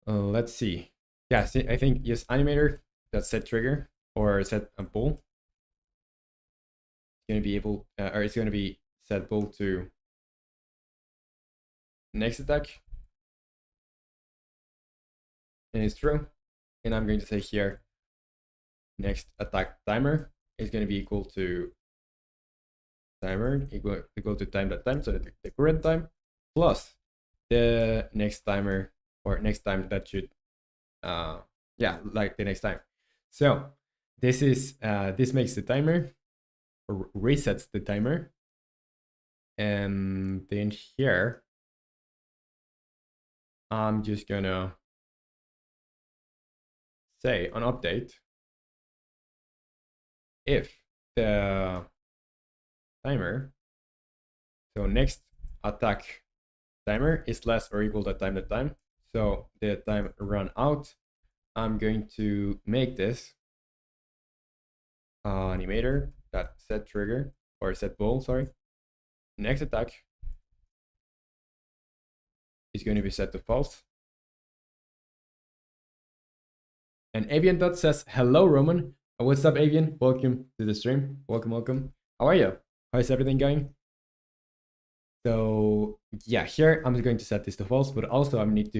Let's see. Yeah, see, I think yes, animator that set trigger or set a bull. Going to be able, or it's going to be set bull to next attack. And it's true. And I'm going to say here, next attack timer is going to be equal to timer equal to time.time, so the current time plus the next timer or next time that should yeah, like the next time. So this is this makes the timer or resets the timer, and then here I'm just gonna say on update if the timer, so next attack timer is less or equal to time, so the time run out, I'm going to make this animator that set trigger or set bull, sorry. Next attack is going to be set to false. And Avian Dot says, hello, Roman. What's up, Avian? Welcome to the stream. Welcome, welcome. How are you? How's everything going? So yeah, here I'm going to set this to false, but also I need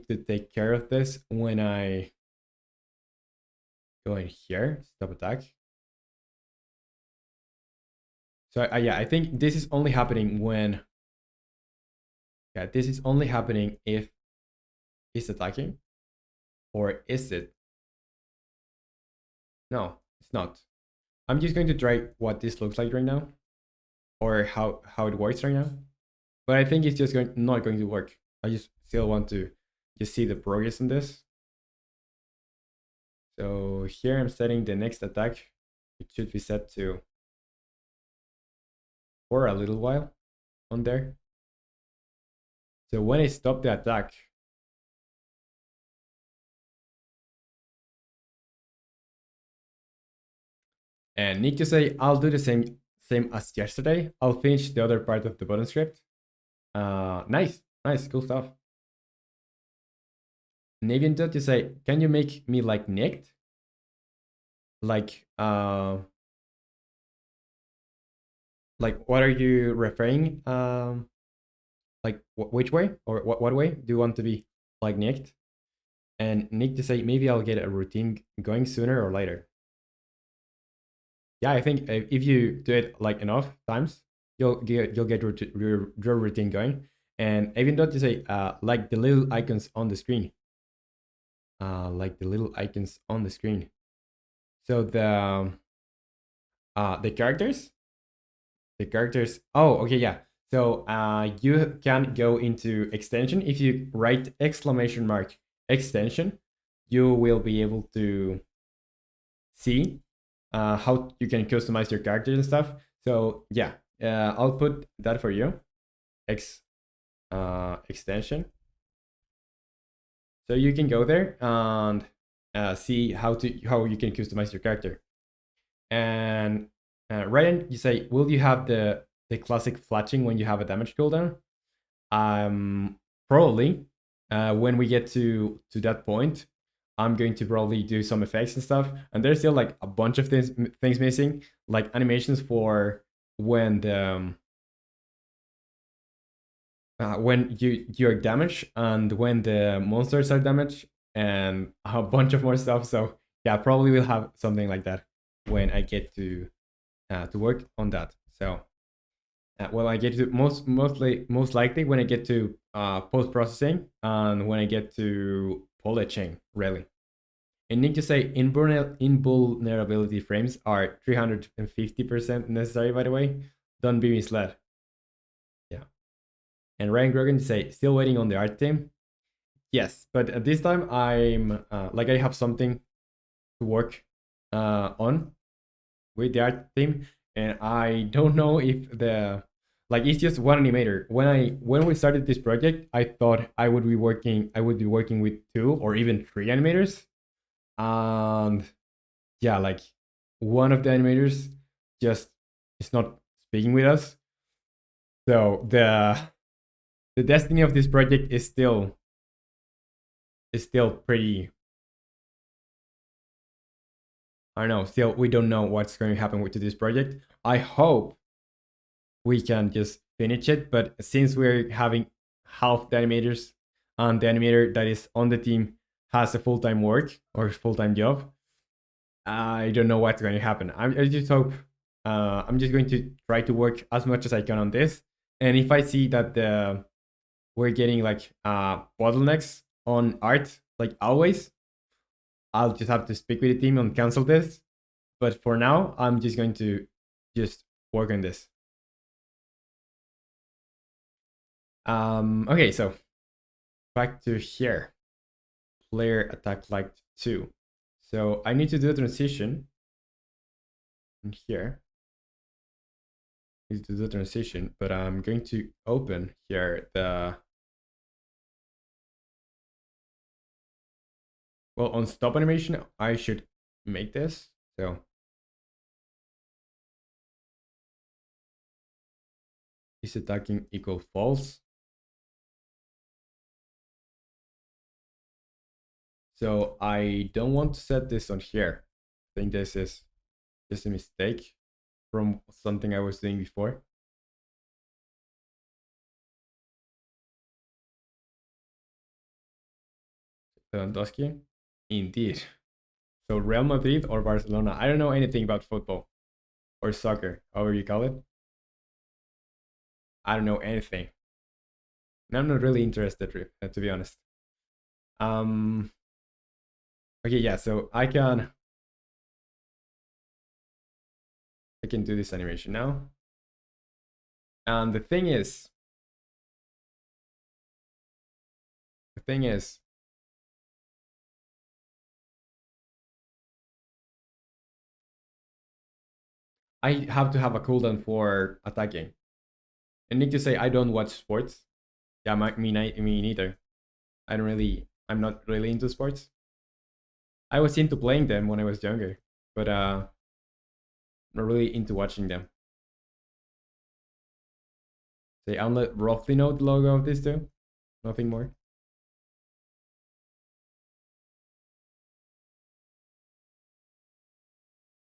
to take care of this when I go in here, stop attack. So yeah, I think this is only happening when, yeah, this is only happening if it's attacking, or is it? No, it's not. I'm just going to try what this looks like right now, or how it works right now. But I think it's just not going to work. I just still want to just see the progress in this. So here I'm setting the next attack. It should be set to for a little while on there. So when I stop the attack, and Nick to say I'll do the same as yesterday. I'll finish the other part of the button script. Nice, cool stuff. Navian to say, can you make me like nicked? Like what are you referring? Like which way or what way do you want to be like nicked? And Nick to say, maybe I'll get a routine going sooner or later. Yeah, I think if you do it like enough times, you'll get your routine going. And even though to say, like the little icons on the screen, like the little icons on the screen. So the characters. Oh, okay, yeah. So you can go into extension. If you write exclamation mark extension, you will be able to see how you can customize your characters and stuff. So yeah, I'll put that for you. Extension. So you can go there and see how you can customize your character. And Ryan, you say, will you have the classic flatching when you have a damage cooldown? Probably. When we get to that point, I'm going to probably do some effects and stuff. And there's still like a bunch of things missing, like animations for when the when you're damaged and when the monsters are damaged, and a bunch of more stuff. So yeah, probably we'll have something like that when I get to work on that. So well, I get to most likely when I get to post processing and when I get to pull a chain, really. And need to say, invulnerability frames are 350% necessary, by the way. Don't be misled. Yeah. And Ryan Grogan to say, still waiting on the art team. Yes, but at this time I'm like I have something to work on with the art team, and I don't know if the like it's just one animator. When we started this project, I thought I would be working with 2 or even 3 animators, and yeah, like one of the animators just is not speaking with us. So the destiny of this project is still is still pretty. I don't know. Still, we don't know what's going to happen with this project. I hope we can just finish it, but since we're having half the animators and the animator that is on the team has a full-time work or full-time job, I don't know what's going to happen. I just hope I'm just going to try to work as much as I can on this, and if I see that we're getting like bottlenecks on art, like always, I'll just have to speak with the team and cancel this. But for now, I'm just going to just work on this. Okay, so back to here. Player attack like 2. So I need to do a transition in here. I need to do the transition, but I'm going to open here the on stop animation. I should make this. So is attacking equal false? So I don't want to set this on here. I think this is just a mistake from something I was doing before. Lewandowski? Indeed. So Real Madrid or Barcelona? I don't know anything about football or soccer, however you call it. I don't know anything. And I'm not really interested, to be honest. Okay, yeah, so I can do this animation now. And the thing is, I have to have a cooldown for attacking. I need to say I don't watch sports. Yeah, me neither. I'm not really into sports. I was into playing them when I was younger, but not really into watching them. Say, I'll roughly know the logo of this too. Nothing more.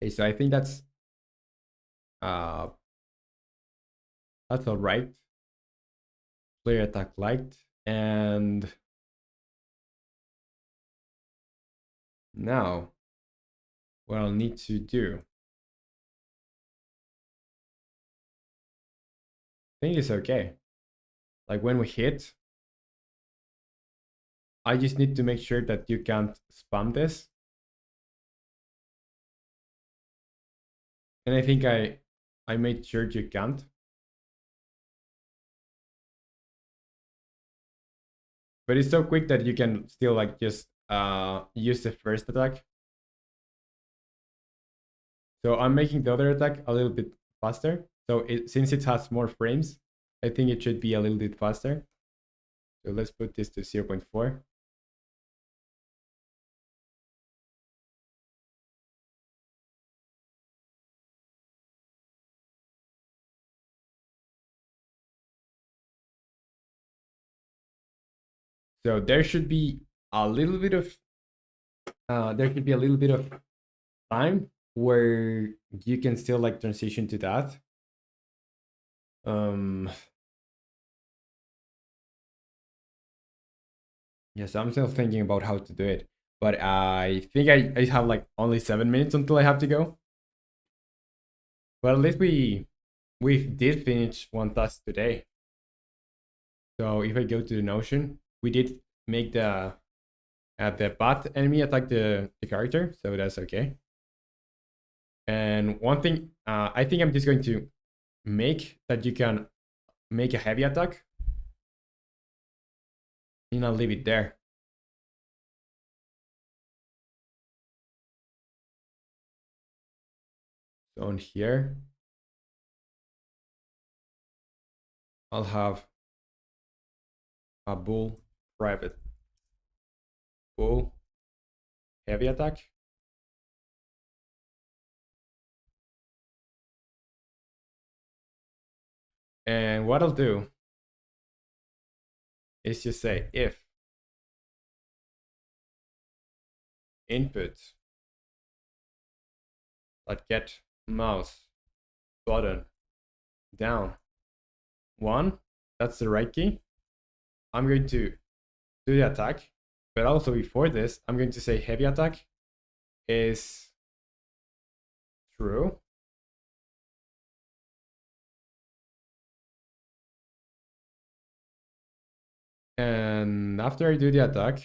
Okay, so I think that's all right. Player attack liked, and now what I'll need to do, I think it's okay. Like when we hit, I just need to make sure that you can't spam this. And I think I made sure you can't. But it's so quick that you can still like just use the first attack. So I'm making the other attack a little bit faster. So since it has more frames, I think it should be a little bit faster. So let's put this to 0.4. So there should be a little bit of time where you can still like transition to that. Yes, I'm still thinking about how to do it, but I think I have like only 7 minutes until I have to go. But at least we did finish one task today. So if I go to the Notion, we did make the bot enemy attack the character, so that's okay. And one thing, I think I'm just going to make that you can make a heavy attack, and I'll leave it there. So on here, I'll have a bull private bull heavy attack. And what I'll do is just say if input get mouse button down 1. That's the right key. I'm going to do the attack, but also before this, I'm going to say heavy attack is true. And after I do the attack,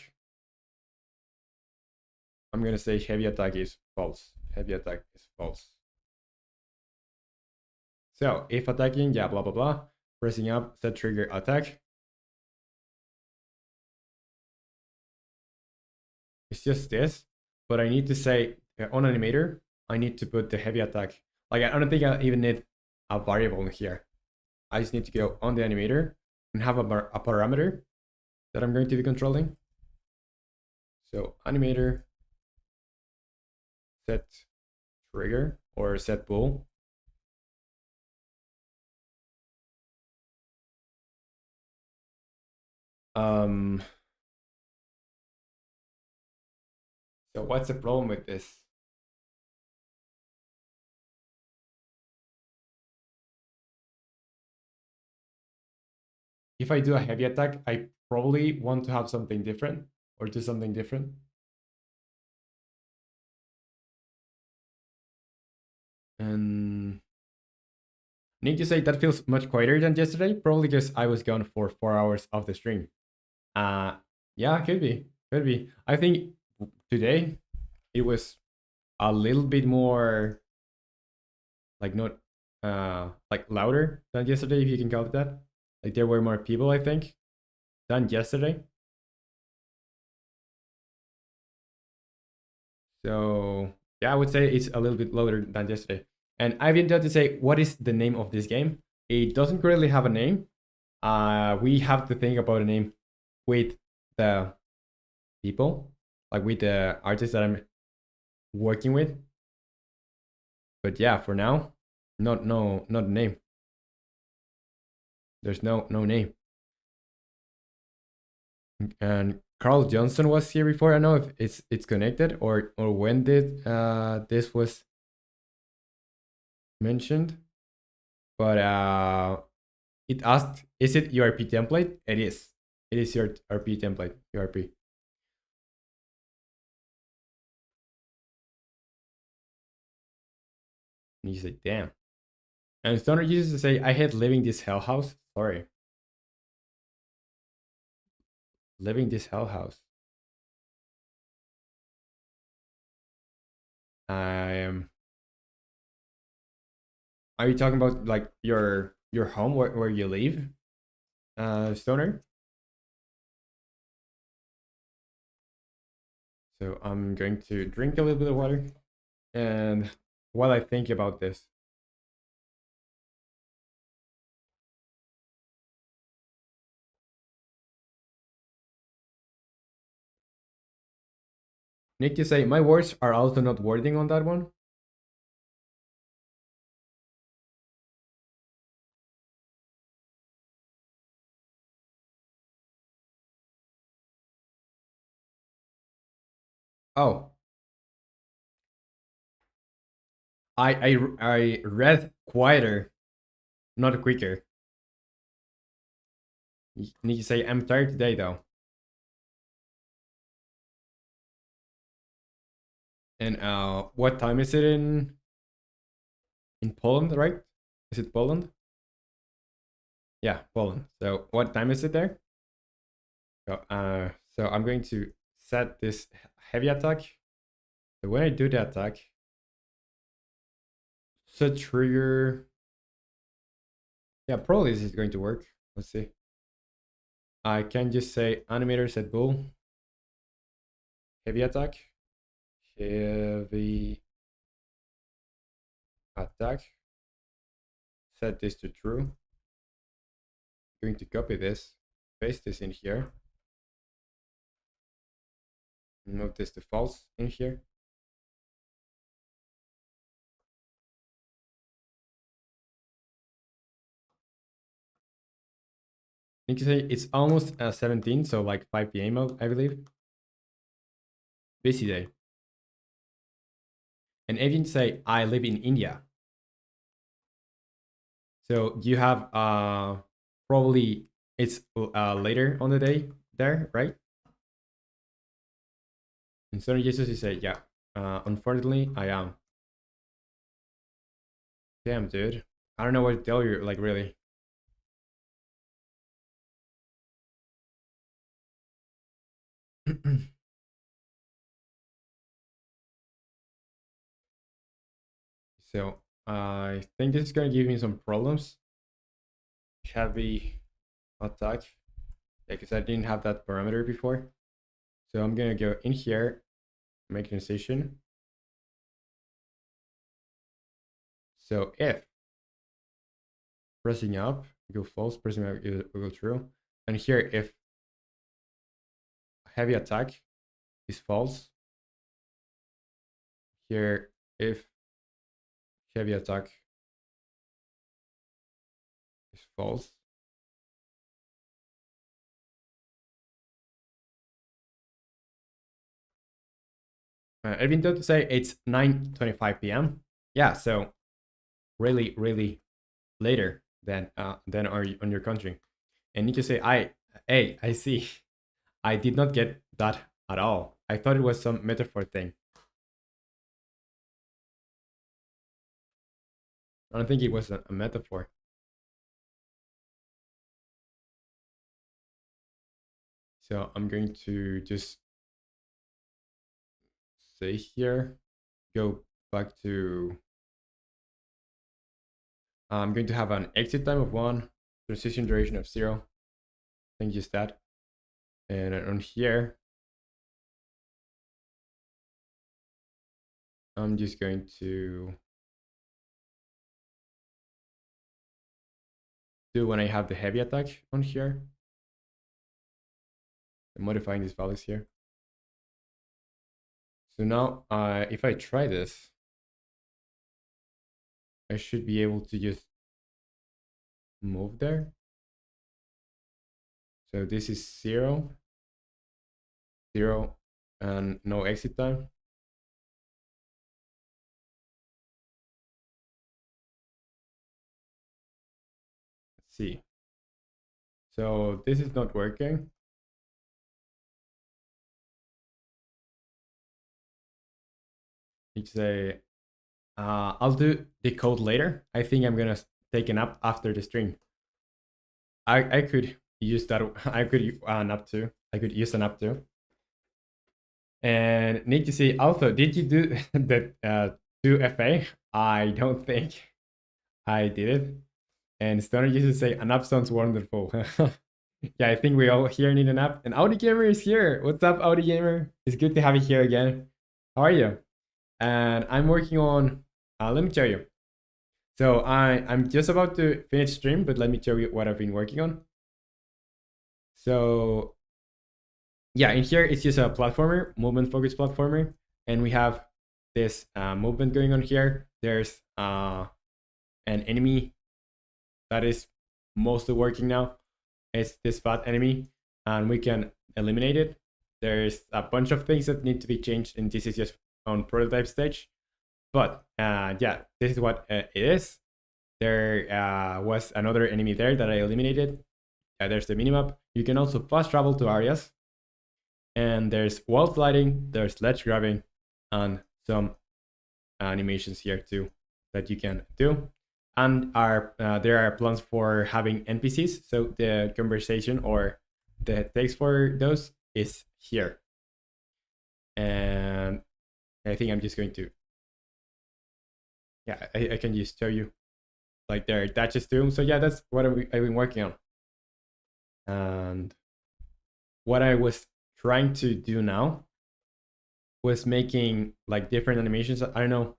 I'm going to say heavy attack is false. Heavy attack is false. So if attacking, yeah, blah, blah, blah. Pressing up, set trigger attack. It's just this, but I need to say on animator, I need to put the heavy attack. Like, I don't think I even need a variable in here. I just need to go on the animator and have a parameter that I'm going to be controlling. So animator set trigger or set bool. So what's the problem with this? If I do a heavy attack, I probably want to have something different or do something different. And I need to say that feels much quieter than yesterday, probably because I was gone for 4 hours of the stream. Yeah, could be. I think today it was a little bit more like not like louder than yesterday, if you can call it that. Like there were more people, I think, than yesterday. So yeah, I would say it's a little bit louder than yesterday. And I've been trying to say, what is the name of this game? It doesn't really have a name. We have to think about a name with the people, like with the artists that I'm working with. But yeah, for now, not a name. There's no name. And Carl Johnson was here before. I don't know if it's connected or when did this was mentioned. But it asked, is it URP template? It is. It is your RP template, URP. And you say, damn. And Stoner uses to say, I hate living this hell house. Sorry. Living this hell house. I am. Are you talking about like your home where you live, Stoner? So I'm going to drink a little bit of water, and while I think about this, need to say my words are also not wording on that one. Oh, I read quieter, not quicker. You need to say I'm tired today though. And what time is it in Poland, right? Is it Poland? Yeah, Poland. So what time is it there? So I'm going to set this heavy attack. So when I do the attack, set trigger. Yeah, probably this is going to work. Let's see. I can just say animator set bool. Heavy attack. Heavy attack. Set this to true. Going to copy this, paste this in here. Move this to false in here. You can say it's almost 17, so like 5 p.m. I believe. Busy day. And if you say, I live in India. So you have probably it's later on the day there, right? And so Jesus, you say, yeah, unfortunately, I am. Damn, dude. I don't know what to tell you, like, really. So I think this is gonna give me some problems. Heavy attack, because I didn't have that parameter before. So I'm gonna go in here, make an incision. So if pressing up, go false, pressing up, it will go true. And here, if heavy attack is false, here, if heavy attack is false, I've been told to say it's 9:25 p.m. Yeah, so really, really later than on your country. And need to say, I see. I did not get that at all. I thought it was some metaphor thing. I don't think it was a metaphor. So I'm going to just say here, go back to, I'm going to have an exit time of 1, transition duration of 0. I think just that. And on here, I'm just going to do when I have the heavy attack on here. I'm modifying these values here. So now, if I try this, I should be able to just move there. So this is 0, 0, and no exit time. Let's see. So this is not working. It's a, I'll do the code later. I think I'm gonna take a nap after the stream. I could use that. I could nap too. I could use a nap too. And need to see also, did you do the 2FA? I don't think I did it. And Stoner used to say, a nap sounds wonderful. Yeah, I think we all here need a nap. And Audi Gamer is here. What's up, Audi Gamer? It's good to have you here again. How are you? And I'm working on, let me show you. So I'm just about to finish stream, but let me show you what I've been working on. So yeah, in here it's just a platformer, movement focused platformer. And we have this movement going on here. There's an enemy that is mostly working now. It's this fat enemy, and we can eliminate it. There's a bunch of things that need to be changed, and this is just on prototype stage. But yeah, this is what it is. There was another enemy there that I eliminated. There's the minimap. You can also fast travel to areas. And there's wall sliding, there's ledge grabbing, and some animations here too that you can do. And there are plans for having NPCs. So the conversation or the text for those is here. And I think I'm just going to, yeah, I can just show you like there are attaches to them. So yeah, that's what I've been working on. And what I was trying to do now was making like different animations. I don't know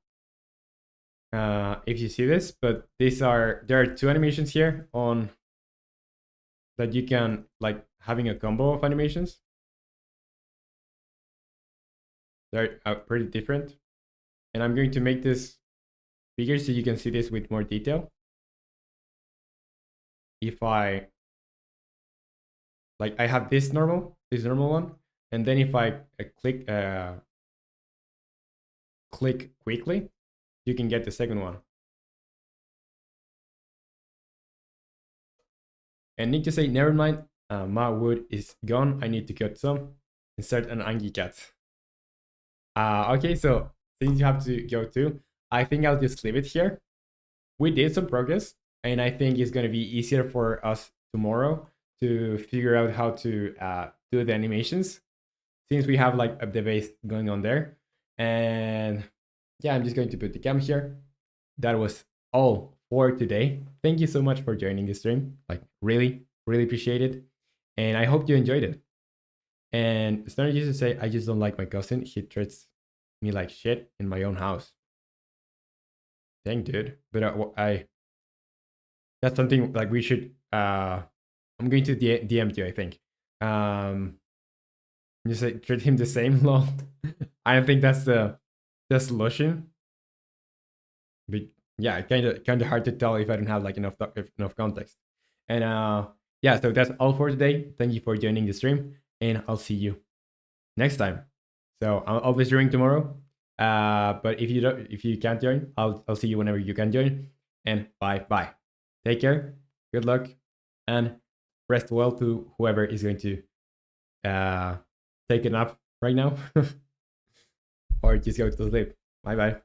if you see this, but there are 2 animations here on that you can like having a combo of animations. They're pretty different. And I'm going to make this bigger so you can see this with more detail. If I have this normal one, and then if I click click quickly, you can get the second one. And need to say, never mind, my wood is gone. I need to cut some. Insert an angry cat. Okay, so since you have to go too, I think I'll just leave it here. We did some progress, and I think it's going to be easier for us tomorrow to figure out how to do the animations, since we have like a debate going on there. And yeah, I'm just going to put the cam here. That was all for today. Thank you so much for joining the stream. Like, really, really appreciate it. And I hope you enjoyed it. And it's not used to say, I just don't like my cousin. He treats me like shit in my own house. Dang, dude. But I that's something like we should, I'm going to DM you, I think. Just like treat him the same. Lol. I don't think that's the solution. But yeah, kind of hard to tell if I don't have like enough context. And yeah, so that's all for today. Thank you for joining the stream, and I'll see you next time. So I'll be streaming tomorrow. But if you can't join, I'll see you whenever you can join. And bye. Take care. Good luck, and rest well to whoever is going to take a nap right now, or just go to sleep. Bye.